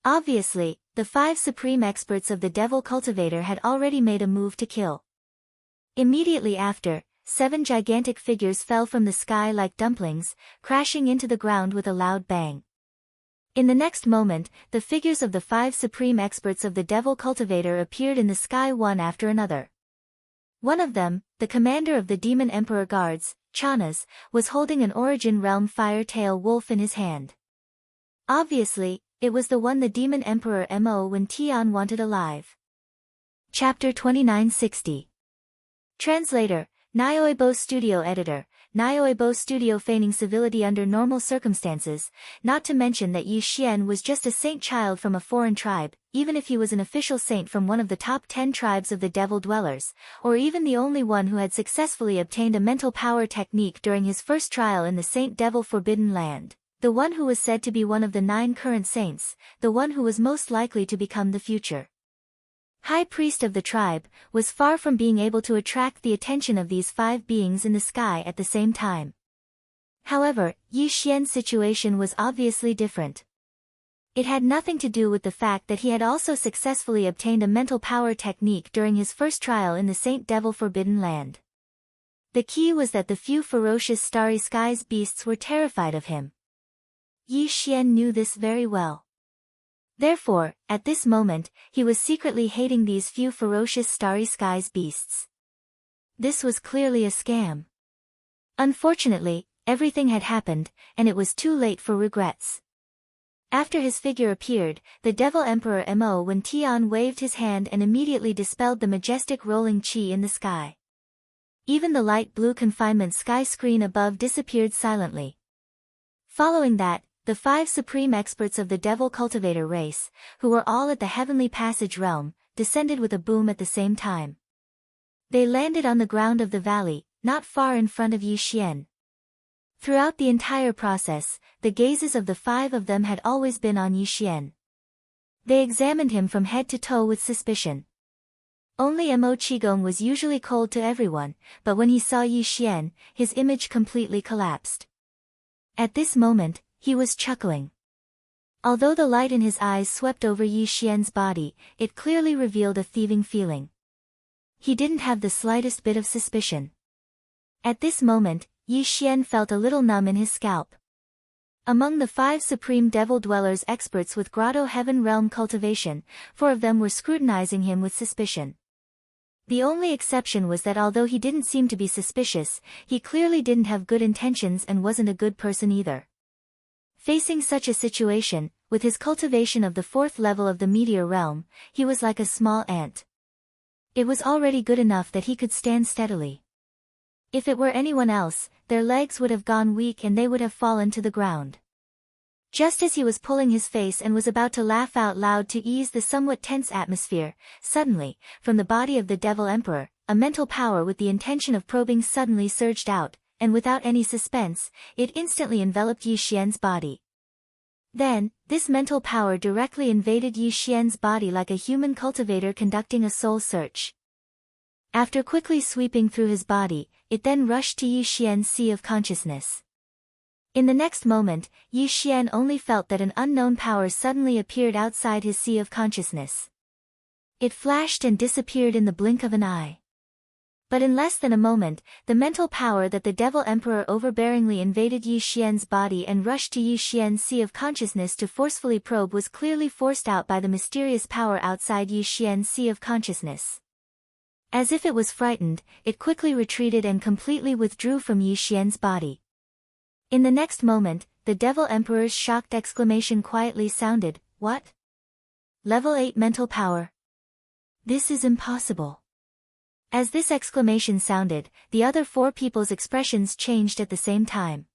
Speaker 1: Obviously, the 5 supreme experts of the Devil Cultivator had already made a move to kill. Immediately after, 7 gigantic figures fell from the sky like dumplings, crashing into the ground with a loud bang. In the next moment, the figures of the 5 supreme experts of the Devil Cultivator appeared in the sky one after another. One of them, the commander of the Demon Emperor Guards, Chanas, was holding an Origin Realm Fire-tail wolf in his hand. Obviously, it was the one the Demon Emperor Mo Wen Tian wanted alive. Chapter 2960. Translator, Nyoebo Studio Editor, Nyoebo Studio feigning civility under normal circumstances, not to mention that Yi Xian was just a saint child from a foreign tribe, even if he was an official saint from one of the top 10 tribes of the Devil Dwellers, or even the only one who had successfully obtained a mental power technique during his first trial in the Saint Devil Forbidden Land, the one who was said to be one of the 9 current saints, the one who was most likely to become the future High Priest of the tribe, was far from being able to attract the attention of these 5 beings in the sky at the same time. However, Yi Xian's situation was obviously different. It had nothing to do with the fact that he had also successfully obtained a mental power technique during his first trial in the Saint Devil Forbidden Land. The key was that the few ferocious Starry Skies beasts were terrified of him. Yi Xian knew this very well. Therefore, at this moment, he was secretly hating these few ferocious Starry Skies beasts. This was clearly a scam. Unfortunately, everything had happened, and it was too late for regrets. After his figure appeared, the Devil Emperor Mo Wen Tian waved his hand and immediately dispelled the majestic rolling qi in the sky. Even the light blue confinement sky screen above disappeared silently. Following that, the 5 supreme experts of the Devil Cultivator race, who were all at the Heavenly Passage realm, descended with a boom at the same time. They landed on the ground of the valley, not far in front of Yi Xian. Throughout the entire process, the gazes of the 5 of them had always been on Yi Xian. They examined him from head to toe with suspicion. Only Mo Qigong was usually cold to everyone, but when he saw Yi Xian, his image completely collapsed. At this moment, he was chuckling. Although the light in his eyes swept over Yi Xian's body, it clearly revealed a thieving feeling. He didn't have the slightest bit of suspicion. At this moment, Yi Xian felt a little numb in his scalp. Among the 5 Supreme Devil Dwellers experts with Grotto Heaven Realm cultivation, 4 of them were scrutinizing him with suspicion. The only exception was that although he didn't seem to be suspicious, he clearly didn't have good intentions and wasn't a good person either. Facing such a situation, with his cultivation of the 4th level of the Meteor Realm, he was like a small ant. It was already good enough that he could stand steadily. If it were anyone else, their legs would have gone weak and they would have fallen to the ground. Just as he was pulling his face and was about to laugh out loud to ease the somewhat tense atmosphere, suddenly, from the body of the Devil Emperor, a mental power with the intention of probing suddenly surged out, and without any suspense, it instantly enveloped Yi Xian's body. Then, this mental power directly invaded Yi Xian's body like a human cultivator conducting a soul search. After quickly sweeping through his body, it then rushed to Yi Xian's sea of consciousness. In the next moment, Yi Xian only felt that an unknown power suddenly appeared outside his sea of consciousness. It flashed and disappeared in the blink of an eye. But in less than a moment, the mental power that the Devil Emperor overbearingly invaded Yi Xian's body and rushed to Yi Xian's sea of consciousness to forcefully probe was clearly forced out by the mysterious power outside Yi Xian's sea of consciousness. As if it was frightened, it quickly retreated and completely withdrew from Yi Xian's body. In the next moment, the Devil Emperor's shocked exclamation quietly sounded, "What? Level 8 mental power? This is impossible." As this exclamation sounded, the other 4 people's expressions changed at the same time.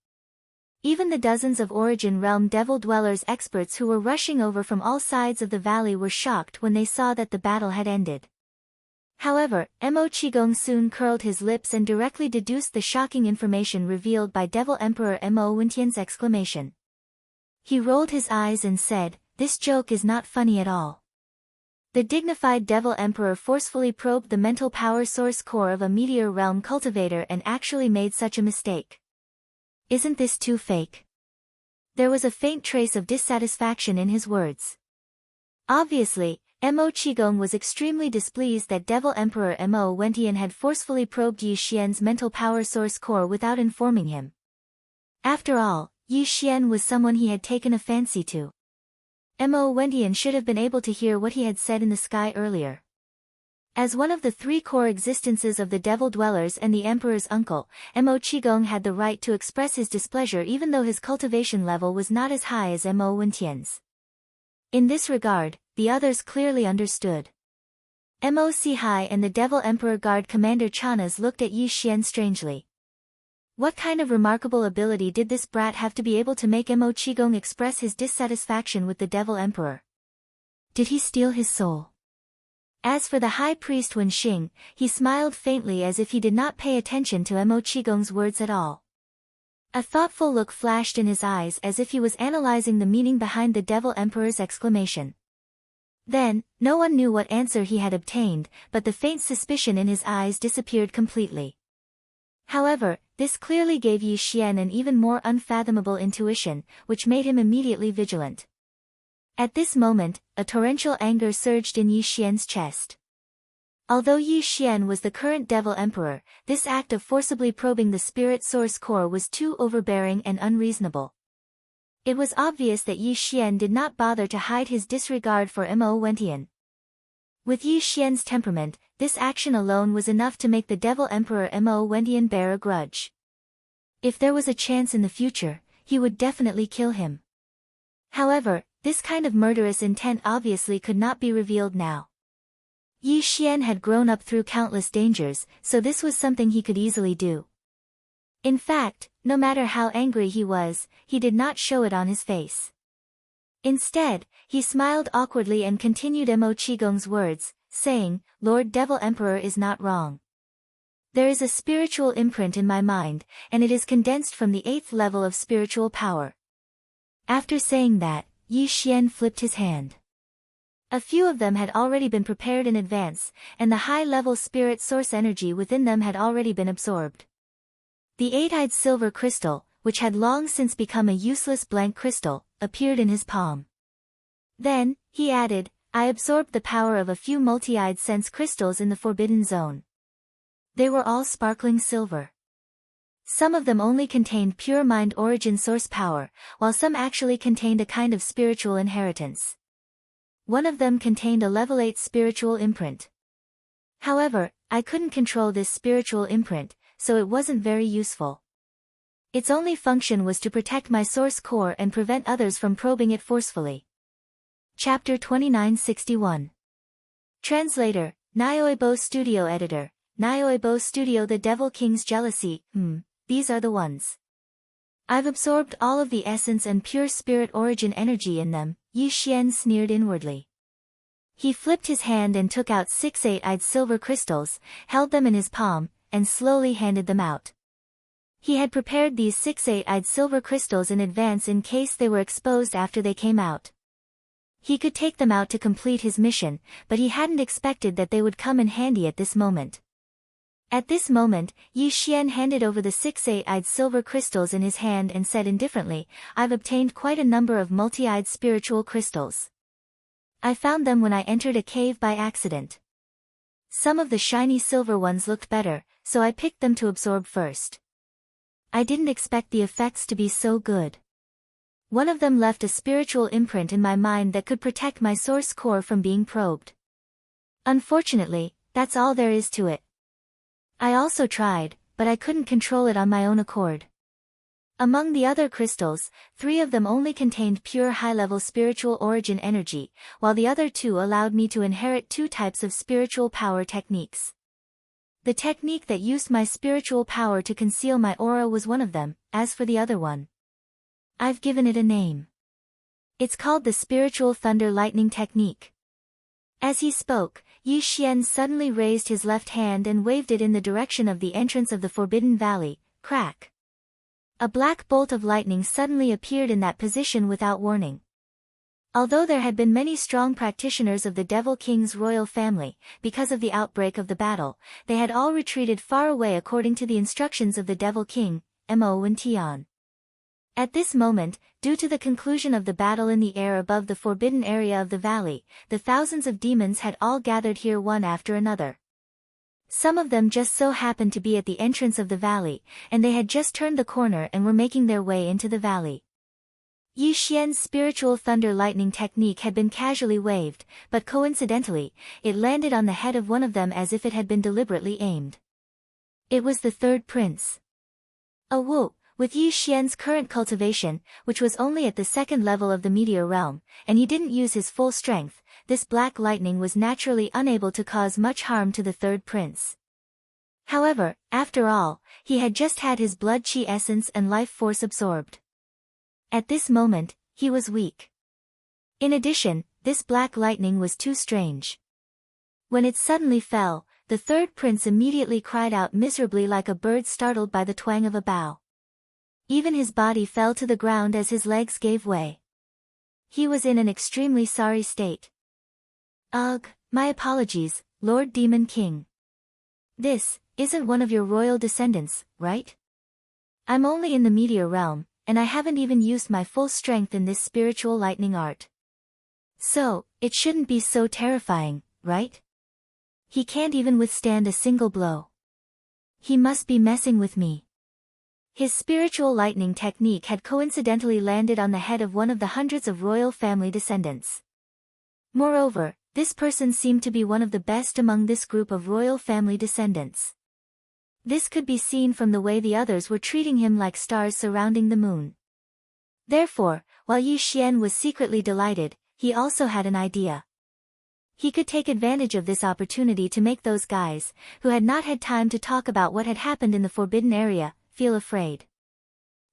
Speaker 1: Even the dozens of Origin Realm Devil Dwellers experts who were rushing over from all sides of the valley were shocked when they saw that the battle had ended. However, Mo Qigong soon curled his lips and directly deduced the shocking information revealed by Devil Emperor Mo Wentian's exclamation. He rolled his eyes and said, "This joke is not funny at all." The dignified Devil Emperor forcefully probed the mental power source core of a Meteor Realm cultivator and actually made such a mistake. Isn't this too fake? There was a faint trace of dissatisfaction in his words. Obviously, Mo Qigong was extremely displeased that Devil Emperor Mo Wentian had forcefully probed Yi Xian's mental power source core without informing him. After all, Yi Xian was someone he had taken a fancy to. Mo Wentian should have been able to hear what he had said in the sky earlier. As one of the three core existences of the devil dwellers and the emperor's uncle, Mo Qigong had the right to express his displeasure even though his cultivation level was not as high as Mo Wentian's. In this regard, the others clearly understood. Mo Sihai and the devil emperor guard commander Chanas looked at Yi Xian strangely. What kind of remarkable ability did this brat have to be able to make Mo Qigong express his dissatisfaction with the devil emperor? Did he steal his soul? As for the high priest Wen Xing, he smiled faintly as if he did not pay attention to Mo Qigong's words at all. A thoughtful look flashed in his eyes as if he was analyzing the meaning behind the devil emperor's exclamation. Then, no one knew what answer he had obtained, but the faint suspicion in his eyes disappeared completely. However, this clearly gave Yi Xian an even more unfathomable intuition, which made him immediately vigilant. At this moment, a torrential anger surged in Yi Xian's chest. Although Yi Xian was the current devil emperor, this act of forcibly probing the spirit source core was too overbearing and unreasonable. It was obvious that Yi Xian did not bother to hide his disregard for Mo Wentian. With Yi Xian's temperament, this action alone was enough to make the devil emperor Mo Wentian bear a grudge. If there was a chance in the future, he would definitely kill him. However, this kind of murderous intent obviously could not be revealed now. Yi Xian had grown up through countless dangers, so this was something he could easily do. In fact, no matter how angry he was, he did not show it on his face. Instead, he smiled awkwardly and continued Mo Qigong's words, saying, "Lord Devil Emperor is not wrong. There is a spiritual imprint in my mind, and it is condensed from the 8th level of spiritual power." After saying that, Yi Xian flipped his hand. A few of them had already been prepared in advance, and the high-level spirit source energy within them had already been absorbed. The 8-eyed silver crystal, which had long since become a useless blank crystal, appeared in his palm. Then, he added, "I absorbed the power of a few multi-eyed sense crystals in the forbidden zone. They were all sparkling silver. Some of them only contained pure mind origin source power, while some actually contained a kind of spiritual inheritance. One of them contained a level 8 spiritual imprint. However, I couldn't control this spiritual imprint, so it wasn't very useful. Its only function was to protect my source core and prevent others from probing it forcefully." Chapter 2961. Translator, Nyoibo Studio Editor, Nyoibo Studio. The Devil King's jealousy, these are the ones. I've absorbed all of the essence and pure spirit origin energy in them, Yi Xian sneered inwardly. He flipped his hand and took out 6 8-eyed silver crystals, held them in his palm, and slowly handed them out. He had prepared these 6 8-eyed silver crystals in advance in case they were exposed after they came out. He could take them out to complete his mission, but he hadn't expected that they would come in handy at this moment. At this moment, Yi Xian handed over the 6 8-eyed silver crystals in his hand and said indifferently, "I've obtained quite a number of multi-eyed spiritual crystals. I found them when I entered a cave by accident. Some of the shiny silver ones looked better, so I picked them to absorb first. I didn't expect the effects to be so good. One of them left a spiritual imprint in my mind that could protect my source core from being probed. Unfortunately, that's all there is to it. I also tried, but I couldn't control it on my own accord. Among the other crystals, 3 of them only contained pure high-level spiritual origin energy, while the other 2 allowed me to inherit 2 types of spiritual power techniques. The technique that used my spiritual power to conceal my aura was one of them. As for the other one, I've given it a name. It's called the Spiritual Thunder Lightning Technique." As he spoke, Yi Xian suddenly raised his left hand and waved it in the direction of the entrance of the Forbidden Valley. Crack! A black bolt of lightning suddenly appeared in that position without warning. Although there had been many strong practitioners of the Devil King's royal family, because of the outbreak of the battle, they had all retreated far away according to the instructions of the Devil King, Mo Wentian. At this moment, due to the conclusion of the battle in the air above the forbidden area of the valley, the thousands of demons had all gathered here one after another. Some of them just so happened to be at the entrance of the valley, and they had just turned the corner and were making their way into the valley. Yu Xian's spiritual thunder lightning technique had been casually waved, but coincidentally, it landed on the head of one of them as if it had been deliberately aimed. It was the third prince. With Yu Xian's current cultivation, which was only at the second level of the meteor realm, and he didn't use his full strength, this black lightning was naturally unable to cause much harm to the third prince. However, after all, he had just had his blood chi essence and life force absorbed. At this moment, he was weak. In addition, this black lightning was too strange. When it suddenly fell, the third prince immediately cried out miserably like a bird startled by the twang of a bow. Even his body fell to the ground as his legs gave way. He was in an extremely sorry state. Ugh, my apologies, Lord Demon King. This isn't one of your royal descendants, right? I'm only in the meteor realm, and I haven't even used my full strength in this spiritual lightning art. So, it shouldn't be so terrifying, right? He can't even withstand a single blow. He must be messing with me. His spiritual lightning technique had coincidentally landed on the head of one of the hundreds of royal family descendants. Moreover, this person seemed to be one of the best among this group of royal family descendants. This could be seen from the way the others were treating him like stars surrounding the moon. Therefore, while Yu Xian was secretly delighted, he also had an idea. He could take advantage of this opportunity to make those guys, who had not had time to talk about what had happened in the forbidden area, feel afraid.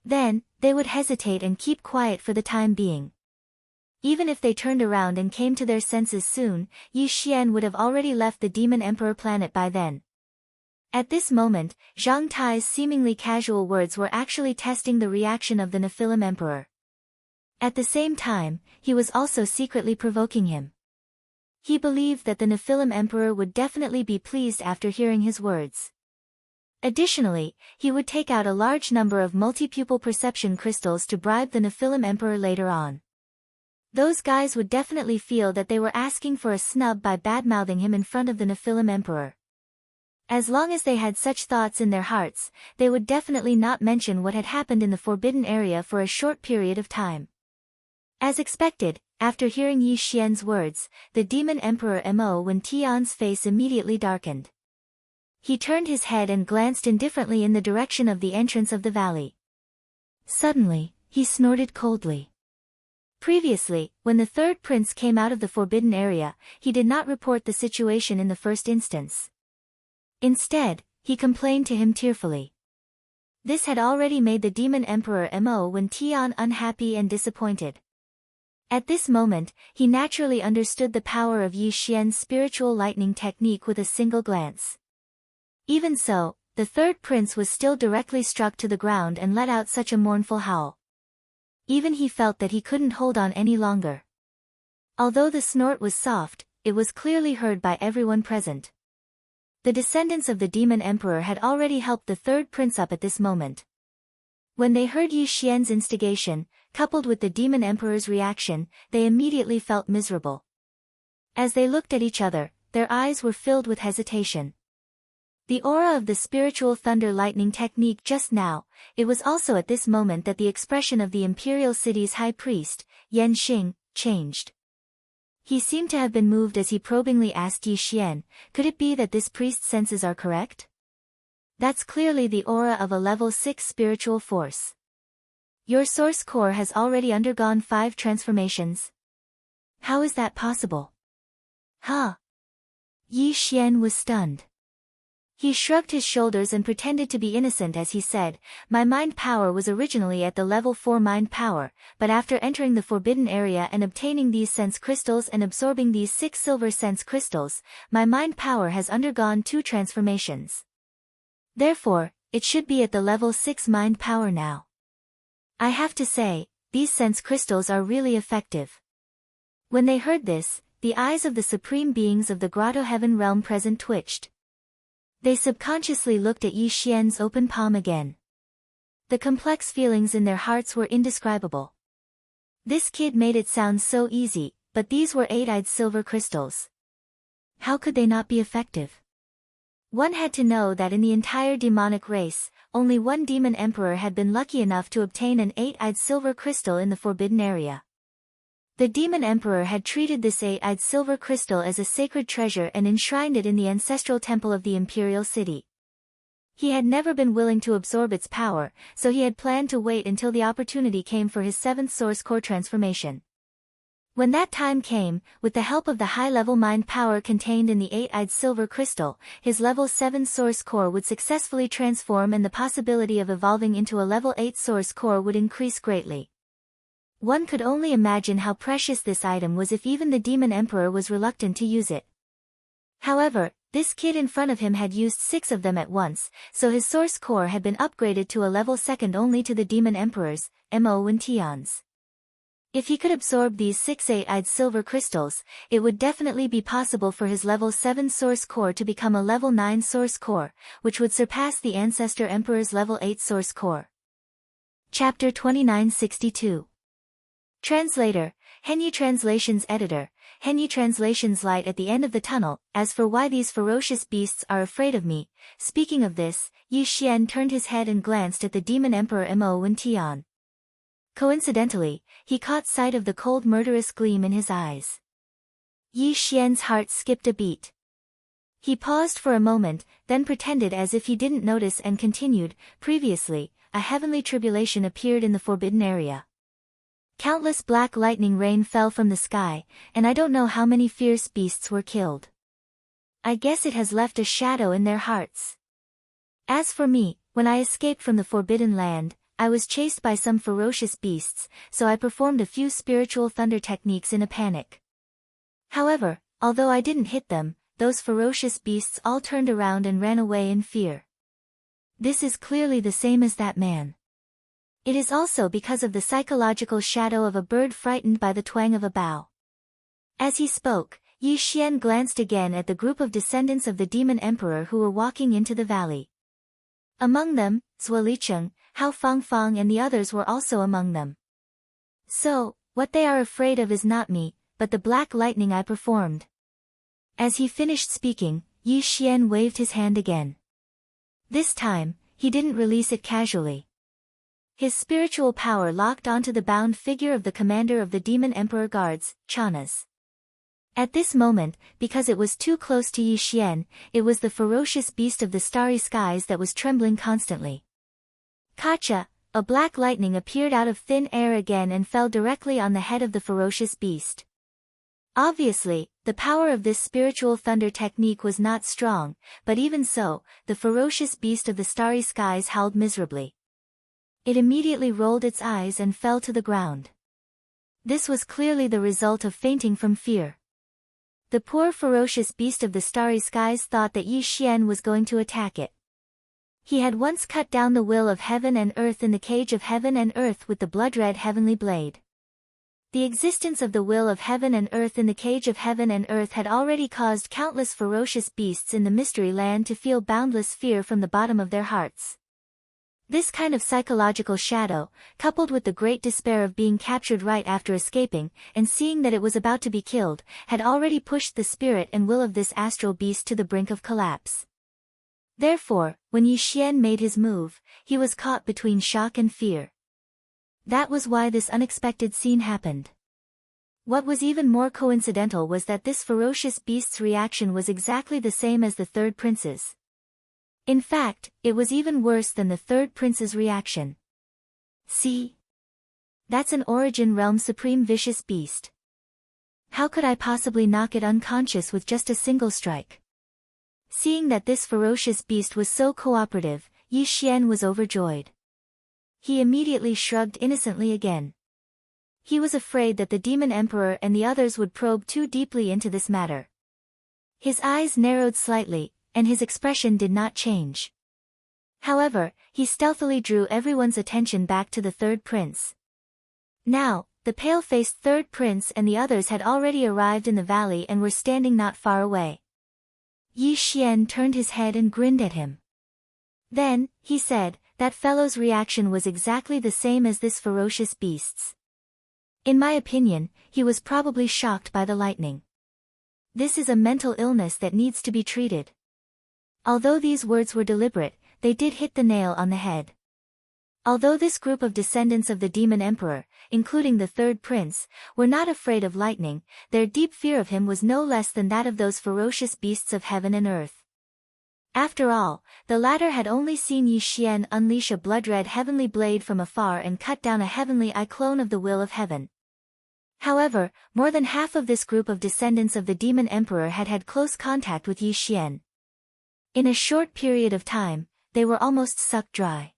Speaker 1: Then, they would hesitate and keep quiet for the time being. Even if they turned around and came to their senses soon, Yu Xian would have already left the Demon Emperor planet by then. At this moment, Zhang Tai's seemingly casual words were actually testing the reaction of the Nephilim Emperor. At the same time, he was also secretly provoking him. He believed that the Nephilim Emperor would definitely be pleased after hearing his words. Additionally, he would take out a large number of multi-pupil perception crystals to bribe the Nephilim Emperor later on. Those guys would definitely feel that they were asking for a snub by bad-mouthing him in front of the Nephilim Emperor. As long as they had such thoughts in their hearts, they would definitely not mention what had happened in the forbidden area for a short period of time. As expected, after hearing Yu Xian's words, the Demon Emperor Mo Wen Tian's face immediately darkened. He turned his head and glanced indifferently in the direction of the entrance of the valley. Suddenly, he snorted coldly. Previously, when the third prince came out of the forbidden area, he did not report the situation in the first instance. Instead, he complained to him tearfully. This had already made the Demon Emperor Mo Wen Tian unhappy and disappointed. At this moment, he naturally understood the power of Yu Xian's spiritual lightning technique with a single glance. Even so, the third prince was still directly struck to the ground and let out such a mournful howl. Even he felt that he couldn't hold on any longer. Although the snort was soft, it was clearly heard by everyone present. The descendants of the Demon Emperor had already helped the third prince up at this moment. When they heard Yu Xian's instigation, coupled with the Demon Emperor's reaction, they immediately felt miserable. As they looked at each other, their eyes were filled with hesitation. The aura of the spiritual thunder lightning technique just now, it was also at this moment that the expression of the imperial city's high priest, Yan Xing, changed. He seemed to have been moved as he probingly asked Yu Xian, could it be that this priest's senses are correct? That's clearly the aura of a level 6 spiritual force. Your source core has already undergone 5 transformations. How is that possible? Huh? Yu Xian was stunned. He shrugged his shoulders and pretended to be innocent as he said, my mind power was originally at the level 4 mind power, but after entering the forbidden area and obtaining these sense crystals and absorbing these 6 silver sense crystals, my mind power has undergone 2 transformations. Therefore, it should be at the level 6 mind power now. I have to say, these sense crystals are really effective. When they heard this, the eyes of the supreme beings of the Grotto Heaven realm present twitched. They subconsciously looked at Yu Xian's open palm again. The complex feelings in their hearts were indescribable. This kid made it sound so easy, but these were 8-eyed silver crystals. How could they not be effective? One had to know that in the entire demonic race, only one demon emperor had been lucky enough to obtain an 8-eyed silver crystal in the forbidden area. The demon emperor had treated this 8-eyed silver crystal as a sacred treasure and enshrined it in the ancestral temple of the imperial city. He had never been willing to absorb its power, so he had planned to wait until the opportunity came for his 7th source core transformation. When that time came, with the help of the high-level mind power contained in the 8-eyed silver crystal, his level 7 source core would successfully transform and the possibility of evolving into a level 8 source core would increase greatly. One could only imagine how precious this item was if even the demon emperor was reluctant to use it. However, this kid in front of him had used 6 of them at once, so his source core had been upgraded to a level second only to the demon emperor's, Mo and Tion's. If he could absorb these 6 8-eyed silver crystals, it would definitely be possible for his level 7 source core to become a level 9 source core, which would surpass the ancestor emperor's level 8 source core. Chapter 2962. Translator, Henyi Translations Editor, Henyi Translations Light at the end of the tunnel. As for why these ferocious beasts are afraid of me, speaking of this, Yi Xian turned his head and glanced at the demon emperor Mo Wen Tian. Coincidentally, he caught sight of the cold murderous gleam in his eyes. Yi Xian's heart skipped a beat. He paused for a moment, then pretended as if he didn't notice and continued, previously, a heavenly tribulation appeared in the forbidden area. Countless black lightning rain fell from the sky, and I don't know how many fierce beasts were killed. I guess it has left a shadow in their hearts. As for me, when I escaped from the forbidden land, I was chased by some ferocious beasts, so I performed a few spiritual thunder techniques in a panic. However, although I didn't hit them, those ferocious beasts all turned around and ran away in fear. This is clearly the same as that man. It is also because of the psychological shadow of a bird frightened by the twang of a bow. As he spoke, Yi Xian glanced again at the group of descendants of the demon emperor who were walking into the valley. Among them, Zhuo Licheng, Hao Fangfang and the others were also among them. So, what they are afraid of is not me, but the black lightning I performed. As he finished speaking, Yi Xian waved his hand again. This time, he didn't release it casually. His spiritual power locked onto the bound figure of the commander of the demon emperor guards, Chanas. At this moment, because it was too close to Yi Xian, it was the ferocious beast of the starry skies that was trembling constantly. Kacha, a black lightning appeared out of thin air again and fell directly on the head of the ferocious beast. Obviously, the power of this spiritual thunder technique was not strong, but even so, the ferocious beast of the starry skies howled miserably. It immediately rolled its eyes and fell to the ground. This was clearly the result of fainting from fear. The poor ferocious beast of the starry skies thought that Yi Xian was going to attack it. He had once cut down the will of heaven and earth in the cage of heaven and earth with the blood-red heavenly blade. The existence of the will of heaven and earth in the cage of heaven and earth had already caused countless ferocious beasts in the mystery land to feel boundless fear from the bottom of their hearts. This kind of psychological shadow, coupled with the great despair of being captured right after escaping, and seeing that it was about to be killed, had already pushed the spirit and will of this astral beast to the brink of collapse. Therefore, when Yi Xian made his move, he was caught between shock and fear. That was why this unexpected scene happened. What was even more coincidental was that this ferocious beast's reaction was exactly the same as the third prince's. In fact, it was even worse than the third prince's reaction. See? That's an Origin Realm Supreme Vicious Beast. How could I possibly knock it unconscious with just a single strike? Seeing that this ferocious beast was so cooperative, Yi Xian was overjoyed. He immediately shrugged innocently again. He was afraid that the demon emperor and the others would probe too deeply into this matter. His eyes narrowed slightly, and his expression did not change. However, he stealthily drew everyone's attention back to the third prince. Now, the pale-faced third prince and the others had already arrived in the valley and were standing not far away. Yi Xian turned his head and grinned at him. Then, he said, that fellow's reaction was exactly the same as this ferocious beast's. In my opinion, he was probably shocked by the lightning. This is a mental illness that needs to be treated. Although these words were deliberate, they did hit the nail on the head. Although this group of descendants of the demon emperor, including the third prince, were not afraid of lightning, their deep fear of him was no less than that of those ferocious beasts of heaven and earth. After all, the latter had only seen Yi Xian unleash a blood-red heavenly blade from afar and cut down a heavenly eye clone of the will of heaven. However, more than half of this group of descendants of the demon emperor had had close contact with Yi Xian. In a short period of time, they were almost sucked dry.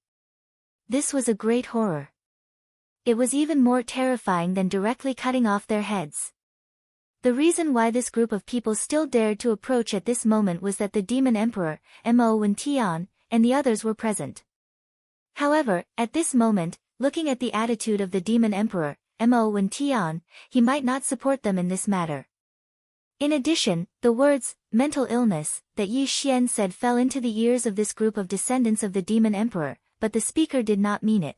Speaker 1: This was a great horror. It was even more terrifying than directly cutting off their heads. The reason why this group of people still dared to approach at this moment was that the demon emperor, Mo Wen Tian, and the others were present. However, at this moment, looking at the attitude of the demon emperor, Mo Wen Tian, he might not support them in this matter. In addition, the words, mental illness, that Yi Xian said fell into the ears of this group of descendants of the demon emperor, but the speaker did not mean it.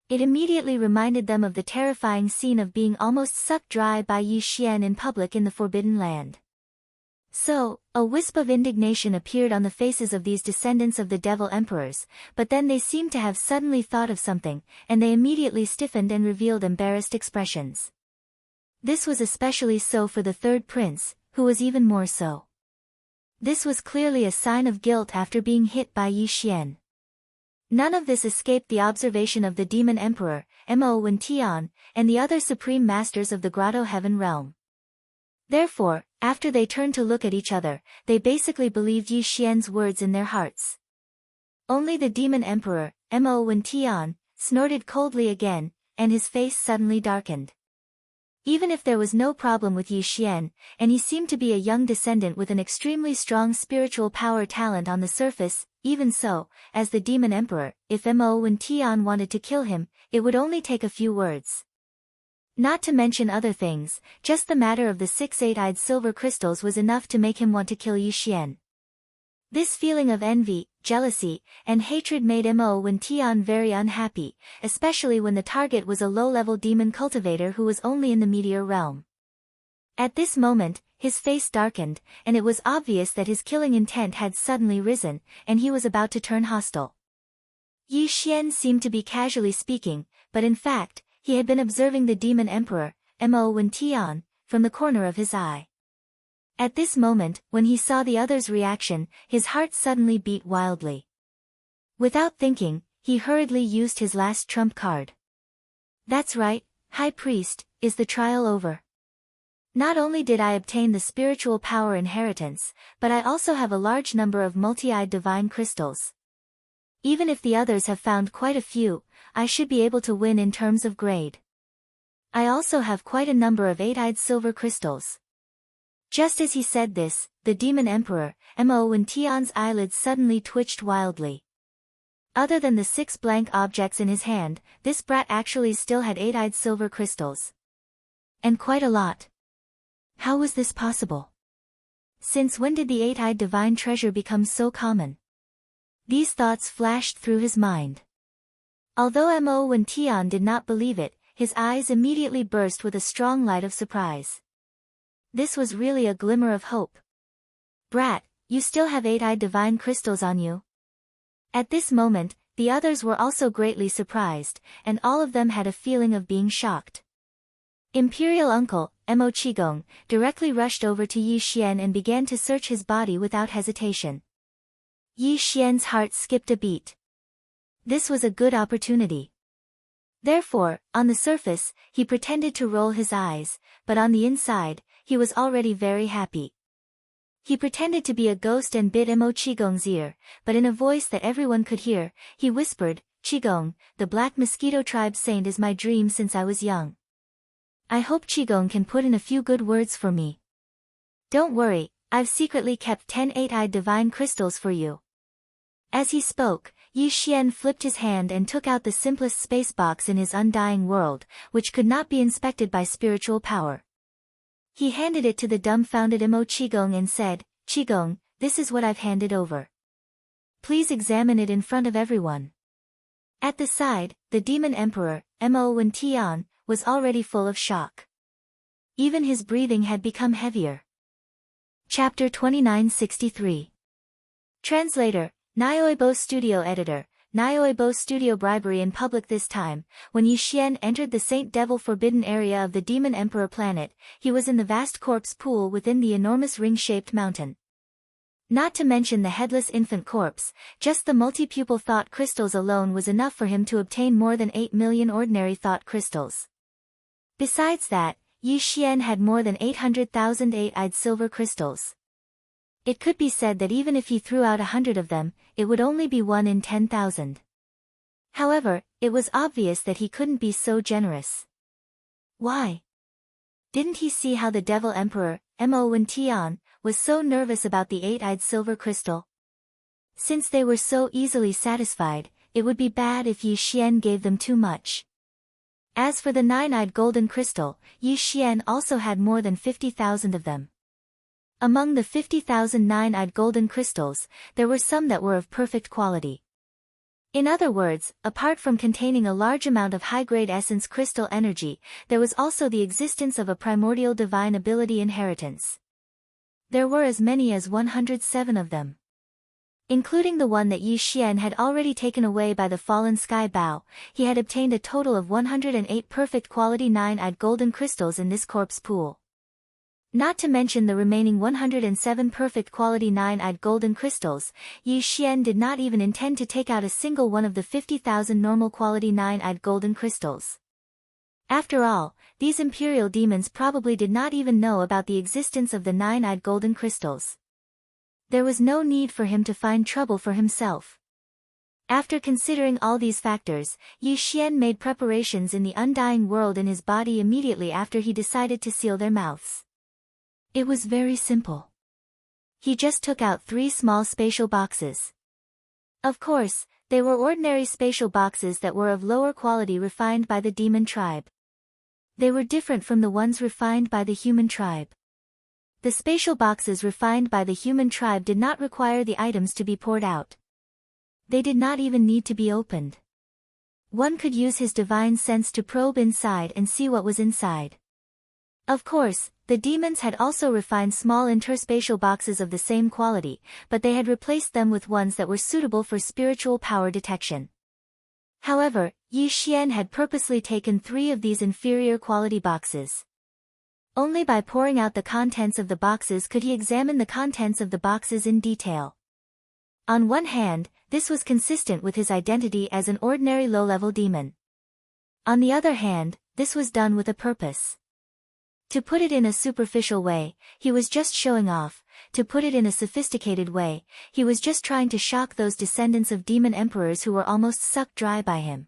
Speaker 1: It immediately reminded them of the terrifying scene of being almost sucked dry by Yi Xian in public in the Forbidden Land. So, a wisp of indignation appeared on the faces of these descendants of the devil emperors, but then they seemed to have suddenly thought of something, and they immediately stiffened and revealed embarrassed expressions. This was especially so for the third prince, who was even more so. This was clearly a sign of guilt after being hit by Yi Xian. None of this escaped the observation of the demon emperor, Mo Wen Tian, and the other supreme masters of the Grotto Heaven realm. Therefore, after they turned to look at each other, they basically believed Yi Xian's words in their hearts. Only the demon emperor, Mo Wen Tian, snorted coldly again, and his face suddenly darkened. Even if there was no problem with Yi Xian, and he seemed to be a young descendant with an extremely strong spiritual power talent on the surface, even so, as the demon emperor, if Mo Wen Tian wanted to kill him, it would only take a few words. Not to mention other things, just the matter of the 6 eight-eyed silver crystals was enough to make him want to kill Yi Xian. This feeling of envy, jealousy, and hatred made Mo Wen Tian very unhappy, especially when the target was a low-level demon cultivator who was only in the meteor realm. At this moment, his face darkened, and it was obvious that his killing intent had suddenly risen, and he was about to turn hostile. Yi Xian seemed to be casually speaking, but in fact, he had been observing the demon emperor, Mo Wen Tian, from the corner of his eye. At this moment, when he saw the other's reaction, his heart suddenly beat wildly. Without thinking, he hurriedly used his last trump card. That's right, High Priest, is the trial over? Not only did I obtain the spiritual power inheritance, but I also have a large number of multi-eyed divine crystals. Even if the others have found quite a few, I should be able to win in terms of grade. I also have quite a number of 8-eyed silver crystals. Just as he said this, the demon emperor, Mo Wen Tian's eyelids suddenly twitched wildly. Other than the 6 blank objects in his hand, this brat actually still had 8-eyed silver crystals. And quite a lot. How was this possible? Since when did the 8-eyed divine treasure become so common? These thoughts flashed through his mind. Although Mo Wen Tian did not believe it, his eyes immediately burst with a strong light of surprise. This was really a glimmer of hope. Brat, you still have 8-eyed divine crystals on you? At this moment, the others were also greatly surprised, and all of them had a feeling of being shocked. Imperial Uncle, Mo Qigong, directly rushed over to Yi Xian and began to search his body without hesitation. Yi Xian's heart skipped a beat. This was a good opportunity. Therefore, on the surface, he pretended to roll his eyes, but on the inside, he was already very happy. He pretended to be a ghost and bit Mo Qigong's ear, but in a voice that everyone could hear, he whispered, Qigong, the Black Mosquito Tribe Saint is my dream since I was young. I hope Qigong can put in a few good words for me. Don't worry, I've secretly kept 10 8-eyed divine crystals for you. As he spoke, Yi Xian flipped his hand and took out the simplest space box in his undying world, which could not be inspected by spiritual power. He handed it to the dumbfounded Mo Qigong and said, Qigong, this is what I've handed over. Please examine it in front of everyone. At the side, the demon emperor, Mo Wen Tian, was already full of shock. Even his breathing had become heavier. Chapter 2963. Translator, Nyoibo Studio Editor, Nyoibo Studio Bribery in public. This time, when Yi Xian entered the Saint Devil Forbidden area of the Demon Emperor planet, he was in the vast corpse pool within the enormous ring-shaped mountain. Not to mention the headless infant corpse, just the multi-pupil thought crystals alone was enough for him to obtain more than 8 million ordinary thought crystals. Besides that, Yi Xian had more than 800,000 eight-eyed silver crystals. It could be said that even if he threw out 100 of them, it would only be 1 in 10,000. However, it was obvious that he couldn't be so generous. Why? Didn't he see how the Devil Emperor, Mo Wen Tian, was so nervous about the eight-eyed silver crystal? Since they were so easily satisfied, it would be bad if Yi Xian gave them too much. As for the nine-eyed golden crystal, Yi Xian also had more than 50,000 of them. Among the 50,000 nine-eyed golden crystals, there were some that were of perfect quality. In other words, apart from containing a large amount of high-grade essence crystal energy, there was also the existence of a primordial divine ability inheritance. There were as many as 107 of them. Including the one that Yi Xian had already taken away by the fallen sky bow, he had obtained a total of 108 perfect quality nine-eyed golden crystals in this corpse pool. Not to mention the remaining 107 perfect quality nine-eyed golden crystals, Yi Xian did not even intend to take out a single one of the 50,000 normal quality nine-eyed golden crystals. After all, these imperial demons probably did not even know about the existence of the nine-eyed golden crystals. There was no need for him to find trouble for himself. After considering all these factors, Yi Xian made preparations in the undying world in his body immediately after he decided to seal their mouths. It was very simple. He just took out 3 small spatial boxes. Of course, they were ordinary spatial boxes that were of lower quality refined by the demon tribe. They were different from the ones refined by the human tribe. The spatial boxes refined by the human tribe did not require the items to be poured out. They did not even need to be opened. One could use his divine sense to probe inside and see what was inside. Of course, the demons had also refined small interspatial boxes of the same quality, but they had replaced them with ones that were suitable for spiritual power detection. However, Yi Xian had purposely taken 3 of these inferior quality boxes. Only by pouring out the contents of the boxes could he examine the contents of the boxes in detail. On one hand, this was consistent with his identity as an ordinary low-level demon. On the other hand, this was done with a purpose. To put it in a superficial way, he was just showing off. To put it in a sophisticated way, he was just trying to shock those descendants of demon emperors who were almost sucked dry by him.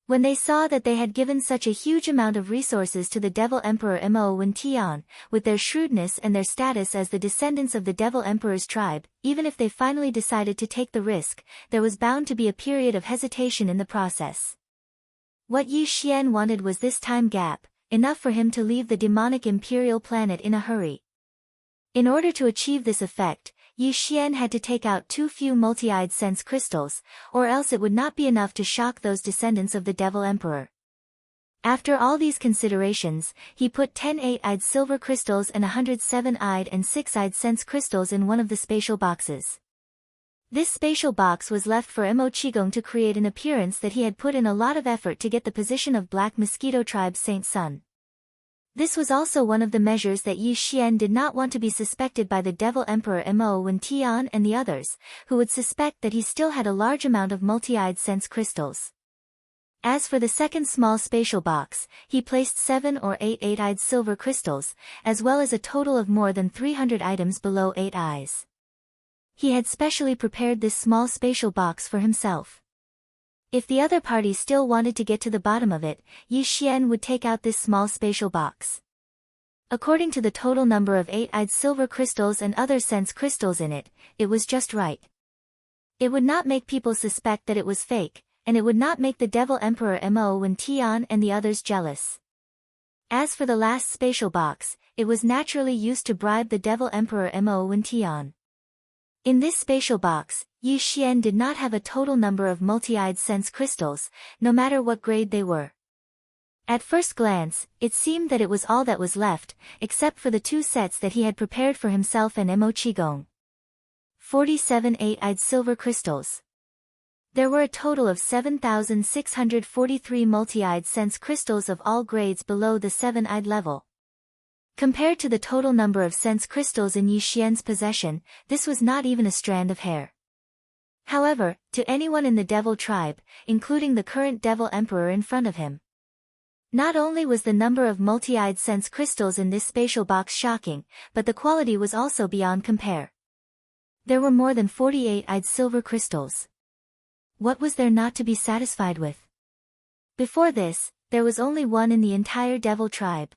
Speaker 1: When they saw that they had given such a huge amount of resources to the Devil Emperor Mo Wen Tian, with their shrewdness and their status as the descendants of the Devil Emperor's tribe, even if they finally decided to take the risk, there was bound to be a period of hesitation in the process. What Yi Xian wanted was this time gap, enough for him to leave the demonic imperial planet in a hurry. In order to achieve this effect, Yi Xian had to take out too few multi-eyed sense crystals, or else it would not be enough to shock those descendants of the Devil Emperor. After all these considerations, he put 10 eight-eyed silver crystals and 100 seven-eyed and 6-eyed sense crystals in one of the spatial boxes. This spatial box was left for Mo Qigong to create an appearance that he had put in a lot of effort to get the position of Black Mosquito Tribe's Saint Sun. This was also one of the measures that Yi Xian did not want to be suspected by the Devil Emperor Mo Wen Tian and the others, who would suspect that he still had a large amount of multi-eyed sense crystals. As for the second small spatial box, he placed 7 or 8 eight-eyed silver crystals, as well as a total of more than 300 items below 8 eyes. He had specially prepared this small spatial box for himself. If the other party still wanted to get to the bottom of it, Yi Xian would take out this small spatial box. According to the total number of 8-eyed silver crystals and other sense crystals in it, it was just right. It would not make people suspect that it was fake, and it would not make the Devil Emperor Mo Wen Tian and the others jealous. As for the last spatial box, it was naturally used to bribe the Devil Emperor Mo Wen Tian. In this spatial box, Yi Xian did not have a total number of multi-eyed sense crystals, no matter what grade they were. At first glance, it seemed that it was all that was left, except for the 2 sets that he had prepared for himself and Mo Qigong. 47 eight-eyed silver crystals. There were a total of 7,643 multi-eyed sense crystals of all grades below the 7-eyed level. Compared to the total number of sense crystals in Yi Xian's possession, this was not even a strand of hair. However, to anyone in the devil tribe, including the current devil emperor in front of him, not only was the number of multi-eyed sense crystals in this spatial box shocking, but the quality was also beyond compare. There were more than 48-eyed silver crystals. What was there not to be satisfied with? Before this, there was only one in the entire devil tribe.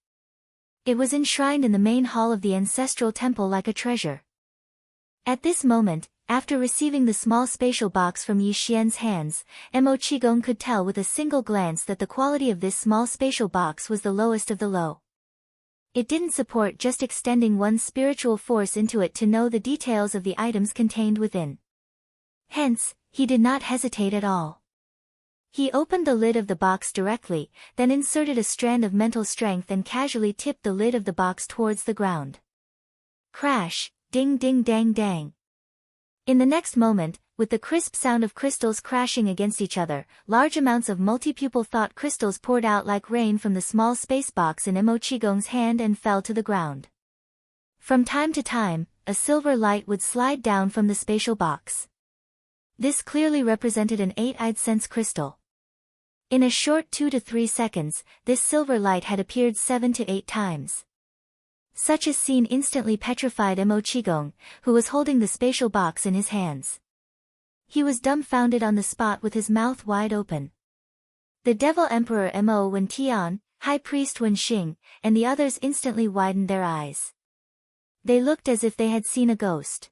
Speaker 1: It was enshrined in the main hall of the ancestral temple like a treasure. At this moment, after receiving the small spatial box from Yi Xian's hands, Mo Qigong could tell with a single glance that the quality of this small spatial box was the lowest of the low. It didn't support just extending one's spiritual force into it to know the details of the items contained within. Hence, he did not hesitate at all. He opened the lid of the box directly, then inserted a strand of mental strength and casually tipped the lid of the box towards the ground. Crash, ding ding dang dang. In the next moment, with the crisp sound of crystals crashing against each other, large amounts of multi-pupil thought crystals poured out like rain from the small space box in Mo Qigong's hand and fell to the ground. From time to time, a silver light would slide down from the spatial box. This clearly represented an 8-eyed sense crystal. In a short 2 to 3 seconds, this silver light had appeared 7 to 8 times. Such a scene instantly petrified Mo Qigong, who was holding the spatial box in his hands. He was dumbfounded on the spot with his mouth wide open. The Devil Emperor Mo Wen Tian, High Priest Wen Xing, and the others instantly widened their eyes. They looked as if they had seen a ghost.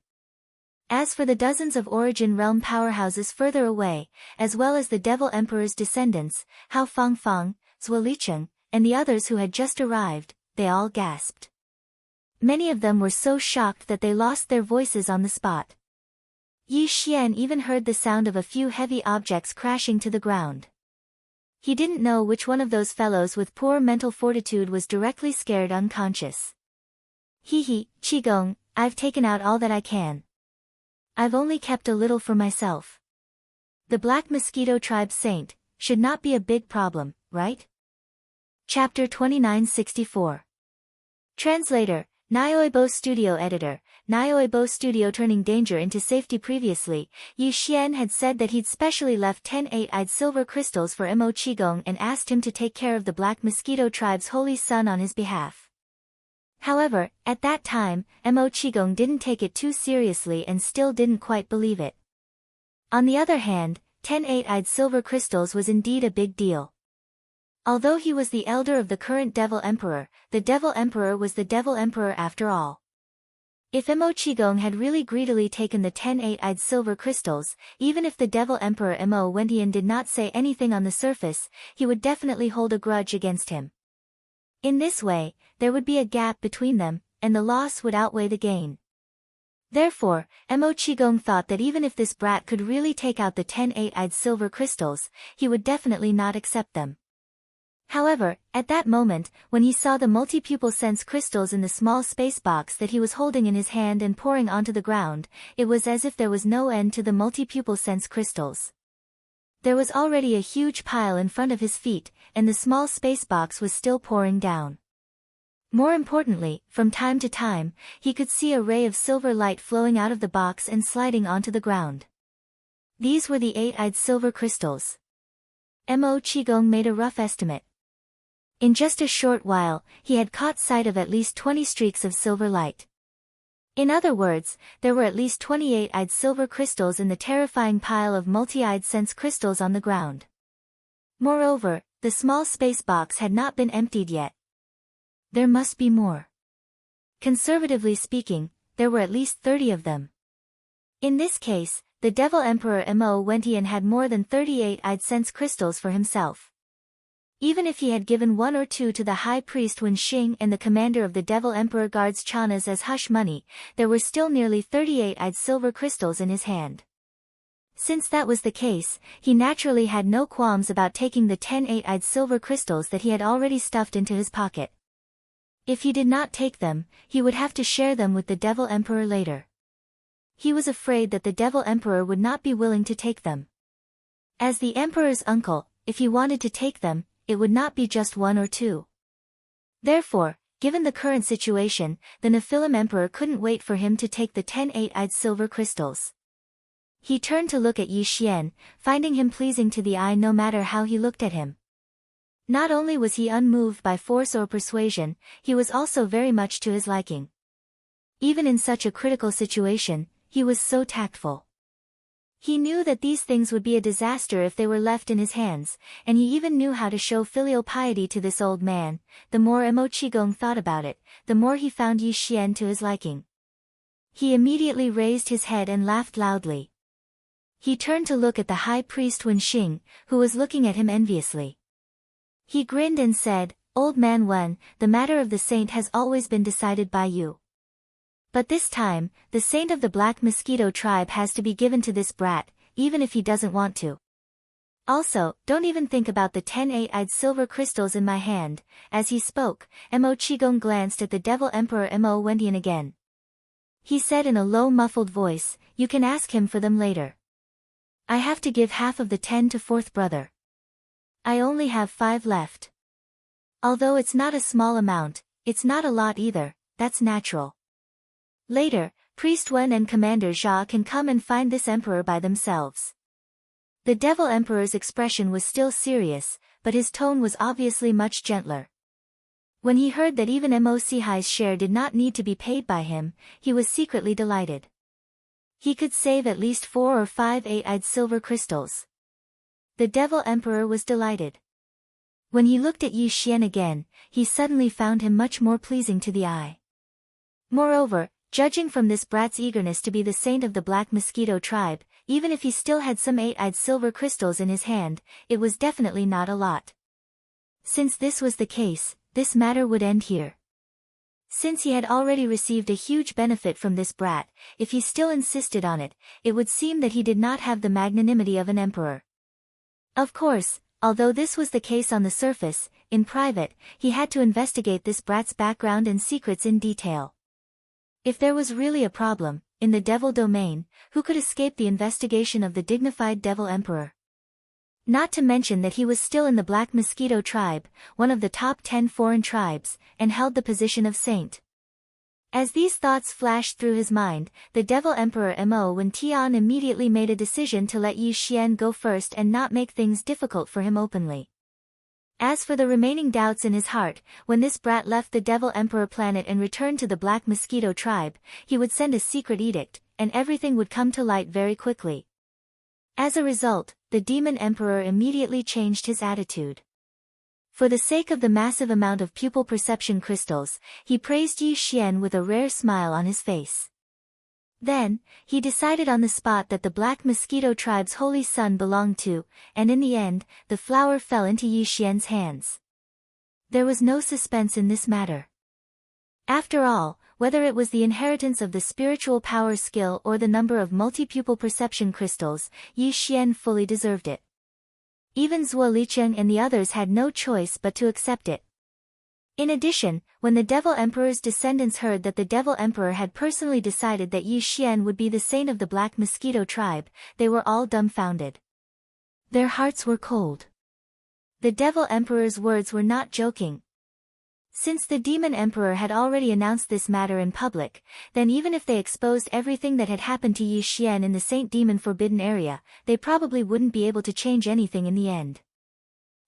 Speaker 1: As for the dozens of Origin Realm powerhouses further away, as well as the Devil Emperor's descendants, Hao Fangfang, Zhuo Licheng, and the others who had just arrived, they all gasped. Many of them were so shocked that they lost their voices on the spot. Yi Xian even heard the sound of a few heavy objects crashing to the ground. He didn't know which one of those fellows with poor mental fortitude was directly scared unconscious. Hee, Qigong, I've taken out all that I can. I've only kept a little for myself. The Black Mosquito Tribe Saint should not be a big problem, right? Chapter 2964. Translator, Nyoibo Studio Editor, Nyoibo Studio. Turning danger into safety. Previously, Yi Xian had said that he'd specially left 10 8-eyed silver crystals for Mo Qigong and asked him to take care of the Black Mosquito Tribe's holy son on his behalf. However, at that time, Mo Qigong didn't take it too seriously and still didn't quite believe it. On the other hand, 10 8-eyed silver crystals was indeed a big deal. Although he was the elder of the current Devil Emperor, the Devil Emperor was the Devil Emperor after all. If Mo Qigong had really greedily taken the 10 8-eyed silver crystals, even if the Devil Emperor Mo Wentian did not say anything on the surface, he would definitely hold a grudge against him. In this way, there would be a gap between them, and the loss would outweigh the gain. Therefore, Mo Qigong thought that even if this brat could really take out the 10 8-eyed silver crystals, he would definitely not accept them. However, at that moment, when he saw the multi-pupil sense crystals in the small space box that he was holding in his hand and pouring onto the ground, it was as if there was no end to the multi-pupil sense crystals. There was already a huge pile in front of his feet, and the small space box was still pouring down. More importantly, from time to time, he could see a ray of silver light flowing out of the box and sliding onto the ground. These were the 8-eyed silver crystals. Mo Qigong made a rough estimate. In just a short while, he had caught sight of at least 20 streaks of silver light. In other words, there were at least 28-eyed silver crystals in the terrifying pile of multi-eyed sense crystals on the ground. Moreover, the small space box had not been emptied yet. There must be more. Conservatively speaking, there were at least 30 of them. In this case, the Devil Emperor Mo Wentian had more than 38-eyed sense crystals for himself. Even if he had given 1 or 2 to the High Priest Wen Xing and the commander of the Devil Emperor Guards Chanas as hush money, there were still nearly 38-eyed silver crystals in his hand. Since that was the case, he naturally had no qualms about taking the 10 8-eyed silver crystals that he had already stuffed into his pocket. If he did not take them, he would have to share them with the Devil Emperor later. he was afraid that the Devil Emperor would not be willing to take them. As the Emperor's uncle, if he wanted to take them, it would not be just one or two. Therefore, given the current situation, the Nephilim Emperor couldn't wait for him to take the 10 eight-eyed silver crystals. He turned to look at Yi Xian, finding him pleasing to the eye no matter how he looked at him. Not only was he unmoved by force or persuasion, he was also very much to his liking. Even in such a critical situation, he was so tactful. He knew that these things would be a disaster if they were left in his hands, and he even knew how to show filial piety to this old man. The more Mo Qigong thought about it, the more he found Yi Xian to his liking. He immediately raised his head and laughed loudly. He turned to look at the high priest Wen Xing, who was looking at him enviously. He grinned and said, "Old man Wen, the matter of the saint has always been decided by you. But this time, the saint of the Black Mosquito tribe has to be given to this brat, even if he doesn't want to. Also, don't even think about the 10 eight-eyed silver crystals in my hand." As he spoke, Mo Qigong glanced at the Devil Emperor Mo Wendian again. He said in a low muffled voice, "You can ask him for them later. I have to give half of the 10 to fourth brother. I only have 5 left. Although it's not a small amount, it's not a lot either, that's natural. Later, Priest Wen and Commander Jia can come and find this emperor by themselves." The Devil Emperor's expression was still serious, but his tone was obviously much gentler. When he heard that even Mo Sihai's share did not need to be paid by him, he was secretly delighted. He could save at least 4 or 5 eight-eyed silver crystals. The Devil Emperor was delighted. When he looked at Yi Xian again, he suddenly found him much more pleasing to the eye. Moreover, judging from this brat's eagerness to be the saint of the Black Mosquito tribe, even if he still had some eight-eyed silver crystals in his hand, it was definitely not a lot. Since this was the case, this matter would end here. Since he had already received a huge benefit from this brat, if he still insisted on it, it would seem that he did not have the magnanimity of an emperor. Of course, although this was the case on the surface, in private, he had to investigate this brat's background and secrets in detail. If there was really a problem, in the devil domain, who could escape the investigation of the dignified Devil Emperor? Not to mention that he was still in the Black Mosquito tribe, one of the top 10 foreign tribes, and held the position of saint. As these thoughts flashed through his mind, the Devil Emperor Mo Wendian immediately made a decision to let Yi Xian go first and not make things difficult for him openly. As for the remaining doubts in his heart, when this brat left the Devil Emperor planet and returned to the Black Mosquito tribe, he would send a secret edict, and everything would come to light very quickly. As a result, the Demon Emperor immediately changed his attitude. For the sake of the massive amount of pupil perception crystals, he praised Yi Xian with a rare smile on his face. Then, he decided on the spot that the Black Mosquito tribe's holy son belonged to, and in the end, the flower fell into Yi Xian's hands. There was no suspense in this matter. After all, whether it was the inheritance of the spiritual power skill or the number of multi-pupil perception crystals, Yi Xian fully deserved it. Even Zhuo Licheng and the others had no choice but to accept it. In addition, when the Devil Emperor's descendants heard that the Devil Emperor had personally decided that Yi Xian would be the saint of the Black Mosquito tribe, they were all dumbfounded. Their hearts were cold. The Devil Emperor's words were not joking. Since the Demon Emperor had already announced this matter in public, then even if they exposed everything that had happened to Yi Xian in the Saint Demon Forbidden Area, they probably wouldn't be able to change anything in the end.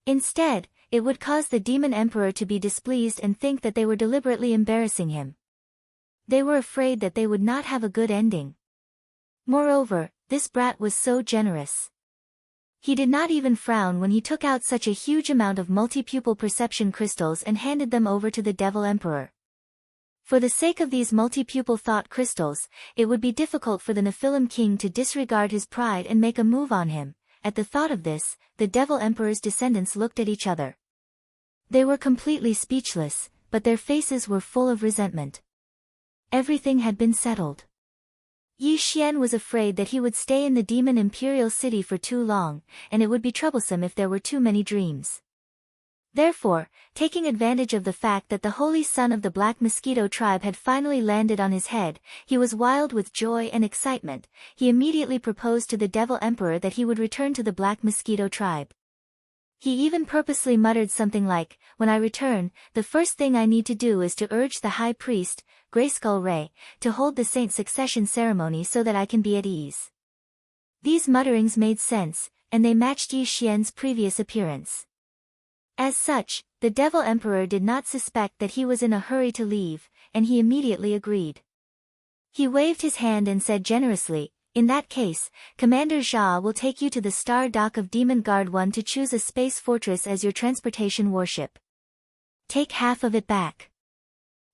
Speaker 1: Instead, it would cause the Demon Emperor to be displeased and think that they were deliberately embarrassing him. They were afraid that they would not have a good ending. Moreover, this brat was so generous. He did not even frown when he took out such a huge amount of multi-pupil perception crystals and handed them over to the Devil Emperor. For the sake of these multi-pupil thought crystals, it would be difficult for the Nephilim King to disregard his pride and make a move on him. At the thought of this, the Devil Emperor's descendants looked at each other. They were completely speechless, but their faces were full of resentment. Everything had been settled. Yi Xian was afraid that he would stay in the Demon Imperial City for too long, and it would be troublesome if there were too many dreams. Therefore, taking advantage of the fact that the holy son of the Black Mosquito tribe had finally landed on his head, he was wild with joy and excitement. He immediately proposed to the Devil Emperor that he would return to the Black Mosquito tribe. He even purposely muttered something like, "When I return, the first thing I need to do is to urge the high priest, Grayskull Ray, to hold the saint succession ceremony so that I can be at ease." These mutterings made sense, and they matched Yi Xian's previous appearance. As such, the Devil Emperor did not suspect that he was in a hurry to leave, and he immediately agreed. He waved his hand and said generously, "In that case, Commander Jia will take you to the star dock of Demon Guard 1 to choose a space fortress as your transportation warship. Take half of it back.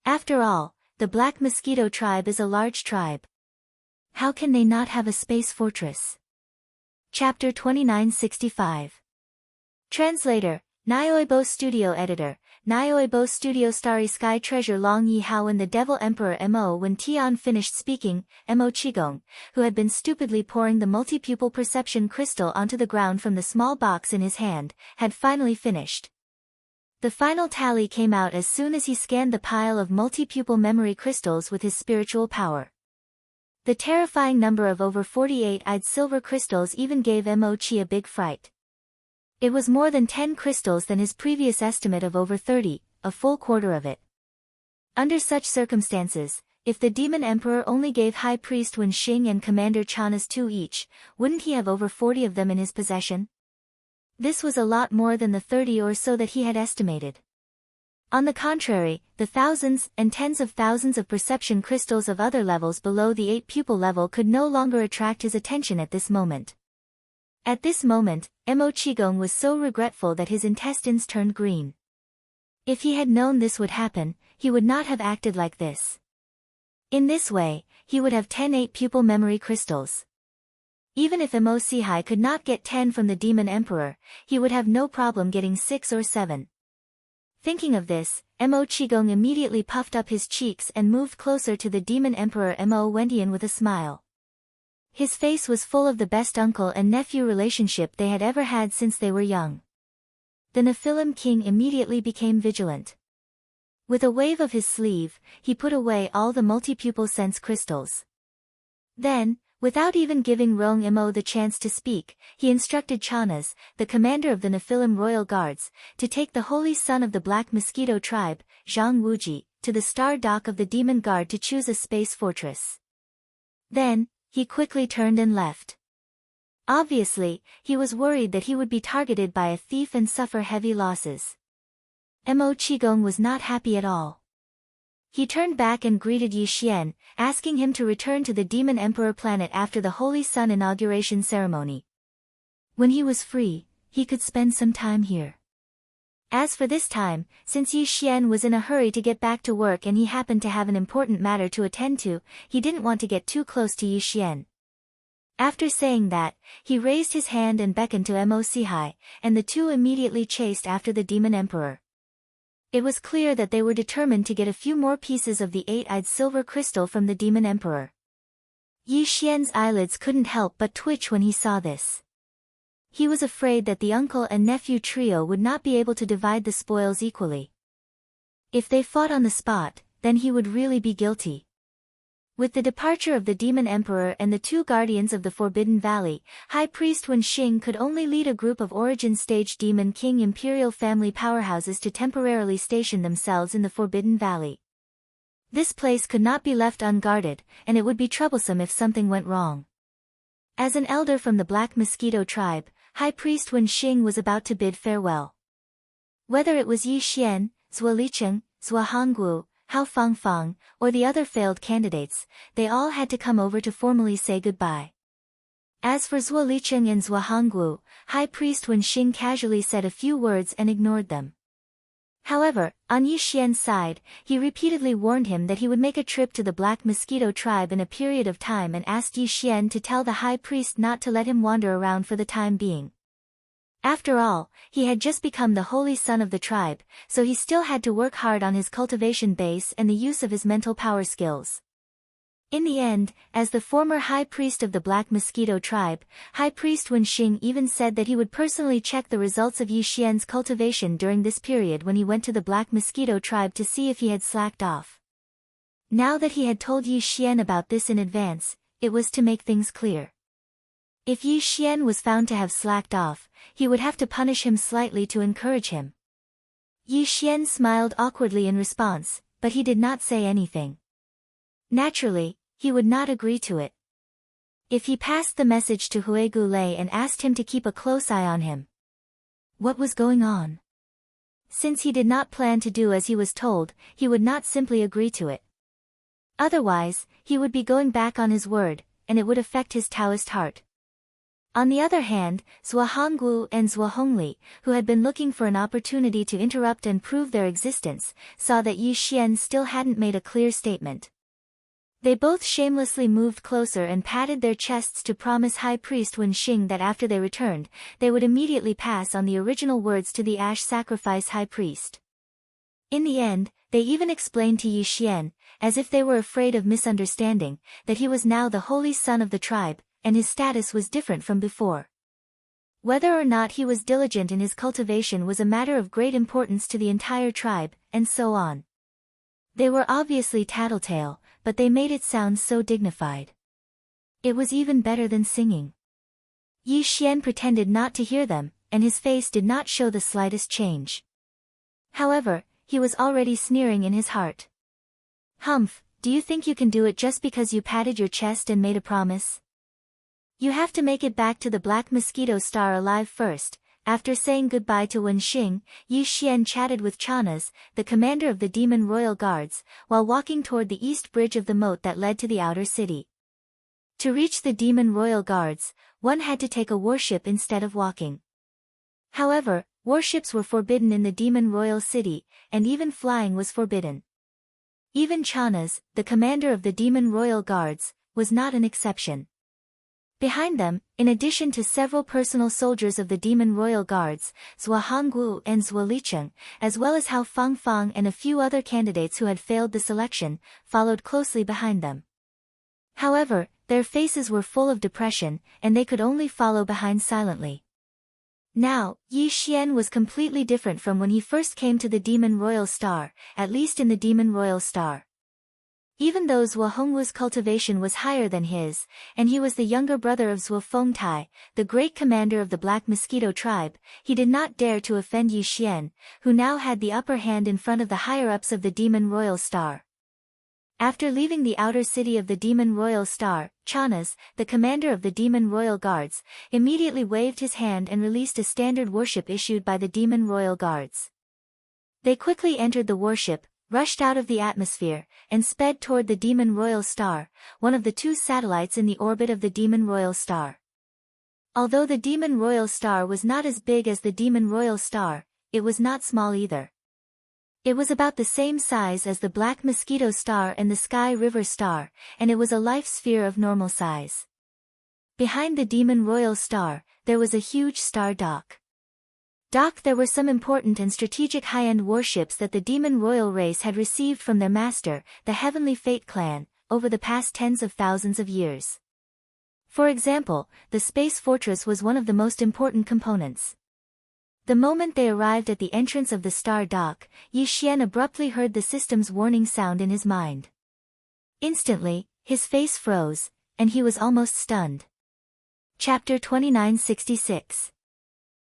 Speaker 1: After all, the Black Mosquito tribe is a large tribe. How can they not have a space fortress?" Chapter 2965. Translator, Nyoibo Studio Editor, Nyoibo Studio Starry Sky Treasure Long Yi Hao. When the Devil Emperor Mo. When Tian finished speaking, Mo Qigong, who had been stupidly pouring the multi-pupil perception crystal onto the ground from the small box in his hand, had finally finished. The final tally came out as soon as he scanned the pile of multi-pupil memory crystals with his spiritual power. The terrifying number of over 48-eyed silver crystals even gave Mo Qi a big fright. It was more than 10 crystals than his previous estimate of over 30, a full quarter of it. Under such circumstances, if the Demon Emperor only gave High Priest Wen Xing and Commander Chanas 2 each, wouldn't he have over 40 of them in his possession? This was a lot more than the 30 or so that he had estimated. On the contrary, the thousands and tens of thousands of perception crystals of other levels below the 8 pupil level could no longer attract his attention at this moment. At this moment, Mo Qigong was so regretful that his intestines turned green. If he had known this would happen, he would not have acted like this. In this way, he would have 10 8-pupil memory crystals. Even if Mo Sihai could not get 10 from the Demon Emperor, he would have no problem getting 6 or 7. Thinking of this, Mo Qigong immediately puffed up his cheeks and moved closer to the Demon Emperor Mo Wendian with a smile. His face was full of the best uncle and nephew relationship they had ever had since they were young. The Nephilim King immediately became vigilant. With a wave of his sleeve, he put away all the multi-pupil sense crystals. Then, without even giving Rong Mo the chance to speak, he instructed Chanas, the commander of the Nephilim Royal Guards, to take the holy son of the Black Mosquito tribe, Zhang Wuji, to the star dock of the Demon Guard to choose a space fortress. Then, he quickly turned and left. Obviously, he was worried that he would be targeted by a thief and suffer heavy losses. Mo Qigong was not happy at all. He turned back and greeted Yi Xian, asking him to return to the Demon Emperor planet after the Holy Sun inauguration ceremony. When he was free, he could spend some time here. As for this time, since Yi Xian was in a hurry to get back to work and he happened to have an important matter to attend to, he didn't want to get too close to Yi Xian. After saying that, he raised his hand and beckoned to Mo Sihai, and the two immediately chased after the Demon Emperor. It was clear that they were determined to get a few more pieces of the 8-eyed silver crystal from the Demon Emperor. Yi Xian's eyelids couldn't help but twitch when he saw this. He was afraid that the uncle and nephew trio would not be able to divide the spoils equally. If they fought on the spot, then he would really be guilty. With the departure of the Demon Emperor and the 2 guardians of the Forbidden Valley, High Priest Wen Xing could only lead a group of Origin Stage Demon King Imperial family powerhouses to temporarily station themselves in the Forbidden Valley. This place could not be left unguarded, and it would be troublesome if something went wrong. As an elder from the Black Mosquito tribe, High Priest Wen Xing was about to bid farewell. Whether it was Yi Xian, Zhuo Licheng, Zhuo Hongguo, Hao Fangfang, or the other failed candidates, they all had to come over to formally say goodbye. As for Zhuo Licheng and Zhuo Hongguo, High Priest Wen Xing casually said a few words and ignored them. However, on Yi Xian's side, he repeatedly warned him that he would make a trip to the Black Mosquito tribe in a period of time and asked Yi Xian to tell the high priest not to let him wander around for the time being. After all, he had just become the holy son of the tribe, so he still had to work hard on his cultivation base and the use of his mental power skills. In the end, as the former high priest of the Black Mosquito tribe, High Priest Wen Xing even said that he would personally check the results of Yi Xian's cultivation during this period when he went to the Black Mosquito tribe to see if he had slacked off. Now that he had told Yi Xian about this in advance, it was to make things clear. If Yi Xian was found to have slacked off, he would have to punish him slightly to encourage him. Yi Xian smiled awkwardly in response, but he did not say anything. Naturally, he would not agree to it. If he passed the message to Hui Gulei and asked him to keep a close eye on him. What was going on? Since he did not plan to do as he was told, he would not simply agree to it. Otherwise, he would be going back on his word, and it would affect his Taoist heart. On the other hand, Zhuo Hongwu and Zhuo Hongli, who had been looking for an opportunity to interrupt and prove their existence, saw that Yi Xian still hadn't made a clear statement. They both shamelessly moved closer and patted their chests to promise High Priest Wen Xing that after they returned, they would immediately pass on the original words to the ash sacrifice High Priest. In the end, they even explained to Yi Xian, as if they were afraid of misunderstanding, that he was now the holy son of the tribe, and his status was different from before. Whether or not he was diligent in his cultivation was a matter of great importance to the entire tribe, and so on. They were obviously tattletale, but they made it sound so dignified. It was even better than singing. Yi Xian pretended not to hear them, and his face did not show the slightest change. However, he was already sneering in his heart. Humph, do you think you can do it just because you patted your chest and made a promise? You have to make it back to the Black Mosquito Star alive first. After saying goodbye to Wen Xing, Yi Xian chatted with Chanas, the commander of the Demon Royal Guards, while walking toward the east bridge of the moat that led to the outer city. To reach the Demon Royal Guards, one had to take a warship instead of walking. However, warships were forbidden in the Demon Royal City, and even flying was forbidden. Even Chanas, the commander of the Demon Royal Guards, was not an exception. Behind them, in addition to several personal soldiers of the Demon Royal Guards, Zhuo Hongwu and Zhuo Licheng, as well as Hao Fangfang and a few other candidates who had failed the selection, followed closely behind them. However, their faces were full of depression, and they could only follow behind silently. Now, Yi Xian was completely different from when he first came to the Demon Royal Star, at least in the Demon Royal Star. Even though Zhuo Hongwu's cultivation was higher than his, and he was the younger brother of Zhuo Fengtai, the great commander of the Black Mosquito tribe, he did not dare to offend Yi Xian, who now had the upper hand in front of the higher-ups of the Demon Royal Star. After leaving the outer city of the Demon Royal Star, Chanas, the commander of the Demon Royal Guards, immediately waved his hand and released a standard warship issued by the Demon Royal Guards. They quickly entered the warship, rushed out of the atmosphere, and sped toward the Demon Royal Star, one of the two satellites in the orbit of the Demon Royal Star. Although the Demon Royal Star was not as big as the Demon Royal Star, it was not small either. It was about the same size as the Black Mosquito Star and the Sky River Star, and it was a life sphere of normal size. Behind the Demon Royal Star, there was a huge star dock. There were some important and strategic high-end warships that the Demon Royal race had received from their master, the Heavenly Fate clan, over the past tens of thousands of years. For example, the Space Fortress was one of the most important components. The moment they arrived at the entrance of the star dock, Yi Xian abruptly heard the system's warning sound in his mind. Instantly, his face froze, and he was almost stunned. Chapter 2966.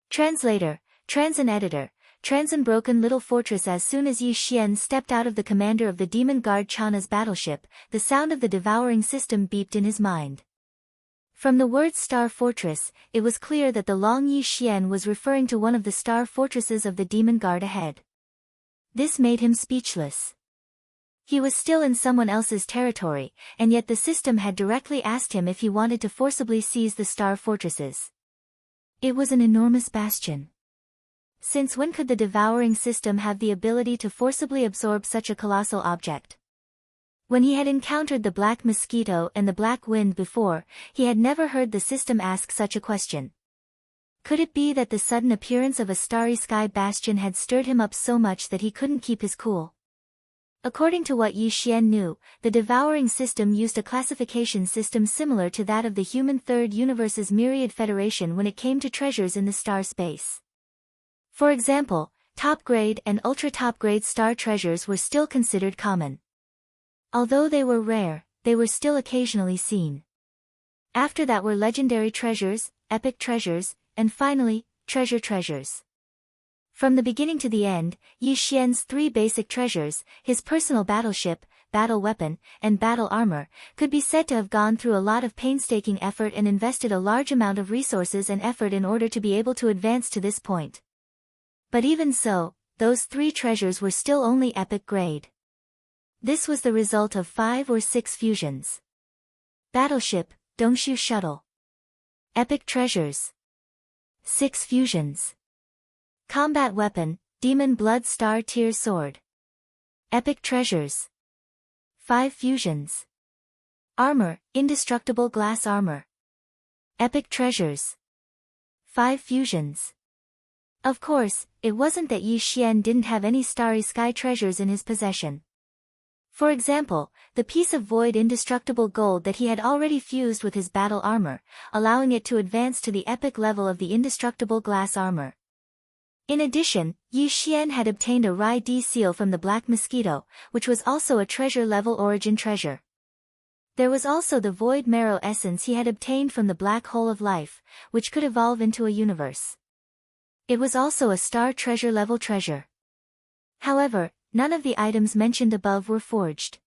Speaker 1: Translator, Transin Editor, Transin Broken Little Fortress. As soon as Yi Xian stepped out of the commander of the Demon Guard Chana's battleship, the sound of the devouring system beeped in his mind. From the word Star Fortress, it was clear that the long Yi Xian was referring to one of the star fortresses of the Demon Guard ahead. This made him speechless. He was still in someone else's territory, and yet the system had directly asked him if he wanted to forcibly seize the star fortresses. It was an enormous bastion. Since when could the devouring system have the ability to forcibly absorb such a colossal object? When he had encountered the Black Mosquito and the Black Wind before, he had never heard the system ask such a question. Could it be that the sudden appearance of a starry sky bastion had stirred him up so much that he couldn't keep his cool? According to what Yi Xian knew, the devouring system used a classification system similar to that of the human third universe's myriad federation when it came to treasures in the star space. For example, top-grade and ultra-top-grade star treasures were still considered common. Although they were rare, they were still occasionally seen. After that were legendary treasures, epic treasures, and finally, treasures. From the beginning to the end, Yi Xian's three basic treasures, his personal battleship, battle weapon, and battle armor, could be said to have gone through a lot of painstaking effort and invested a large amount of resources and effort in order to be able to advance to this point. But even so, those three treasures were still only epic grade. This was the result of 5 or 6 fusions. Battleship, Dongshu shuttle. Epic treasures. 6 fusions. Combat weapon, Demon Blood Star Tier Sword. Epic treasures. 5 fusions. Armor, Indestructible Glass Armor. Epic treasures. 5 fusions. Of course, it wasn't that Yi Xian didn't have any starry sky treasures in his possession. For example, the piece of void indestructible gold that he had already fused with his battle armor, allowing it to advance to the epic level of the indestructible glass armor. In addition, Yi Xian had obtained a Rai D seal from the Black Mosquito, which was also a treasure-level origin treasure. There was also the void marrow essence he had obtained from the Black Hole of Life, which could evolve into a universe. It was also a star treasure-level treasure. However, none of the items mentioned above were forged.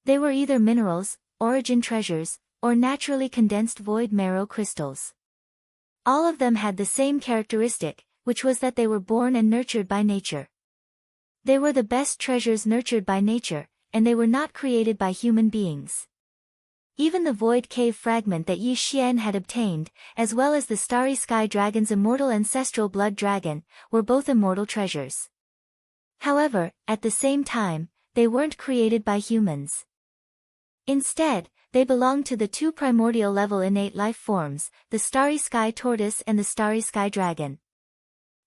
Speaker 1: They were either minerals, origin treasures, or naturally condensed void marrow crystals. All of them had the same characteristic, which was that they were born and nurtured by nature. They were the best treasures nurtured by nature, and they were not created by human beings. Even the void cave fragment that Yi Xian had obtained, as well as the Starry Sky Dragon's immortal ancestral blood dragon, were both immortal treasures. However, at the same time, they weren't created by humans. Instead, they belonged to the two primordial level innate life forms, the Starry Sky Tortoise and the Starry Sky Dragon.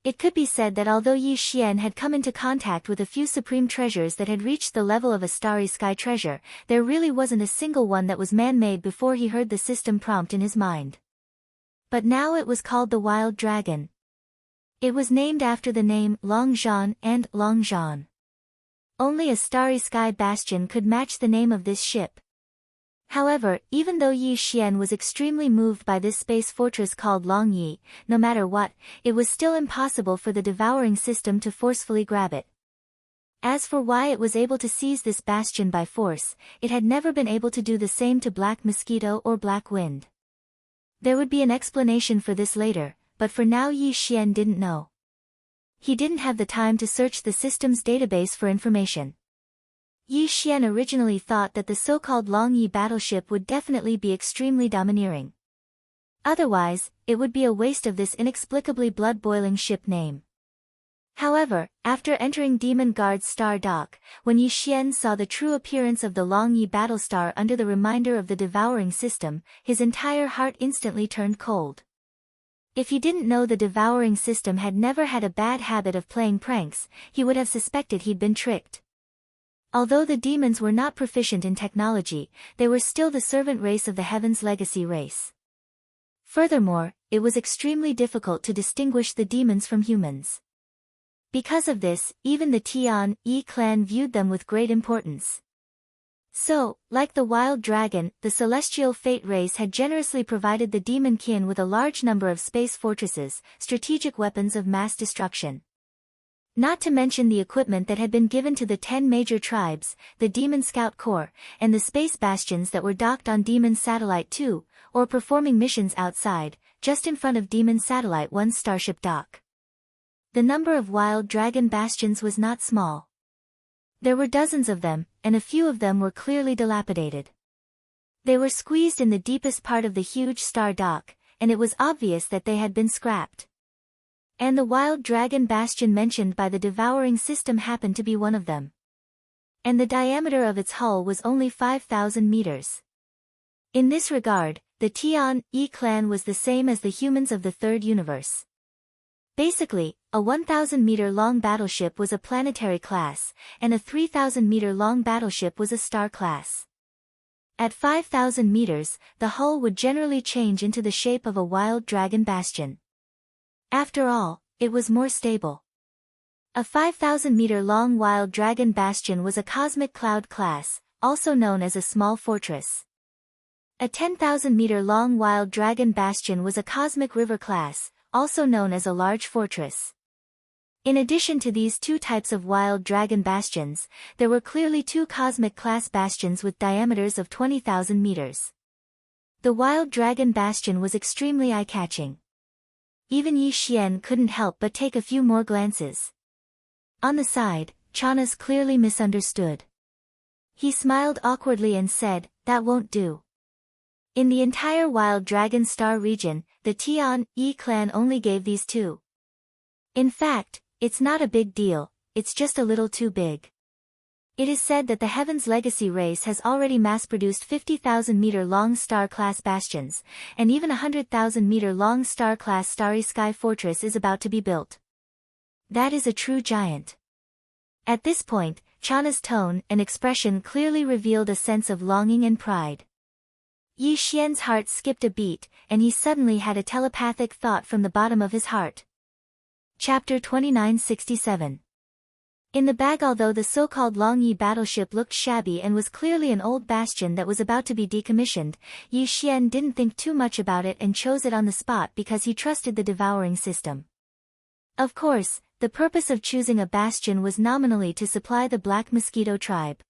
Speaker 1: It could be said that although Yi Xian had come into contact with a few supreme treasures that had reached the level of a starry sky treasure, there really wasn't a single one that was man-made before he heard the system prompt in his mind. But now it was called the Wild Dragon. It was named after the name Longzhan and Longzhan. Only a starry sky bastion could match the name of this ship. However, even though Yi Xian was extremely moved by this space fortress called Longyi, no matter what, it was still impossible for the devouring system to forcefully grab it. As for why it was able to seize this bastion by force, it had never been able to do the same to Black Mosquito or Black Wind. There would be an explanation for this later, but for now Yi Xian didn't know. He didn't have the time to search the system's database for information. Yi Xian originally thought that the so-called Longyi battleship would definitely be extremely domineering. Otherwise, it would be a waste of this inexplicably blood-boiling ship name. However, after entering Demon Guard's star dock, when Yi Xian saw the true appearance of the Longyi battlestar under the reminder of the devouring system, his entire heart instantly turned cold. If he didn't know the devouring system had never had a bad habit of playing pranks, he would have suspected he'd been tricked. Although the demons were not proficient in technology, they were still the servant race of the Heaven's Legacy race. Furthermore, it was extremely difficult to distinguish the demons from humans. Because of this, even the Tian Yi clan viewed them with great importance. So, like the Wild Dragon, the Celestial Fate race had generously provided the demon kin with a large number of space fortresses, strategic weapons of mass destruction. Not to mention the equipment that had been given to the 10 major tribes, the Demon Scout Corps, and the space bastions that were docked on Demon Satellite 2, or performing missions outside, just in front of Demon Satellite 1's starship dock. The number of Wild Dragon bastions was not small. There were dozens of them, and a few of them were clearly dilapidated. They were squeezed in the deepest part of the huge star dock, and it was obvious that they had been scrapped. And the Wild Dragon bastion mentioned by the devouring system happened to be one of them. And the diameter of its hull was only 5,000 meters. In this regard, the Tian Yi clan was the same as the humans of the Third Universe. Basically, a 1,000-meter-long battleship was a planetary class, and a 3,000-meter-long battleship was a star class. At 5,000 meters, the hull would generally change into the shape of a wild dragon bastion. After all, it was more stable. A 5,000-meter-long wild dragon bastion was a cosmic cloud class, also known as a small fortress. A 10,000-meter-long wild dragon bastion was a cosmic river class, also known as a large fortress. In addition to these two types of wild dragon bastions, there were clearly two cosmic class bastions with diameters of 20,000 meters. The wild dragon bastion was extremely eye-catching. Even Yi Xian couldn't help but take a few more glances. On the side, Chanas clearly misunderstood. He smiled awkwardly and said, "That won't do. In the entire Wild Dragon Star region, the Tian Yi clan only gave these two. In fact, it's not a big deal, it's just a little too big. It is said that the Heaven's Legacy race has already mass-produced 50,000-meter-long star-class bastions, and even a 100,000-meter-long star-class Starry Sky Fortress is about to be built. That is a true giant." At this point, Chana's tone and expression clearly revealed a sense of longing and pride. Yi Xian's heart skipped a beat, and he suddenly had a telepathic thought from the bottom of his heart. Chapter 2967. In the bag. Although the so-called Long Yi battleship looked shabby and was clearly an old bastion that was about to be decommissioned, Yi Xian didn't think too much about it and chose it on the spot because he trusted the devouring system. Of course, the purpose of choosing a bastion was nominally to supply the Black Mosquito tribe.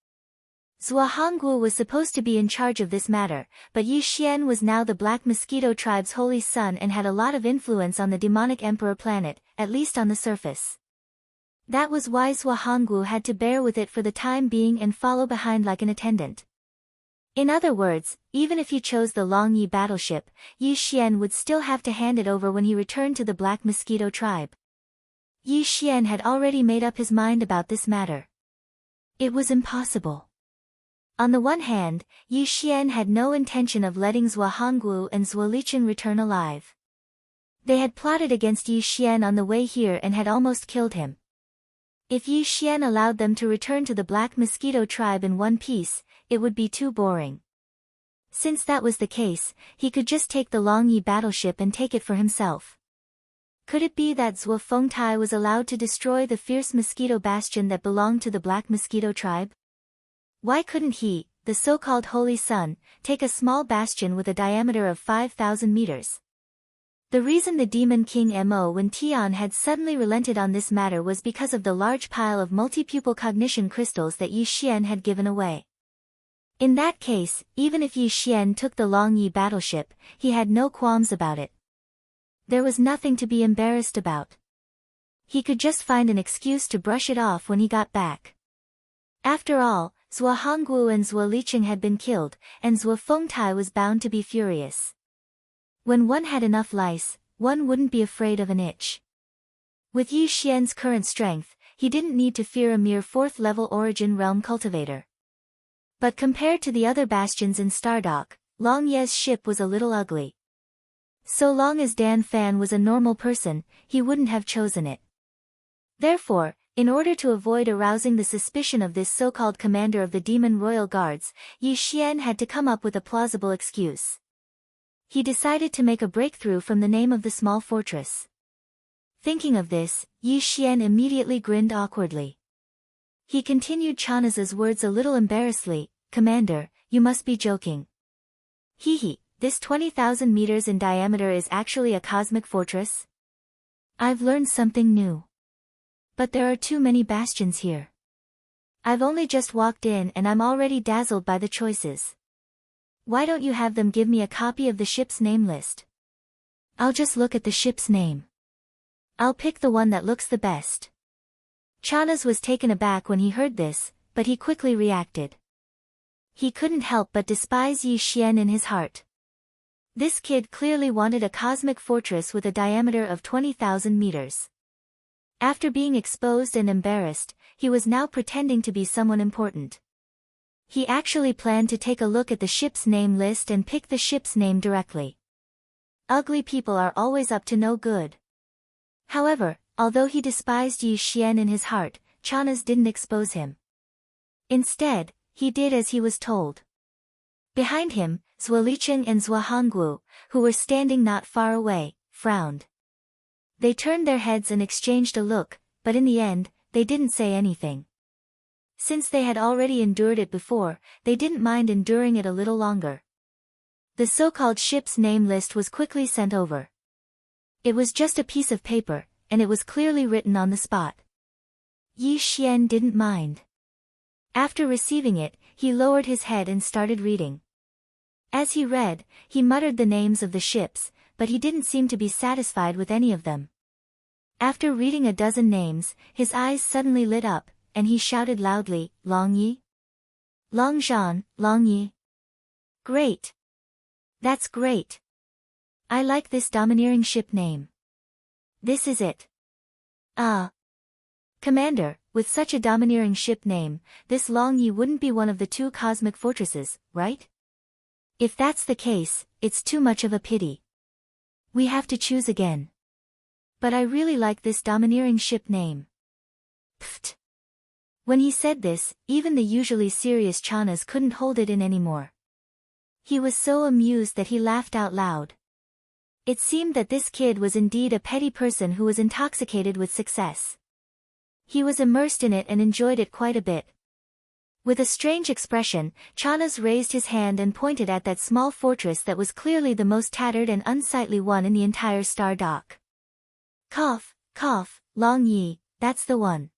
Speaker 1: Zhuo Hongguo was supposed to be in charge of this matter, but Yi Xian was now the Black Mosquito tribe's holy son and had a lot of influence on the demonic emperor planet, at least on the surface. That was why Zhuo Hongguo had to bear with it for the time being and follow behind like an attendant. In other words, even if he chose the Long Yi battleship, Yi Xian would still have to hand it over when he returned to the Black Mosquito tribe. Yi Xian had already made up his mind about this matter. It was impossible. On the one hand, Yi Xian had no intention of letting Zhuo Hongguo and Zhuo Liqing return alive. They had plotted against Yi Xian on the way here and had almost killed him. If Yi Xian allowed them to return to the Black Mosquito tribe in one piece, it would be too boring. Since that was the case, he could just take the Long Yi battleship and take it for himself. Could it be that Zhuo Fengtai was allowed to destroy the fierce mosquito bastion that belonged to the Black Mosquito tribe? Why couldn't he, the so-called Holy Sun, take a small bastion with a diameter of 5,000 meters? The reason the Demon King Mo Wen Tian had suddenly relented on this matter was because of the large pile of multi-pupil cognition crystals that Yi Xian had given away. In that case, even if Yi Xian took the Long Yi battleship, he had no qualms about it. There was nothing to be embarrassed about. He could just find an excuse to brush it off when he got back. After all, Zhuo Hongguo and Zhuo Liqing had been killed, and Zhuo Fengtai was bound to be furious. When one had enough lice, one wouldn't be afraid of an itch. With Yi Xian's current strength, he didn't need to fear a mere 4th-level Origin Realm cultivator. But compared to the other bastions in Stardock, Long Ye's ship was a little ugly. So long as Dan Fan was a normal person, he wouldn't have chosen it. Therefore, in order to avoid arousing the suspicion of this so-called commander of the Demon Royal Guards, Yi Xian had to come up with a plausible excuse. He decided to make a breakthrough from the name of the small fortress. Thinking of this, Yi Xian immediately grinned awkwardly. He continued Chana's words a little embarrassedly, "Commander, you must be joking. Hee, this 20,000 meters in diameter is actually a cosmic fortress? I've learned something new. But there are too many bastions here. I've only just walked in and I'm already dazzled by the choices. Why don't you have them give me a copy of the ship's name list? I'll just look at the ship's name. I'll pick the one that looks the best." Chanas was taken aback when he heard this, but he quickly reacted. He couldn't help but despise Yi Xian in his heart. This kid clearly wanted a cosmic fortress with a diameter of 20,000 meters. After being exposed and embarrassed, he was now pretending to be someone important. He actually planned to take a look at the ship's name list and pick the ship's name directly. Ugly people are always up to no good. However, although he despised Yi Xian in his heart, Chanas didn't expose him. Instead, he did as he was told. Behind him, Zhuo Licheng and Zhuo Hongguo, who were standing not far away, frowned. They turned their heads and exchanged a look, but in the end, they didn't say anything. Since they had already endured it before, they didn't mind enduring it a little longer. The so-called ship's name list was quickly sent over. It was just a piece of paper, and it was clearly written on the spot. Yi Xian didn't mind. After receiving it, he lowered his head and started reading. As he read, he muttered the names of the ships, but he didn't seem to be satisfied with any of them. After reading a dozen names, his eyes suddenly lit up, and he shouted loudly, "Long Yi? Long Zhan, Long Yi. Great! That's great! I like this domineering ship name. This is it. Commander, with such a domineering ship name, this Long Yi wouldn't be one of the 2 cosmic fortresses, right? If that's the case, it's too much of a pity. We have to choose again. But I really like this domineering ship name." Pfft. When he said this, even the usually serious Chanas couldn't hold it in anymore. He was so amused that he laughed out loud. It seemed that this kid was indeed a petty person who was intoxicated with success. He was immersed in it and enjoyed it quite a bit. With a strange expression, Chanas raised his hand and pointed at that small fortress that was clearly the most tattered and unsightly one in the entire star dock. "Cough, cough, Long Yi, that's the one.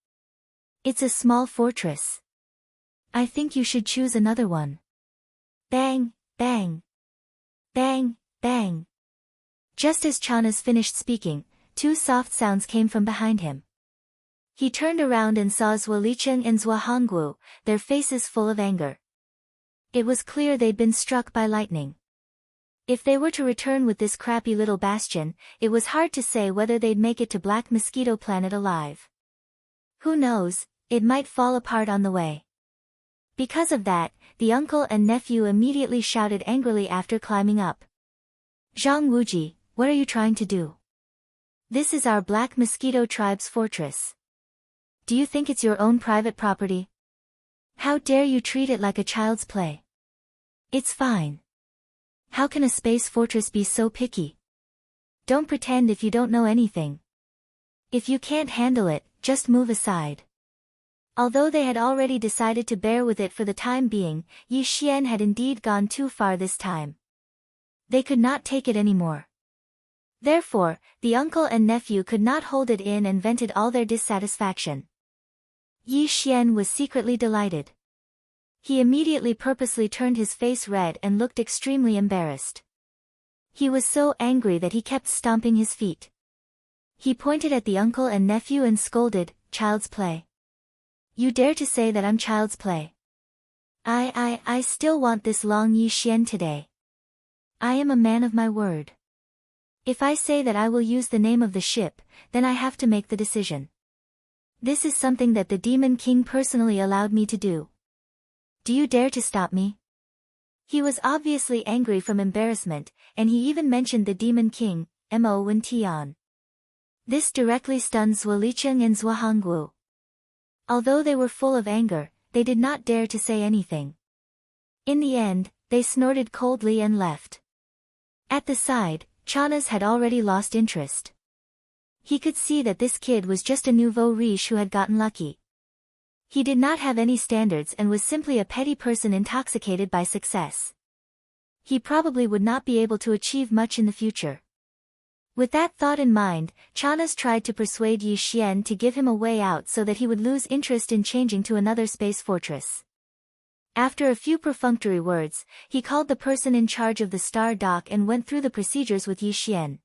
Speaker 1: It's a small fortress. I think you should choose another one." Bang, bang. Bang, bang. Just as Chanas finished speaking, 2 soft sounds came from behind him. He turned around and saw Zhuo Licheng and Zhuo Hongguo, their faces full of anger. It was clear they'd been struck by lightning. If they were to return with this crappy little bastion, it was hard to say whether they'd make it to Black Mosquito Planet alive. Who knows, it might fall apart on the way. Because of that, the uncle and nephew immediately shouted angrily after climbing up. "Zhang Wuji, what are you trying to do? This is our Black Mosquito tribe's fortress. Do you think it's your own private property? How dare you treat it like a child's play? It's fine. How can a space fortress be so picky? Don't pretend if you don't know anything. If you can't handle it, just move aside." Although they had already decided to bear with it for the time being, Yi Xian had indeed gone too far this time. They could not take it anymore. Therefore, the uncle and nephew could not hold it in and vented all their dissatisfaction. Yi Xian was secretly delighted. He immediately purposely turned his face red and looked extremely embarrassed. He was so angry that he kept stomping his feet. He pointed at the uncle and nephew and scolded, "Child's play. You dare to say that I'm child's play? I still want this Long Yi Xian today. I am a man of my word. If I say that I will use the name of the ship, then I have to make the decision. This is something that the Demon King personally allowed me to do. Do you dare to stop me?" He was obviously angry from embarrassment, and he even mentioned the Demon King, Mo Wen Tian. This directly stunned Zhuo Licheng and Zhuo Hongguo. Although they were full of anger, they did not dare to say anything. In the end, they snorted coldly and left. At the side, Chanas had already lost interest. He could see that this kid was just a nouveau riche who had gotten lucky. He did not have any standards and was simply a petty person intoxicated by success. He probably would not be able to achieve much in the future. With that thought in mind, Chanas tried to persuade Yi Xian to give him a way out so that he would lose interest in changing to another space fortress. After a few perfunctory words, he called the person in charge of the star dock and went through the procedures with Yi Xian.